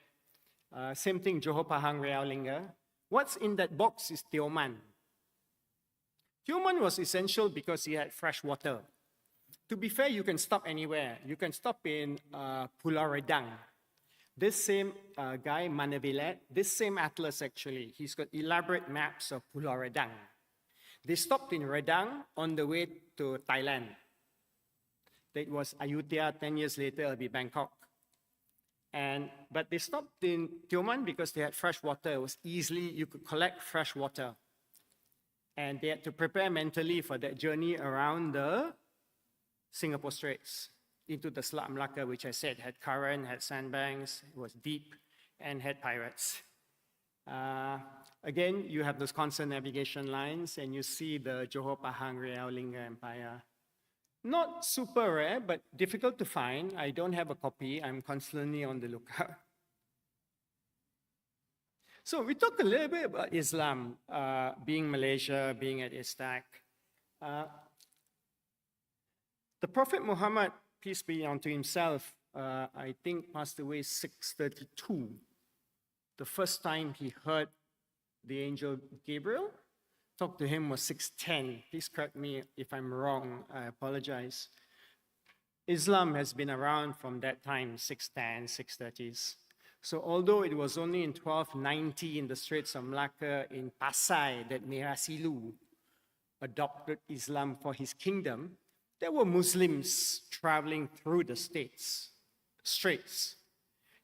M: Same thing, Johor Pahang Riau Lingga. What's in that box is Tioman. Tioman was essential because he had fresh water. To be fair, you can stop anywhere. You can stop in Pulau Redang. This same guy, Manavillet, this same atlas actually, he's got elaborate maps of Pulau Redang. They stopped in Redang on the way to Thailand. That was Ayutthaya, 10 years later it'll be Bangkok. But they stopped in Tioman because they had fresh water. It was easily, you could collect fresh water. And they had to prepare mentally for that journey around the Singapore Straits into the Selat Melaka, which I said had current, had sandbanks, it was deep, and had pirates. Again, you have those constant navigation lines, and you see the Johor Pahang Riau Lingga Empire. Not super rare, but difficult to find. I don't have a copy. I'm constantly on the lookout. So we talked a little bit about Islam, being Malaysia, being at Iztac. The Prophet Muhammad, peace be unto himself, I think passed away 632. The first time he heard the angel Gabriel talk to him was 610. Please correct me if I'm wrong, I apologize. Islam has been around from that time, 610, 630s. So although it was only in 1290 in the Straits of Malacca in Pasai that Merasilu adopted Islam for his kingdom, there were Muslims traveling through the straits.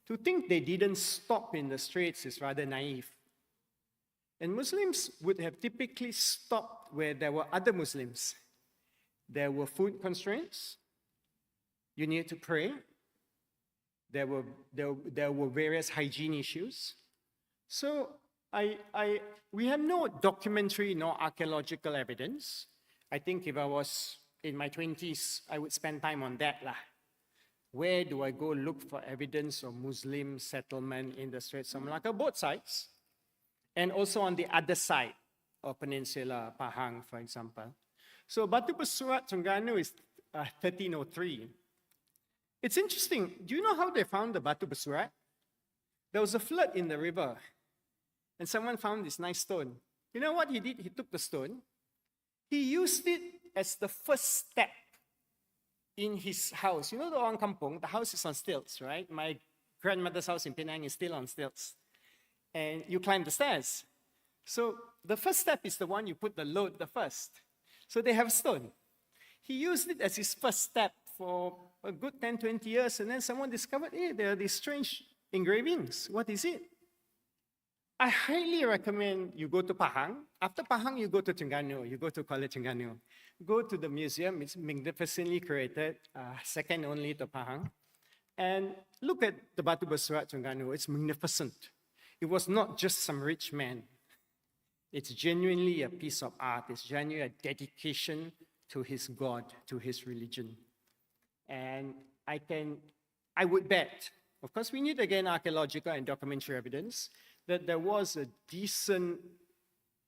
M: To think they didn't stop in the straits is rather naive. And Muslims would have typically stopped where there were other Muslims. There were food constraints. You needed to pray. There were various hygiene issues. So we have no documentary nor archaeological evidence. I think if I was in my 20s, I would spend time on that. Where do I go look for evidence of Muslim settlement in the Straits of Malacca? Both sides. And also on the other side of Peninsula, Pahang, for example. So Batu Bersurat Terengganu is 1303. It's interesting. Do you know how they found the Batu Bersurat? There was a flood in the river, and someone found this nice stone. You know what he did? He took the stone. He used it as the first step in his house. You know the Orang Kampung, the house is on stilts, right? My grandmother's house in Penang is still on stilts. And you climb the stairs. So the first step is the one you put the load the first. So they have a stone. He used it as his first step for a good 10, 20 years, and then someone discovered, hey, there are these strange engravings. What is it? I highly recommend you go to Pahang. After Pahang, you go to Terengganu. You go to Kuala Terengganu. Go to the museum. It's magnificently created, second only to Pahang. And look at the Batu Bersurat Terengganu. It's magnificent. It was not just some rich man. It's genuinely a piece of art. It's genuinely a dedication to his God, to his religion. And I would bet, of course, we need again archaeological and documentary evidence, that there was a decent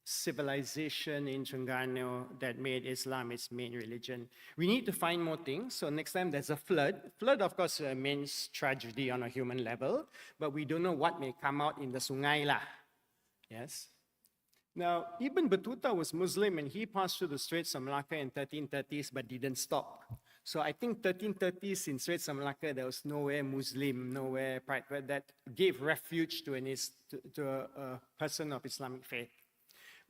M: civilization in Terengganu that made Islam its main religion. We need to find more things. So next time there's a flood. Flood, of course, means tragedy on a human level, but we don't know what may come out in the Sungai lah. Yes. Now, Ibn Battuta was Muslim and he passed through the Straits of Malacca in 1330s but didn't stop. So I think 1330s in Straits of Malacca, there was nowhere Muslim, nowhere pride that gave refuge to a person of Islamic faith.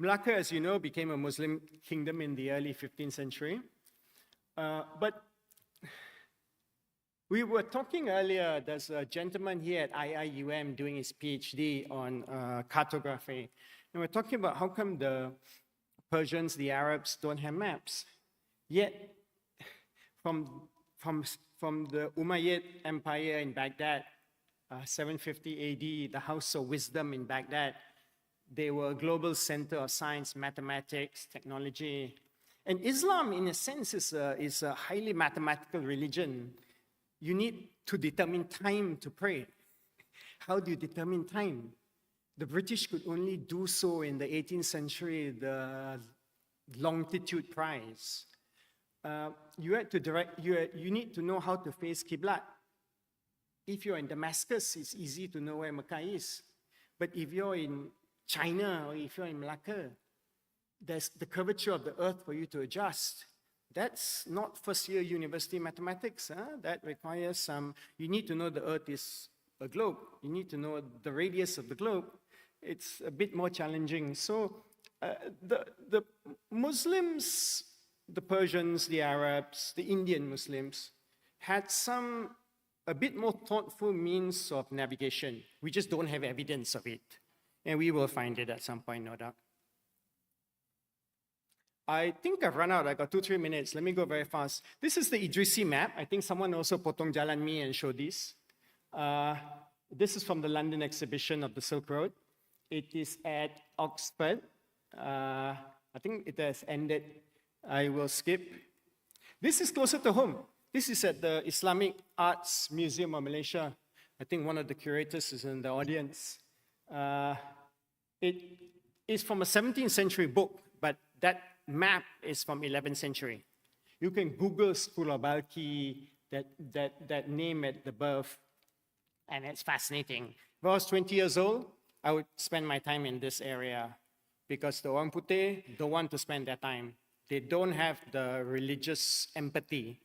M: Malacca, as you know, became a Muslim kingdom in the early 15th century. But we were talking earlier, there's a gentleman here at IIUM doing his PhD on cartography. And we're talking about how come the Persians, the Arabs, don't have maps. Yet, from the Umayyad Empire in Baghdad, 750 AD, the House of Wisdom in Baghdad, they were a global center of science, mathematics, technology. And Islam, in a sense, is a highly mathematical religion. You need to determine time to pray. How do you determine time? The British could only do so in the 18th century, the longitude prize. You need to know how to face Qiblat. If you're in Damascus, it's easy to know where Mecca is. But if you're in China or if you're in Malacca, there's the curvature of the earth for you to adjust. That's not first-year university mathematics. That requires some, you need to know the earth is a globe. You need to know the radius of the globe. It's a bit more challenging. So the Muslims, the Persians, the Arabs, the Indian Muslims had a bit more thoughtful means of navigation. We just don't have evidence of it. And we will find it at some point, no doubt. I think I've run out. I got 2-3 minutes. Let me go very fast. This is the Idrisi map. I think someone also potong jalan me and showed this. This is from the London exhibition of the Silk Road. It is at Oxford. I think it has ended. I will skip. This is closer to home. This is at the Islamic Arts Museum of Malaysia. I think one of the curators is in the audience. It is from a 17th century book, but that map is from 11th century. You can Google School of Balkhi, that name at the birth, and it's fascinating. If I was 20 years old, I would spend my time in this area because the Orang Putih don't want to spend their time. They don't have the religious empathy.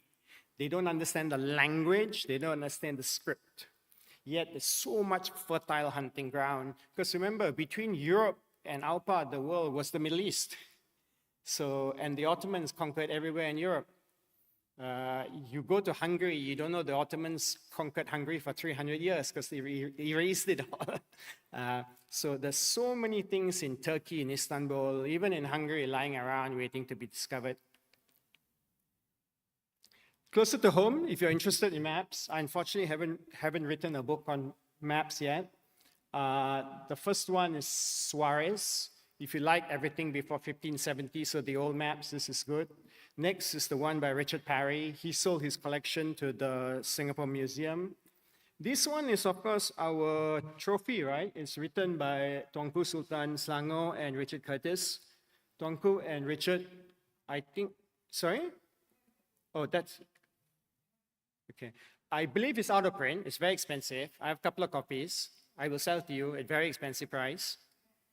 M: They don't understand the language. They don't understand the script. Yet there's so much fertile hunting ground. Because remember, between Europe and our part of the world was the Middle East. So, and the Ottomans conquered everywhere in Europe. You go to Hungary, you don't know the Ottomans conquered Hungary for 300 years because they erased it all. So there's so many things in Turkey, in Istanbul, even in Hungary, lying around waiting to be discovered. Closer to home, if you're interested in maps, I unfortunately haven't written a book on maps yet. The first one is Suarez. If you like everything before 1570, so the old maps, this is good. Next is the one by Richard Parry. He sold his collection to the Singapore Museum. This one is, of course, our trophy, right? It's written by Tuanku Sultan Selangor and Richard Curtis. Tuanku and Richard, I think, sorry? Oh, that's, okay. I believe it's out of print. It's very expensive. I have a couple of copies. I will sell to you at very expensive price.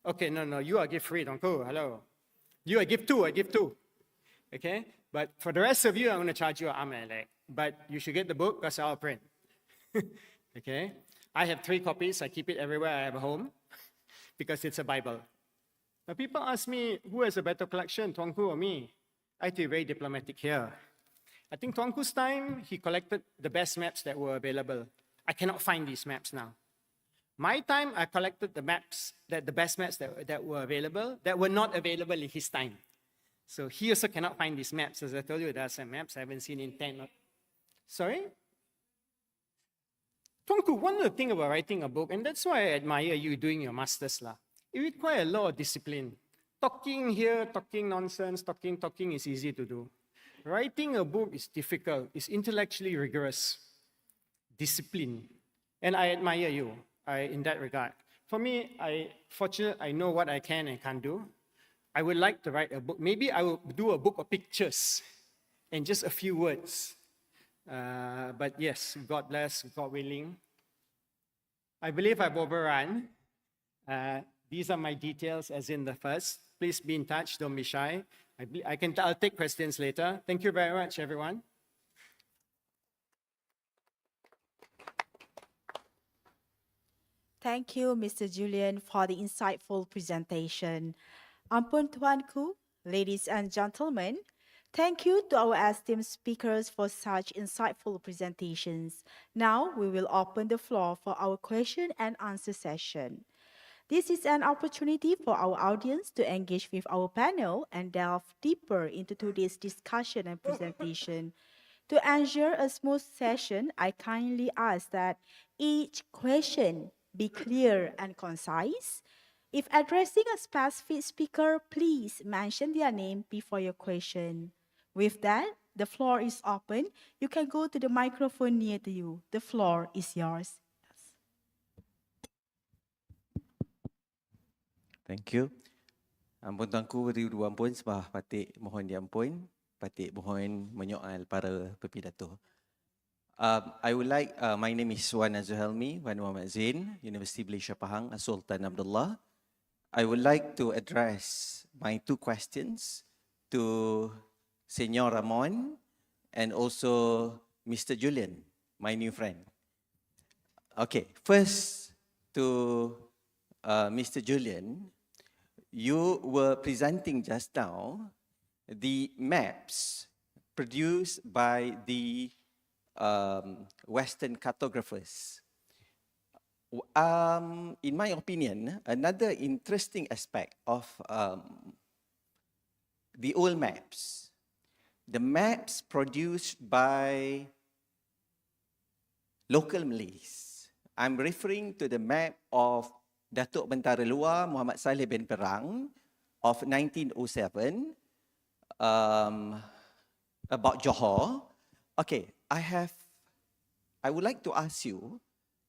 M: Okay, no, you are gift free, Tuanku, hello. You are gift two, I give two. Okay, but for the rest of you, I'm going to charge you an arm and a leg. But you should get the book because I'll print. Okay, I have 3 copies. I keep it everywhere I have a home because it's a Bible. Now people ask me, who has a better collection, Tuanku or me? I have to be very diplomatic here. I think Tuanku's time, he collected the best maps that were available. I cannot find these maps now. My time, I collected the best maps that were available, that were not available in his time. So he also cannot find these maps. As I told you, there are some maps I haven't seen in 10. Sorry? Tuanku, one of the things about writing a book, and that's why I admire you doing your master's, it requires a lot of discipline. Talking here, talking nonsense, talking is easy to do. Writing a book is difficult. It's intellectually rigorous. Discipline. And I admire you in that regard. For me, fortunately, I know what I can and can't do. I would like to write a book. Maybe I will do a book of pictures and just a few words. But yes, God bless, God willing. I believe I've overrun. These are my details as in the first. Please be in touch, don't be shy. I'll take questions later. Thank you very much, everyone.
I: Thank you, Mr. Julian, for the insightful presentation. Ampun Tuanku, ladies and gentlemen, thank you to our esteemed speakers for such insightful presentations. Now we will open the floor for our question and answer session. This is an opportunity for our audience to engage with our panel and delve deeper into today's discussion and presentation. To ensure a smooth session, I kindly ask that each question be clear and concise. If addressing a specific speaker, please mention their name before your question. With that, the floor is open. You can go to the microphone near to you. The floor is yours.
G: Thank you. Ampun tuanku beri-beri ampun sembah patik mohon diampun, patik mohon menyoal para pepidato. I would like, my name is Wan Azhar Helmi, Wan Muhammad Zain, University Malaysia Pahang, Sultan Abdullah. I would like to address my two questions to Senor Ramon and also Mr. Julian, my new friend. Okay, first to Mr. Julian, you were presenting just now the maps produced by the Western cartographers. In my opinion, another interesting aspect of the old maps, the maps produced by local Malays. I'm referring to the map of Datuk Bentara Luar Muhammad Saleh bin Perang of 1907 about Johor. Okay, I would like to ask you,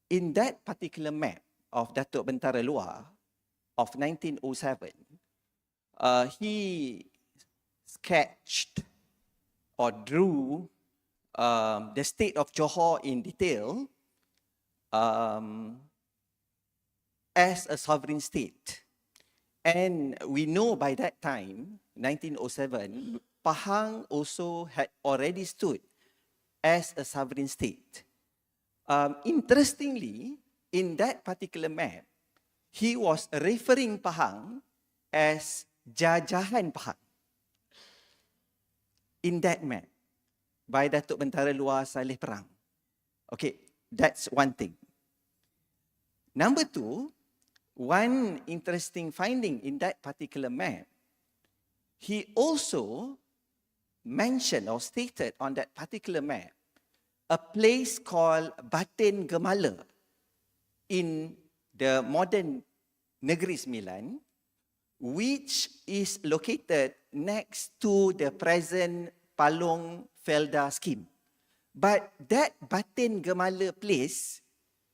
G: in that particular map of Datuk Bentara Luar of 1907, he sketched or drew the state of Johor in detail as a sovereign state. And we know by that time, 1907, Pahang also had already stood as a sovereign state. Interestingly, in that particular map, he was referring Pahang as Jajahan Pahang. In that map, by Datuk Bentara Luar Saleh Perang. Okay, that's one thing. Number two, one interesting finding in that particular map, he also mentioned or stated on that particular map a place called Batin Gemala in the modern Negeri Sembilan, which is located next to the present Palong Felda scheme. But that Batin Gemala place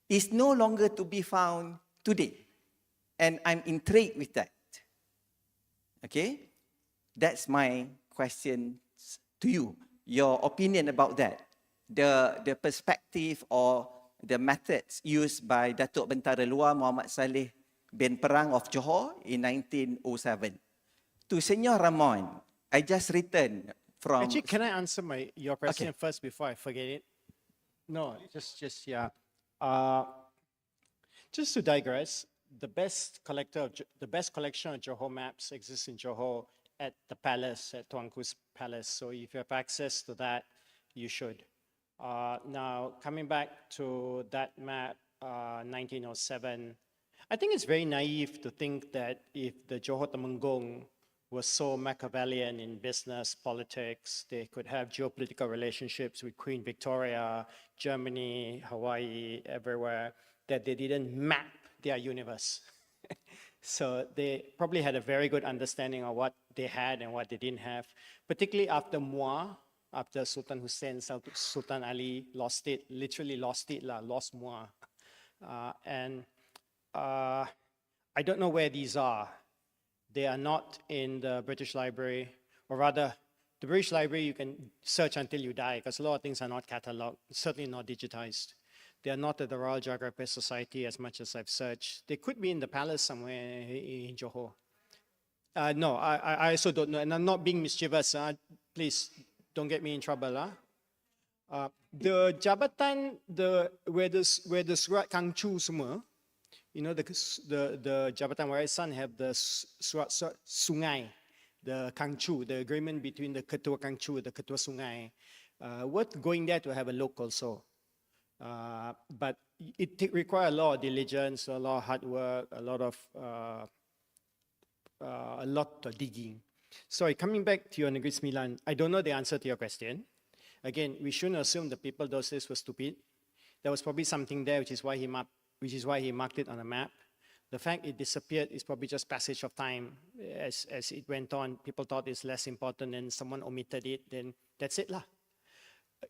G: is no longer to be found today. And I'm intrigued with that. Okay? That's my question to you. Your opinion about that. The perspective or the methods used by Datuk Bentara Luar Muhammad Saleh bin Perang of Johor in 1907. To Senor Ramon, I just returned from...
M: Actually, can I answer your question first before I forget it? No, yeah. Just to digress, the best collection of Johor maps exists in Johor at the palace, at Tuanku's palace. So if you have access to that, you should. Now, coming back to that map, 1907, I think it's very naive to think that if the Johor Temenggung was so Machiavellian in business, politics, they could have geopolitical relationships with Queen Victoria, Germany, Hawaii, everywhere, that they didn't map their universe. So they probably had a very good understanding of what they had and what they didn't have, particularly after Muar, after Sultan Hussein, Sultan Ali lost it, literally lost Muar. I don't know where these are. They are not in the British Library, or rather, the British Library you can search until you die, because a lot of things are not catalogued, certainly not digitized. They are not at the Royal Geographical Society as much as I've searched. They could be in the palace somewhere in Johor. No, I also don't know, and I'm not being mischievous. Please don't get me in trouble. The jabatan, where the surat Kangchu semua, you know, the Jabatan Warisan have the sungai, the Kangchu, the agreement between the Ketua Kangchu, the Ketua Sungai. Worth going there to have a look also. But it requires a lot of diligence, a lot of hard work, a lot of digging. Sorry, coming back to your Negeri Sembilan, I don't know the answer to your question. Again, we shouldn't assume the people those days were stupid. There was probably something there, which is why he marked it on a map. The fact it disappeared is probably just passage of time. As it went on, people thought it's less important and someone omitted it, then that's it lah.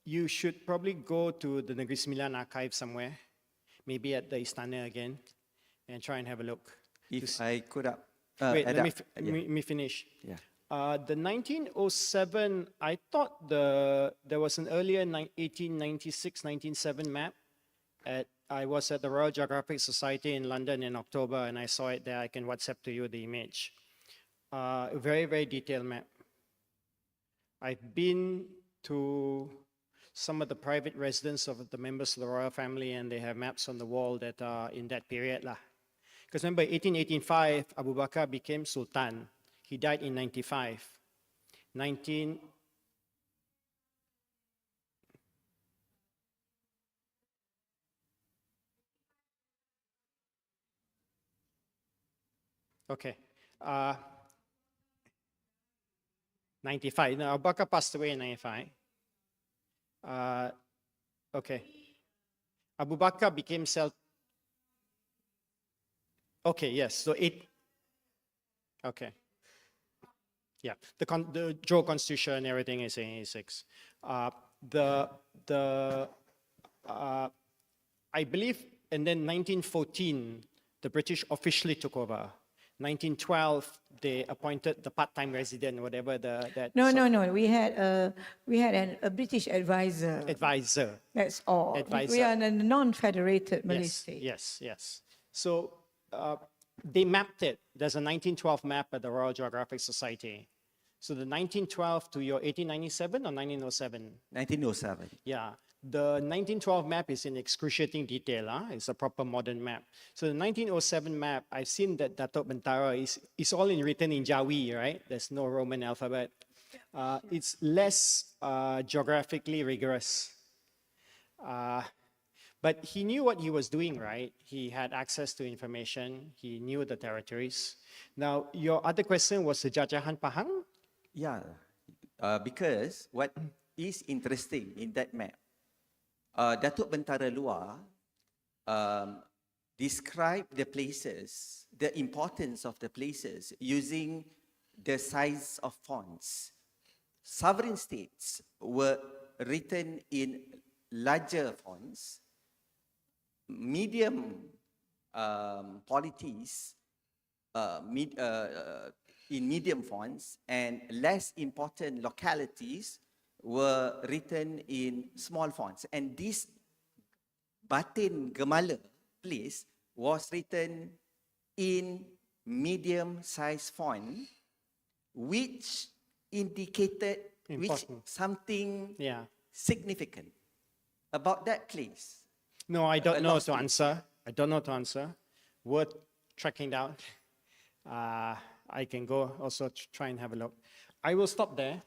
M: You should probably go to the Negeri Sembilan archive somewhere, maybe at the Istana again, and try and have a look.
G: If I could
M: wait, let me finish.
G: Yeah.
M: The 1907, I thought there was an earlier 1896, 1907 map. I was at the Royal Geographic Society in London in October, and I saw it there. I can WhatsApp to you the image. A very, very detailed map. I've been to some of the private residence of the members of the royal family, and they have maps on the wall that are in that period lah. Because remember, 1885, Abu Bakar became Sultan. He died in 95. Okay. 95. No, Abu Bakar passed away in 95. Okay. Abu Bakar became Okay, yes. So okay. Yeah, the Joe Constitution and everything is in 86. I believe, and then 1914, the British officially took over. 1912, they appointed the part-time resident, whatever that.
D: No. We had a British advisor.
M: Advisor.
D: That's all.
M: Advisor.
D: We are a non-federated Malay state.
M: Yes. So they mapped it. There's a 1912 map at the Royal Geographic Society. So the 1912 to your 1897 or 1907?
G: 1907.
M: Yeah. The 1912 map is in excruciating detail. It's a proper modern map. So the 1907 map, I've seen that Datuk Bentara is all written in Jawi, right? There's no Roman alphabet. It's less geographically rigorous. But he knew what he was doing, right? He had access to information. He knew the territories. Now, your other question was the Jajahan Pahang?
G: Yeah, because what is interesting in that map, Datuk Bentara Luar describe the places, the importance of the places using the size of fonts. Sovereign states were written in larger fonts. Medium polities in medium fonts, and less important localities were written in small fonts. And this Batin Gemala place was written in medium-sized font, which indicated something significant about that place.
M: No, I don't know to answer. I don't know to answer. Worth tracking down. I can go also try and have a look. I will stop there.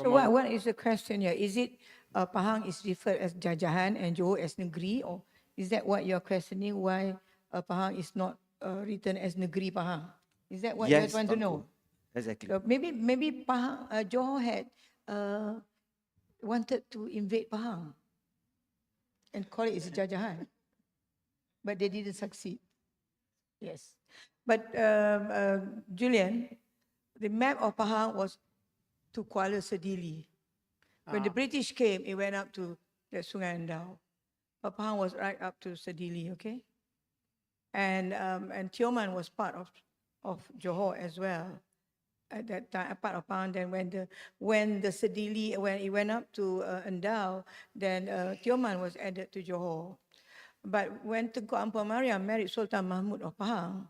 D: So what is the question here? Is it Pahang is referred as Jajahan and Johor as Negeri, or is that what you're questioning? Why Pahang is not written as Negeri Pahang? Is that what you want to know?
G: Exactly.
D: So maybe Pahang, Johor had wanted to invade Pahang and call it Jajahan, but they didn't succeed. Yes. But Julian, the map of Pahang was to Kuala Sedili. When the British came, it went up to the Sungai Endau. But Pahang was right up to Sedili, okay? And Tioman was part of Johor as well at that time, part of Pahang. Then when it went up to Endau, then Tioman was added to Johor. But when Tengku Ampuan Mariam married Sultan Mahmud of Pahang,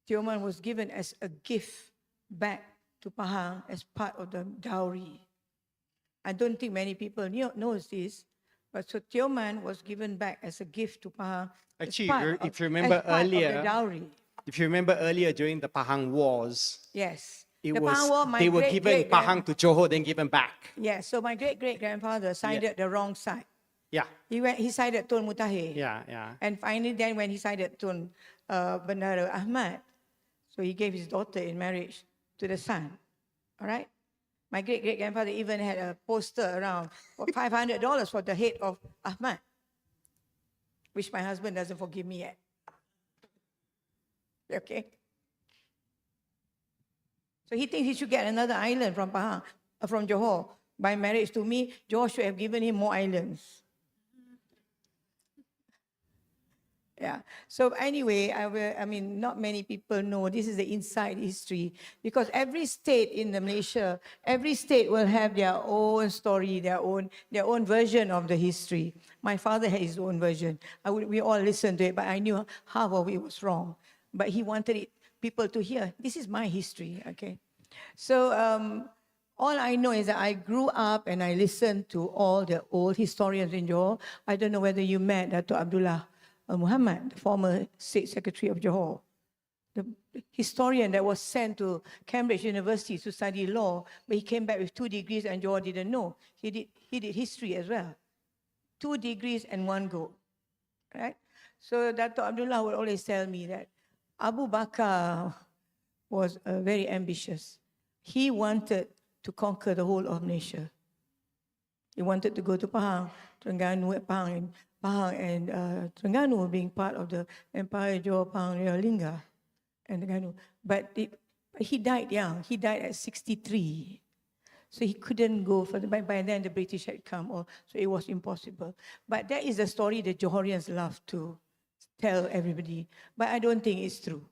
D: Tioman was given as a gift back to Pahang as part of the dowry. I don't think many people knows this, But so Tioman was given back as a gift to Pahang. as
M: Actually,
D: part
M: if
D: of-
M: you remember
D: as part of the
M: earlier,
D: dowry.
M: if you remember earlier during the Pahang Wars,
D: Yes.
M: it
D: The
M: was
D: Pahang War, my
M: they were given
D: great-great-grand-
M: Pahang to Johor, then given back.
D: Yes, so my great-great-grandfather sided the wrong side.
M: Yeah,
D: He sided Tun Mutahir.
M: yeah.
D: And finally then when he sided Tun Bendara Ahmad, so he gave his daughter in marriage to the son. All right? My great-great-grandfather even had a poster around for $500 for the head of Ahmad, which my husband doesn't forgive me yet. Okay? So he thinks he should get another island from Pahang, from Johor. By marriage to me, Johor should have given him more islands. Yeah. So anyway, I mean, not many people know this is the inside history because every state in Malaysia, every state will have their own story, their own version of the history. My father had his own version. We all listened to it, but I knew half of it was wrong. But he wanted people to hear, this is my history, okay? So all I know is that I grew up and I listened to all the old historians in Johor. I don't know whether you met Dato' Abdullah Muhammad, the former State Secretary of Johor, the historian that was sent to Cambridge University to study law, but he came back with 2 degrees and Johor didn't know. He did history as well. 2 degrees and 1 go, right? So Dato' Abdullah would always tell me that Abu Bakr was very ambitious. He wanted to conquer the whole of Malaysia. He wanted to go to Pahang, Terengganu, Pahang and Terengganu being part of the Empire Johor Pahang Lingga and Terengganu. But he died young. He died at 63. So he couldn't go further. By then the British had come, so it was impossible. But that is the story that Johorians love to tell everybody. But I don't think it's true.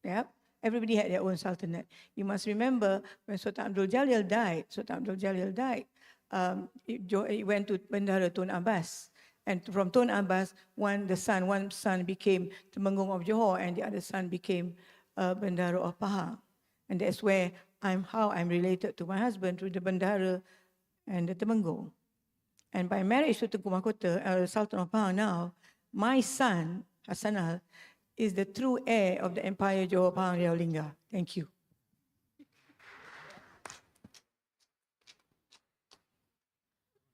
D: Yeah? Everybody had their own sultanate. You must remember when Sultan Abdul Jalil died, he went to Bendahara Tun Abbas. And from Tun Abbas, one son became Temenggung of Johor and the other son became Bendahara of Pahang. And that's where how I'm related to my husband through the Bendahara and the Temenggung. And by marriage to Tunku Mahkota, Sultan of Pahang now, my son, Hassanal, is the true heir of the Empire Johor Pahang Riau Lingga. Thank you.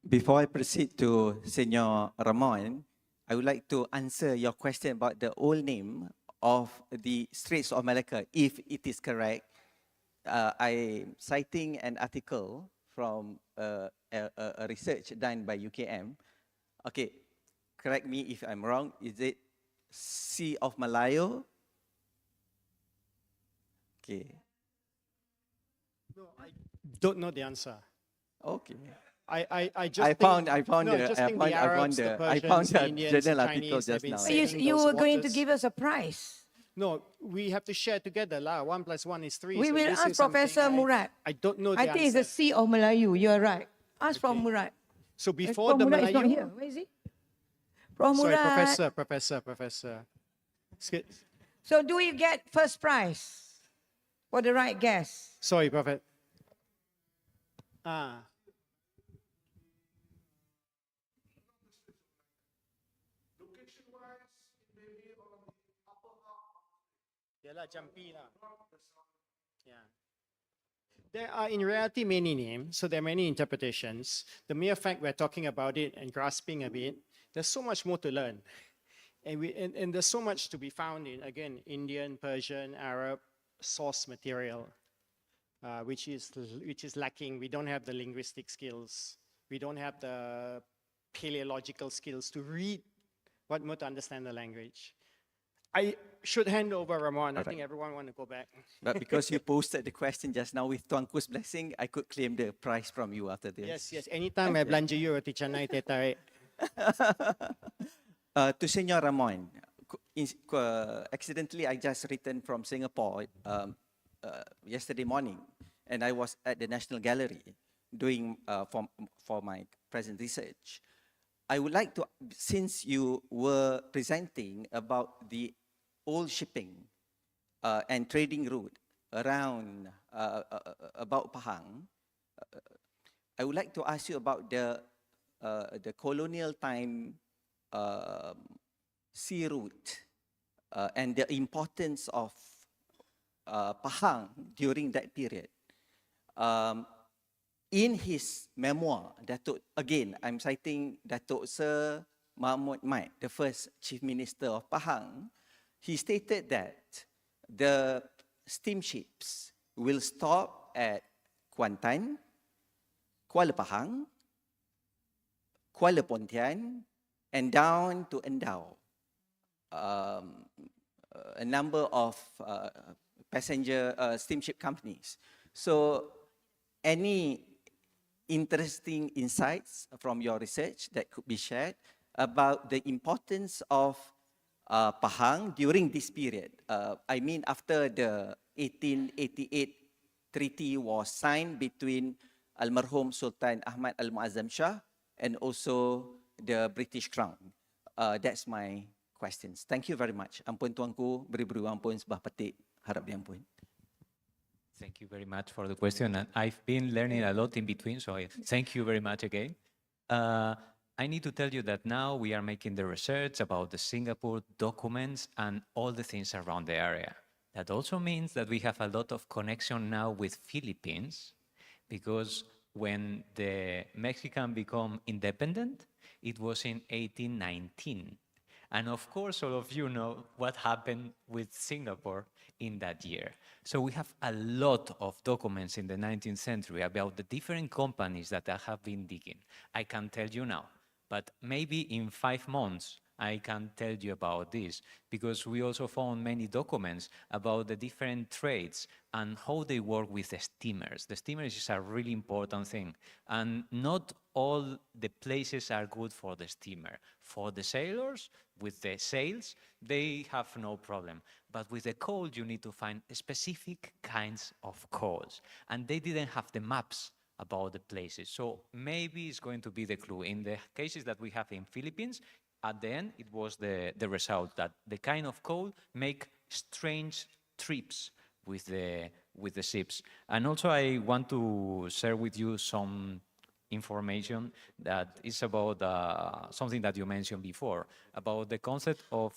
G: Before I proceed to Senor Ramon, I would like to answer your question about the old name of the Straits of Malacca, if it is correct. I'm citing an article from a research done by UKM. Okay, correct me if I'm wrong. Is it Sea of Melayu? Okay.
M: No, I don't know the answer.
G: Okay.
M: I just
G: I found the
M: Indians,
G: journal
M: the
G: article
M: Chinese have
G: just
M: been
G: now.
M: sailing
D: You
M: those
D: were going to
M: waters.
D: give us a prize.
M: No, we have to share together lah. 1 + 1 is 3.
D: We
M: so
D: will
M: this
D: ask
M: is something
D: Professor Murad.
M: I don't know the
D: I think it's the
M: answer.
D: Sea of Melayu. You're right. Ask from Murad.
M: So before the
D: Murad is not
M: Melayu,
D: here. Where is he? From
M: sorry,
D: Murad.
M: Professor.
D: So do we get first prize for the right guess?
M: Sorry, Prophet. Yeah. There are in reality many names, so there are many interpretations. The mere fact we're talking about it and grasping a bit, there's so much more to learn. And there's so much to be found in, again, Indian, Persian, Arab source material, which is lacking. We don't have the linguistic skills. We don't have the paleological skills to read what more to understand the language. I should hand over, Ramon. I think everyone want to go back.
G: But because you posted the question just now with Tuanku's blessing, I could claim the prize from you after this.
M: Yes. Anytime I belanja you roti canai teh tarik.
G: To Senor Ramon, accidentally I just returned from Singapore yesterday morning, and I was at the National Gallery doing for my present research. I would like to, since you were presenting about the old shipping and trading route around about Pahang, I would like to ask you about the the colonial time sea route and the importance of Pahang during that period. In his memoir, Datuk, again, I'm citing Datuk Sir Mahmud Maid, the first Chief Minister of Pahang, he stated that the steamships will stop at Kuantan, Kuala Pahang, Kuala Pontian, and down to Endau. A number of passenger steamship companies. So any interesting insights from your research that could be shared about the importance of Pahang during this period? I mean, after the 1888 treaty was signed between Almarhum Sultan Ahmad Al-Muazzam Shah and also the British Crown. That's my questions. Thank you very much. Ampun tuanku, beri-beri ampun sebah petik, harap diampun.
K: Thank you very much for the question. And I've been learning a lot in between, so thank you very much again. I need to tell you that now we are making the research about the Singapore documents and all the things around the area. That also means that we have a lot of connection now with Philippines, because when the Mexican become independent, it was in 1819. And of course, all of you know what happened with Singapore in that year. So we have a lot of documents in the 19th century about the different companies that have been digging. I can tell you now, but maybe in 5 months, I can tell you about this, because we also found many documents about the different trades and how they work with the steamers. The steamers is a really important thing. And not all the places are good for the steamer. For the sailors, with the sails, they have no problem. But with the coal, you need to find specific kinds of coals. And they didn't have the maps about the places. So maybe it's going to be the clue. In the cases that we have in Philippines, at the end, it was the result that the kind of coal make strange trips with the ships. And also I want to share with you some information that is about something that you mentioned before, about the concept of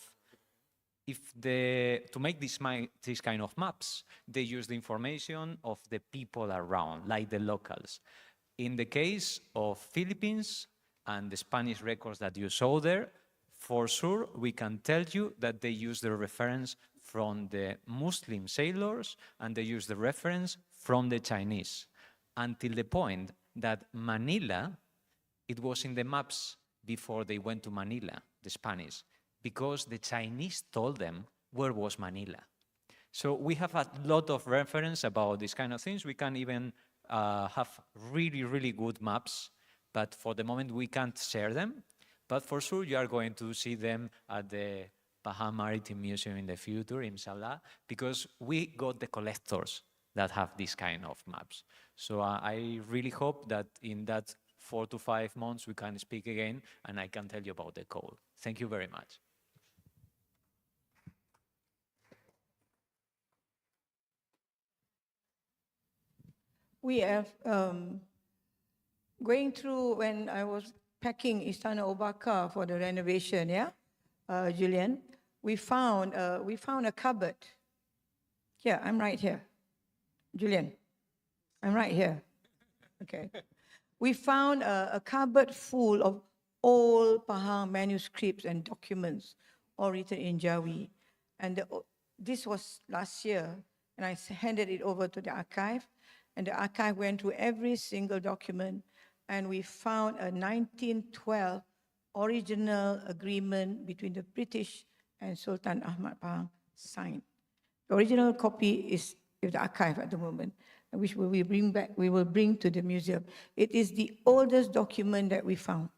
K: to make this kind of maps, they use the information of the people around, like the locals. In the case of Philippines and the Spanish records that you saw there, for sure we can tell you that they use the reference from the Muslim sailors and they use the reference from the Chinese, until the point that Manila, it was in the maps before they went to Manila, the Spanish, because the Chinese told them where was Manila. So we have a lot of reference about these kind of things. We can even have really, really good maps, but for the moment we can't share them. But for sure you are going to see them at the Pahang Maritime Museum in the future, inshallah, because we got the collectors that have this kind of maps. So I really hope that in that 4 to 5 months we can speak again and I can tell you about the coal. Thank you very much.
D: We have, going through when I was packing Istana Obaka for the renovation, yeah, Julian, we found a cupboard. Yeah, I'm right here. Julian, I'm right here. Okay. We found a cupboard full of old Pahang manuscripts and documents, all written in Jawi. And this was last year, and I handed it over to the archive, and the archive went through every single document, and we found a 1912 original agreement between the British and Sultan Ahmad Pahang signed. The original copy is with the archive at the moment, which we will bring to the museum. It is the oldest document that we found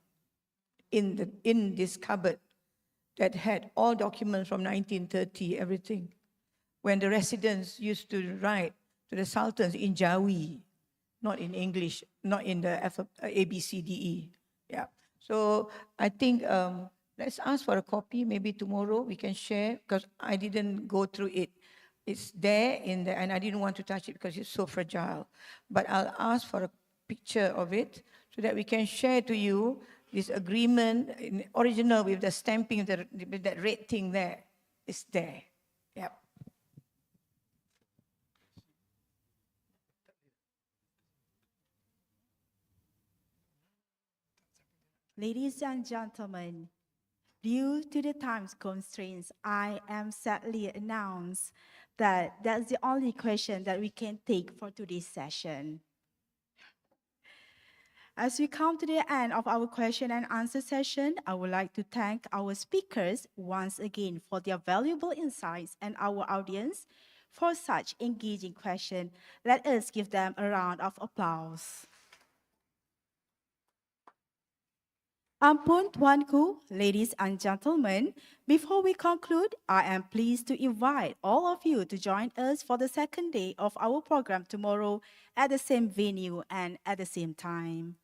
D: in this cupboard that had all documents from 1930, everything. When the residents used to write to the sultans in Jawi, not in English, not in the ABCDE. Yeah. So I think let's ask for a copy. Maybe tomorrow we can share, because I didn't go through it. It's there in there, and I didn't want to touch it because it's so fragile. But I'll ask for a picture of it so that we can share to you this agreement in original with the stamping, with that red thing there. It's there. Yep.
I: Ladies and gentlemen, due to the time constraints, I am sadly announced that that's the only question that we can take for today's session. As we come to the end of our question and answer session, I would like to thank our speakers once again for their valuable insights and our audience for such engaging questions. Let us give them a round of applause. Ampun Tuanku, ladies and gentlemen, before we conclude, I am pleased to invite all of you to join us for the second day of our program tomorrow at the same venue and at the same time.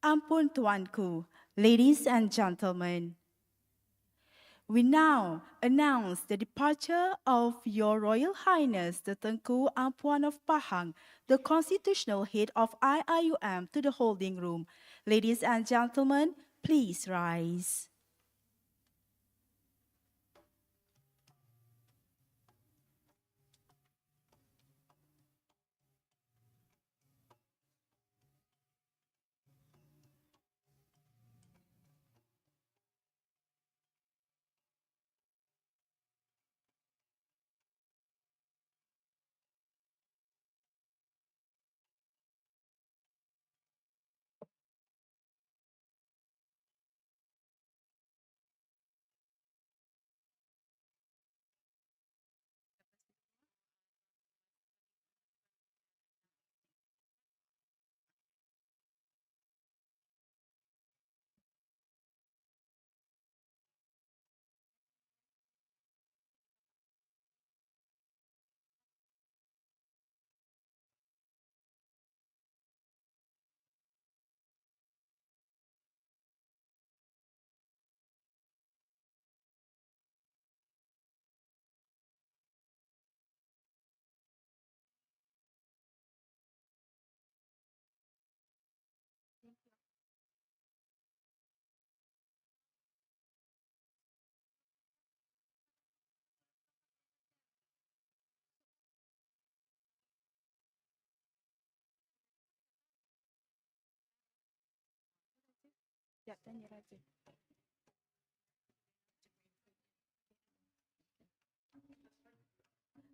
I: Ampun Tuanku, ladies and gentlemen, we now announce the departure of Your Royal Highness the Tengku Ampuan of Pahang, the constitutional head of IIUM, to the holding room. Ladies and gentlemen, please rise.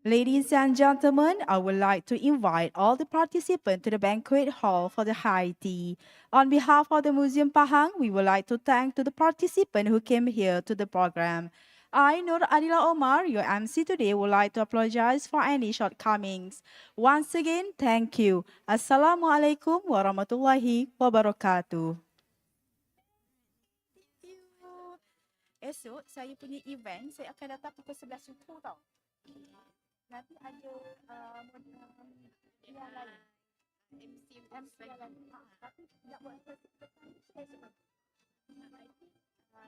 I: Ladies and gentlemen, I would like to invite all the participants to the banquet hall for the high tea. On behalf of the Museum Pahang, we would like to thank to the participants who came here to the program. I, Nur Adila Omar, your MC today, would like to apologize for any shortcomings. Once again, thank you. Assalamualaikum warahmatullahi wabarakatuh. Esok saya punya event, saya akan datang pukul 11 subuh tau. Nanti ada yang lain. MC yang lain. Tapi nak buat persiapan saya sebab kena buat hari ni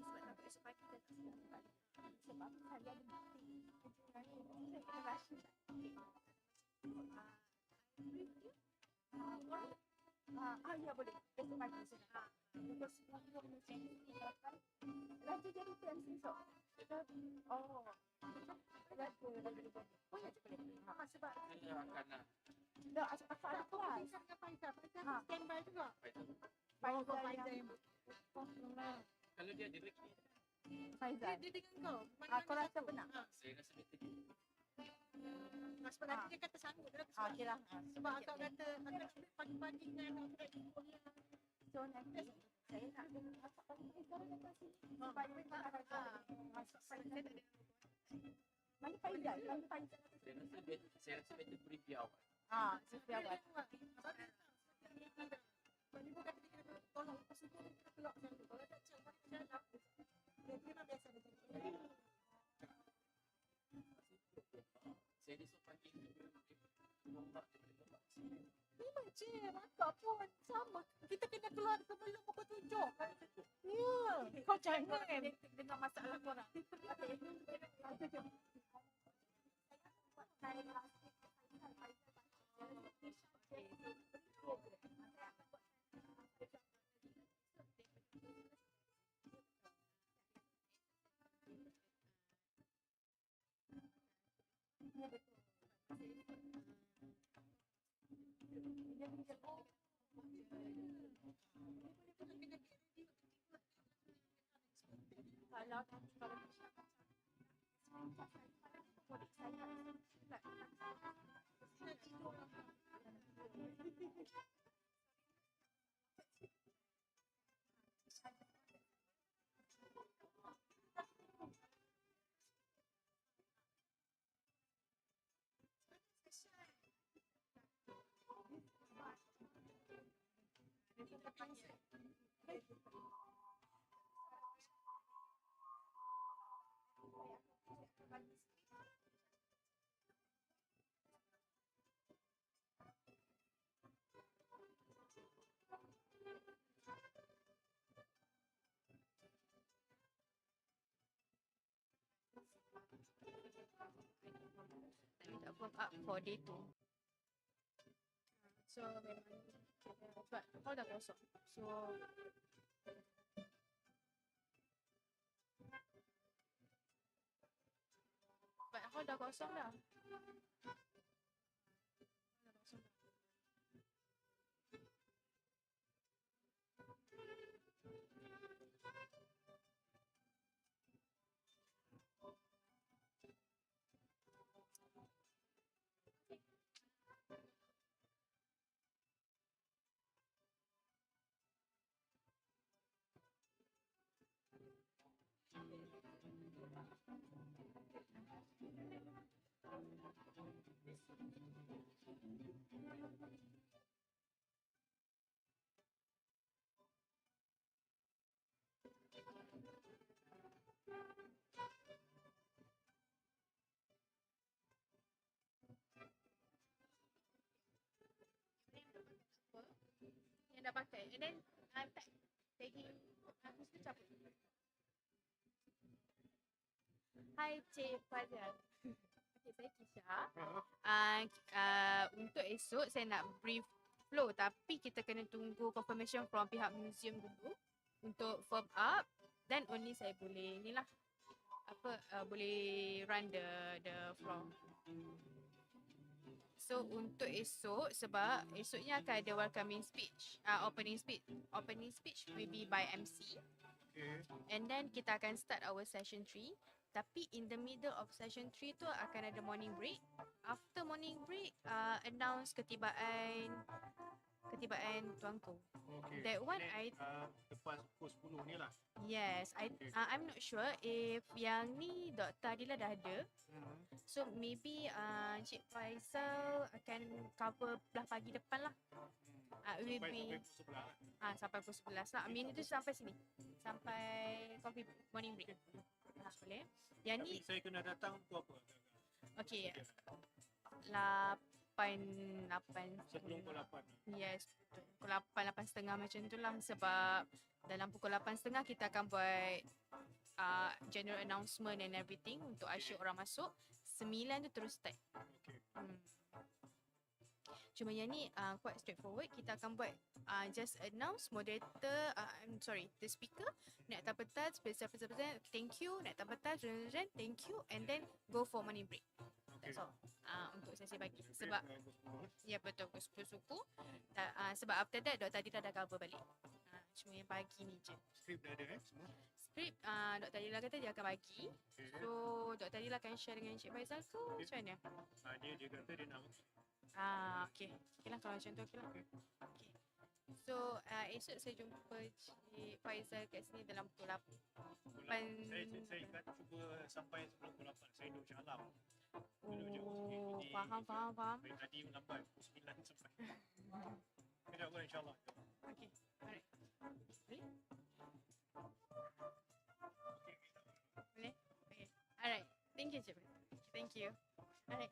I: sebab nak esok pagi kita tak sempat sebab hari ada meeting. Saya kena rush. Ya boleh. Esok pagi sudah. Pukul 10 nanti jadi MC esok. Oh. Sebab dah apa ada kelas. Standby juga.
F: Kalau dia ada lagi.
I: Faizal. Dia dengan kau. Kau rasa benar?
F: Saya rasa betul.
I: Sebab nanti dia kata sanggup. Okeylah.
N: Sebab akak kata pagi-pagi kan nak kuliah.
I: So nanti saya nak masak pagi sekarang datang sini. Supaya masak pagi saya tak ada. Mana Faizal? Mana Faizal?
F: Saya rasa betul preview awal.
I: Preview awal.
N: Sebab ibu kata dia kena tolong lepas itu kita keluar macam tu. Kalau tak cek mana jalan. Dia memang biasa macam tu.
F: Saya esok pagi memang
N: cik, akak pun sama. Kita kena keluar sebelum pukul 7. Ya, kau jangan dengan masalah korang.
O: minta firm up for day 2. So memang sebab hall dah kosong. So sebab hall dah kosong dah. Yang dah pakai. And then tagging mesti cabut. Hai Cik Fajar. Okay, saya Kisha. Untuk esok saya nak brief flow tapi kita kena tunggu confirmation from pihak museum dulu untuk firm up then only saya boleh ni lah boleh run the floor. So untuk esok sebab esoknya akan ada welcoming speech, opening speech maybe by MC. And then kita akan start our session 3. Tapi in the middle of session 3 tu akan ada morning break. After morning break, announce ketibaan tuanku. That one
P: lepas pukul 10 ni lah.
O: Yes, I'm not sure if yang ni Dr. Adila dah ada. So maybe Cik Faisal akan cover belah pagi depan lah. Will be sampai pukul 11 lah. I mean itu sampai sini. Sampai coffee morning break. Boleh. Yang ni
P: saya kena datang pukul apa?
O: Okay. 8
P: sebelum pukul 8.
O: Yes, pukul 8, 8.30 macam tu lah. Sebab dalam pukul 8.30 kita akan buat general announcement and everything untuk asyik orang masuk. 9 tu terus start. Cuma yang ni quite straightforward. Kita akan buat just announce moderator, the speaker naik atas pentas, present, thank you, naik atas pentas, thank you, and then go for morning break. That's all. Untuk sesi pagi. Sebab ya betul, pukul 10 suku. Sebab after that Dr. Adila dah cover balik. Cuma yang pagi ni je.
P: Skrip dah ada semua?
O: Skrip Dr. Adila kata dia akan bagi. So Dr. Adila akan share dengan Encik Faizal ke macam mana?
P: Dia kata dia nak bagi.
O: Okay. Okay lah kalau macam tu okay lah. Okay. So esok saya jumpa Cik Faizal kat sini dalam pukul 8.
P: Saya akan cuba sampai sebelum pukul 8. Saya duduk macam alam.
O: Faham.
P: Tadi lambat pukul 9 sampai. Kejap pun insyaAllah.
O: Okay. Alright. Boleh? Boleh? Okay. Alright. Thank you Cik Faizal. Thank you. Alright.